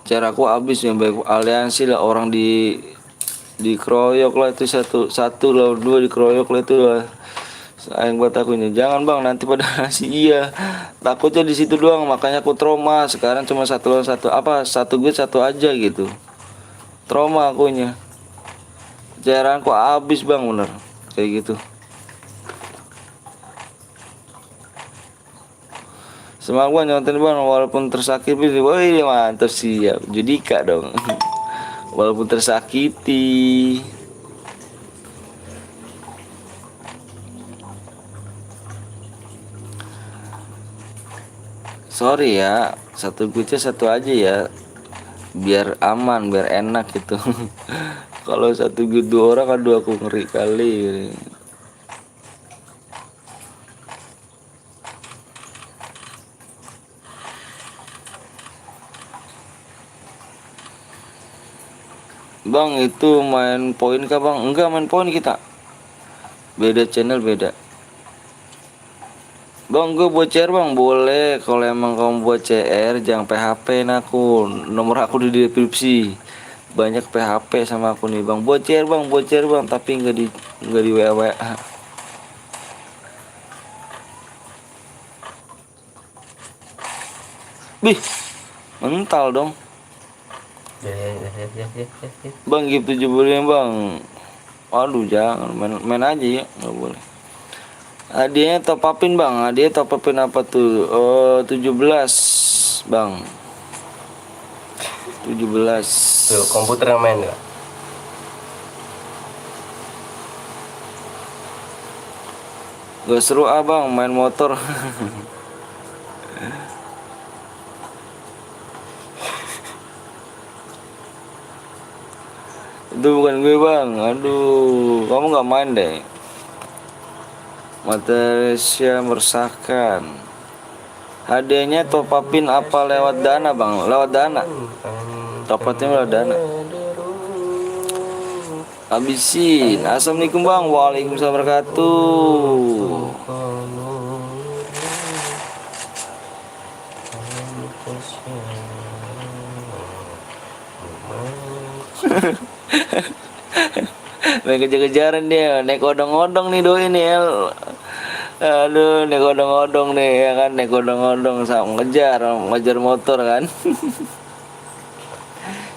Speaker 1: cara aku habis yang baik aliansi lah, orang dikeroyok lah itu satu lawan 2 dikeroyok lah itu lah. Sayang buat akunya, jangan bang nanti pada nasi iya takutnya di situ doang, makanya aku trauma. Sekarang cuma satu lawan satu, apa satu gue satu aja gitu, trauma akunya, cairanku habis bang, bener kayak gitu. Semangat bang nyonten bang walaupun tersakiti, woi mantap siap Judika dong. Walaupun tersakiti. Sorry ya, satu gucnya satu aja ya, biar aman, biar enak gitu. Kalau satu gut 2 orang, aduh aku ngeri kali. Bang itu main poin kah bang? Enggak main poin kita, beda channel beda. Bang gue buat CR bang, boleh kalau emang kamu buat CR, jangan PHP aku, nomor aku di deskripsi, banyak PHP sama aku nih bang. Buat CR bang, tapi nggak di WA. Bih mental dong bang, gitu 70 bang. Aduh jangan main aja ya, nggak boleh. Hadiahnya top upin bang, hadiah top upin apa tuh? 17 bang, 17.
Speaker 3: Tuh komputer yang main nggak?
Speaker 1: Gak seru bang main motor. Itu bukan gue bang, aduh kamu nggak main deh. Malaysia meresahkan. Hadiahnya top upin apa lewat dana bang? Lewat dana. Top upnya lewat dana. Habisin. Assalamualaikum bang. Waalaikumsalam wabarakatuh. Main kejar-kejaran dia, naik odong-odong nih doi nih El. Aduh, nek odong-odong nih ya kan, nek odong-odong sama ngejar motor kan.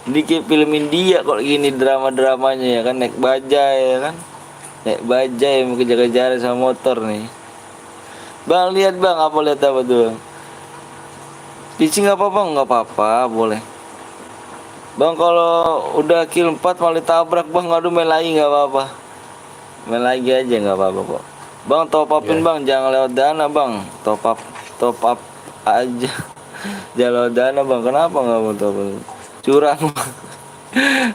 Speaker 1: Ini kayak film India kok gini drama-dramanya ya kan, naik bajai ya kan. Naik bajai mau kejar-kejar sama motor nih. Bang, lihat bang, lihat apa tuh? Pitching apa bang? Nggak apa-apa, boleh. Bang, kalau udah kill 4 malah tabrak bang, aduh main lagi nggak apa-apa. Main lagi aja nggak apa-apa kok. Bang, top upin bang, jangan lewat dana bang. Top up aja. Jangan lewat dana bang, kenapa nggak mau top up? Curang bang.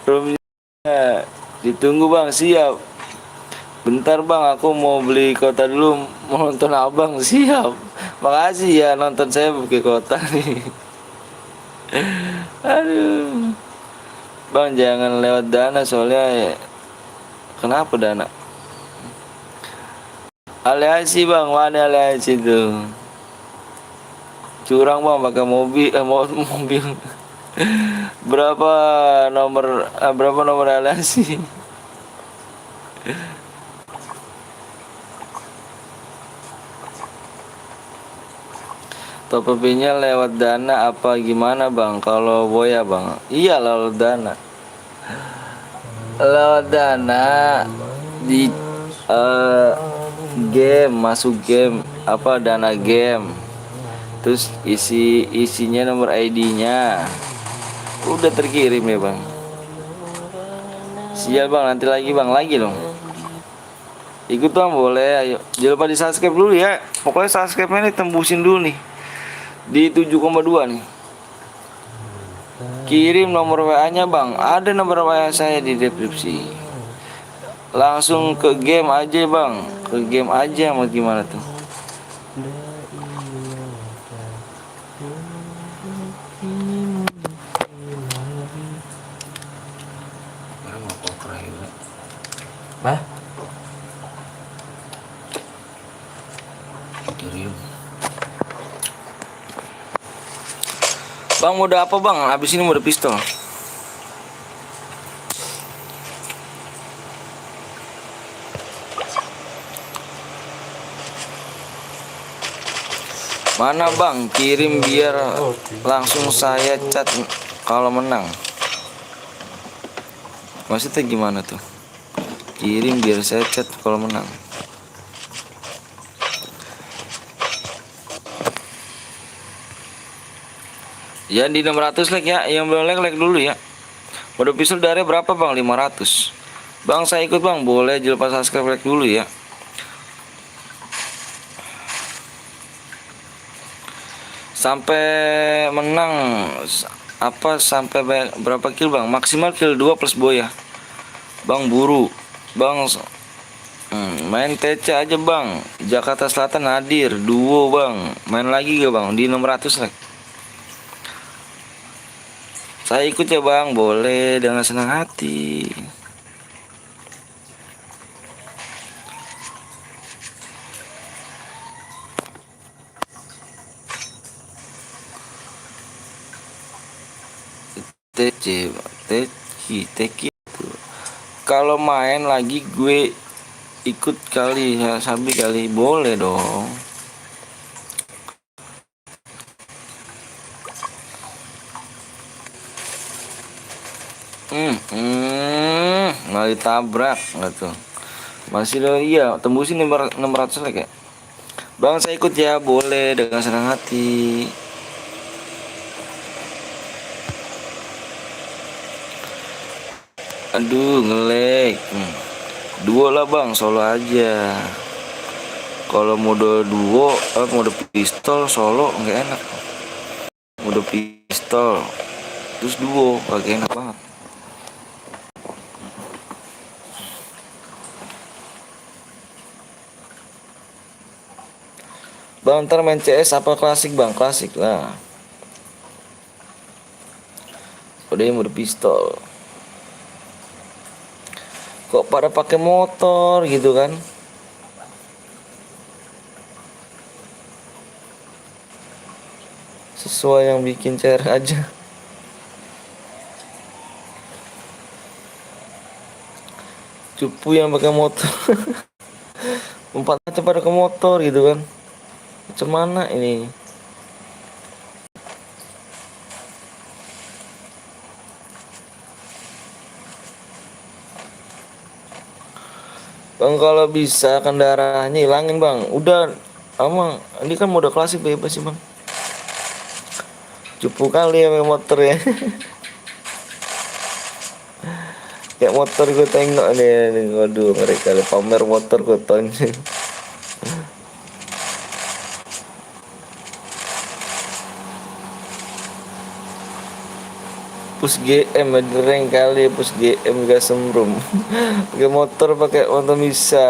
Speaker 1: Roomnya ditunggu bang, siap. Bentar bang, aku mau beli kota dulu, mau nonton abang, siap. Makasih ya nonton saya beli kota nih. Aduh. Bang, jangan lewat dana soalnya kenapa dana? Aliansi bang, mana aliansi tuh? Curang bang, pakai mobil. Berapa nomor aliansi? Top up-nya lewat dana apa gimana bang? Kalau boya bang, iya lewat dana. Lewat dana di game, masuk game apa dana game. Terus isinya nomor ID-nya. Udah terkirim ya bang. Siap bang, nanti lagi bang, lagi dong. Ikut bang boleh, ayo. Jangan lupa di subscribe dulu ya. Pokoknya subscribe-nya nih tembusin dulu nih. Di 7,2 nih. Kirim nomor WA-nya bang. Ada nomor WA saya di deskripsi. Langsung ke game aja bang. Ke game aja mau gimana tuh?
Speaker 3: Hah?
Speaker 1: Kirim. Bang, mode apa bang? Habis ini mode pistol. Mana bang? Kirim biar langsung saya chat kalau menang. Maksudnya gimana tuh? Kirim biar saya chat kalau menang. Ya di 600 like ya. Yang belum like dulu ya. Mode pistol dari berapa bang? 500. Bang, saya ikut bang. Boleh lupa subscribe, like dulu ya. Sampai menang apa, sampai berapa kill bang? Maksimal kill 2 plus boya. Bang, buru. Bang, main TC aja bang. Jakarta Selatan hadir. Duo bang. Main lagi gak bang? Di 600 like. Saya ikut ya bang. Boleh dengan senang hati. TC itu. Kalau main lagi gue ikut kali ya, Sabi kali, boleh dong. Nggak ditabrak nggak tuh. Masih lo, iya tembusin 600 like ya. Bang, saya ikut ya, boleh dengan senang hati. Aduh, ngelek. Duo lah bang, solo aja. Kalau mode duo, mode pistol solo nggak enak. Mode pistol terus duo kagak enak banget. Bang, ntar main CS apa klasik bang? Klasik lah. Udah mode pistol. Kok pada pakai motor gitu kan? Sesuai yang bikin cair aja. Cupu yang pakai motor. Lompat aja pada ke motor gitu kan. Macam mana ini? Bang kalau bisa kendaraannya hilangin bang. Udah, emang ini kan mode klasik bebas sih bang. Cupu kali ya pakai motor ya. Kayak motor gue tengok nih, waduh mereka pamer motor gue tonjol. Pus GM dereng kali pus GM gak sembrum. Pakai motor bisa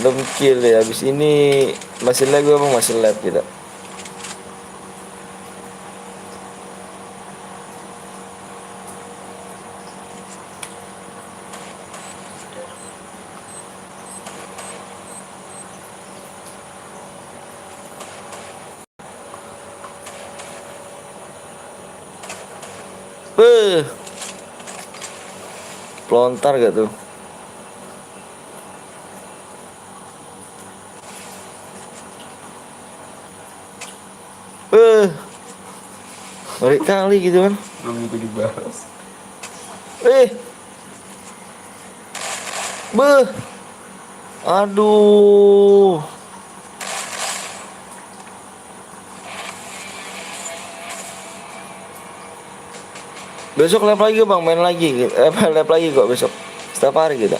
Speaker 1: demkil ya. Habis ini masih lab gue bang, masih lab gitu. Beuh, pelontar gak tuh? Balik kali gitu kan.
Speaker 3: Belum juga dibalas.
Speaker 1: Beuh, aduh. Besok lab lagi bang, main lagi gitu. Lab lagi kok besok. Setiap hari gitu.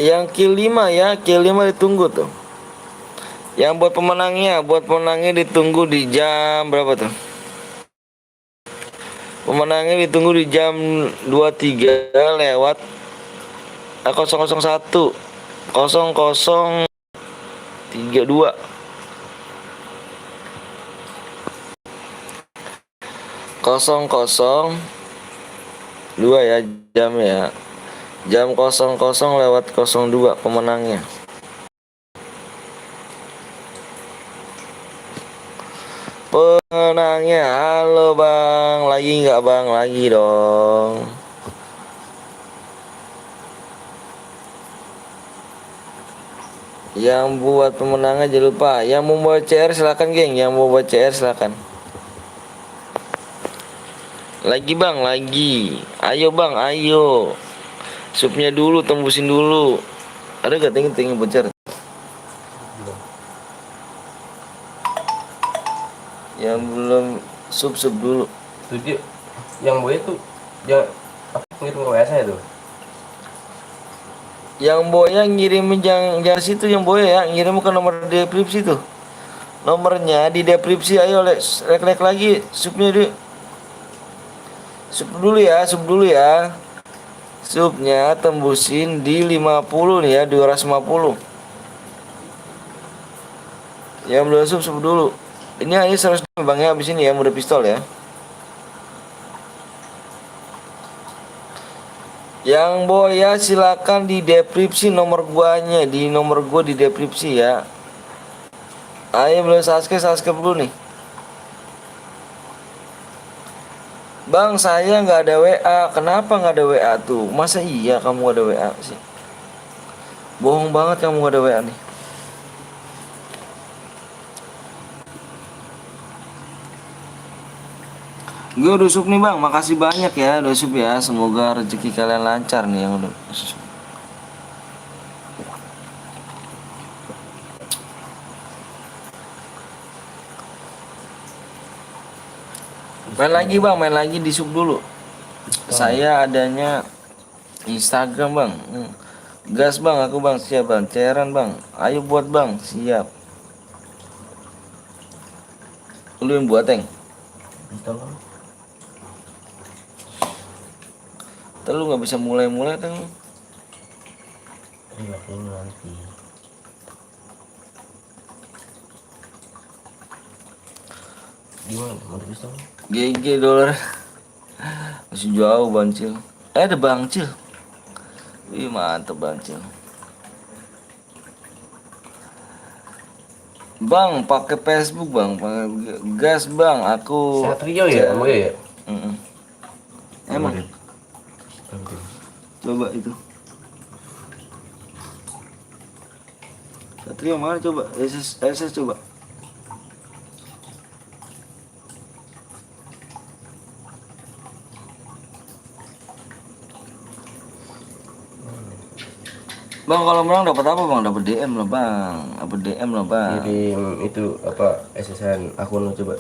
Speaker 1: Yang kill 5 ya, kill 5 ditunggu tuh. Yang buat pemenangnya ditunggu di jam berapa tuh? Pemenangnya ditunggu di jam 23 lewat 001 0032 002 ya jam ya. Jam 00 lewat 02 pemenangnya. Pemenangnya, halo bang, lagi nggak bang? Lagi dong. Yang buat pemenangnya jangan lupa. Yang mau buat CR silakan geng. Yang mau buat CR silakan. Lagi bang, lagi. Ayo bang, ayo. Supnya dulu, tembusin dulu. Ada gak tinggi bocor? Yang belum sup dulu.
Speaker 3: Setuju. Yang boy tuh jangan apa ngirim ke WA saya tuh.
Speaker 1: Yang boya ngirim jangan situ yang boya ya, ngirim ke nomor deskripsi tuh. Nomornya di deskripsi. Ayo lek lagi supnya dulu. Sup dulu ya. Supnya tembusin di 50 nih ya, 250. Yang belum sup dulu. Ini hanya 100 bang ya, habis ini ya mode pistol ya. Yang boya silakan di deskripsi nomor guanya, di nomor gua di deskripsi ya. Ayo belum subscribe dulu nih. Bang saya nggak ada WA. Kenapa nggak ada WA tuh? Masa iya kamu nggak ada WA sih? Bohong banget kamu nggak ada WA nih. Gue udah sup nih bang, makasih banyak ya udah sup ya. Semoga rezeki kalian lancar nih yang udah sup. Main lagi bang, main lagi di sub dulu. Saya adanya Instagram bang. Gas bang, aku bang siap bang. Cairan bang, ayo buat bang, siap. Lu yang buat Teng? Lu nggak bisa mulai Teng.
Speaker 3: Iya, ini nanti. Gimana mau pistol?
Speaker 1: GG dolar. Masih jauh Bancil. Ada Bangcil. Wih mantep Bangcil. Bang, pakai Facebook bang, pakai gas bang. Aku
Speaker 3: Satrio ya, kamu ya?
Speaker 1: Mm-mm. Emang coba itu. Satrio mana coba? SS coba. Bang kalau menang dapat apa bang? Dapat DM lah bang. Dapat DM lah bang.
Speaker 3: Kirim itu apa SSN akun lu coba.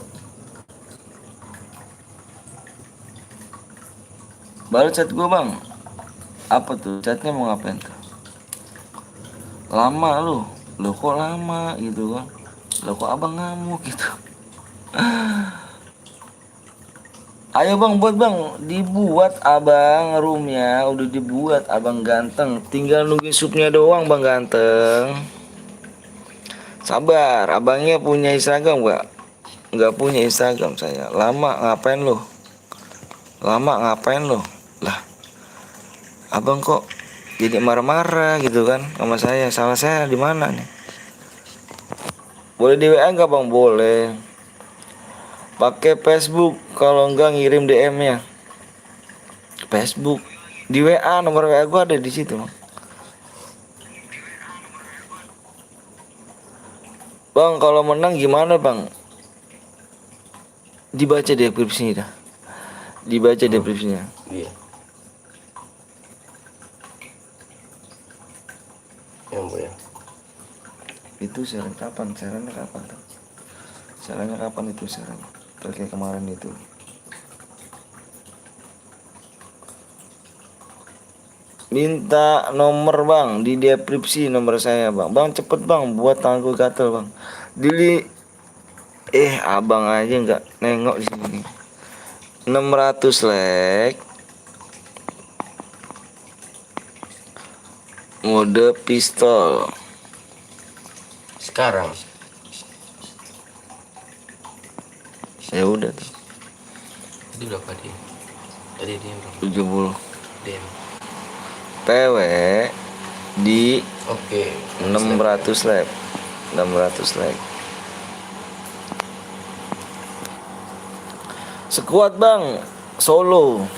Speaker 1: Baru chat gua bang. Apa tuh? Chatnya mau ngapain tuh? Lama lu. Lo kok lama gitu kan? Lo kok abang ngamuk gitu? Ayo bang buat bang, dibuat abang roomnya udah dibuat abang ganteng, tinggal nungguin supnya doang bang ganteng. Sabar, abangnya punya Instagram nggak? Nggak punya Instagram saya. Lama ngapain lo? Lama ngapain lo? Lah, abang kok jadi marah-marah gitu kan sama saya? Salah saya di mana nih? Boleh di WA nggak bang? Boleh. Pakai Facebook, kalau enggak ngirim DM-nya. Facebook di WA, nomor WA gua ada di situ bang. Bang kalau menang gimana bang? Dibaca deskripsinya dah. Dibaca deskripsinya.
Speaker 3: Iya. Yang boleh.
Speaker 1: Itu siaran kapan? Siarannya kapan tuh? Siarannya kapan itu siarannya? Kayak kemarin itu. Minta nomor bang di deskripsi nomor saya bang. Bang cepet bang buat tangan gue gatel bang. Dili abang aja nggak nengok di sini. 600 like. Mode pistol.
Speaker 3: Sekarang
Speaker 1: Ya udah tuh.
Speaker 3: tadi berapa dia? Tadi dia berapa?
Speaker 1: 70.
Speaker 3: DM.
Speaker 1: PW di
Speaker 3: Oke.
Speaker 1: 600 like. 600 like. Squad bang, solo.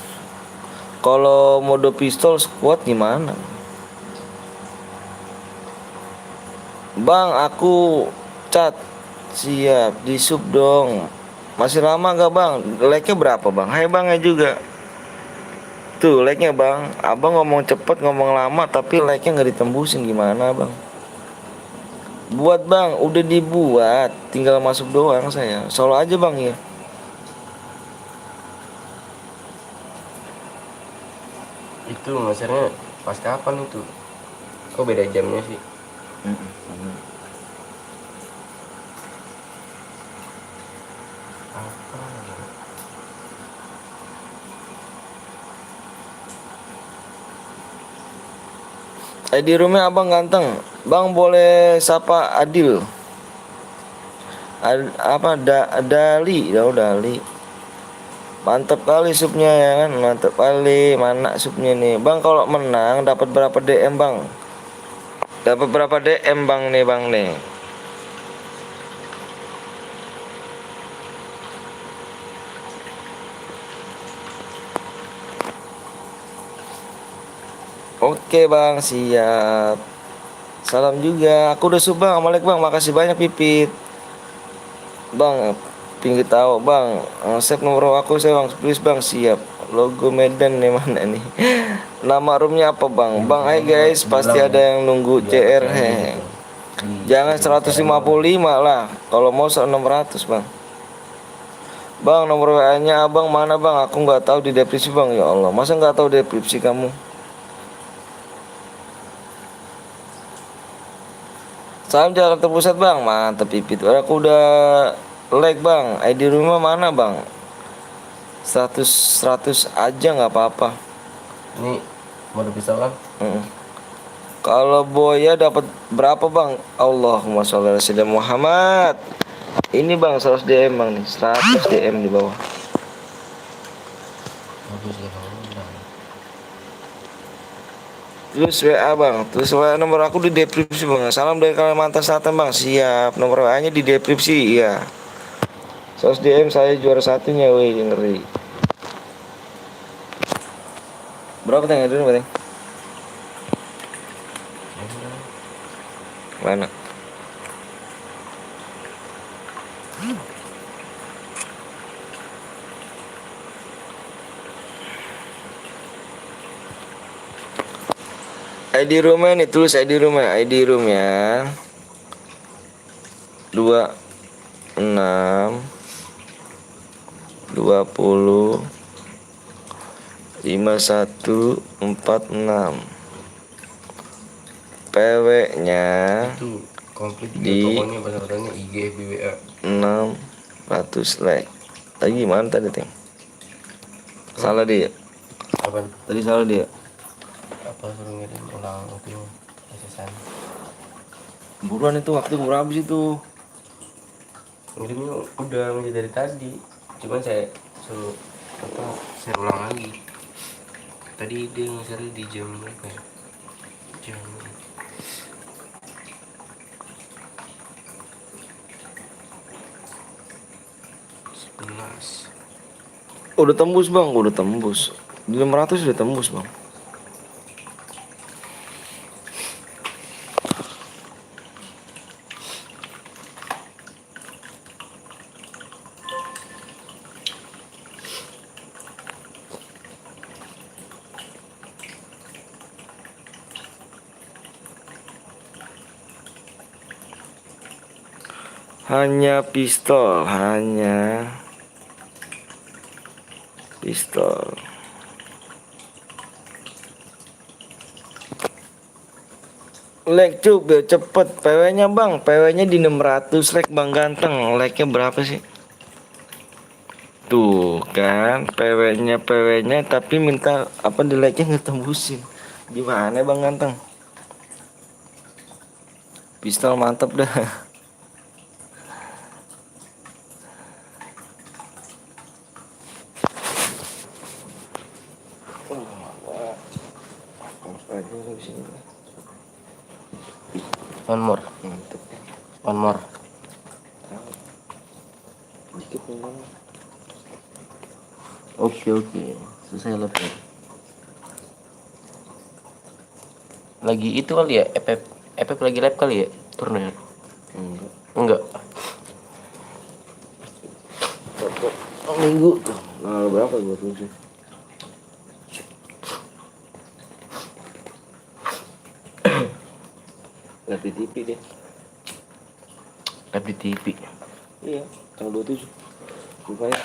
Speaker 1: Kalau mode pistol squad gimana? Bang, aku cat. Siap, di sub dong. Masih lama gak bang? Like-nya berapa bang? Hai bang ya juga. Tuh like-nya bang. Abang ngomong cepet, ngomong lama, tapi like-nya gak ditembusin gimana bang? Buat bang, udah dibuat. Tinggal masuk doang saya. Solo aja bang ya.
Speaker 3: Itu maksudnya pas kapan itu? Kok beda jamnya sih? Apa?
Speaker 1: Di rumah abang ganteng. Bang boleh sapa Adil. Dali, Dali. Mantap kali supnya ya kan, mantap kali. Mana supnya nih, bang? Kalau menang dapat berapa DM bang? Dapat berapa DM bang nih bang nih? Oke bang, siap. Salam juga. Aku udah sub bang, Amalek bang. Makasih banyak Pipit. Bang, pinggir tahu bang. Save nomor aku saya bang, please bang. Siap. Logo Medan nih mana nih? Nama roomnya apa bang? Bang, hai guys, pasti ada yang nunggu CR he. Jangan 155 lah. Kalau mau 600 bang. Bang, nomor WA-nya abang mana bang? Aku nggak tahu di deskripsi bang. Ya Allah, masa nggak tahu deskripsi kamu? Salam Jakarta Pusat bang, mantap Pipit. Aku udah like bang. ID rumah mana bang? 100 aja nggak apa-apa.
Speaker 3: Ini mode pistol kan?
Speaker 1: Kalau Boya dapat berapa bang? Allahumma sholli ala sayyidina Muhammad. Ini bang 100 DM bang nih, 100 DM di bawah.
Speaker 3: Bagus ya bang.
Speaker 1: Terus WA bang, terus WA nomor aku di deskripsi bang. Salam dari Kalimantan Selatan bang. Siap, nomor WA nya di deskripsi. Iya. Sos DM saya juara satunya, wih ngeri. Berapa teng? Dulu teng? Mana? ID roomnya nih, tulis ID roomnya, ID room ya. 26 20 5146. PW nya
Speaker 3: Itu komplit
Speaker 1: di
Speaker 3: pokoknya pasang-pasangnya IG FB WA.
Speaker 1: 600 like. Tadi gimana tadi teng? Salah dia.
Speaker 3: Apaan?
Speaker 1: Tadi salah dia.
Speaker 3: Apa suruh ngirim ulang itu SSN?
Speaker 1: Buruan itu waktu kurang habis itu.
Speaker 3: Ngirimnya udah ngisi dari tadi, cuman saya suruh saya ulang lagi. Tadi dia nge-share di jam berapa ya? Jam 11.
Speaker 1: Udah tembus bang, udah tembus. Di 600 udah tembus bang. Hanya pistol, hanya pistol. Like cuk, biar cepet. PW nya bang, PW nya di 600 like bang ganteng. Like nya berapa sih? Tuh kan, PW nya tapi minta apa di like nya ngetembusin. Gimana bang ganteng? Pistol mantep dah.
Speaker 3: One more,
Speaker 1: Mantep.
Speaker 3: one more.
Speaker 1: Dikit memang.
Speaker 3: Oke, selesai lab ya. Lagi itu kali ya, FF lagi lab kali ya, turun ya? Enggak.
Speaker 1: Minggu tuh. Nah, berapa gua tuh? Lihat di TV deh.
Speaker 3: Lab di TV.
Speaker 1: Iya, tanggal 27. Rupanya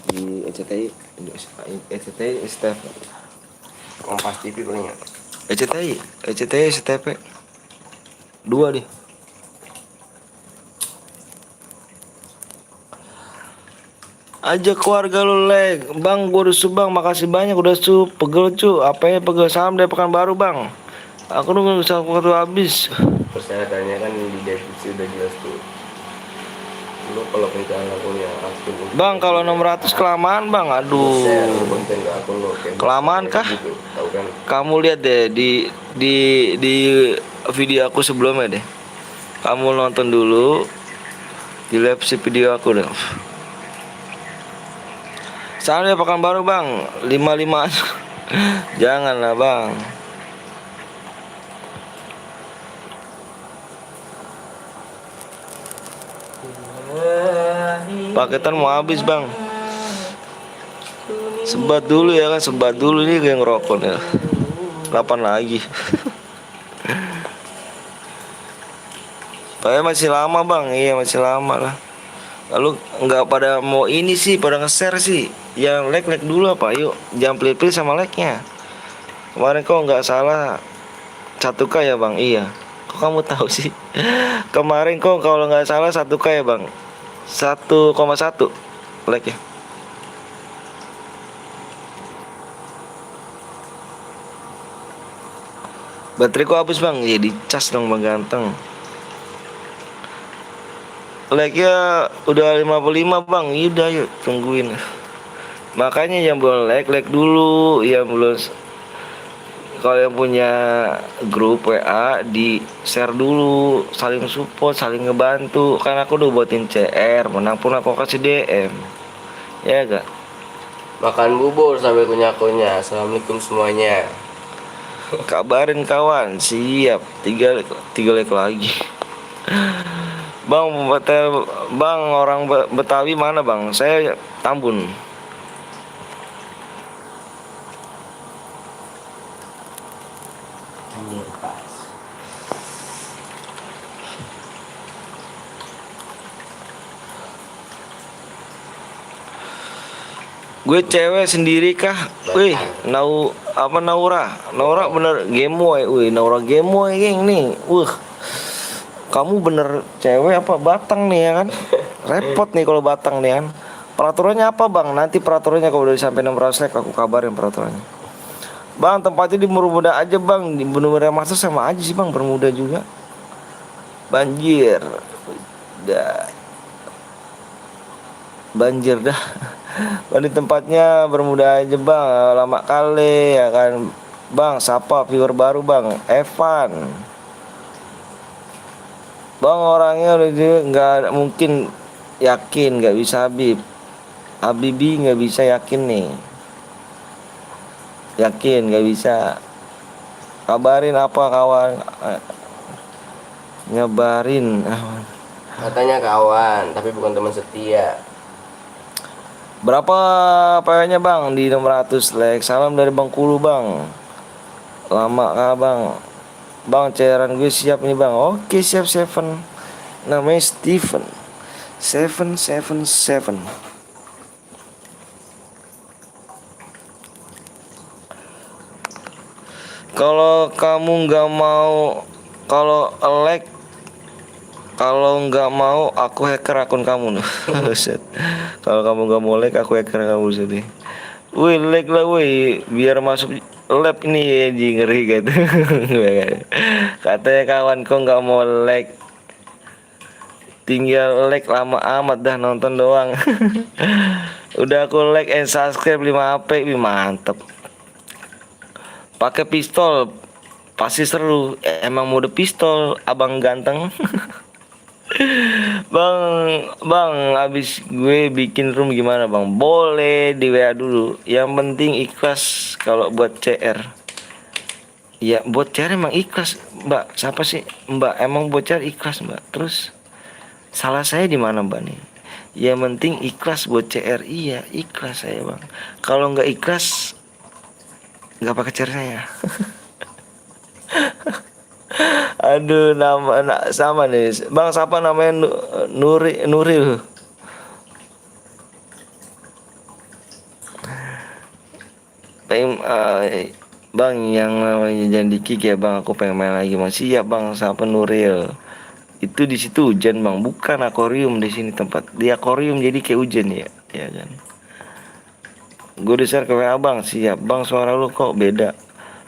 Speaker 1: di ECTI, ECTI STP.
Speaker 3: Kompas TV paling ya.
Speaker 1: ECTI STP. 2 deh. Ajak keluarga lu leg. Bang, gua udah bang, makasih banyak udah pegel cu. Apanya pegel, salam dari Pekanbaru bang. Aku nunggu bisa waktu habis.
Speaker 3: Persyaratannya kan di deskripsi udah jelas tuh. Lu kalau pencarian akunnya aktif.
Speaker 1: Bang, kalau 600 kelamaan bang,
Speaker 3: Share
Speaker 1: aduh.
Speaker 3: konten ke akun lu kayak
Speaker 1: Kelamaan kah?
Speaker 3: gitu, tahu kan?
Speaker 1: Kamu lihat deh di video aku sebelumnya deh. Kamu nonton dulu di live si video aku deh. Soalnya Pekanbaru bang, 55. Janganlah bang. Paketan mau habis bang. Sebat dulu ya kan, sebat dulu nih kayak ngerokok ya. Kapan lagi? Tapi masih lama bang, iya masih lama lah. Lalu nggak pada mau ini sih, pada nge-share sih. Yang like dulu apa? Yuk, jangan pilih-pilih sama like-nya. Kemarin kok nggak salah 1K ya bang? Iya. Kok kamu tahu sih? Kemarin kok kalau nggak salah 1K ya bang? 1,1 like-nya. Bateraiku habis bang, ya dicas dong bang ganteng. Like-nya udah 55 bang, yaudah yuk tungguin. Makanya yang belum like dulu, yang belum kalau yang punya grup WA di share dulu, saling support, saling ngebantu. Kan aku udah buatin CR, menang pun aku kasih DM. Ya gak?
Speaker 3: Makan bubur sambil kunyah-kunyah. Assalamualaikum semuanya.
Speaker 1: Kabarin kawan, siap. Tiga like lagi. Bang, bang orang Betawi mana bang? Saya Tambun.
Speaker 3: Anjir pas.
Speaker 1: Gue cewek sendiri kah? Wih, Naura? Naura bener gemoy, wih Naura gemoy geng nih. Kamu bener cewek apa batang nih ya kan? Repot nih kalau batang nih kan. Peraturannya apa bang? Nanti peraturannya kalau udah sampai 600 like aku kabarin peraturannya. Bang tempatnya di Bermuda aja bang. Di Bermuda Master sama aja sih bang, Bermuda juga. Banjir. Banjir dah. Di tempatnya Bermuda aja bang, lama kali ya kan. Bang, siapa viewer baru bang? Evan. Bang orangnya udah nggak mungkin yakin, nggak bisa Habibi nggak bisa yakin nih. Yakin nggak bisa. Kabarin apa kawan? Ngabarin.
Speaker 3: Katanya kawan, tapi bukan teman setia.
Speaker 1: Berapa PW-nya bang di 600 like? Salam dari Bengkulu bang. Lama kah bang? Bang cairan gue siap nih bang. Oke siap Seven. Namanya Steven. 777. Kalau kamu nggak mau, kalau like, kalau nggak mau aku hacker akun kamu nih. Kalau kamu nggak mau like aku hacker kamu sedih. Wih like lah wih, biar masuk lab nih ya ngeri gitu. Katanya kawan kok nggak mau like, tinggal like lama amat dah nonton doang. Udah aku like and subscribe 5 AP, mantep. Pakai pistol pasti seru. Emang mode pistol abang ganteng. Bang, abis gue bikin room gimana bang? Boleh di WA dulu. Yang penting ikhlas kalau buat CR. Ya buat CR emang ikhlas, Mbak. Siapa sih Mbak? Emang buat CR ikhlas Mbak. Terus salah saya di mana Mbak nih? Yang penting ikhlas buat CR. Iya ikhlas saya bang. Kalau nggak ikhlas nggak pakai CR saya. Aduh sama nih bang, siapa namanya Nuril. Bang yang namanya jangan kick ya bang, aku pengen main lagi masih ya bang. Siapa Nuril itu di situ hujan bang, bukan akuarium. Di sini tempat di akuarium jadi kayak hujan ya kan. Gue share ke WA bang. Siap bang, suara lu kok beda.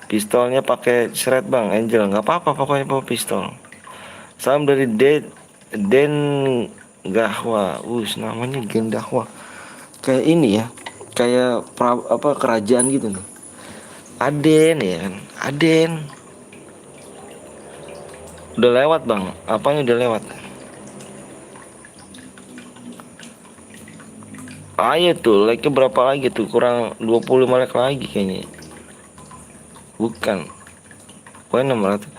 Speaker 1: Pistolnya pakai shred bang, Angel nggak apa-apa pokoknya bawa pistol. Salam dari Den Gahwa. Namanya Gen Dahwa. Kayak ini ya, kayak kerajaan gitu nih. Aden ya kan, Aden. Udah lewat bang, apanya udah lewat? Ayo tuh, like-nya berapa lagi tuh? Kurang 25 like lagi kayaknya. Bukan. Pokoknya 600.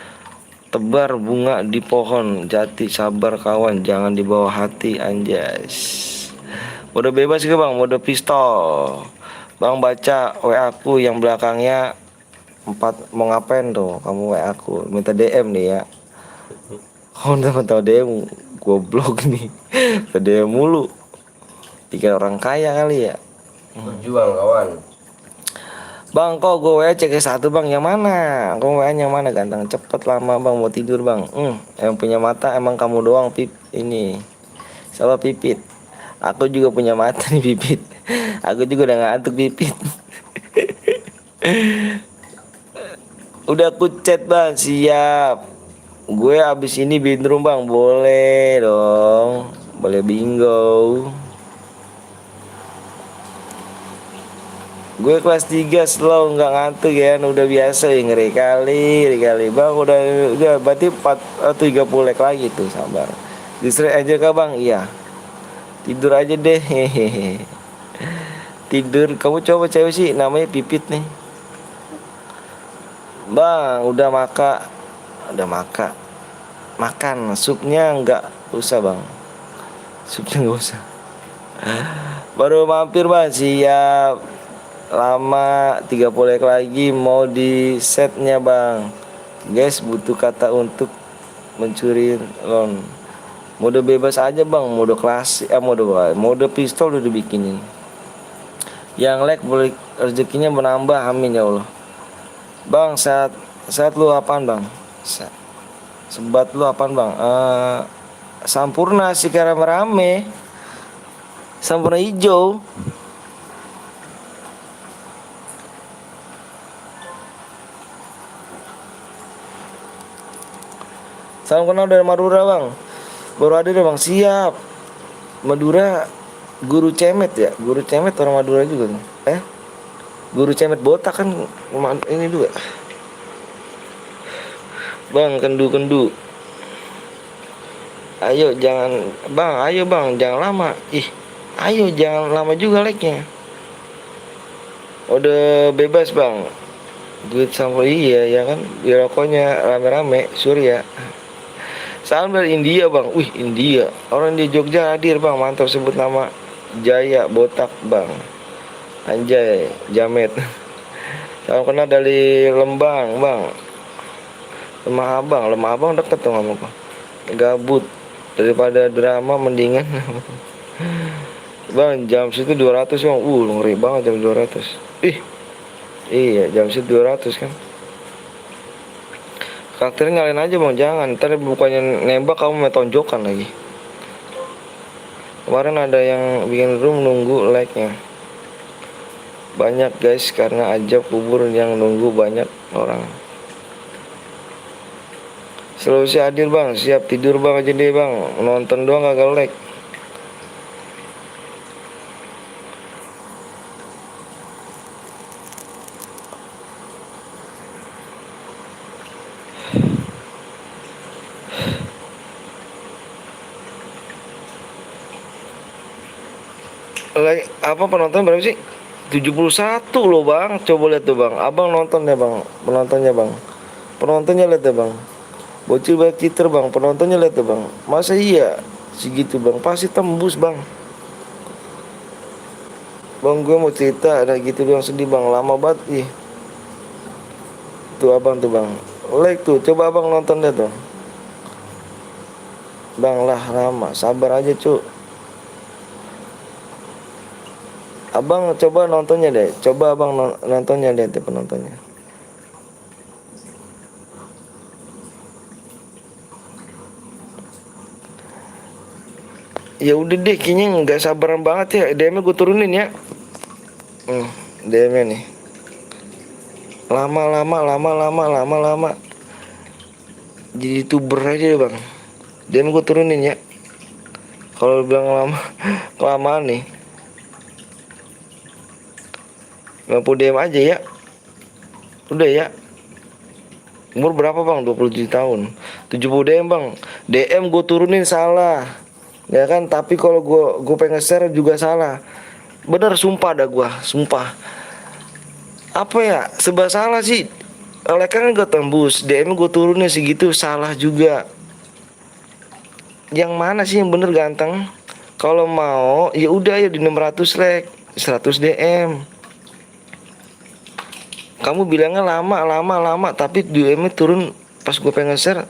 Speaker 1: Tebar bunga di pohon jati, sabar kawan, jangan dibawa hati anjas. Mode bebas ke bang, mode pistol. Bang baca WA aku yang belakangnya 4. Mau ngapain tuh kamu WA aku? Minta DM nih ya. Oh udah minta DM, goblok nih. Minta DM mulu. Pikir orang kaya kali ya.
Speaker 3: Berjuang kawan.
Speaker 1: Bang kok gue WA cek satu bang, yang mana? Kok WA yang mana ganteng? Cepet lama bang, mau tidur bang. Yang punya mata emang kamu doang pip ini. Sama Pipit. Aku juga punya mata nih Pipit. Aku juga udah ngantuk Pipit. Udah aku chat bang, siap. Gue abis ini bikin room bang, boleh dong. Boleh bingo. Gue kelas 3 slow nggak ngantuk ya, udah biasa ya, ngeri kali bang. Udah berarti 30 lek lagi tuh, sabar. Distrik aja kah bang? Iya, tidur aja deh. Hehehe. Tidur. Kamu coba cewek sih, namanya Pipit nih. Bang, udah makan supnya nggak usah bang, supnya nggak usah. Baru mampir bang, siap. Lama 30 lagi mau di setnya bang. Guys, butuh kata untuk mencuri loan. Mode bebas aja bang, mode klasik, mode pistol udah dibikinin. Yang lag boleh rezekinya menambah, amin ya Allah. Bang, saat lu apaan bang? Sebat lu apaan bang? Sampurna si rame. Sampurna hijau. Salam kenal dari Madura bang. Baru ada deh bang, siap. Madura, guru cemet ya. Guru cemet orang Madura juga tuh. Guru cemet botak kan ini juga. Bang, kendu. Ayo bang, jangan lama. Ayo jangan lama juga like-nya. Udah bebas bang. Duit sampai iya ya kan. Di rokoknya rame-rame, Surya. Salam dari India bang. Wih, India. Orang di Jogja hadir bang. Mantap, sebut nama Jaya botak bang. Anjay, Jamet. Salam kenal dari Lembang bang. Lemah abang deket tuh sama gua. Gabut daripada drama mendingan. Bang, jam situ 200 bang. Ngeri banget jam 200. Iya, jam situ 200 kan. Karakternya nyalain aja bang, jangan. Ntar bukannya nembak kamu main tonjokan lagi. Kemarin ada yang bikin room nunggu like-nya banyak guys, karena aja kubur yang nunggu banyak orang. Solusi hadir bang, siap tidur bang aja deh bang. Nonton doang kagak like. Like apa penonton berapa sih? 71 loh bang. Coba lihat tuh bang. Abang nonton ya bang. Penontonnya lihat ya bang. Bocil banyak citer bang. Penontonnya lihat ya bang. Masa iya segitu bang? Pasti tembus bang. Bang, gue mau cerita ada gitu bang, sedih bang, lama banget. Tuh abang tuh bang. Like tuh. Coba abang nonton deh tuh. Bang lah lama. Sabar aja cu. Abang coba nontonnya deh. Coba abang nontonnya, lihat deh penontonnya. Ya udah deh, kayaknya nggak sabaran banget ya. DM-nya gue turunin ya. DM-nya nih. Lama. Jadi youtuber aja deh bang. DM gue turunin ya. Kalau bilang lama, kelamaan nih. 50 DM aja ya. Udah ya. Umur berapa bang? 27 tahun. 70 DM bang. DM gue turunin salah. Ya kan, tapi kalau gue pengen share juga salah. Bener, sumpah dah gue. Sumpah. Apa ya? Sebab salah sih. Like kan gue tembus. DM gue turunin segitu, salah juga. Yang mana sih yang bener ganteng? Kalau mau ya udah ya di 600 like, 100 DM. Kamu bilangnya lama, tapi DM-nya turun pas gue pengen share.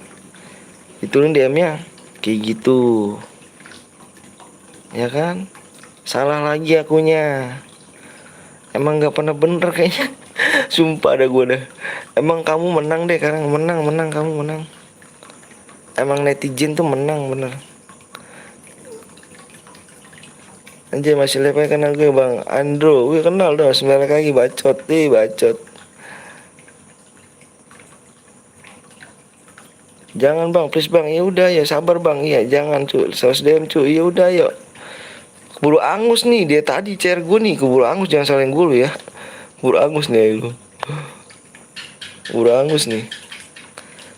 Speaker 1: Diturun DM-nya kayak gitu. Ya kan? Salah lagi akunya. Emang gak pernah bener kayaknya. Sumpah ada gue dah. Emang kamu menang deh sekarang. Menang, kamu menang. Emang netizen tuh menang bener. Anjay, masih lepai kenal gue bang Andro. Gue kenal dong, 9 lagi bacot. Bacot. Jangan bang, please bang. Ya udah ya, sabar bang. Iya, jangan cu. 100 DM cu. Ya udah yuk. Keburu angus nih, dia tadi share gue nih. Keburu angus, jangan salahin gue lu ya. Udah angus nih lu. Udah angus nih.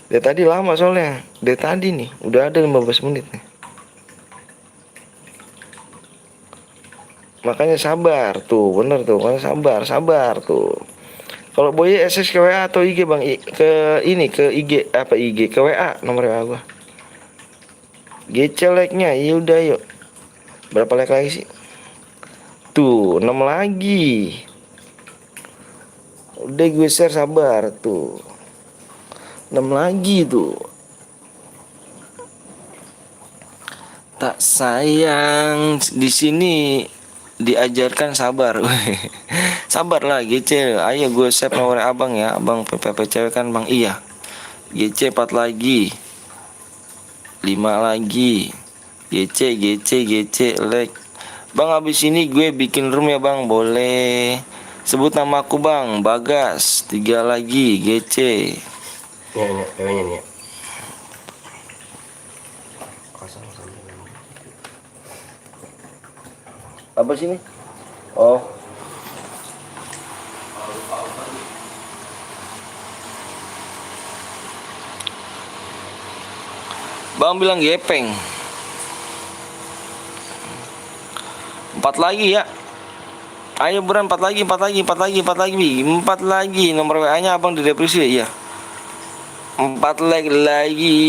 Speaker 1: Dari tadi lama soalnya. Dari tadi nih, udah ada 15 menit nih. Makanya sabar tuh, bener tuh, makanya sabar tuh. Kalau Boy SS ke WA atau IG bang, ke ini ke IG apa IG ke WA nomor WA gua. GC like-nya, ya udah yuk. Berapa like lagi sih? Tuh, 6 lagi. Udah gue share sabar tuh. 6 lagi tuh. Tak sayang di sini diajarkan sabar. Sabar lah GC. Ayo gue save nomor abang ya. Abang PPP cewek kan bang. Iya. GC 4 lagi. 5 lagi. GC like. Bang abis ini gue bikin room ya bang. Boleh. Sebut nama aku bang. Bagas. 3 lagi. GC.
Speaker 3: Ya, ceweknya nih ya. Kosong sampai.
Speaker 1: Apa sini? Oh. Bang bilang gepeng. 4 lagi ya. Ayo buruan 4 lagi. 4 lagi. Nomor WA-nya abang di depresi ya. 4 lagi.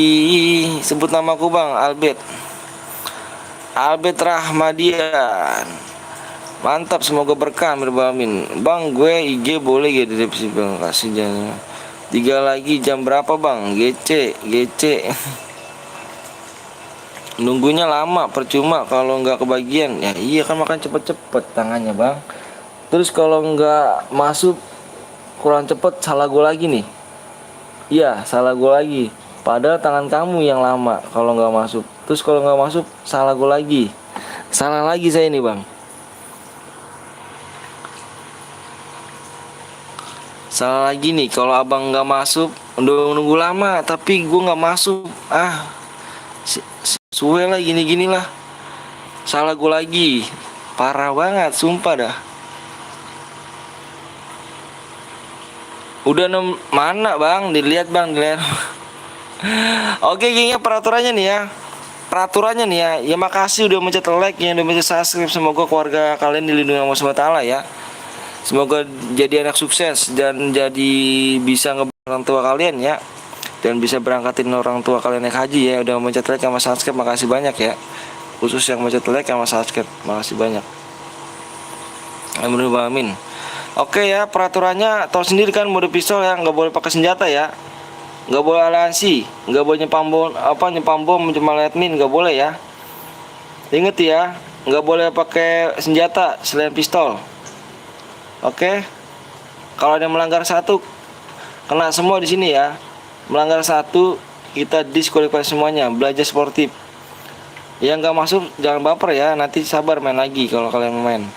Speaker 1: Sebut namaku bang. Albert Rahmadian. Mantap, semoga berkah amin. Bang gue IG boleh ya di depresi bang. Kasih jangan. 3 lagi, jam berapa bang? GC. Nunggunya lama, percuma kalau nggak kebagian. Ya iya kan, makan cepet-cepet tangannya bang. Terus kalau nggak masuk kurang cepet, salah gue lagi nih. Iya, salah gue lagi. Padahal tangan kamu yang lama kalau nggak masuk. Terus kalau nggak masuk, salah gue lagi. Salah lagi saya nih bang. Salah lagi nih kalau abang nggak masuk. Udah nunggu lama, tapi gue nggak masuk. Suwe lah gini lah. Salah gue lagi. Parah banget, sumpah dah. Udah mana bang? Dilihat bang, dilihat. Oke gengnya, peraturannya nih ya. Ya makasih udah mencet like ya, udah mencet subscribe. Semoga keluarga kalian dilindungi Allah SWT ya. Semoga jadi anak sukses dan jadi bisa ngebantu orang tua kalian ya. Dan bisa berangkatin orang tua kalian naik haji ya. Udah mencet like sama subscribe, makasih banyak ya. Khusus yang mencet like sama subscribe, makasih banyak. Amin. Oke ya, peraturannya tahu sendiri kan, mode pistol ya, nggak boleh pakai senjata ya, nggak boleh aliansi, nggak boleh nyepam bom mencemar admin, nggak boleh ya. Ingat ya, nggak boleh pakai senjata selain pistol. Oke, kalau ada yang melanggar satu, kena semua di sini ya. Melanggar satu, kita diskualifikasi semuanya. Belajar sportif. Yang nggak masuk jangan baper ya, nanti sabar main lagi kalau kalian main.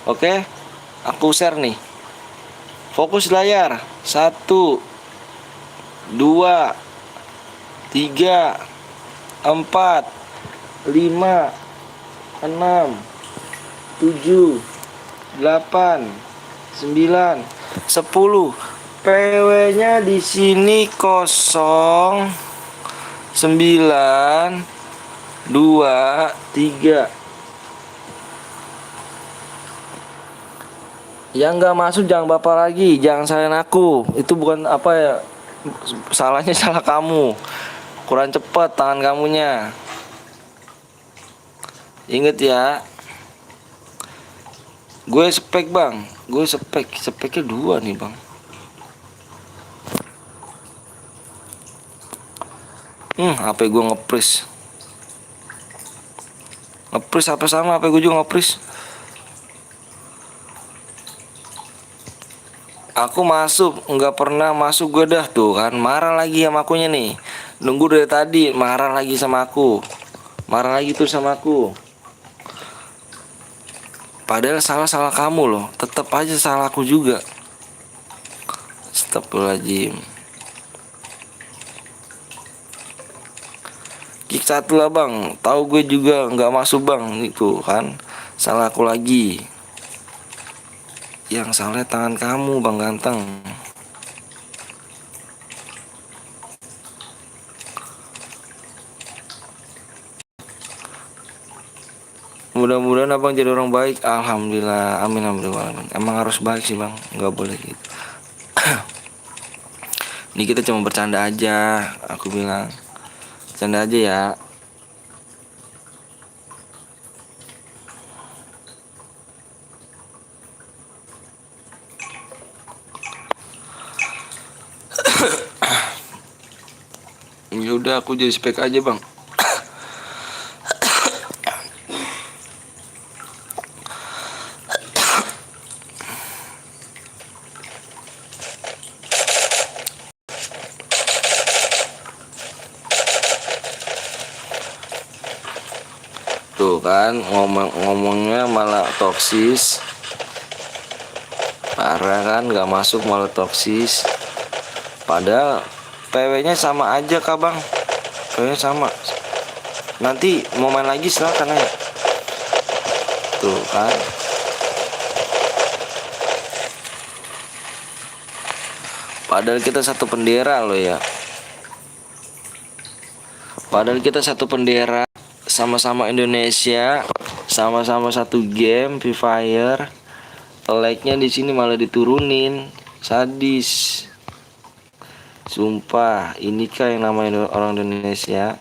Speaker 1: Oke, aku share nih. Fokus layar. 1 2 3 4 5 6 7 8 9 10. PW-nya di sini 0 9 2 3. Yang nggak masuk jangan baper lagi, jangan salahin aku. Itu bukan apa ya, salahnya salah kamu. Kurang cepat tangan kamunya. Ingat ya. Gue spek bang, speknya 2 nih bang. HP gue nge-freeze apa sama HP gue juga nge-freeze. Aku masuk, nggak pernah masuk gue dah tuh kan, marah lagi sama akunya nih. Nunggu dari tadi, marah lagi sama aku. Marah lagi tuh sama aku. Padahal salah kamu loh, tetap aja salah aku juga. Astagfirullahaladzim. Kick 1 lah bang, tahu gue juga nggak masuk bang, itu kan salah aku lagi. Yang salah tangan kamu, Bang Ganteng. Mudah-mudahan abang jadi orang baik. Alhamdulillah, amin amin amin. Emang harus baik sih bang, nggak boleh gitu. Ini kita cuma bercanda aja, aku bilang bercanda aja ya. Ya udah, aku jadi spek aja bang. Tuh kan ngomongnya malah toksis. Parah kan, nggak masuk malah toksis. Padahal PW-nya sama aja kak bang. PW-nya sama. Nanti mau main lagi silakan aja. Tuh kan. Padahal kita satu bendera loh ya. Padahal kita satu bendera, sama-sama Indonesia, sama-sama satu game Free Fire. Like-nya di sini malah diturunin, sadis. Sumpah, inikah yang namanya orang Indonesia?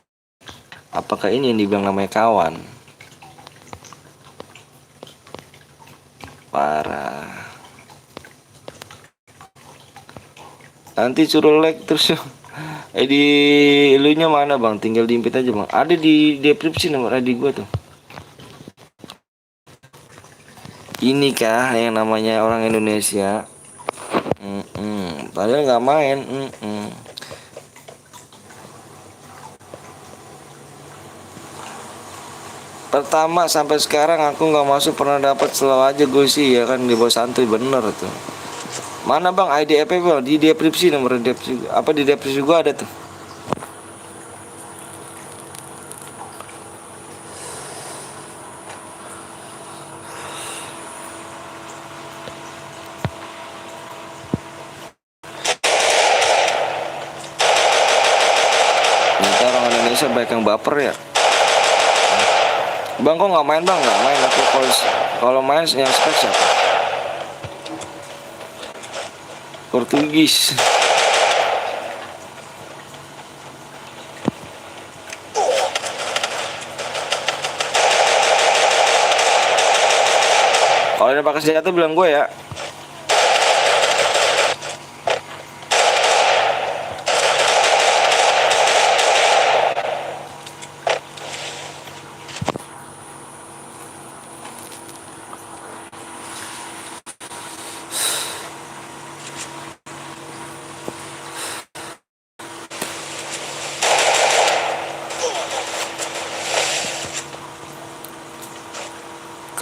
Speaker 1: Apakah ini yang dibilang namanya kawan? Parah. Nanti suruh like terus. Di elunya mana bang? Tinggal diimpit aja bang. Ada di deskripsi nomor ID gua tuh. Ini kah yang namanya orang Indonesia? Padahal nggak main. Pertama sampai sekarang aku nggak masuk pernah dapat, selalu aja gue sih ya kan, di bawah santuy bener tuh. Mana bang ID EP bang? Di deskripsi nomor deskripsi. Apa di deskripsi gua ada tuh. Ternyata orang Indonesia baik yang baper ya. Bang kok nggak main bang? Nggak main aku, kalau main yang spek siapa? Portugis. Kalau ada pakai senjata bilang gue ya.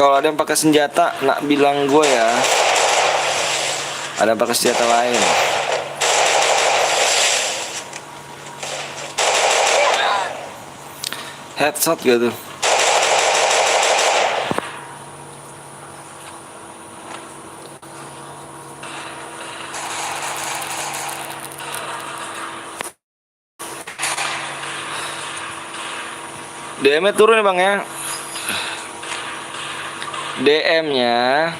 Speaker 1: Kalau ada yang pakai senjata, nak bilang gue ya. Ada yang pakai senjata lain. Headshot gitu. DM-nya turun ya bang ya. DM-nya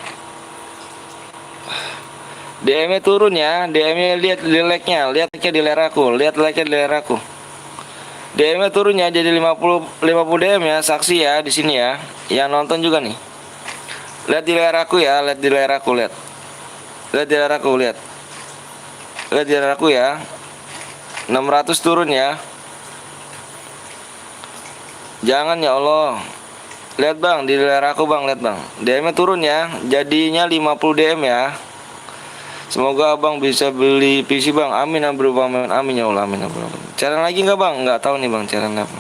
Speaker 1: turun ya. DM-nya lihat di like-nya, lihatnya di layar aku, lihat like-nya di layar aku. DM-nya turun ya, jadi 50 DM ya, saksi ya di sini ya. Yang nonton juga nih. Lihat di layar aku ya, lihat di layar aku, lihat. Lihat di layar aku, lihat. Lihat di layar aku ya. 600 turun ya. Jangan ya Allah. Lihat bang, di layar aku bang, lihat bang. DM-nya turun ya, jadinya 50 DM ya. Semoga abang bisa beli PC bang. Amin amin amin ya Allah, amin amin. Challenge lagi nggak bang? Nggak tahu nih bang, challenge apa.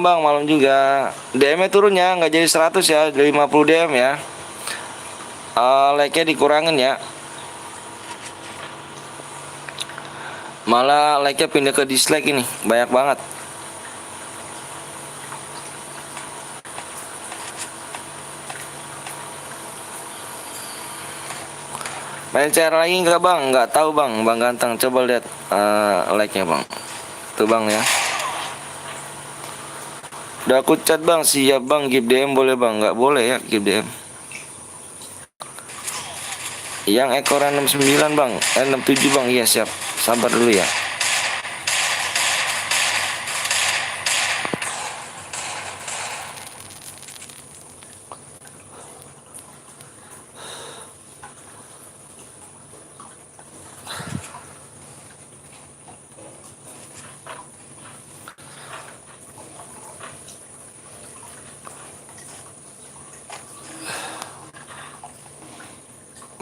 Speaker 1: Bang malam juga. DM-nya turun ya, nggak jadi 100 ya, jadi 50 DM ya. Like-nya dikurangin ya. Malah like-nya pindah ke dislike ini, banyak banget. Main share lagi nggak bang? Nggak tahu bang. Bang Ganteng coba lihat like-nya bang. Tuh bang ya. Udah aku chat bang. Siap bang. Give DM boleh bang? Nggak boleh ya give DM. Yang ekoran 69 bang. 67 bang. Iya siap. Sabar dulu ya.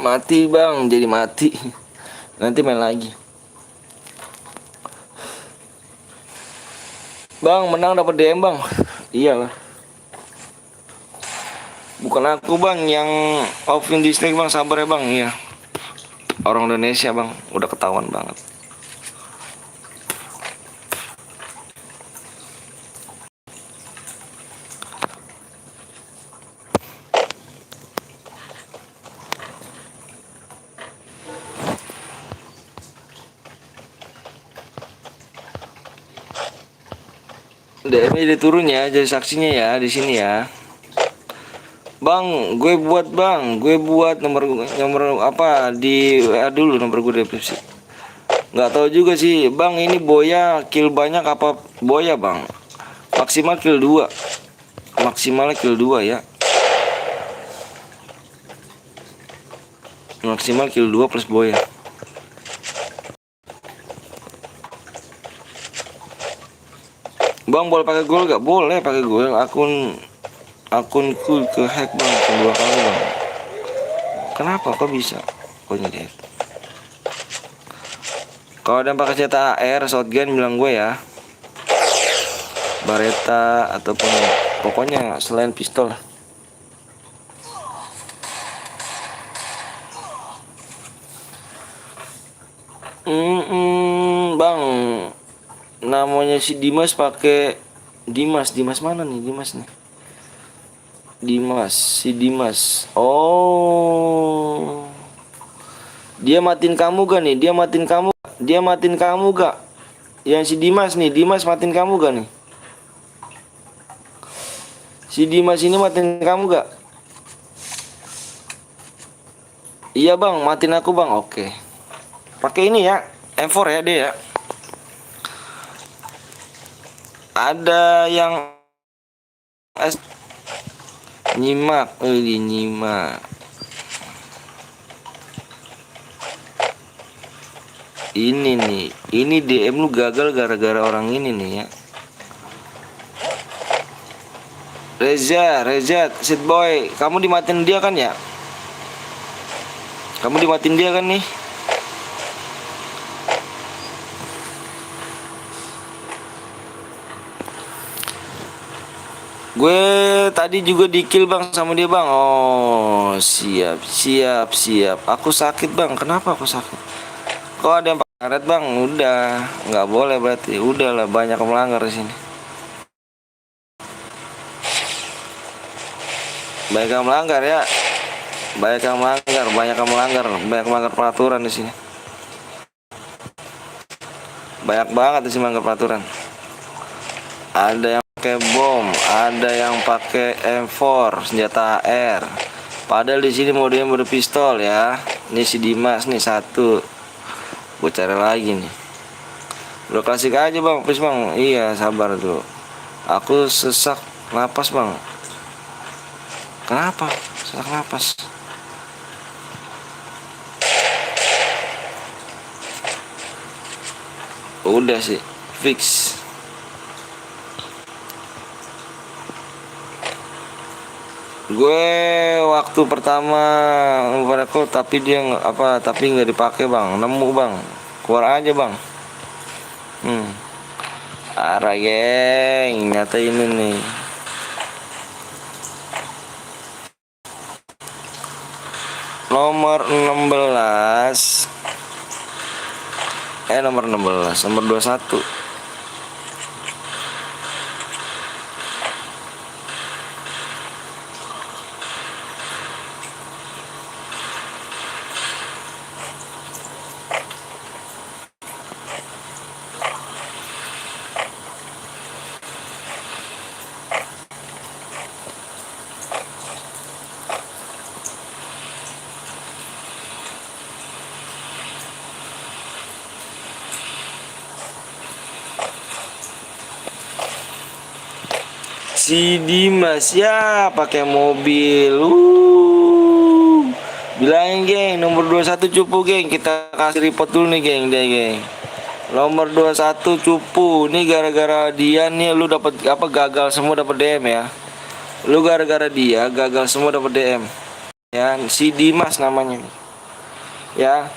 Speaker 1: Mati bang, jadi mati. Nanti main lagi. Bang, menang dapat DM bang. Iyalah. Bukan aku bang yang offin dislike bang, sabar ya bang. Iya. Orang Indonesia bang, udah ketahuan banget. DM jadi turun ya, jadi saksinya ya di sini ya. Bang, gue buat nomor apa di WA dulu nomor gue deskripsi. Nggak tahu juga sih, bang ini Boya kill banyak apa Boya bang? Maksimal kill 2. Maksimal kill 2 ya. Maksimal kill 2 plus Boya. Bang boleh pakai gol gak? Boleh pakai gol. Akunku ke hack bang 2 kali bang. Kenapa kok bisa? Kok ini hack? Kalau ada yang pakai senjata AR shotgun bilang gue ya. Bareta ataupun pokoknya selain pistol. Bang, namanya si Dimas pakai Dimas mana nih Dimas nih? Si Dimas. Oh, dia matiin kamu gak nih? Dia matiin kamu gak? Yang si Dimas nih, Dimas matiin kamu gak nih? Si Dimas ini matiin kamu gak? Iya bang, matiin aku bang. Oke. Pakai ini ya, M4 ya dia ya. Ada yang nyimak, nyimak. Ini nih, ini DM lu gagal gara-gara orang ini nih ya. Reza, Sid Boy, kamu dimatiin dia kan ya? Kamu dimatiin dia kan nih? Gue tadi juga di-kill bang sama dia bang. Oh siap. Aku sakit bang. Kenapa aku sakit? Kok ada yang pakai karet bang? Udah, nggak boleh berarti. Udahlah banyak yang melanggar di sini. Banyak yang melanggar ya. Banyak yang melanggar peraturan di sini. Banyak banget di sini melanggar peraturan. Ada yang pakai bom, ada yang pakai M4, senjata AR. Padahal di sini modenya pistol ya. Ini si Dimas nih satu. Gue cari lagi nih. Udah klasik aja bang, please bang. Iya sabar dulu. Aku sesak napas bang. Kenapa? Sesak napas. Udah sih, fix. Gue waktu pertama aku tapi dia tapi nggak dipakai bang, nemu bang, keluar aja bang. Arah geng, nyata ini nih. Nomor 16 nomor 21. Si Dimas ya pakai mobil. Bilangin geng, nomor 21 cupu geng. Kita kasih report dulu nih geng, deh geng. Nomor 21 cupu. Nih gara-gara dia nih lu dapat apa, gagal semua dapat DM ya. Lu gara-gara dia gagal semua dapat DM. Ya, si Dimas namanya. Ya.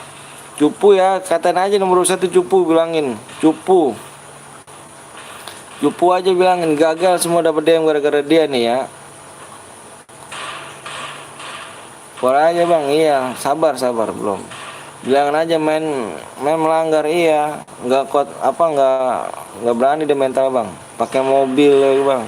Speaker 1: Cupu ya, katain aja nomor 21 cupu, bilangin. Cupu. Cupu aja bilangin, gagal semua dapat DM gara-gara dia nih ya. Boleh aja bang, iya, sabar belum. Bilang aja main melanggar, iya, nggak kuat apa, nggak berani dia mental bang, pakai mobil lagi bang.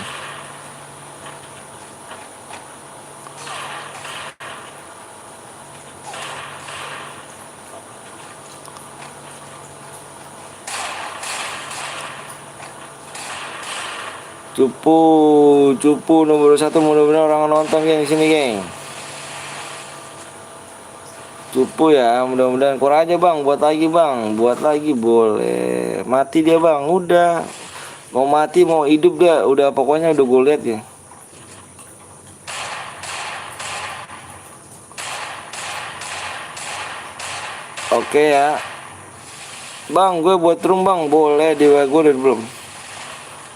Speaker 1: Cupu nomor 1, mudah-mudahan orang nonton geng sini geng. Cupu ya, mudah-mudahan kurang aja bang, buat lagi boleh. Mati dia bang, udah mau mati mau hidup dia, udah pokoknya udah gue lihat ya. Oke ya bang, gue buat room bang, boleh di WA gue udah belum?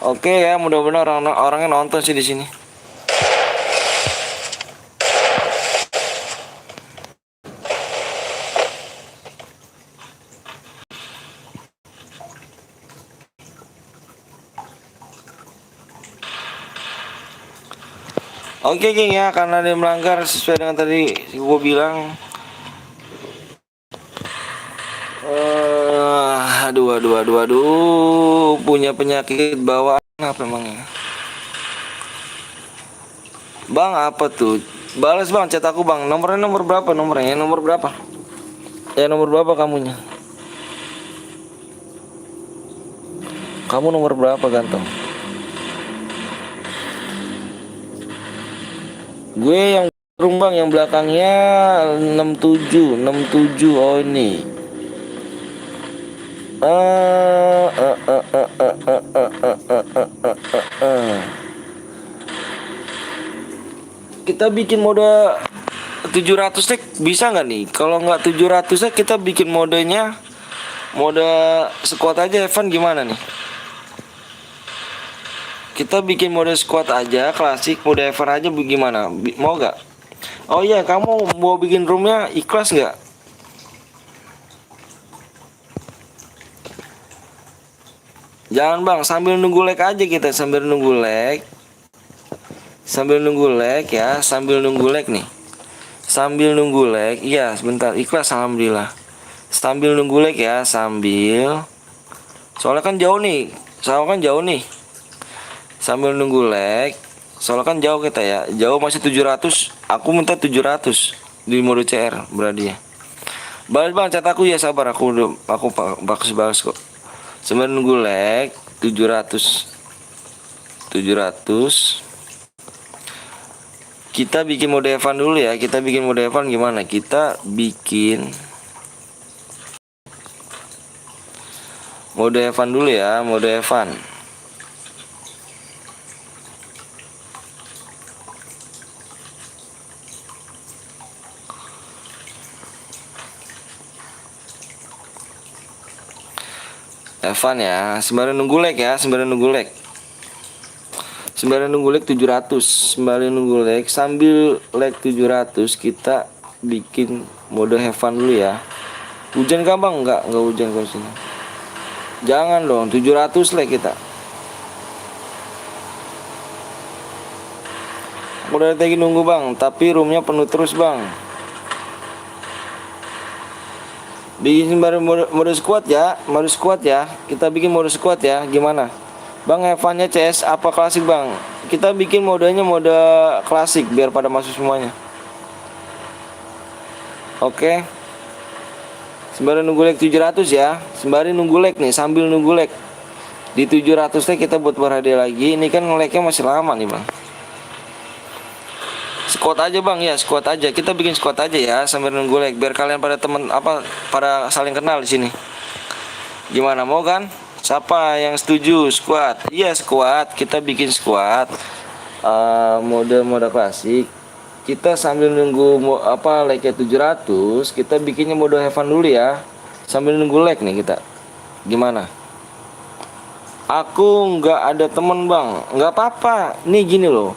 Speaker 1: Oke ya, mudah-mudahan orangnya nonton sih di sini. Oke geng ya, karena dia melanggar sesuai dengan tadi gue bilang. Aduh, punya penyakit bawaan apa emangnya? Bang apa tuh? Balas bang chat aku bang. Nomor berapa nomornya? Nomor berapa? Ya nomor berapa kamunya? Kamu nomor berapa ganteng? Gue yang rumbang yang belakangnya 67 oh ini. Kita bikin mode 700 tek bisa nggak nih? Kalau nggak 700 tek kita bikin modenya mode squad aja. Evan gimana nih? Kita bikin mode squad aja, klasik, mode Evan aja gimana? Mau gak? Oh iya, kamu mau bikin roomnya ikhlas gak? Jangan bang, sambil nunggu lag aja kita, sambil nunggu lag ya, sambil nunggu lag nih. Sambil nunggu lag, iya sebentar, ikhlas alhamdulillah. Sambil nunggu lag ya, soalnya kan jauh nih. Sambil nunggu lag, soalnya kan jauh kita ya, jauh masih 700. Aku minta 700 di mode CR berarti ya. Balas bang chat aku ya, sabar, aku balas kok. Sambil nunggu lag 700. Kita bikin mode Evan dulu ya. Kita bikin mode Evan gimana? Kita bikin mode Evan dulu ya, mode Evan. Evan ya, sembari nunggu lag ya, sembari nunggu lag 700, sembari nunggu lag, sambil lag 700 kita bikin mode Evan dulu ya. Hujan gak bang? Enggak hujan kok sini. Jangan dong, 700 lag kita. Aku dari tadi nunggu bang, tapi roomnya penuh terus bang. Bikin mode squad ya, kita bikin mode squad ya. Gimana bang? Evannya CS apa klasik bang? Kita bikin modenya mode klasik biar pada masuk semuanya. Oke. Sembari nunggu lag 700 ya, sembari nunggu lag nih, sambil nunggu lag di 700 kita buat berhadiah lagi. Ini kan lagnya masih lama nih bang. Squad aja bang ya, squad aja. Kita bikin squad aja ya sambil nunggu lag biar kalian pada pada saling kenal di sini. Gimana, mau kan? Siapa yang setuju squad? Iya squad, kita bikin squad. mode klasik. Kita sambil nunggu like 700, kita bikinnya mode have fun dulu ya. Sambil nunggu like nih kita. Gimana? Aku nggak ada temen bang, nggak apa-apa. Nih gini loh,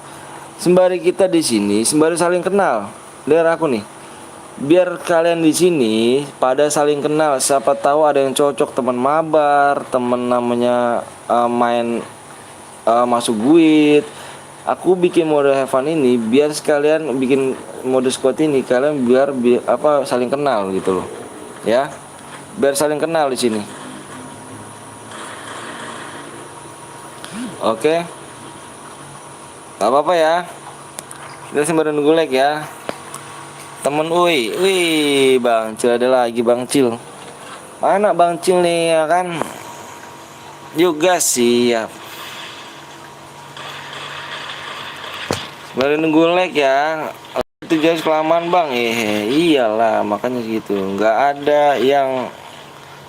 Speaker 1: sembari kita di sini, sembari saling kenal. Lihat aku nih, biar kalian di sini pada saling kenal. Siapa tahu ada yang cocok, teman mabar, temen namanya main masuk guide. Aku bikin mode have fun ini biar sekalian bikin mode squad ini kalian biar saling kenal gitu loh. Ya. Biar saling kenal di sini. Oke. Gak apa-apa ya. Kita sembari nunggu like ya. Temen wih Bang Cil ada lagi Bang Cil. Mana Bang Cil nih ya kan? Juga siap. Baru nunggu like ya. Itu jelas kelamaan bang. Iyalah makanya gitu. Nggak ada yang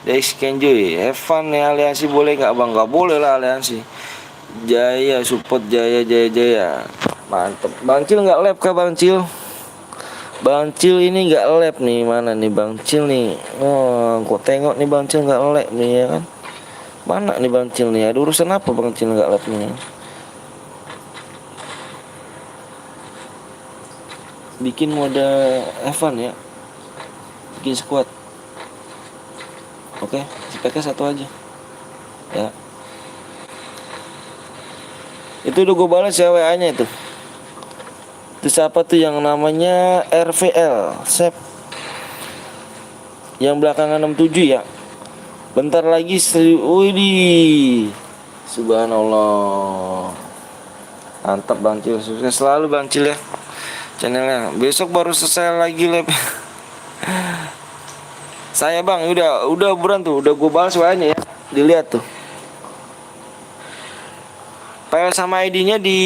Speaker 1: Exkenjoy. Evan ya aliansi boleh nggak bang? Nggak boleh lah aliansi. Jaya support Jaya. Mantep. Bang Cil nggak lab kah Bang Cil? Bang Cil ini nggak lab nih, mana nih Bang Cil nih? Oh, kok tengok nih Bang Cil nggak lab nih ya kan? Mana nih Bang Cil nih? Ada urusan apa Bang Cil nggak lab nih? Bikin mode Evan ya, bikin squad. Oke, speknya satu aja ya. Itu udah gue balas ya WA nya itu siapa tuh yang namanya RVL Sep yang belakangan 67 ya. Bentar lagi wih, subhanallah. Mantap Bang Cil, sukses selalu Bang Cil ya channelnya. Besok baru selesai lagi live saya bang. Udah buran tuh, udah gue balas WA-nya ya, dilihat tuh file sama ID-nya di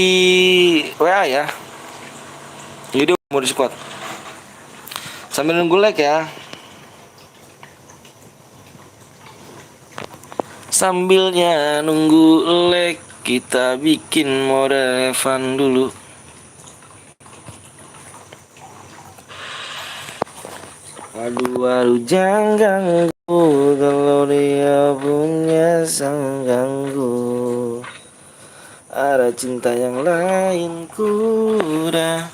Speaker 1: WA ya. Jadi mau di squad sambil nunggu like ya. Sambilnya nunggu like kita bikin mode fun dulu. Aduh jangan ganggu kalau dia punya sang ganggu. Ada cinta yang lain kuda.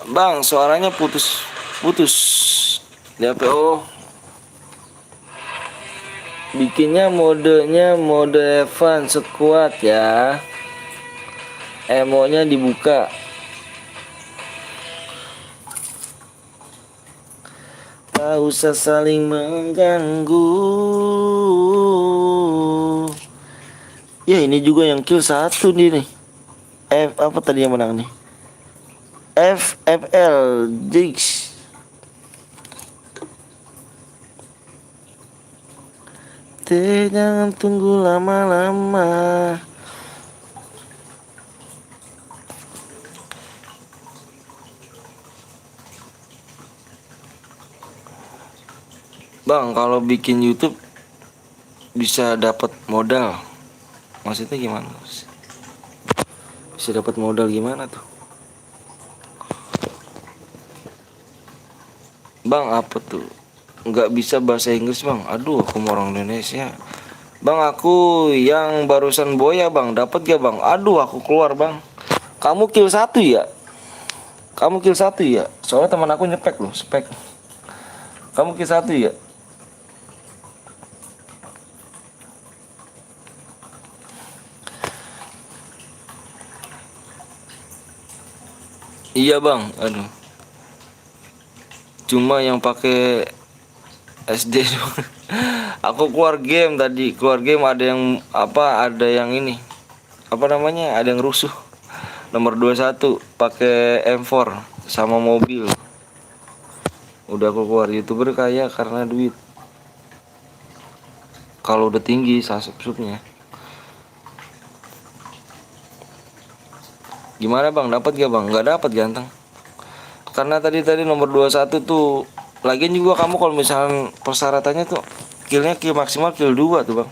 Speaker 1: Bang suaranya putus di HP. Oh bikinnya modenya mode Evan squad ya. Emonya dibuka. Tak usah saling mengganggu. Ya ini juga yang kill satu nih. Apa tadi yang menang nih? FFL Jigs. Jangan tunggu lama-lama. Bang, kalau bikin YouTube bisa dapat modal. Maksudnya gimana? Bisa dapat modal gimana tuh? Bang, apa tuh? Nggak bisa bahasa Inggris, Bang. Aduh, aku mau orang Indonesia. Bang, aku yang barusan boya, Bang. Dapat gak, Bang? Aduh, aku keluar, Bang. Kamu kill satu ya? Soalnya teman aku nyepek loh, spek. Kamu kill satu ya? Iya bang, aduh. Cuma yang pakai SD doang. Aku keluar game tadi, ada yang ada yang ini. Apa namanya? Ada yang rusuh. Nomor 21 pakai M4 sama mobil. Udah aku keluar. YouTuber kaya karena duit. Kalau udah tinggi subnya. Gimana bang, dapat gak bang? Nggak dapat ganteng. Karena tadi nomor 21 tuh. Lagian juga kamu kalau misalnya persyaratannya tuh kill maksimal kill 2 tuh bang.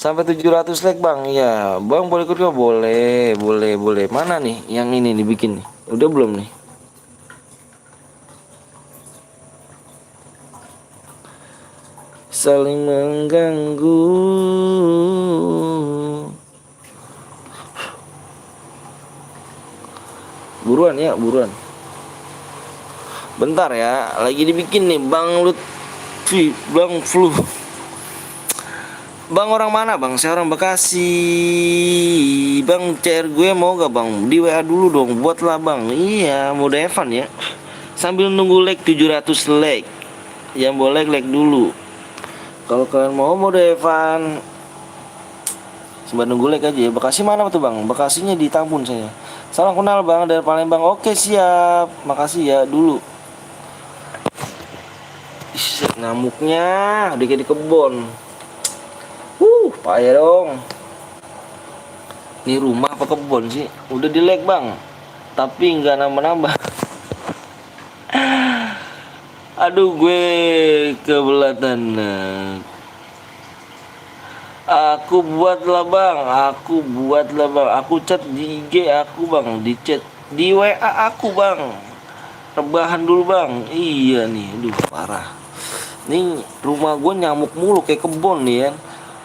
Speaker 1: Sampai 700 like bang. Ya bang boleh ikut nggak? Boleh, boleh, boleh. Mana nih yang ini dibikin nih? Udah belum nih? Saling mengganggu. Buruan ya, buruan. Bentar ya, lagi dibikin nih Bang Lutfi, Bang Flu. Bang orang mana bang? Saya orang Bekasi. Bang CR gue mau gak bang? Di WA dulu dong, buatlah bang. Iya, mode Evan ya. Sambil nunggu like 700 like. Yang boleh like dulu. Kalau kalian mau mode Evan, sambil nunggu like aja ya. Bekasi mana tuh bang? Bekasinya di Tambun saya. Salam kenal bang dari Palembang. Oke siap. Makasih ya dulu. Ih, ngamuknya udah kayak di kebon. Payah dong. Ini rumah apa kebon sih? Udah di like bang, tapi nggak nambah-nambah. Aduh gue kebelatan. Aku buatlah bang, aku chat di IG aku bang, di chat di WA aku bang. Rebahan dulu bang. Iya nih, aduh parah. Nih rumah gue nyamuk mulu kayak kebon nih ya.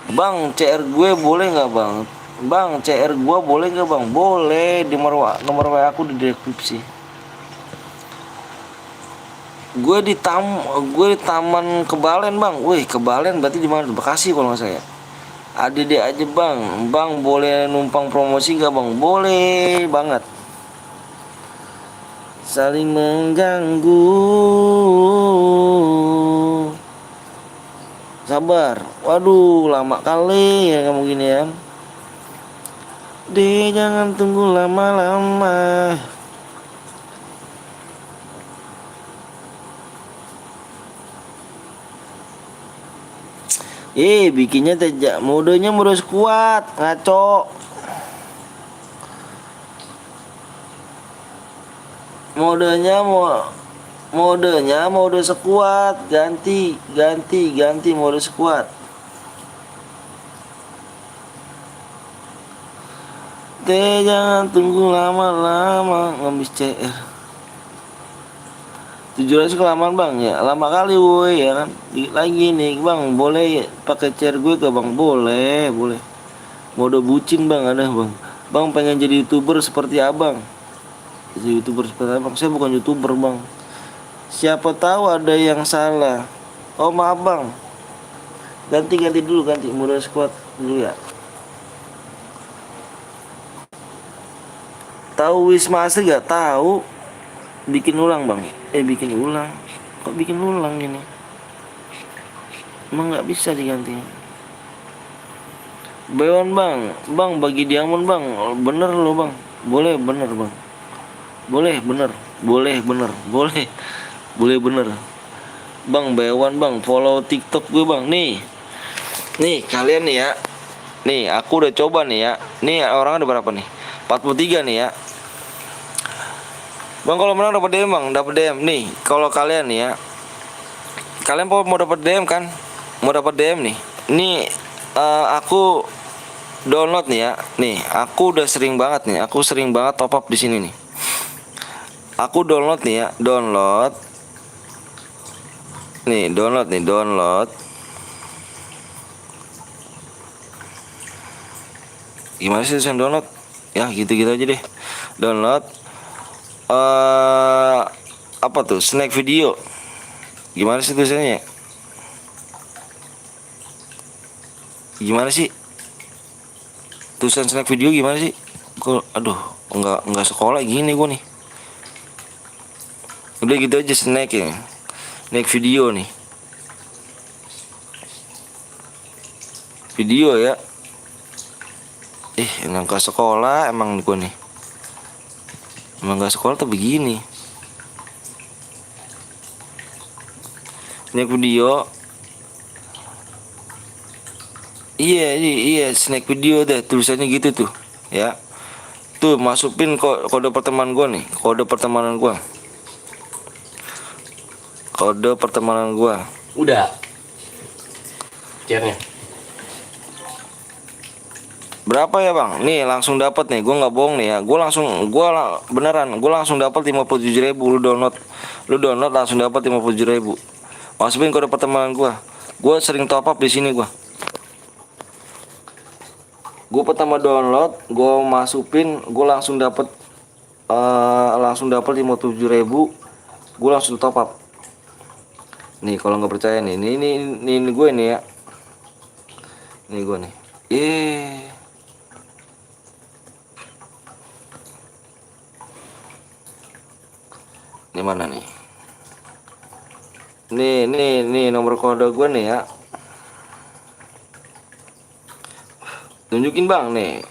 Speaker 1: Bang CR gue boleh nggak bang? Bang CR gue boleh nggak bang? Boleh, di nomor WA aku di deskripsi. Gue di Taman Kebalen bang. Wih Kebalen berarti di mana? Bekasi kalau nggak saya. ADD aja bang. Bang boleh numpang promosi nggak bang? Boleh banget. Saling mengganggu. Sabar. Waduh lama kali ya kamu gini ya. Jangan tunggu lama-lama. Bikinnya tidak. Modenya mode squad. Ngaco. Modenya mode squad. Ganti mode squad. Jangan tunggu lama-lama. Ngemis CR 700 kelamaan bang ya. Lama kali woi ya kan. Lagi nih bang. Boleh pakai CR gue ke bang? Boleh. Mode bucin bang ada bang. Bang pengen jadi YouTuber seperti abang. Jadi YouTuber seperti abang. Saya bukan YouTuber bang. Siapa tahu ada yang salah. Oh maaf bang. Ganti dulu. Ganti mode squad dulu ya. Tahu Wisma Asri gak? Tahu. Bikin ulang bang. Bikin ulang. Kok bikin ulang ini? Emang gak bisa diganti. Bewan bang. Bang bagi diamond bang. Bener lo bang. Boleh bener bang. Boleh bener. Bang Bewan bang. Follow TikTok gue bang. Nih kalian nih ya. Nih aku udah coba nih ya. Nih orang ada berapa nih? 43 nih ya. Bang kalau menang dapat DM bang, dapat DM nih. Kalau kalian nih ya, kalian mau dapat DM kan? Mau dapat DM nih. Ini aku download nih ya. Nih, aku udah sering banget nih. Aku sering banget top up di sini nih. Aku download nih ya, download. Gimana sih tulisan download? Ya gitu-gitu aja deh. Download. Apa tuh? Snack video. Gimana sih tulisannya? Gimana sih? Tulisan snack video gimana sih? Aduh, enggak sekolah gini gue nih. Udah gitu aja snack ya. Snack video nih. Video ya. Emang gak sekolah emang gue nih. Emang gak sekolah tuh begini. Snack video. Iya snack video deh tulisannya gitu tuh ya. Tuh masukin kode pertemanan gue nih. Kode pertemanan gue.
Speaker 3: Udah. Chairnya.
Speaker 1: Berapa ya bang? Nih langsung dapat nih, gue nggak bohong nih ya. Beneran, gue langsung dapat 57.000. Lu download langsung dapat 57.000. Masukin kode pertemanan gue. Gue sering top up di sini gue. Gue pertama download, gue masukin, gue langsung dapat 57.000. Gue langsung top up. Nih kalau nggak percaya nih, ini gue nih ya. Ini gue nih. Ini mana nih? Nih nomor kode gue nih ya. Tunjukin bang nih,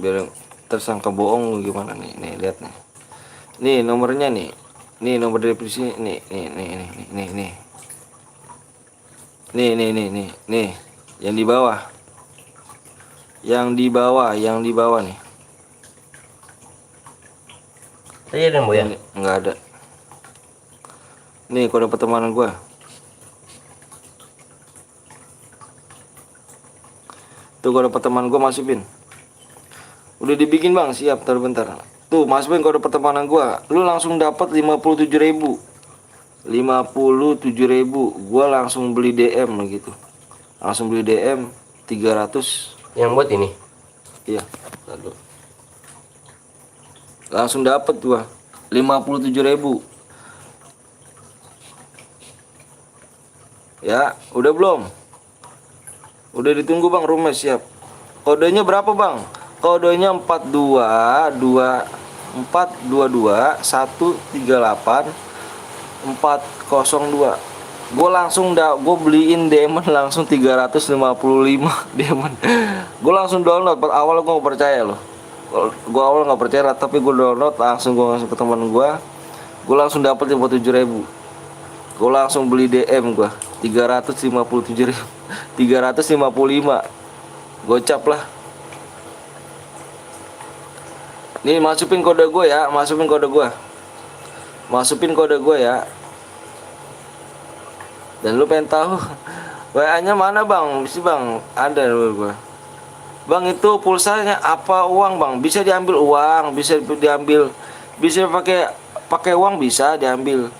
Speaker 1: biar tersangka bohong gimana nih? Nih lihat nih. Nih nomornya nih. Nih nomor definisi nih. Nih. Yang di bawah. Yang di bawah nih.
Speaker 3: Tadi ada yang boyan?
Speaker 1: Enggak ada. Nih kode pertemanan gua. Tuh kode pertemanan gua masukin. Udah dibikin bang, siap, bentar. Tuh masukin kode pertemanan gua. Lu langsung dapat 57.000. 57.000. Gua langsung beli DM gitu. Langsung beli DM 300.
Speaker 3: Yang buat ini?
Speaker 1: Iya. Lalu. Langsung dapat gua 57.000. Ya, udah belum? Udah ditunggu bang, rumah siap. Kodenya berapa bang? Kodenya 402 Gue langsung gue beliin diamond langsung 355 diamond. Gue langsung download. Awal gue gak percaya loh. Gue awal nggak percaya, tapi gue download langsung, gue langsung ke teman gue. Gue langsung dapat 57.000. Gue langsung beli DM gue 357.000. 355. Gocap lah. Nih masukin kode gue ya, masukin kode gue ya. Dan lu pengen tahu WA-nya mana bang? Bisa bang, ada nomor gue. Bang itu pulsanya apa uang bang? Bisa diambil uang, bisa pakai uang, bisa diambil.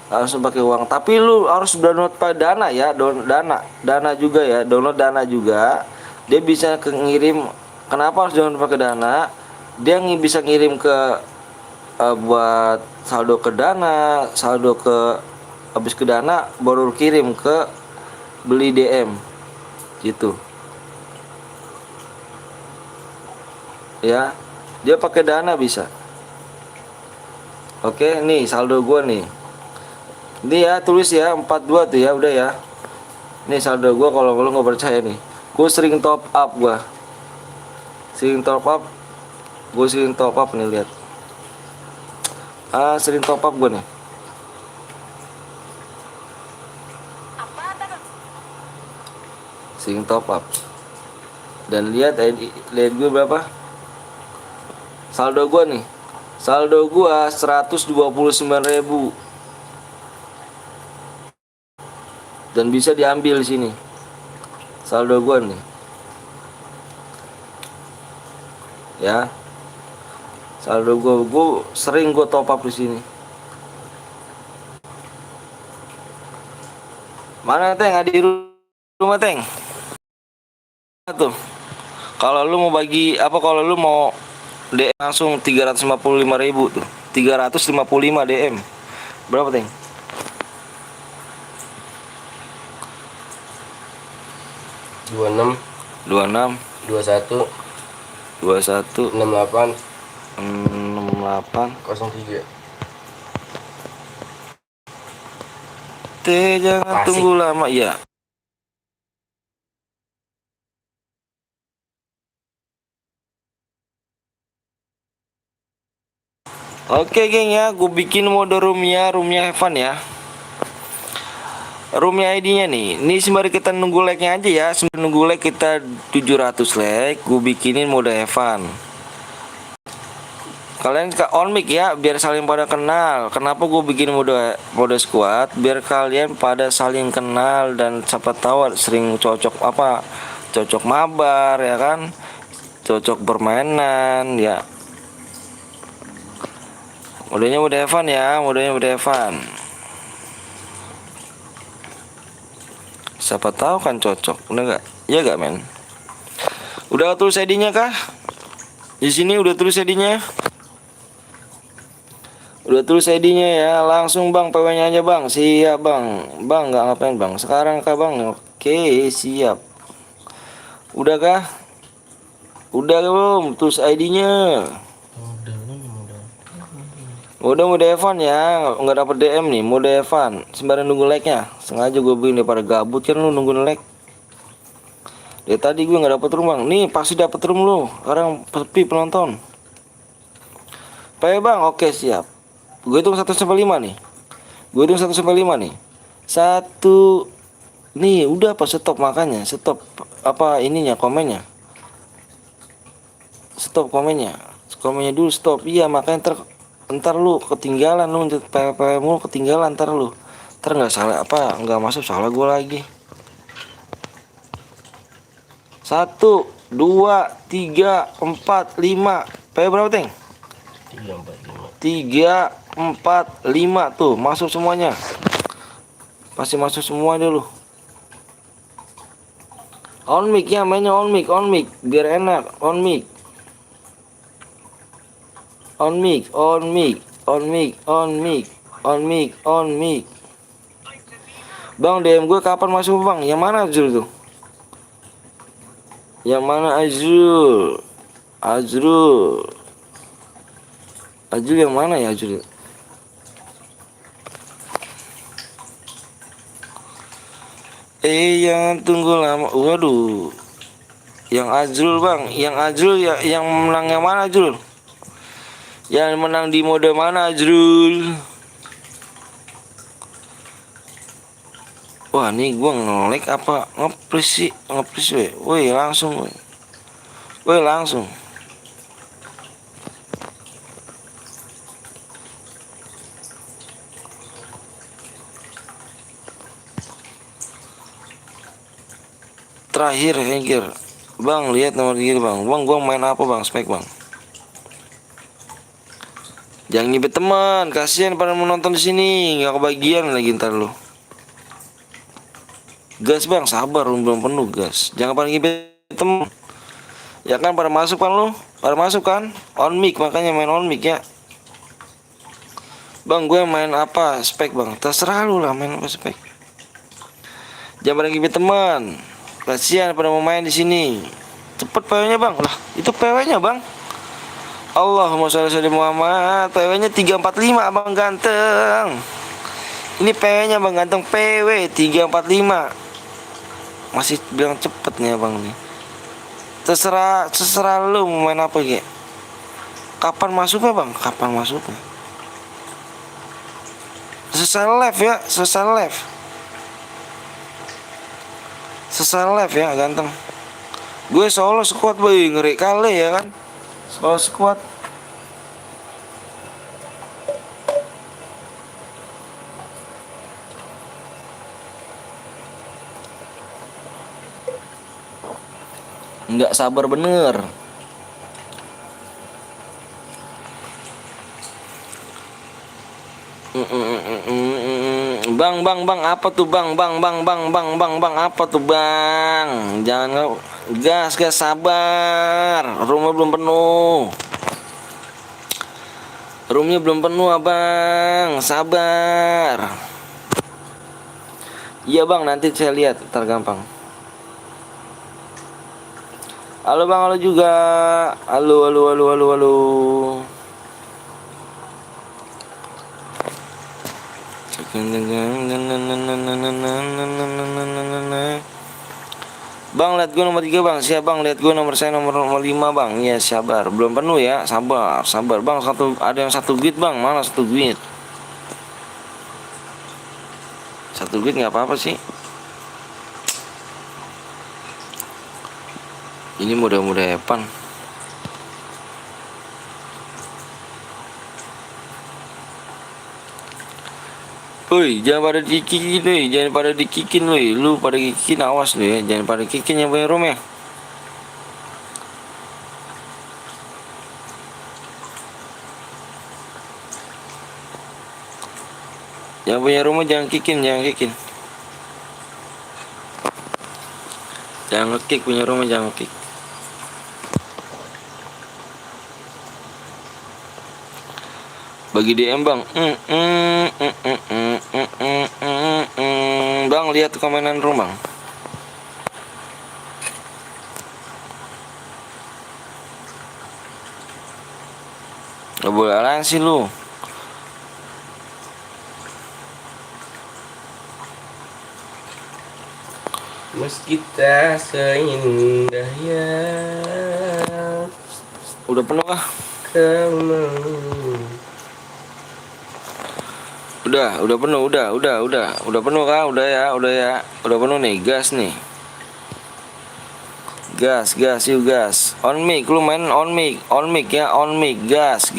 Speaker 1: Langsung pakai uang. Tapi lu harus download pakai Dana ya, Dana juga ya, download Dana juga. Dia bisa ngirim. Kenapa harus download pakai Dana? Dia bisa ngirim ke buat saldo ke Dana, habis ke Dana baru kirim ke beli DM gitu ya. Dia pakai Dana bisa. Oke, nih saldo gua nih. Ini ya, tulis ya 42 tuh ya, udah ya. Nih saldo gua, kalau lu nggak percaya nih. Gua sering top up nih, lihat. Sering top up gua nih. Sering top up. Dan lihat gue berapa? Saldo gua nih. Saldo gua 129.000. Dan bisa diambil di sini. Saldo gua nih. Ya. Saldo gua sering top up di sini. Mana Teng? Ada di rumah Teng? Tuh. Kalau lu mau kalau lu mau DM langsung 355.000 tuh. 355 DM. Berapa Teng?
Speaker 3: 26
Speaker 1: 21
Speaker 3: 68
Speaker 1: 03.
Speaker 3: 03.
Speaker 1: Jangan tunggu lama ya. Oke geng ya, gue bikin mode roomnya Evan ya. Roomnya ID-nya nih. Ini sembari kita nunggu like-nya aja ya. Sembari nunggu like kita 700 like, gue bikinin mode Evan. Kalian on mic ya, biar saling pada kenal. Kenapa gue bikin mode squad? Biar kalian pada saling kenal dan siapa tahu sering cocok mabar ya kan. cocok permainan ya. Modenya mode Evan ya, modenya mode Evan. Siapa tahu kan cocok, udah nggak? Ya nggak men? Udah tulis ID-nya kah? Di sini udah tulis ID-nya. Udah tulis ID-nya ya, langsung bang PW-nya aja bang. Siap bang, bang nggak ngapain bang? Sekarang kah bang? Oke siap. Udah kah? Udah belum? Tulis ID-nya. Udah mode Evan ya, nggak dapet DM nih, mode Evan. Sembarang nunggu like-nya. Sengaja gue bikin daripada gabut kan lu nunggu like. Dari tadi gue nggak dapet room bang. Nih pasti dapet room lu. Sekarang sepi penonton. Bang, oke siap. Gue hitung 1 sampai 5 nih. Gue hitung 1 sampai 5 nih. 1. Nih udah apa stop makanya. Stop apa ininya komennya. Stop komennya. Komennya dulu stop. Iya makanya ntar lu ketinggalan lu PW mulu ketinggalan ntar lu. Ntar nggak salah apa nggak masuk salah gue lagi. 1, 2, 3, 4, 5. PW berapa Teng? 3, 4, 5 tuh masuk semuanya. Pasti masuk semua dulu. On mic ya mainnya on mic biar enak on mic. On mic. Bang DM gue kapan masuk bang? Yang mana Azrul tuh? Yang mana Azrul? Azrul yang mana ya Azrul? Jangan tunggu lama. Waduh. Yang Azrul bang, yang Azrul ya, yang menang yang mana Azrul? Yang menang di mode mana Azrul? Wah nih gua nge-like apa nge-please sih? Nge-please we. Woi langsung we. Woi langsung. Terakhir Hengkir. Bang lihat nomor 3 bang. Bang gua main apa bang? Spek bang. Jangan nyibet teman, kasihan pada menonton di sini, nggak kebagian lagi ntar lu. Gas bang, sabar, belum penuh gas. Jangan pada nyibet teman. Ya kan pada masuk kan lu, pada masuk kan? On mic makanya main on mic ya. Bang gue main apa spek bang? Terserah lu lah main apa spek. Jangan pada nyibet teman. Kasihan pada mau main di sini. Cepet PW-nya bang, lah itu PW-nya bang. Allahumma sholli ala Muhammad. PW-nya 345 abang ganteng. Ini PW-nya abang ganteng PW 345. Masih bilang cepet nih abang nih. Terserah lu mau main apa ya. Kapan masuknya bang? Kapan masuknya? Selesai live ya, selesai live. Selesai live ya ganteng. Gue solo squad boy, ngeri kali ya kan. Solo squad. Nggak sabar bener. Bang apa tuh bang apa tuh bang? Jangan gas sabar. Roomnya belum penuh abang, sabar. Iya bang nanti saya lihat ntar gampang. Halo bang, halo juga. Halo. Bang lihat gue nomor 3 bang. Siap bang, lihat gue nomor saya nomor 5 bang. Iya sabar, belum penuh ya. Sabar bang, ada yang 1 git bang. Mana 1 git? 1 git nggak apa-apa sih. Ini mudah-mudahan Evan. Woi, jangan pada dikikin woi, jangan pada dikikin woi. Lu pada kikin awas lu ya, jangan pada kikin yang punya room ya. Yang punya rumah jangan kikin, jangan kikin. Jangan ngekick, punya rumah jangan ngekick. Bagi DM bang. Bang lihat komenan rumah. Gak boleh alasan sih lu.
Speaker 3: Meski tak seindah yang
Speaker 1: Udah penuh kah?
Speaker 3: kamu.
Speaker 1: Udah penuh, udah penuh kah? Udah ya. Udah penuh nih, gas nih. Gas, yuk gas. On mic, lu main on mic ya, on mic, gas.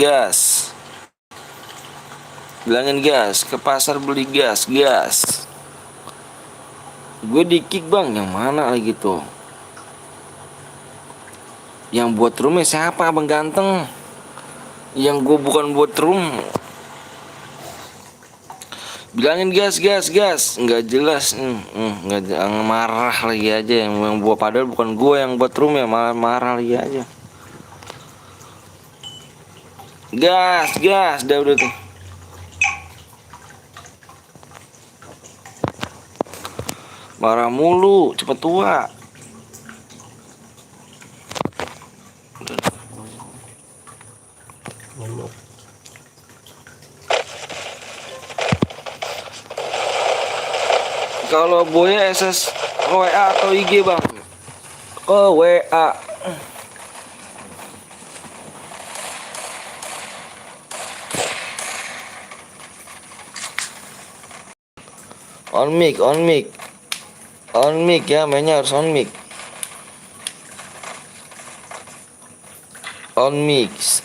Speaker 1: Bilangin gas, ke pasar beli gas. Gue di kick bang, yang mana lagi tuh? Yang buat roomnya siapa abang ganteng? Yang gue bukan buat room. Bilangin gas. Nggak jelas. Nggak marah lagi aja. Yang buat padahal bukan gue yang buat room ya, malah marah lagi aja. Gas, udah tuh. Marah mulu, cepet tua. Kalau Boya SS WA atau IG bang? Oh WA. On mic ya, mainnya harus on mic. On mix.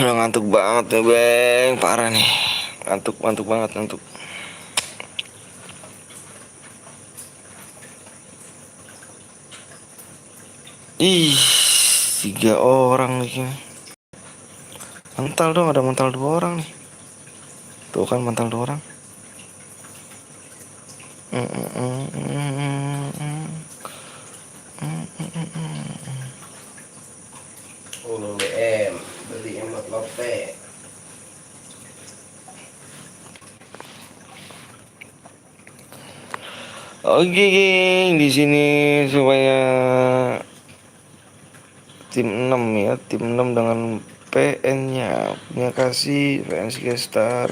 Speaker 1: Udah ngantuk banget nih bang, parah nih. Ngantuk banget. Ih, 3 orang nih. Mental dong, ada mental 2 orang nih. Tuh kan mental 2 orang.
Speaker 3: BM beli emot lope.
Speaker 1: Oke geng, di sini supaya tim 6 ya, tim 6 dengan PN-nya punya kasih PN Star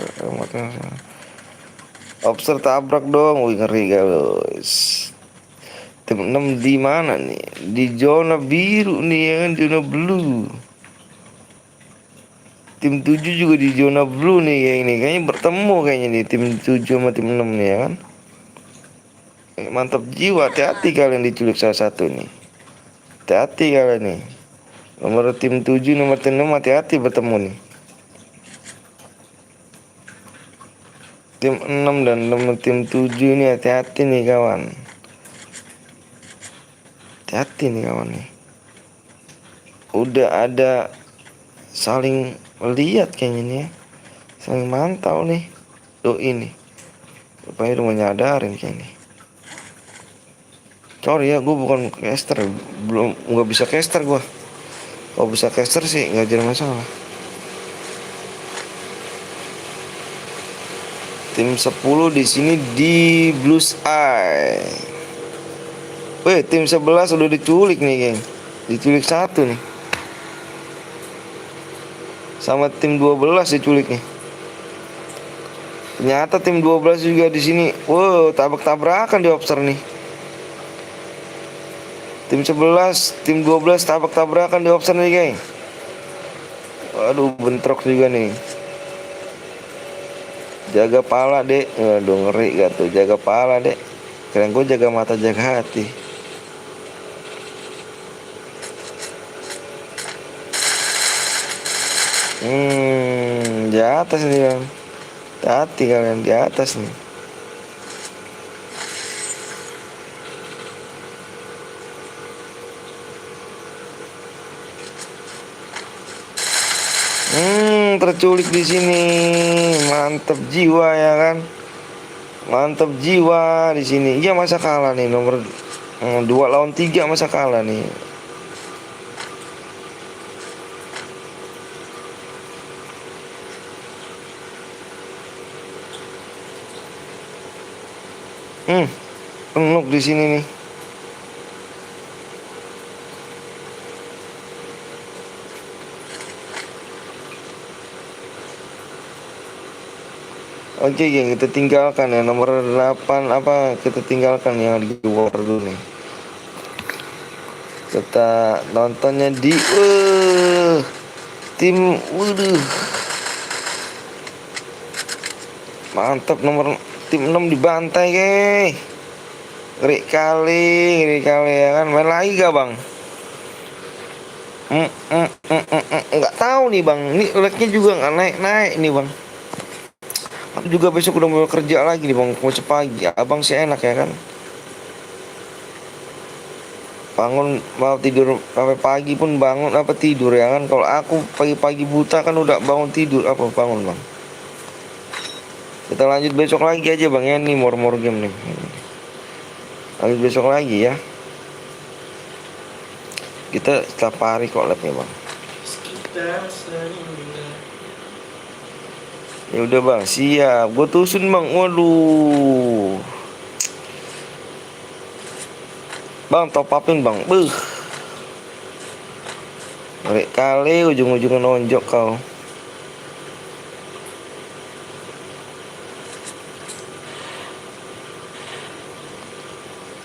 Speaker 1: Obser tabrak dong, wih ngeri guys. Tim 6 di mana nih? Di zona biru nih ya kan, zona blue. Tim 7 juga di zona blue nih kayak ini. Kayaknya bertemu kayaknya nih tim 7 sama tim 6 nih ya kan. Mantap jiwa, hati-hati kalian diculik salah satu nih. Hati-hati kalian nih. Nomor tim 7, nomor tim 6 hati-hati bertemu nih. Tim 6 dan nomor tim 7 ini hati-hati nih kawan. Hati-hati nih kawan nih. Udah ada saling lihat kayaknya nih ya. Saling mantau nih. Doi nih. Rupanya udah menyadarin kayaknya. Sorry ya, gue bukan caster, nggak bisa caster gue. Kalau bisa caster sih nggak jadi masalah. Tim 10 di sini di Blues Eye. Weh, tim 11 udah diculik nih, geng. Diculik 1 nih. Sama tim 12 diculik nih. Ternyata tim 12 juga di sini. Wow, tabrak-tabrakan di obser nih. Tim 11, tim 12 tabrak-tabrakan di obser nih, geng. Waduh, bentrok juga nih. Jaga pala dek. Aduh ngeri gak tuh, jaga pala dek. Keren gue jaga mata jaga hati. Di atas nih bang. Hati kalian di atas nih. Terculik di sini. Mantep jiwa ya kan. Mantep jiwa di sini. Iya masa kalah nih nomor 2 lawan 3 masa kalah nih. Penuk di sini nih. Oke, geng, kita tinggalkan ya nomor 8 apa kita tinggalkan yang di war dulu nih. Kita nontonnya di tim mantap nomor tim 6 dibantai, geng. Ngeri kali ya kan. Main lagi gak bang? Nggak tahu nih bang. Ini lagnya juga nggak naik nih bang. Aku juga besok udah mau kerja lagi nih bang. Mau sepagi. Abang sih enak ya kan. Bangun mau tidur sampai pagi pun bangun apa tidur ya kan. Kalau aku pagi-pagi buta kan udah bangun tidur apa bangun bang. Kita lanjut besok lagi aja bang ya nih more game nih. Lanjut besok lagi ya. Kita setiap hari kok labnya bang. Ya udah bang, siap. Gue tusun bang. Waduh. Bang, top upin bang. Ngeri kali ujung-ujungnya nonjok kau.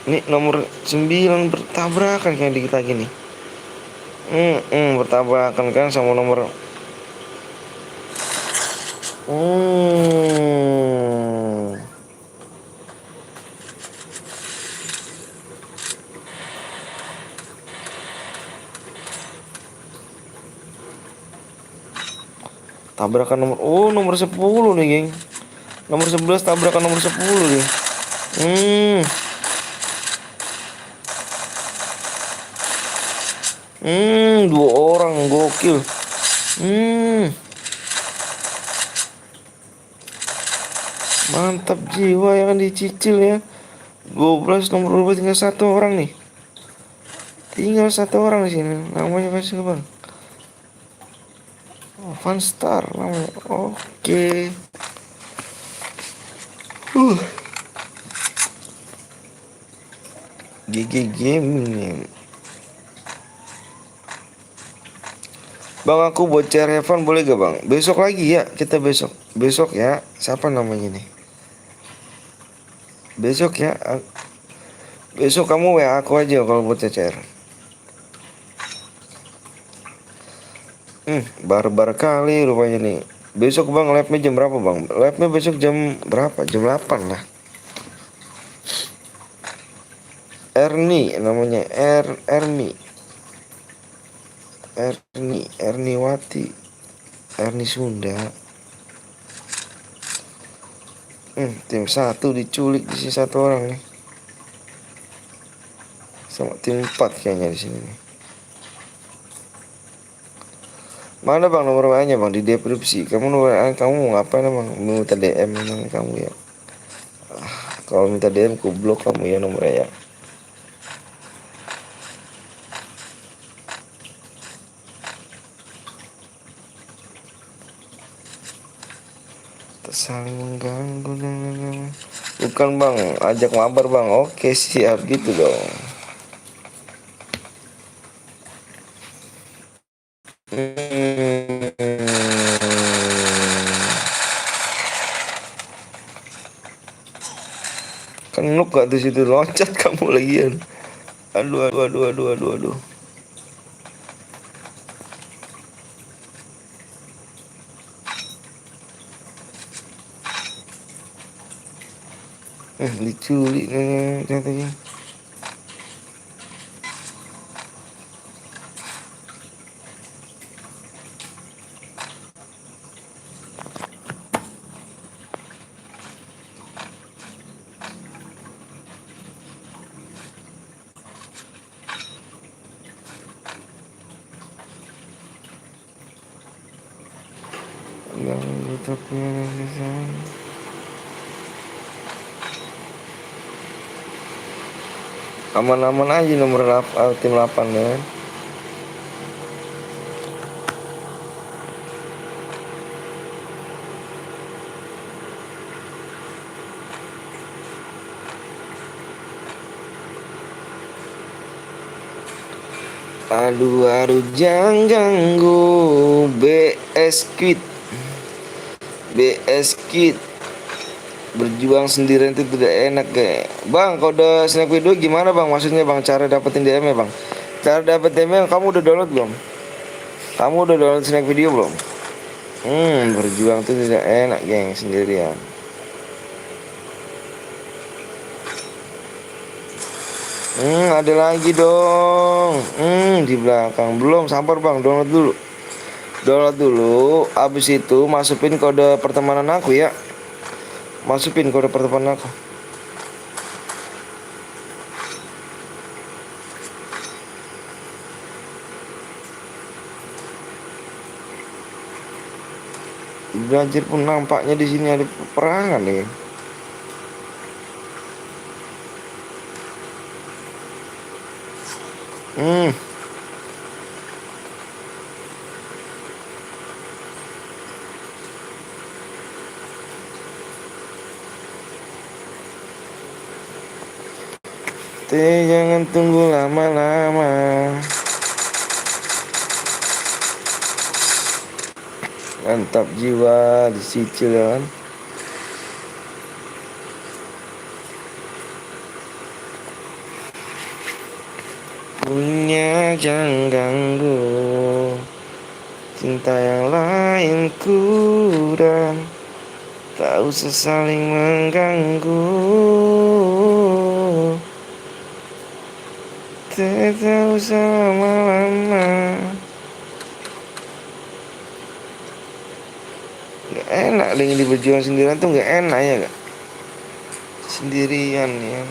Speaker 1: Ini nomor 9 bertabrakan kayak dikit lagi nih. Bertabrakan kan sama nomor tabrakan nomor 10 nih, geng. Nomor 11 tabrakan nomor 10 nih. Dua orang gokil. Mantap jiwa ya kan dicicil ya. 12 nomor 12 tinggal satu orang nih. Tinggal satu orang di sini. Namanya apa sih bang? Fun Star namanya. Oke. GG Gaming. Bang aku buat share Evan boleh gak bang? Besok lagi ya kita besok ya. Siapa namanya nih? Besok ya. Besok kamu WA aku aja kalau buat CCR. Barbar kali rupanya nih. Besok bang labnya jam berapa bang? Labnya besok jam berapa? Jam 8 lah. Erni namanya Erniwati Erni Sunda. Tim 1 diculik di sini satu orang nih. Sama tim 4 kayaknya di sini nih. Mana bang nomor WA-nya bang di deskripsi. Kamu nomor WA kamu ngapain bang? Mau minta DM memang kamu ya. Kalau minta DM ku blok kamu ya nomornya ya. Saling mengganggu. Bukan bang, ajak mabar bang. Oke siap gitu dong. Kan nuk gak di situ loncat kamu lagian. Aduh. Diculik katanya. Aman-aman aja nomor tim 8 ya. Aduh jangan ganggu BS Kid berjuang sendirian itu tidak enak kayak bang. Kode snap video gimana bang, maksudnya bang, cara dapetin DM nya bang? Cara dapet DM nya kamu udah download belum? Kamu udah download snack video belum? Berjuang tuh tidak enak geng sendirian. Ada lagi dong. Di belakang belum, sabar bang, download dulu. Abis itu masukin kode pertemanan aku ya. Masukin kode pertemanan aku. Banjir pun nampaknya di sini ada peperangan nih. Jangan tunggu lama-lama. Mantap jiwa dicicil kan. Punya jangan ganggu cinta yang lain kurang, tak usah saling mengganggu. Tak usah lama-lama. Gak enak dengan di berjuang sendirian tuh, gak enak ya gak? Sendirian ya.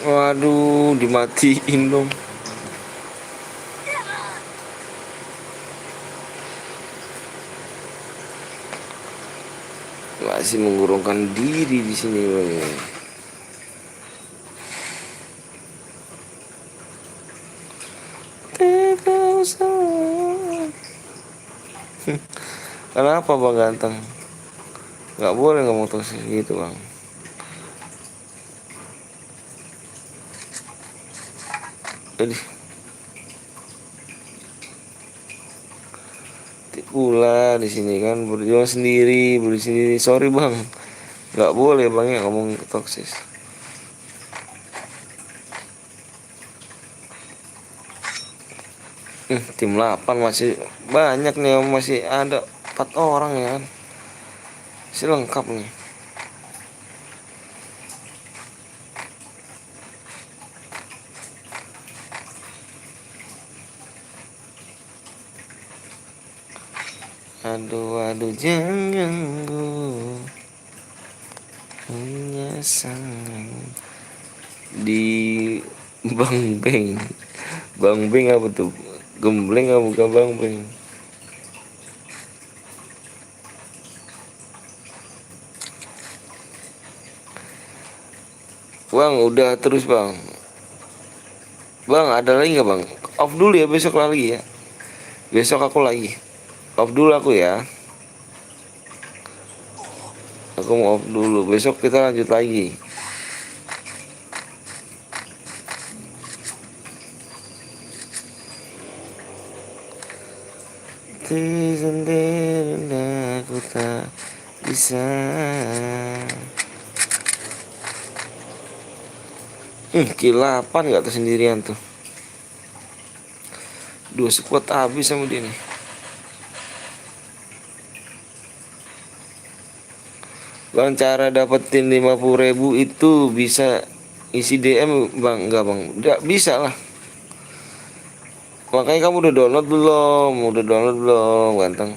Speaker 1: Waduh, dimatiin dong. Masih mengurungkan diri di sini bang. Kenapa bang ganteng? Gak boleh ngomong toksik gitu bang. Jadi pula di sini kan berjuang sendiri, beli sendiri. Sorry bang, nggak boleh bang ya ngomong toksis. Tim 8 masih banyak nih, masih ada 4 orang ya kan. Masih lengkap nih. Aduh jangan ganggu hanya sang di Bang Beng apa tuh? Gembleng apa bukan Bang Beng? Bang udah terus bang. Bang ada lagi nggak bang? Off dulu ya, besok lagi ya. Besok aku lagi. Off dulu aku ya. Aku mau off dulu. Besok kita lanjut lagi. sendiri aku tak bisa. Kilapan gak tuh sendirian tuh. 2 squad habis sama dia nih. Bang, cara dapetin 50.000 itu bisa isi DM bang? Enggak bang, enggak bisa lah. Makanya kamu udah download belum? Udah download belum ganteng?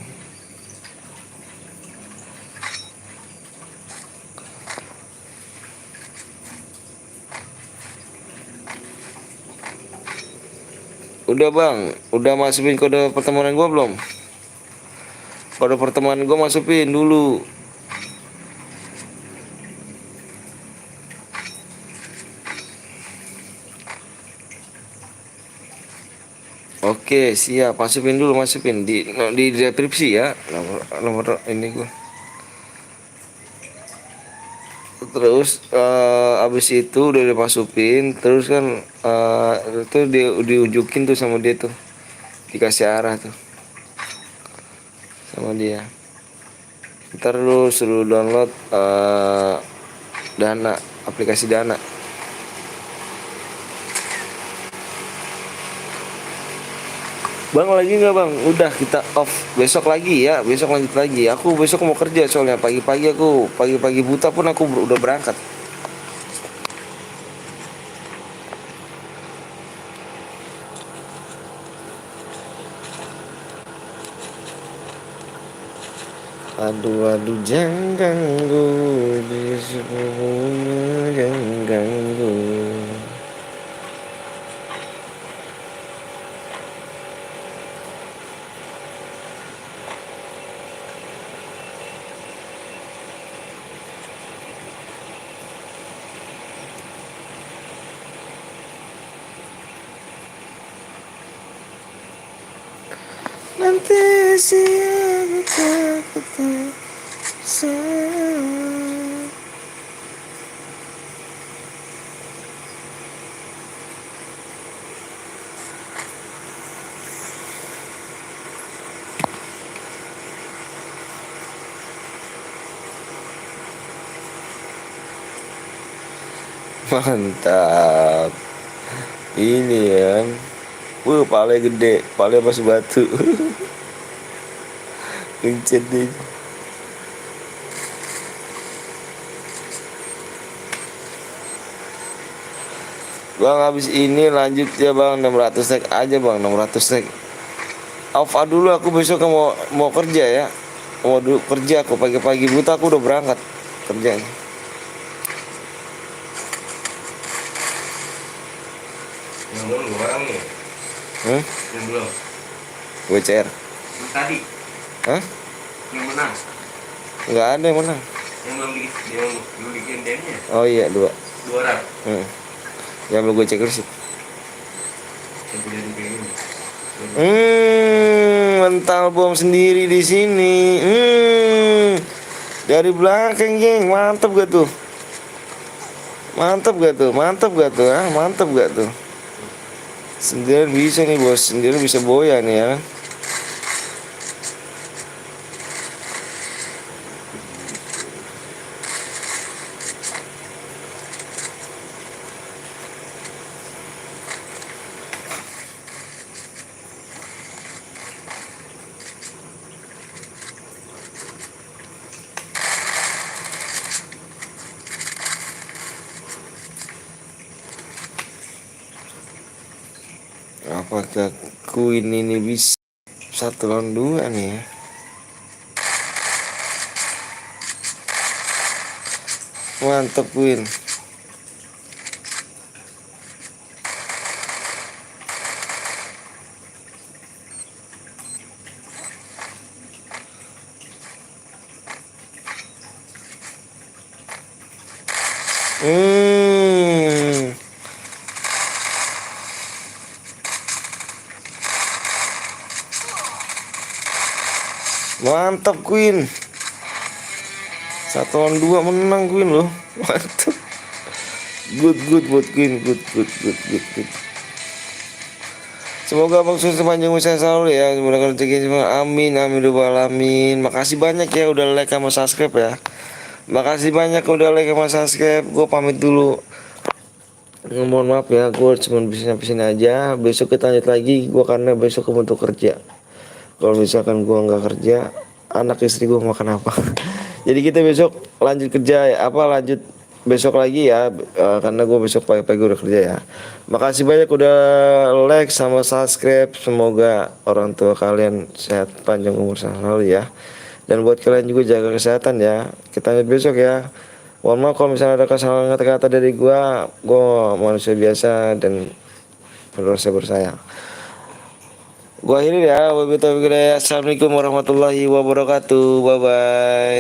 Speaker 1: Udah bang, udah masukin kode pertemanan gua belum? Kode pertemanan gua masukin dulu. Oke siap, masukin dulu, masukin di deskripsi ya, nomor ini gua. Terus abis itu udah dimasukin, terus kan itu diunjukin tuh sama dia tuh, dikasih arah tuh sama dia. Ntar lu suruh download Dana, aplikasi Dana. Bang lagi nggak bang? Udah kita off, besok lagi ya, besok lanjut lagi. Aku besok mau kerja soalnya pagi-pagi, aku pagi-pagi buta pun aku udah berangkat. Aduh jangan ganggu di sepupunya, jangan ganggu. Nanti siapa tak sayang. Mantap. Ini ya. Pale gede, pale pas batu. Kencet deh. Bang habis ini lanjut ya bang, 600 tag aja bang, 600 tag. Alfa dulu, aku besok mau kerja ya. Mau dulu kerja, aku pagi-pagi buta aku udah berangkat kerjanya.
Speaker 3: Yang belum 2 orang nih. Yang belum.
Speaker 1: WCR.
Speaker 3: Tadi.
Speaker 1: Hah?
Speaker 3: Yang menang.
Speaker 1: Nggak ada yang menang.
Speaker 3: Yang belum bikin DM-nya.
Speaker 1: Oh iya 2.
Speaker 3: 2 orang.
Speaker 1: Yang belum gue cek receipt.
Speaker 3: Yang udah dibikin ini.
Speaker 1: Mental bom sendiri di sini. Dari belakang geng, mantep gak tuh? Mantep gak tuh? Mantep gak tuh? Mantep gak tuh? Sendiri bisa nih bos, sendiri bisa boya nih ya. Apakah Queen ini bisa 1 lawan 2 nih ya? Mantap Queen. Mantap Queen. 1 lawan 2 menang Queen loh. Mantap. Good buat Queen, good. Semoga Abang sukses panjang usaha selalu ya. Semoga rezeki semua. Amin amin ya rabbal alamin. Makasih banyak ya udah like sama subscribe ya. Makasih banyak udah like sama subscribe. Gue pamit dulu. Mohon maaf ya, gue cuma bisa sampai sini aja. Besok kita lanjut lagi. Gue karena besok gue untuk kerja. Kalau misalkan gue nggak kerja, anak istri gue makan apa? Jadi kita besok lanjut kerja ya. Lanjut besok lagi ya, karena gue besok pagi-pagi udah kerja ya. Makasih banyak udah like sama subscribe. Semoga orang tua kalian sehat panjang umur selalu ya. Dan buat kalian juga jaga kesehatan ya. Kita lanjut besok ya. Mohon maaf kalau misalnya ada kesalahan kata-kata dari gue manusia biasa dan berdosa bersayang. Gua akhiri ya. Wabillahi taufiq hidayah. Assalamualaikum warahmatullahi wabarakatuh. Bye bye.